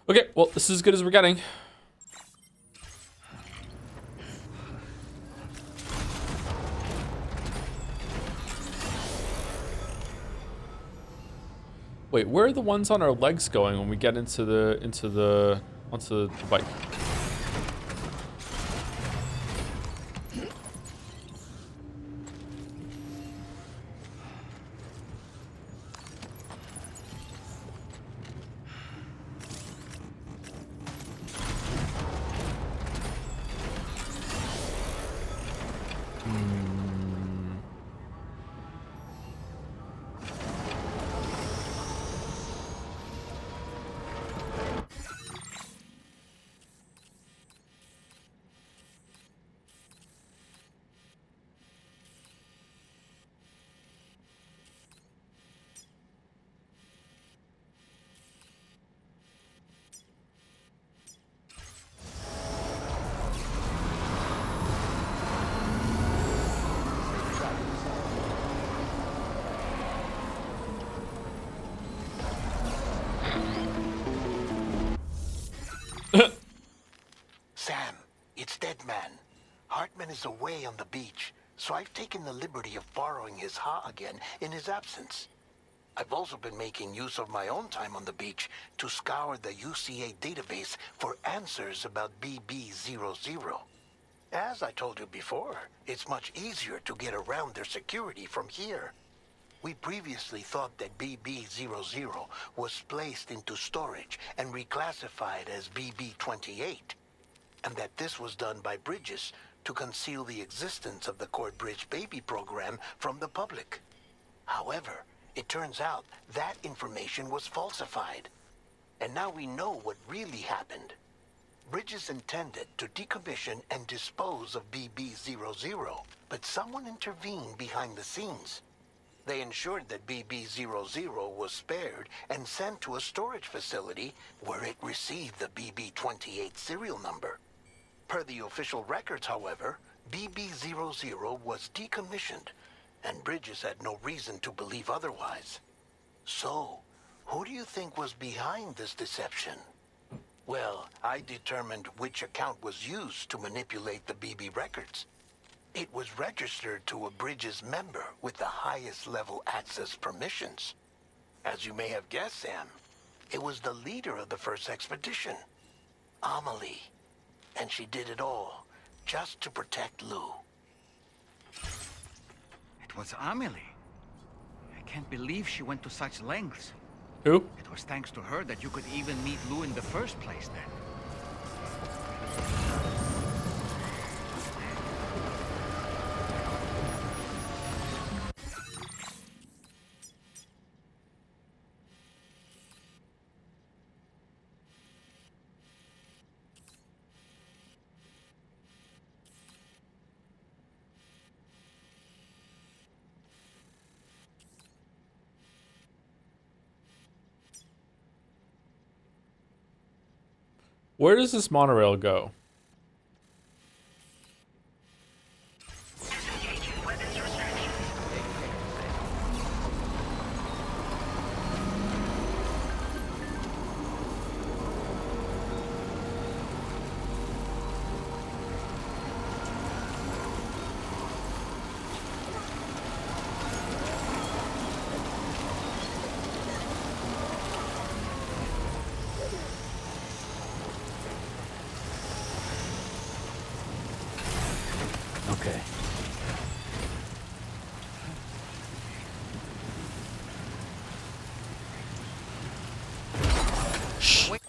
Okay, well, this is as good as we're getting. Wait, where are the ones on our legs going when we get onto the bike? Sam, it's Deadman. Hartman is away on the beach, so I've taken the liberty of borrowing his Ha again in his absence. I've also been making use of my own time on the beach to scour the UCA database for answers about BB00. As I told you before, it's much easier to get around their security from here. We previously thought that BB-00 was placed into storage and reclassified as BB-28, and that this was done by Bridges to conceal the existence of the Cord Bridge baby program from the public. However, it turns out that information was falsified. And now we know what really happened. Bridges intended to decommission and dispose of BB-00, but someone intervened behind the scenes. They ensured that BB-00 was spared and sent to a storage facility where it received the BB-28 serial number. Per the official records, however, BB-00 was decommissioned, and Bridges had no reason to believe otherwise. So, who do you think was behind this deception? Well, I determined which account was used to manipulate the BB records. It was registered to a Bridges member with the highest level access permissions. As you may have guessed, Sam, it was the leader of the first expedition, Amelie. And she did it all just to protect Lou. It was Amelie. I can't believe she went to such lengths. Who? It was thanks to her that you could even meet Lou in the first place then. Where does this monorail go? Okay. Shh. Drop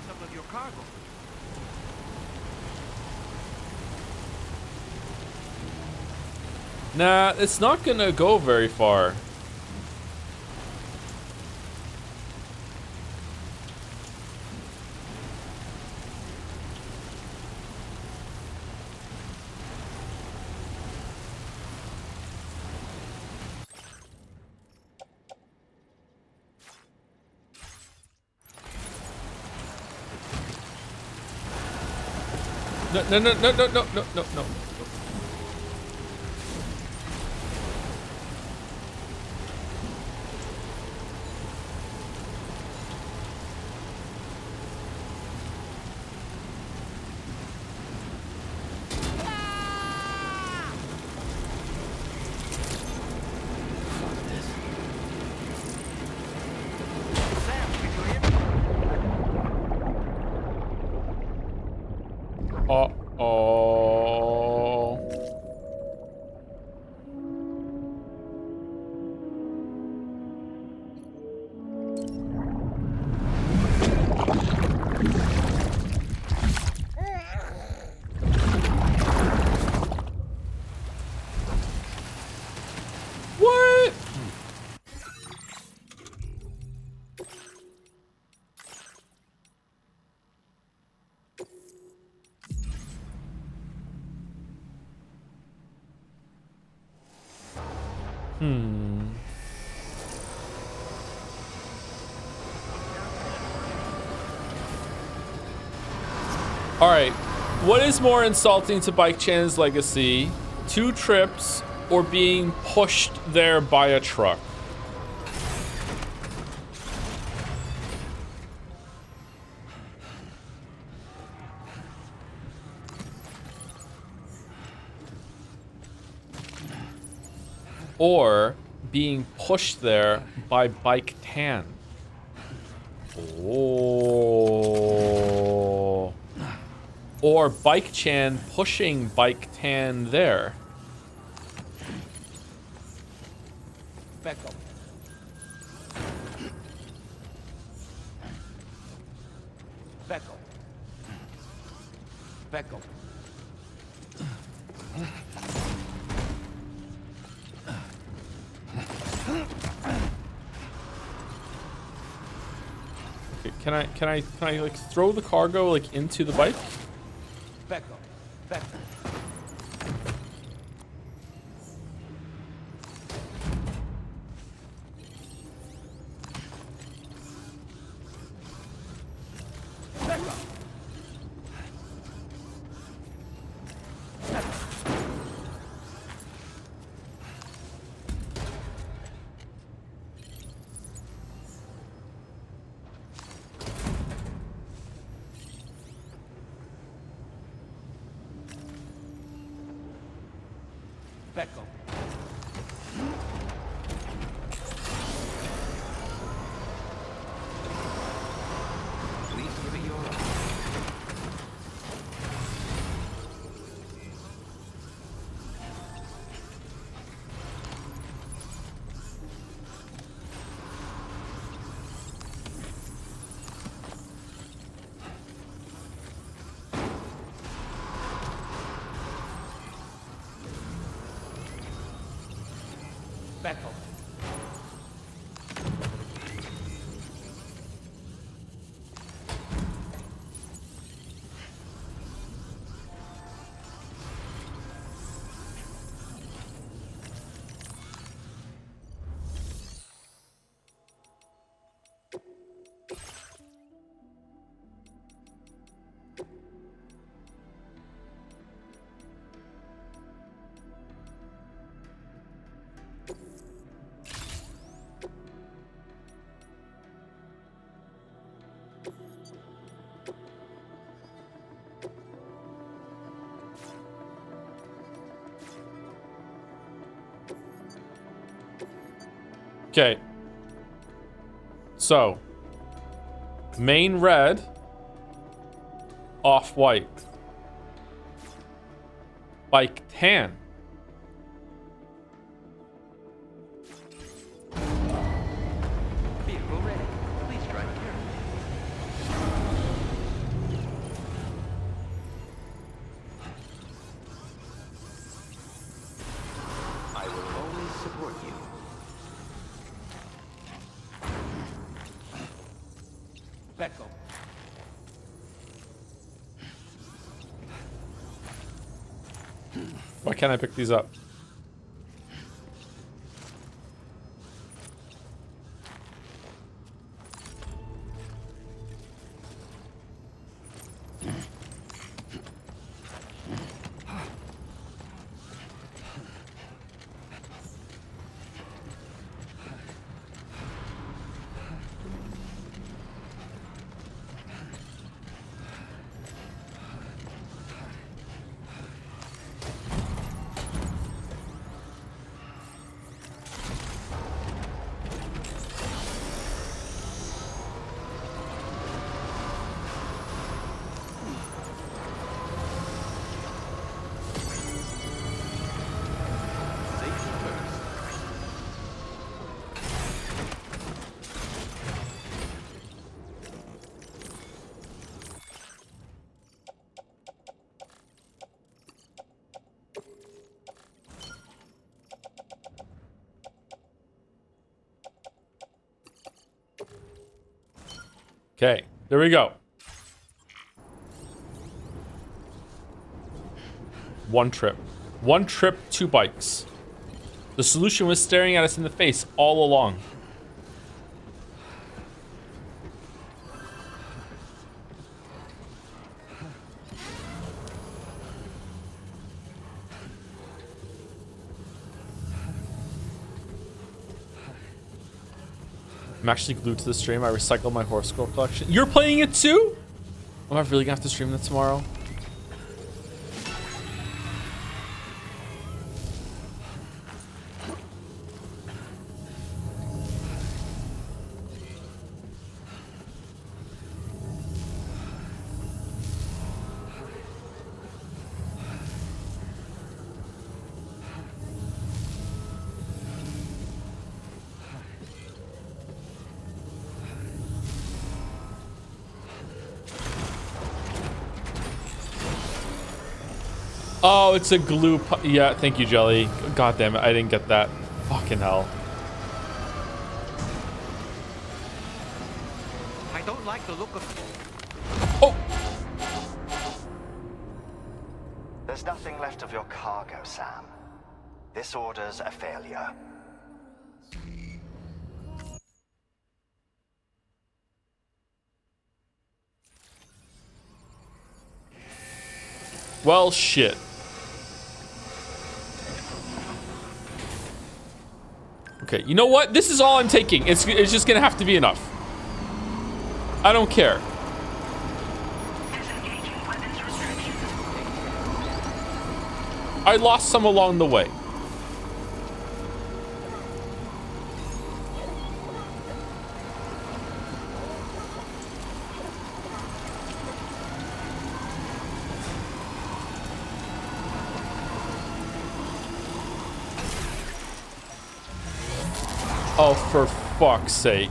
some of your cargo. Nah, it's not gonna go very far. No, no, no, no, no, no, no, no, no. Uh-oh. What? All right. What is more insulting to Bike Chan's legacy? 2 trips or being pushed there by a truck? or being pushed there by Bike Tan. Oh. Or Bike Chan pushing Bike Tan there. Back up. Back up. Back up. Okay, can I like throw the cargo like into the bike? Back up. Back up. Back up. Please give me your Back up. Okay. So, main red, off white. Bike tan. vehicle ready. Please drive carefully. I will always support you. Back up. Why can't I pick these up? Okay, there we go. One trip. One trip, two bikes. The solution was staring at us in the face all along. I'm actually glued to the stream. I recycled my horoscope collection. You're playing it too? Am I really gonna have to stream that tomorrow? Oh, it's a glue. Yeah, thank you, Jelly. God damn it, I didn't get that. Fucking hell. I don't like the look of... There's nothing left of your cargo, Sam. This order's a failure. Well, shit. Okay, you know what? This is all I'm taking. It's just gonna have to be enough. I don't care. I lost some along the way. Oh, for fuck's sake.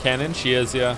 Cannon? She is, yeah.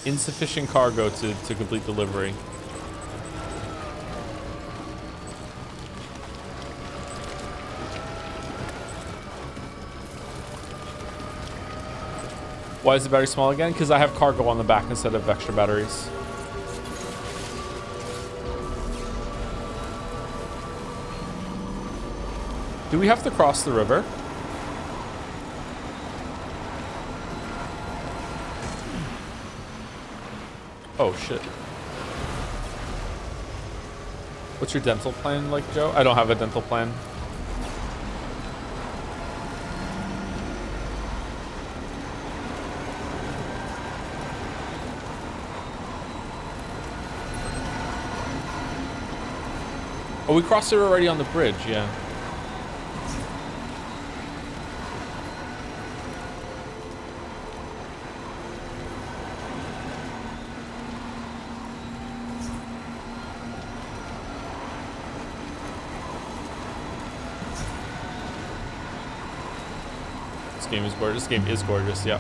Insufficient cargo to complete delivery. Why is the battery small again? Because I have cargo on the back instead of extra batteries. Do we have to cross the river? Oh, shit. What's your dental plan like, Joe? I don't have a dental plan. Oh, we crossed it already on the bridge, yeah. Game is gorgeous. This game is gorgeous, yeah.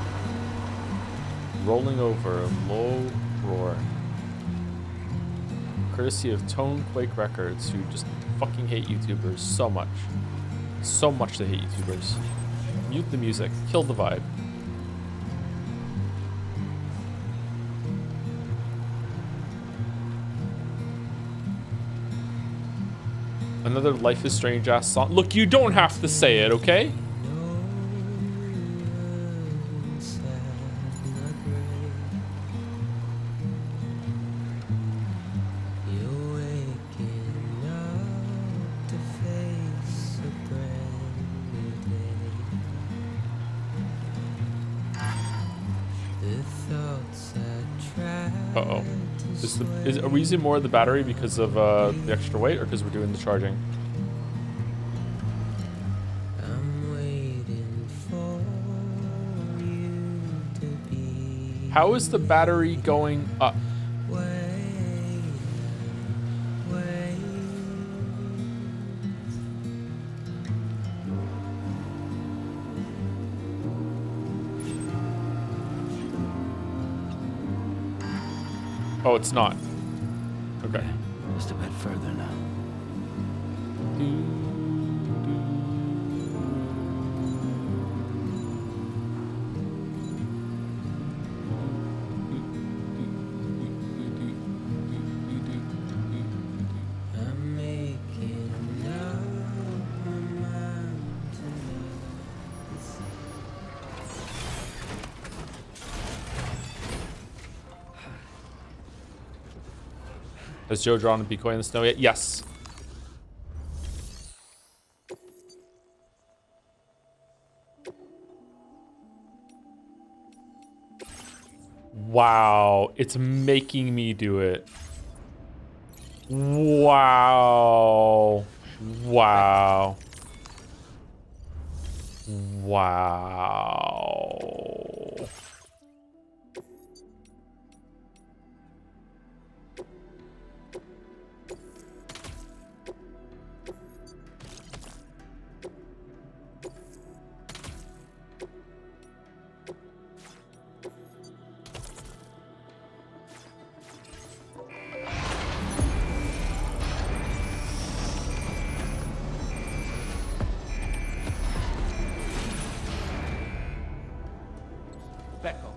Rolling over, low roar. Courtesy of Tone Quake Records, who just fucking hate YouTubers so much. So much they hate YouTubers. Mute the music, kill the vibe. Another Life is Strange ass song. Look, you don't have to say it, okay? Uh-oh. Are we using more of the battery because of the extra weight or because we're doing the charging? How is the battery going up? Oh, it's not. Okay. Just a bit further now. I'm making up my mind Has Joe drawn a decoy in the snow yet? Yes. Wow, it's making me do it. Wow. Wow. Wow. Beckel.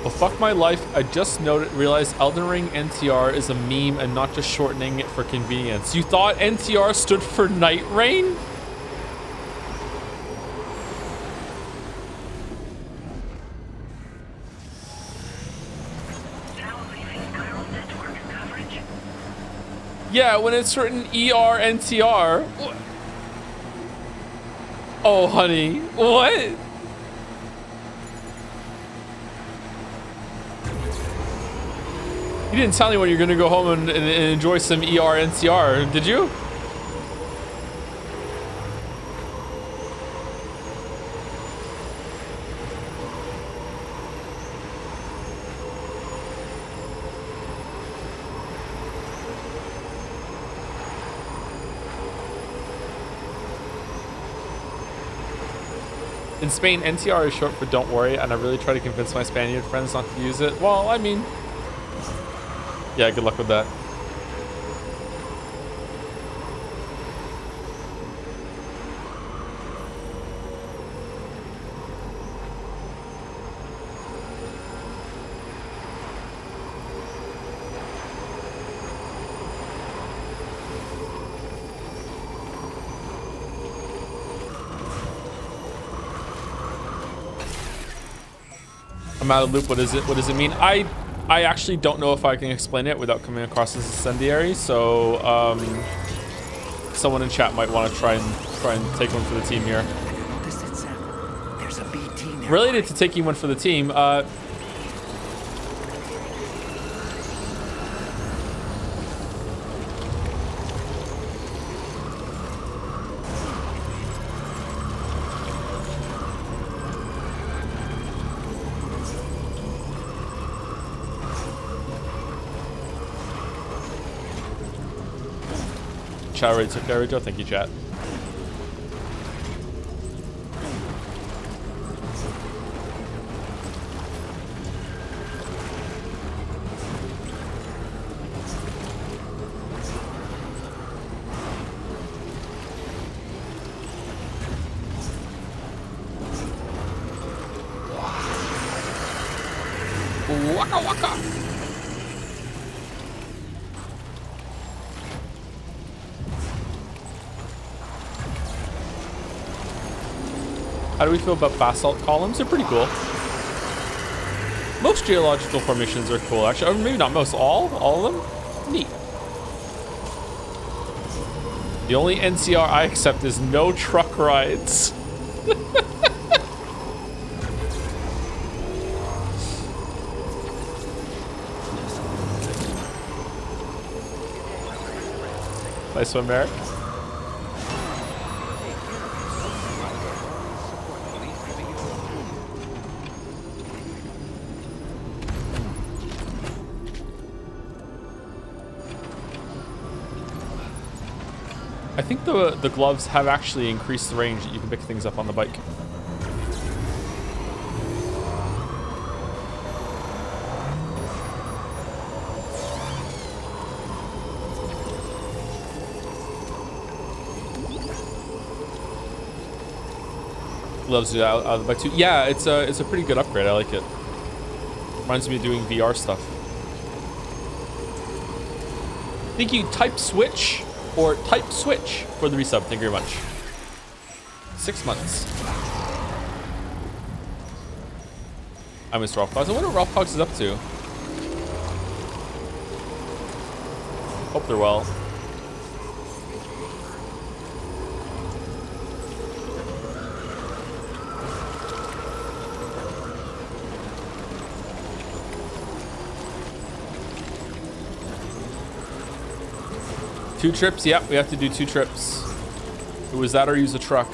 Well, fuck my life. I just realized Elden Ring NTR is a meme and not just shortening it for convenience. You thought NTR stood for Night Rain? Yeah, when it's written ER NTR. Oh, honey. What? You didn't tell anyone you're gonna go home and enjoy some ER NCR, did you? In Spain, NTR is short for don't worry, and I really try to convince my Spaniard friends not to use it. Well, I mean, yeah, good luck with that. I'm out of loop. What is it? What does it mean? I actually don't know if I can explain it without coming across as incendiary. So someone in chat might want to try and take one for the team here. Related to taking one for the team, chat already took care of it, Joe. Thank you, chat. Waka waka. How do we feel about basalt columns? They're pretty cool. Most geological formations are cool, actually. Or maybe not most, all of them? Neat. The only NCR I accept is no truck rides. Nice one, Merrick. I think the gloves have actually increased the range that you can pick things up on the bike. Gloves do out of the bike too. Yeah, it's a pretty good upgrade. I like it. Reminds me of doing VR stuff. Thank you, Type Switch. Or type switch for the resub. Thank you very much. 6 months. I miss Ralph Cogs. I wonder what Ralph Cogs is up to. Hope they're well. Two trips? Yep, we have to do 2 trips. It was that or use a truck.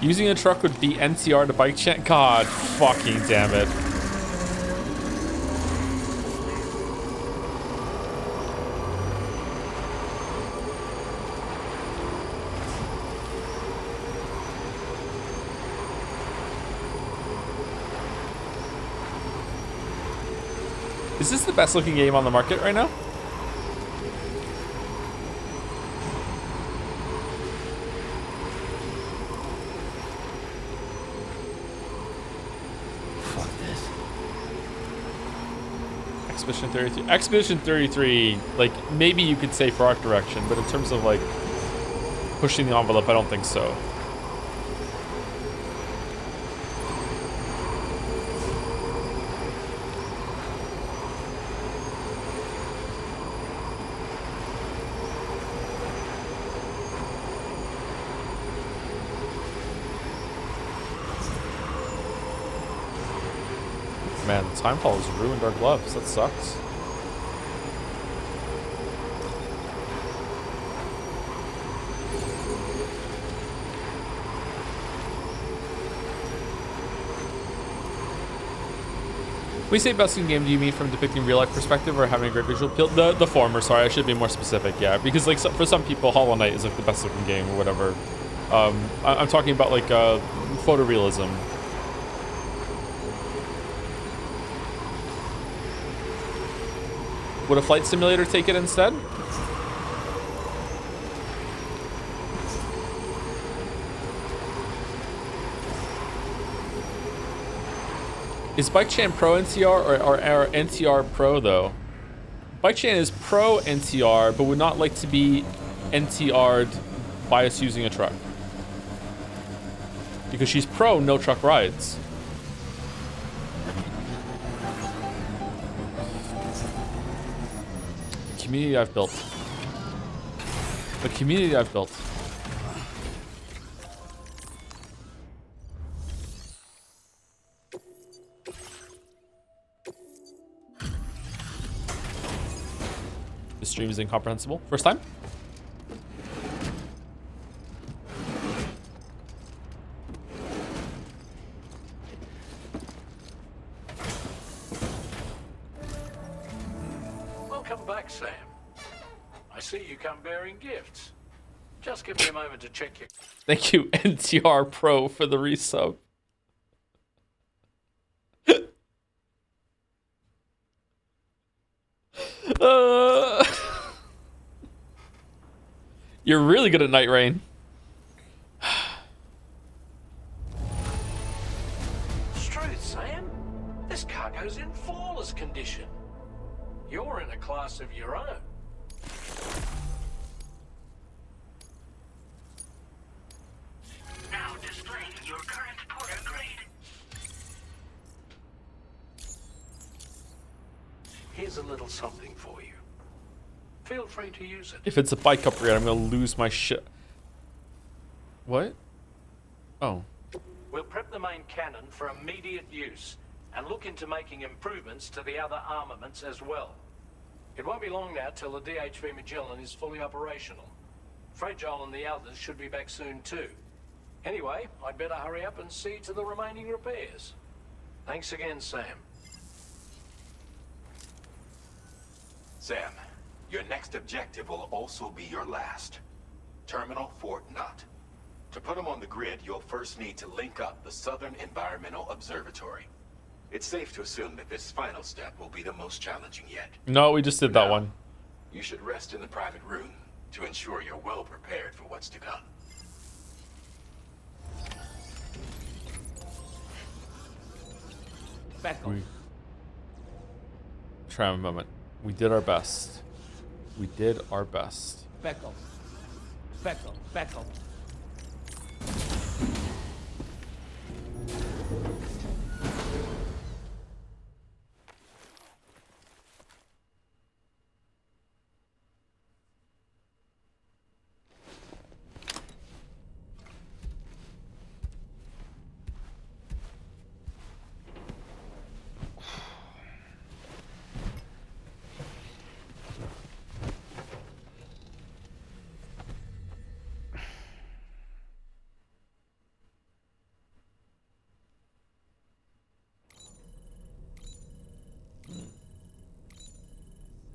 Using a truck would be NCR to bike chain. God fucking damn it. Is this the best looking game on the market right now? Expedition 33. Expedition 33, like, maybe you could say for art direction, but in terms of, like, pushing the envelope, I don't think so. Man, Timefall has ruined our gloves. That sucks. When we say best in game, do you mean from depicting real life perspective or having a great visual appeal? The former, sorry, I should be more specific, yeah. Because like for some people, Hollow Knight is like the best looking game or whatever. I'm talking about like photorealism. Would a flight simulator take it instead? Is Bike Chain Pro NTR or NTR Pro though? Bike Chain is Pro NTR, but would not like to be NTR'd by us using a truck. Because she's Pro, no truck rides. Community I've built. The community I've built. This stream is incomprehensible. First time? Welcome back, Sam. I see you come bearing gifts. Just give me a moment to check your... Thank you, NTR Pro, for the resub. Uh, you're really good at Night Rain. Truth, Sam. This cargo's in flawless condition. You're in a class of your own. Now displaying your current Porter grade. Here's a little something for you. Feel free to use it. If it's a bike upgrade, I'm gonna lose my shit. What? Oh. We'll prep the main cannon for immediate use and look into making improvements to the other armaments as well. It won't be long now till the DHV Magellan is fully operational. Fragile and the others should be back soon too. Anyway, I'd better hurry up and see to the remaining repairs. Thanks again, Sam. Sam, your next objective will also be your last. Terminal Fort Knott. To put them on the grid, you'll first need to link up the Southern Environmental Observatory. It's safe to assume that this final step will be the most challenging yet. No, we just did that one. You should rest in the private room to ensure you're well prepared for what's to come. Back on. Try a moment. We did our best. We did our best. Back on. Back on. Back on.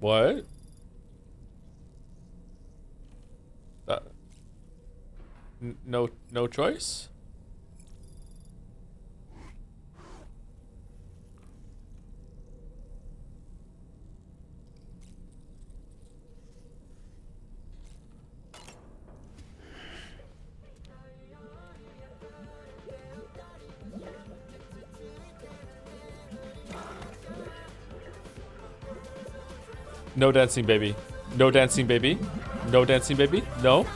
What? No choice? No dancing, baby. No dancing, baby. No dancing, baby. No.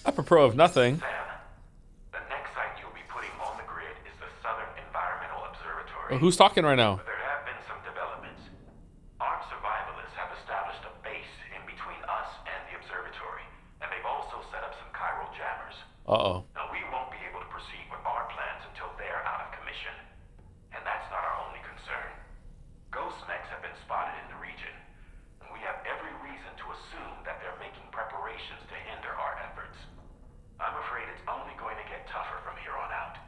Apropos of nothing. The next site you'll be putting on the grid is the Southern Environmental Observatory. Who's talking right now? But there have been some developments. Armed survivalists have established a base in between us and the observatory, and they've also set up some chiral jammers. Uh-oh. Now, we won't be able to proceed with our plans until they're out of commission. And that's not our only concern. Ghost mechs have been spotted in the region, and we have every reason to assume that they're making preparations to hinder our efforts. I'm afraid it's only going to get tougher from here on out.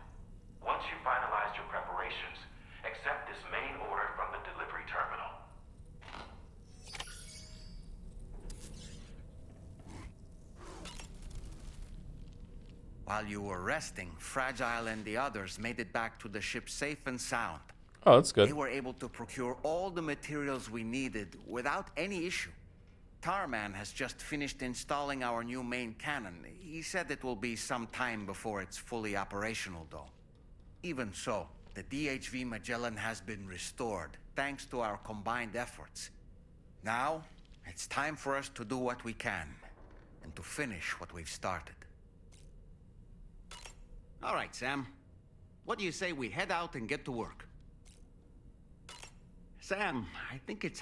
Once you've finalized your preparations, accept this main order from the delivery terminal. While you were resting, Fragile and the others made it back to the ship safe and sound. Oh, that's good. They were able to procure all the materials we needed without any issue. Tarman has just finished installing our new main cannon. He said it will be some time before it's fully operational, though. Even so, the DHV Magellan has been restored, thanks to our combined efforts. Now, it's time for us to do what we can, and to finish what we've started. All right, Sam. What do you say we head out and get to work? Sam, I think it's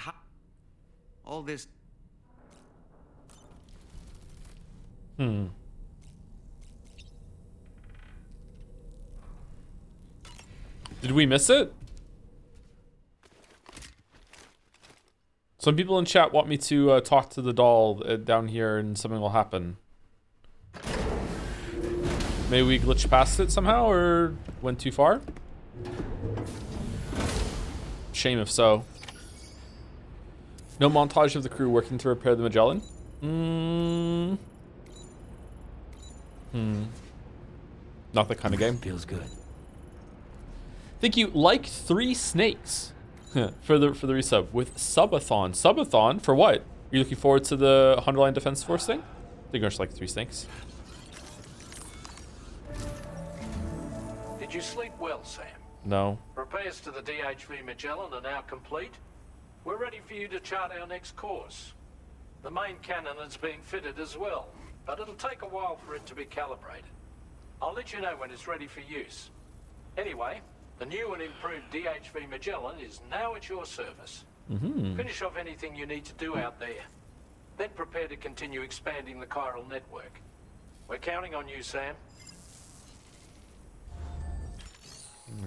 all this... Did we miss it? Some people in chat want me to talk to the doll down here and something will happen. Maybe we glitched past it somehow or went too far? Shame if so. No montage of the crew working to repair the Magellan? Not that kind of game. Feels good. Thank you, like 3 snakes for the resub with subathon. Subathon for what? Are you looking forward to the Underline Defense Force thing? I think there's like 3 snakes. Did you sleep well, Sam? No. Repairs to the DHV Magellan are now complete. We're ready for you to chart our next course. The main cannon is being fitted as well, but it'll take a while for it to be calibrated. I'll let you know when it's ready for use. Anyway, the new and improved DHV Magellan is now at your service. Finish off anything you need to do out there. Then prepare to continue expanding the chiral network. We're counting on you, Sam.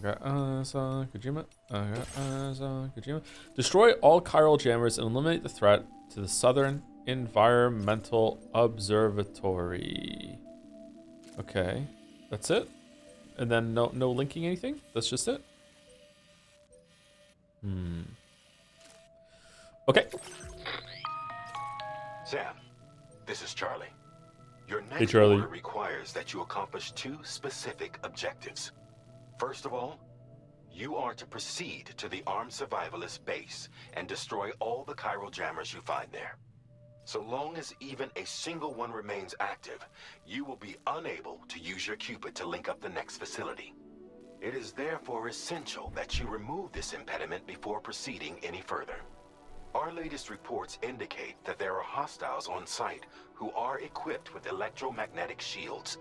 Kojima. Kojima. Destroy all chiral jammers and eliminate the threat to the Southern Environmental Observatory. Okay, that's it. And then no linking anything. That's just it. Okay. Sam, this is Charlie. Your Hey, next Charlie. order requires that you accomplish 2 specific objectives. First of all, you are to proceed to the armed survivalist base and destroy all the chiral jammers you find there. So long as even a single one remains active, you will be unable to use your Cupid to link up the next facility. It is therefore essential that you remove this impediment before proceeding any further. Our latest reports indicate that there are hostiles on site who are equipped with electromagnetic shields.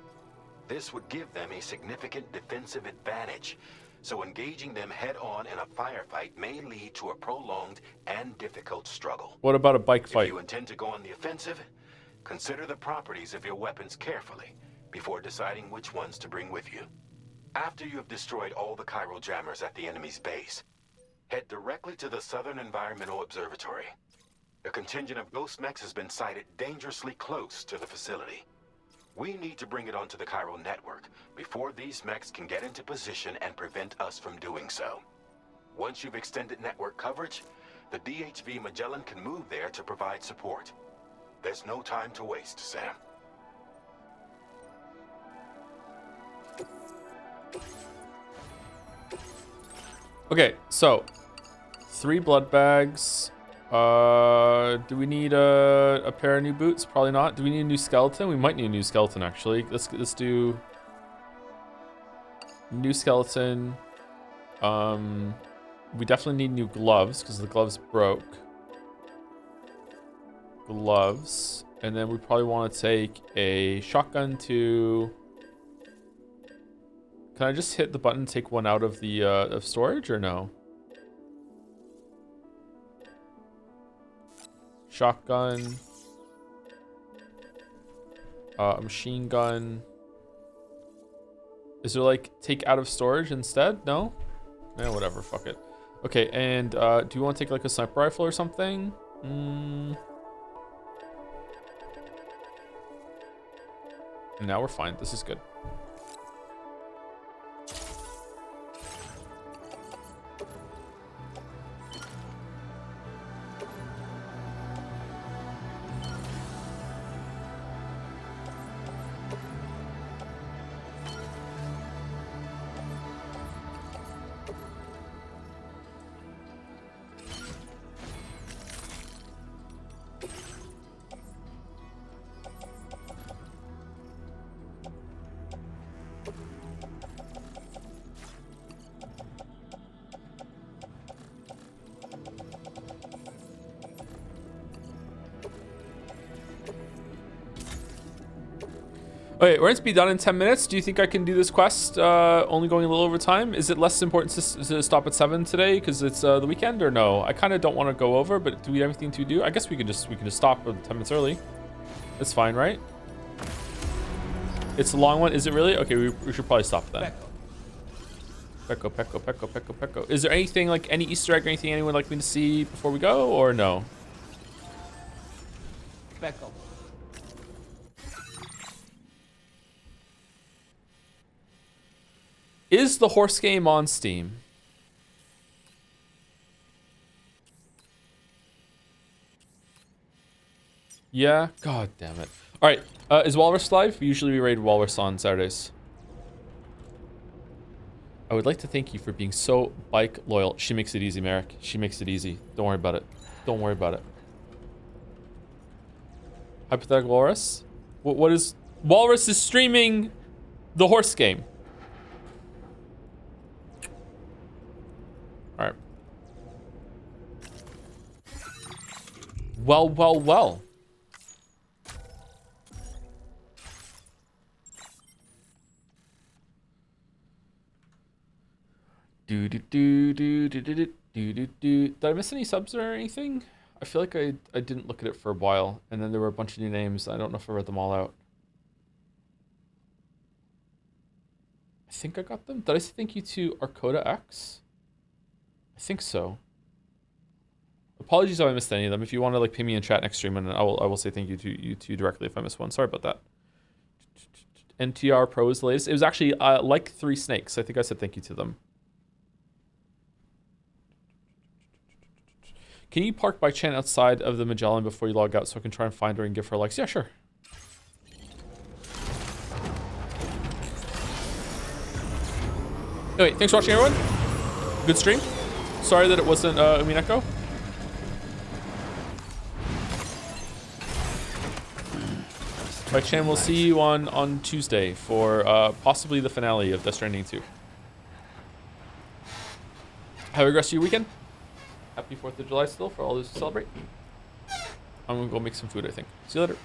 This would give them a significant defensive advantage, so engaging them head-on in a firefight may lead to a prolonged and difficult struggle. What about a bike fight? If you intend to go on the offensive, consider the properties of your weapons carefully before deciding which ones to bring with you. After you have destroyed all the chiral jammers at the enemy's base, head directly to the Southern Environmental Observatory. A contingent of ghost mechs has been sighted dangerously close to the facility. We need to bring it onto the chiral network before these mechs can get into position and prevent us from doing so. Once you've extended network coverage, the DHV Magellan can move there to provide support. There's no time to waste, Sam. Okay, so 3 blood bags. Do we need a pair of new boots? Probably not. Do we need a new skeleton? We might need a new skeleton actually. Let's do new skeleton. We definitely need new gloves because the gloves broke. Gloves, and then we probably want to take a shotgun to. Can I just hit the button, take one out of the of storage, or no? Shotgun. A machine gun. Is there like take out of storage instead? No? Yeah, whatever, fuck it. Okay, and do you want to take like a sniper rifle or something? Now we're fine. This is good. Okay, we're going to be done in 10 minutes. Do you think I can do this quest only going a little over time? Is it less important to stop at 7 today because it's the weekend, or no? I kind of don't want to go over, but do we have anything to do? I guess we can just stop 10 minutes early. That's fine, right? It's a long one. Is it really? Okay, we should probably stop then. Pecco, Pecco, Pecco, Pecco, Pecco. Is there anything, like, any Easter egg or anything anyone would like me to see before we go, or no? Pecco. Is the horse game on Steam? Yeah? God damn it. Alright, is Walrus live? Usually we raid Walrus on Saturdays. I would like to thank you for being so bike loyal. She makes it easy, Merrick. She makes it easy. Don't worry about it. Don't worry about it. Hypothetical Walrus? What is... Walrus is streaming the horse game. Alright. Well, well, well. Did I miss any subs or anything? I feel like I didn't look at it for a while, and then there were a bunch of new names. I don't know if I read them all out. I think I got them. Did I say thank you to Arcoda X? I think so. Apologies if I missed any of them. If you want to like ping me in chat next stream, and I will say thank you to you two directly if I miss one. Sorry about that. NTR Pro is the latest. It was actually like 3 snakes. I think I said thank you to them. Can you park by chance outside of the Magellan before you log out so I can try and find her and give her likes? Yeah, sure. Anyway, thanks for watching, everyone. Good stream. Sorry that it wasn't Umineko. By Chan, we'll see you on Tuesday for possibly the finale of Death Stranding 2. Have a good rest of your weekend. Happy 4th of July still for all those who celebrate. I'm gonna go make some food, I think. See you later.